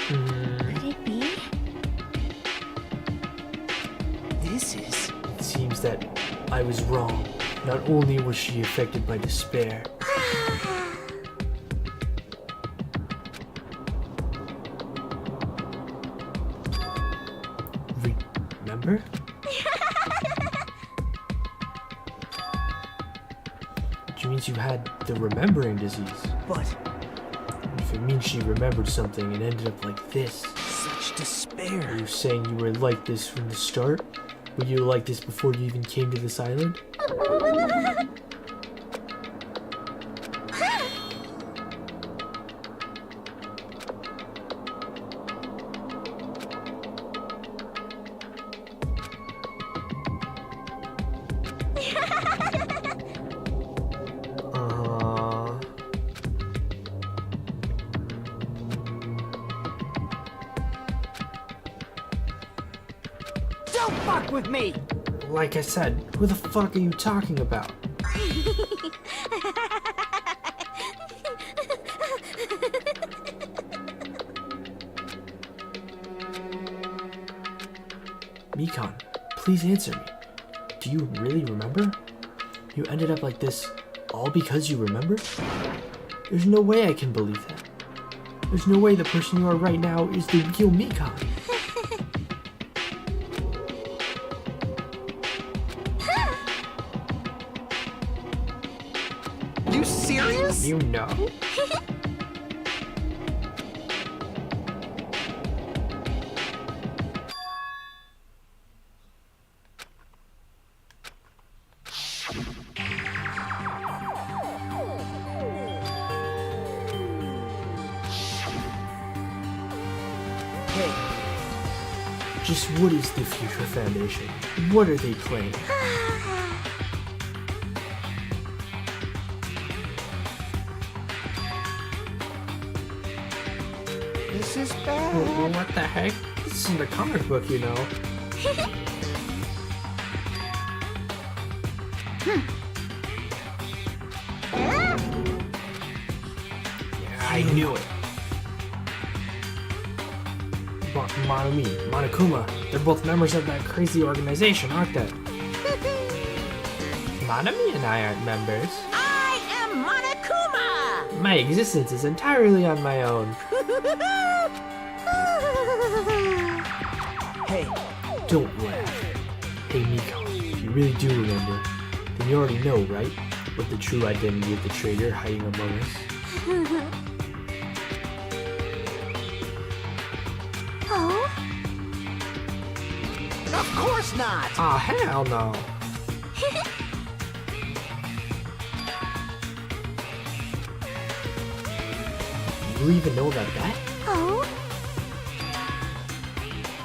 O: Could it be?
L: This is...
A: It seems that I was wrong. Not only was she affected by despair, remember? Which means you had the remembering disease.
L: But...
A: If it means she remembered something and ended up like this.
L: Such
M: such despair.
A: Are you saying you were like this from the start? Were you like this before you even came to this island?
D: Don't fuck with me!
A: Like I said, who the fuck are you talking about? Mikan, please answer me. Do you really remember? You ended up like this all because you remember? There's no way I can believe that. There's no way the person you are right now is the real Mikan.
D: You serious?
A: You know?
M: Hey,
A: Just what is the Future Foundation? What are they planning?
D: This is bad.
A: What the heck? This is in the comic book, you know. Yeah, I knew it. Manami, Monokuma, they're both members of that crazy organization, aren't they? Manami and I aren't members.
J: I am Monokuma!
A: My existence is entirely on my own.
M: hey,
A: Don't laugh. Hey Miko, if you really do remember, then you already know, right? What the true identity of the traitor hiding among us.
O: Oh?
D: Of course not!
A: Ah, hell no. You even know about that?
O: Oh?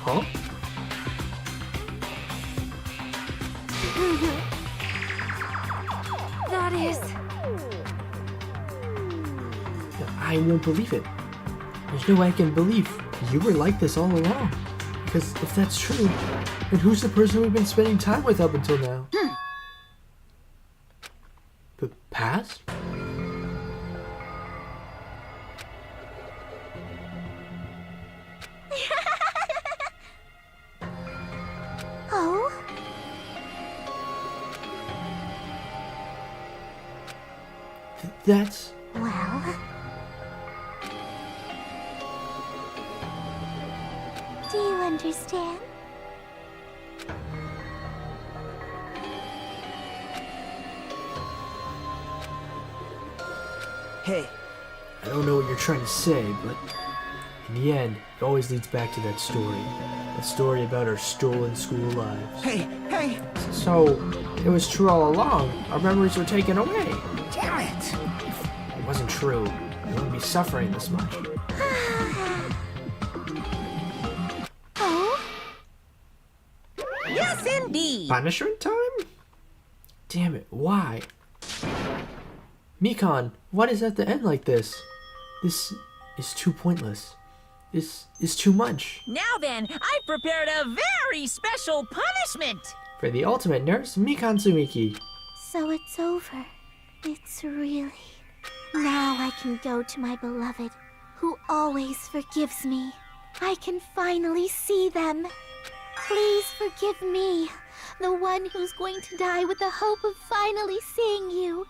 A: Huh?
P: That is...
A: I won't believe it. There's no way I can believe you were like this all along. Because if that's true, then who's the person we've been spending time with up until now? The past?
O: Oh?
A: That's...
O: Well... Do you understand?
M: hey,
A: I don't know what you're trying to say, but in the end, it always leads back to that story. That story about our stolen school lives.
D: Hey, hey!
A: So, it was true all along. Our memories were taken away.
D: Damn it!
A: It wasn't true. We wouldn't be suffering this much.
O: Oh?
J: Yes, indeed.
A: Punishment time? Damn it, why? Mikan, why does it have to end like this? This is too pointless. This is too much.
J: Now then, I've prepared a very special punishment.
A: For the ultimate nurse, Mikan Tsumiki.
O: So it's over. It's really... Now I can go to my beloved, who always forgives me. I can finally see them. Please forgive me, the one who's going to die with the hope of finally seeing you.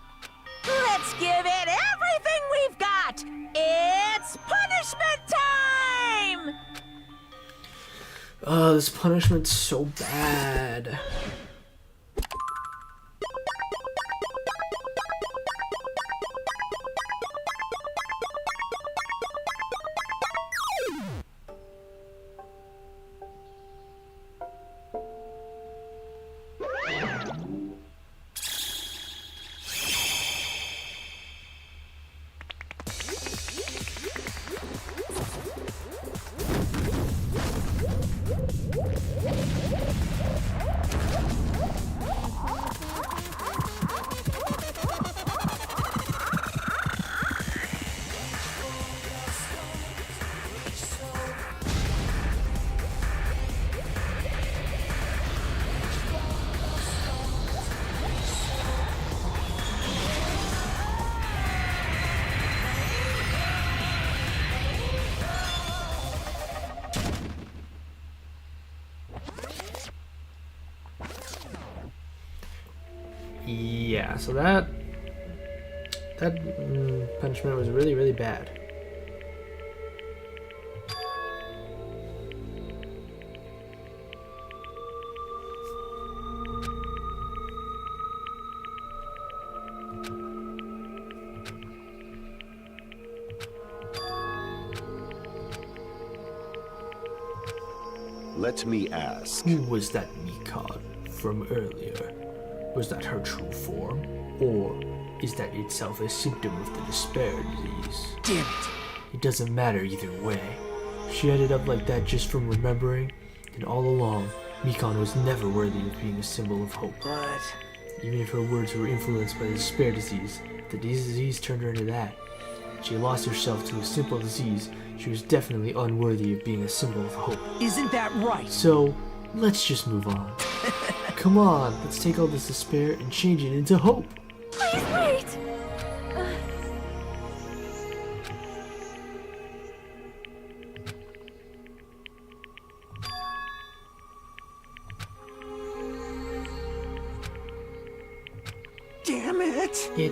J: Let's give it everything we've got. It's punishment time!
A: Oh, this punishment's so bad. Yeah, so that punishment was really, really bad.
I: Let me ask.
A: Who was that Mikan from earlier? Was that her true form? Or is that itself a symptom of the despair disease?
M: Damn it!
A: It doesn't matter either way. She ended up like that just from remembering, and all along, Mikan was never worthy of being a symbol of hope.
M: But
A: even if her words were influenced by the despair disease, the disease turned her into that. She lost herself to a simple disease. She was definitely unworthy of being a symbol of hope.
M: isn't that right?
A: So, let's just move on. Come on, let's take all this despair and change it into hope.
P: Please wait!
M: Damn it!
A: It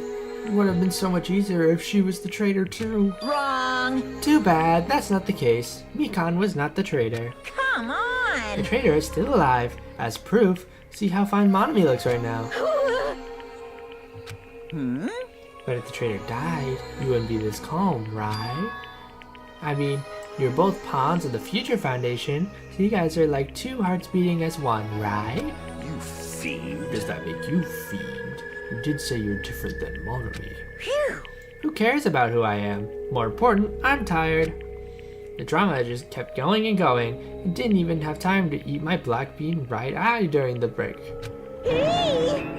A: would have been so much easier if she was the traitor too.
J: Wrong.
A: Too bad, that's not the case. Mikan was not the traitor.
J: Come on.
A: The traitor is still alive. As proof, see how fine Monami looks right now. But if the traitor died, you wouldn't be this calm, right? I mean, you're both pawns of the Future Foundation, so you guys are like two hearts beating as one, right?
I: You fiend.
A: Does that make you fiend? You did say you're different than Monami.
J: Phew.
A: Who cares about who I am? More important, I'm tired. The drama just kept going and going, and didn't even have time to eat my black bean right eye during the break.
O: Hey!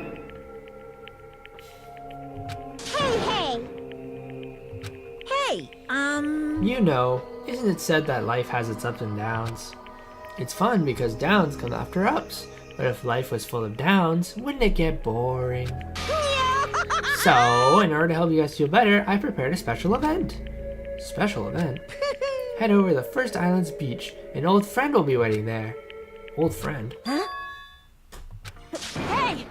J: Hey,
A: You know, isn't it said that life has its ups and downs? It's fun because downs come after ups, but if life was full of downs, wouldn't it get boring? So, in order to help you guys feel better, I prepared a special event. Special event? Head over to the First Island's beach. An old friend will be waiting there. Old friend?
J: Huh? Hey!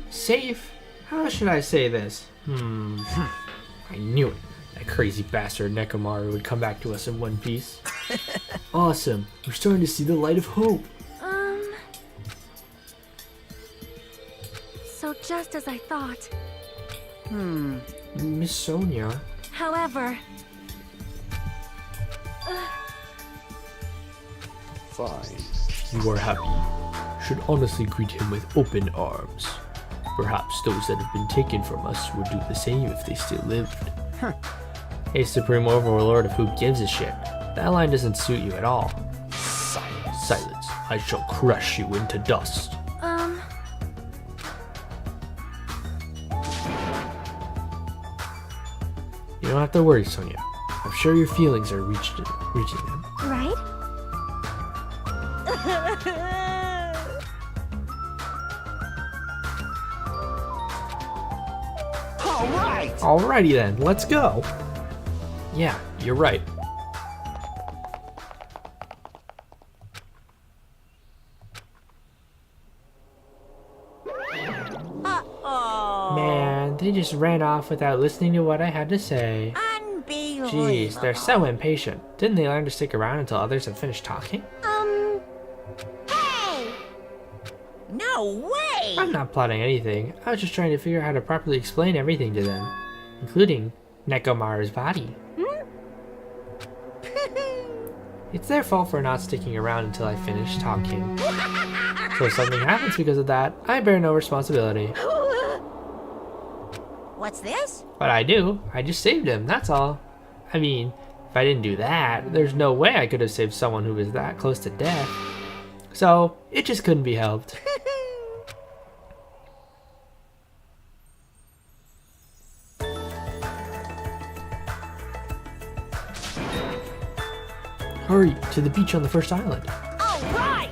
A: Safe? How should I say this? I knew it. That crazy bastard Nekomaru would come back to us in one piece. Awesome. We're starting to see the light of hope.
P: So just as I thought.
A: Miss Sonia.
P: However...
I: Fine.
A: You are happy. Should honestly greet him with open arms. Perhaps those that have been taken from us would do the same if they still lived. Hey, Supreme Overlord of Who Gives a Shit. That line doesn't suit you at all.
I: Silence.
A: Silence. I shall crush you into dust. You don't have to worry, Sonia. I'm sure your feelings are reaching them.
O: Right?
M: Alright!
A: Alrighty then, let's go. Yeah, you're right. Man, they just ran off without listening to what I had to say.
J: Unbelievable.
A: Jeez, they're so impatient. Didn't they learn to stick around until others have finished talking?
O: Hey!
J: No way!
A: I'm not plotting anything. I was just trying to figure out how to properly explain everything to them, including Nekomaru's body. It's their fault for not sticking around until I finish talking. So if something happens because of that, I bear no responsibility.
J: What's this?
A: But I do. I just saved him, that's all. I mean, if I didn't do that, there's no way I could have saved someone who was that close to death. So, it just couldn't be helped. Hurry, to the beach on the first island.
J: All right!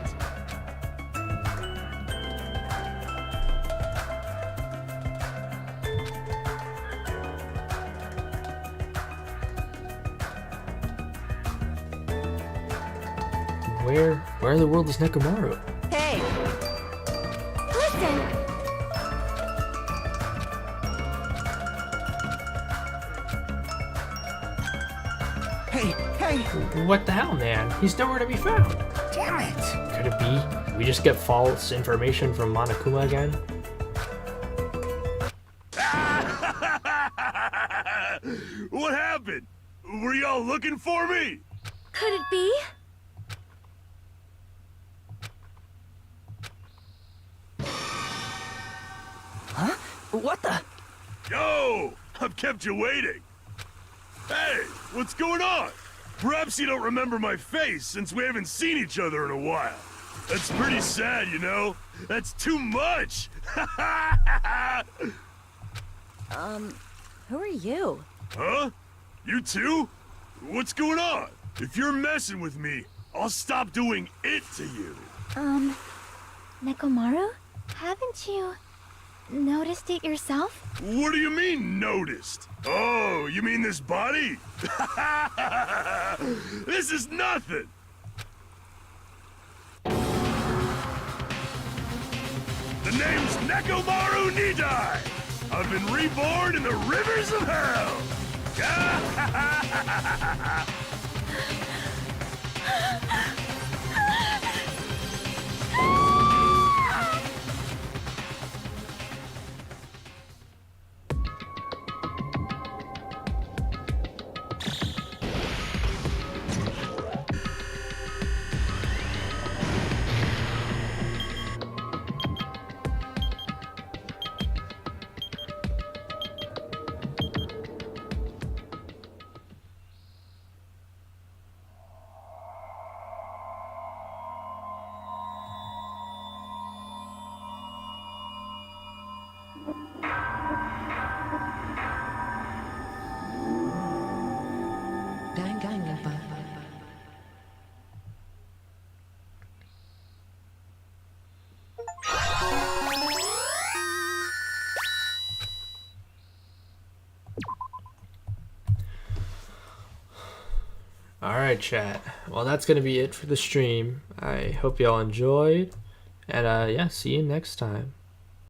A: Where in the world is Nekomaru?
J: Hey!
P: listen.
L: Hey!
A: What the hell, man? He's nowhere to be found.
L: Damn it!
A: Could it be we just get false information from Monokuma again?
F: What happened? Were y'all looking for me?
P: Could it be?
M: Huh? What the?
F: Yo! I've kept you waiting. Hey, what's going on? Perhaps you don't remember my face since we haven't seen each other in a while. That's pretty sad, you know? That's too much!
N: Who are you?
F: Huh? You too? What's going on? If you're messing with me, I'll stop doing it to you.
O: Nekomaru? Haven't you noticed it yourself?
F: What do you mean, noticed? Oh, you mean this body? This is nothing! The name's Nekomaru Nidai! I've been reborn in the rivers of hell!
Q: Danganronpa.
A: Alright, chat. Well, that's going to be it for the stream. I hope y'all enjoyed. And yeah, see you next time.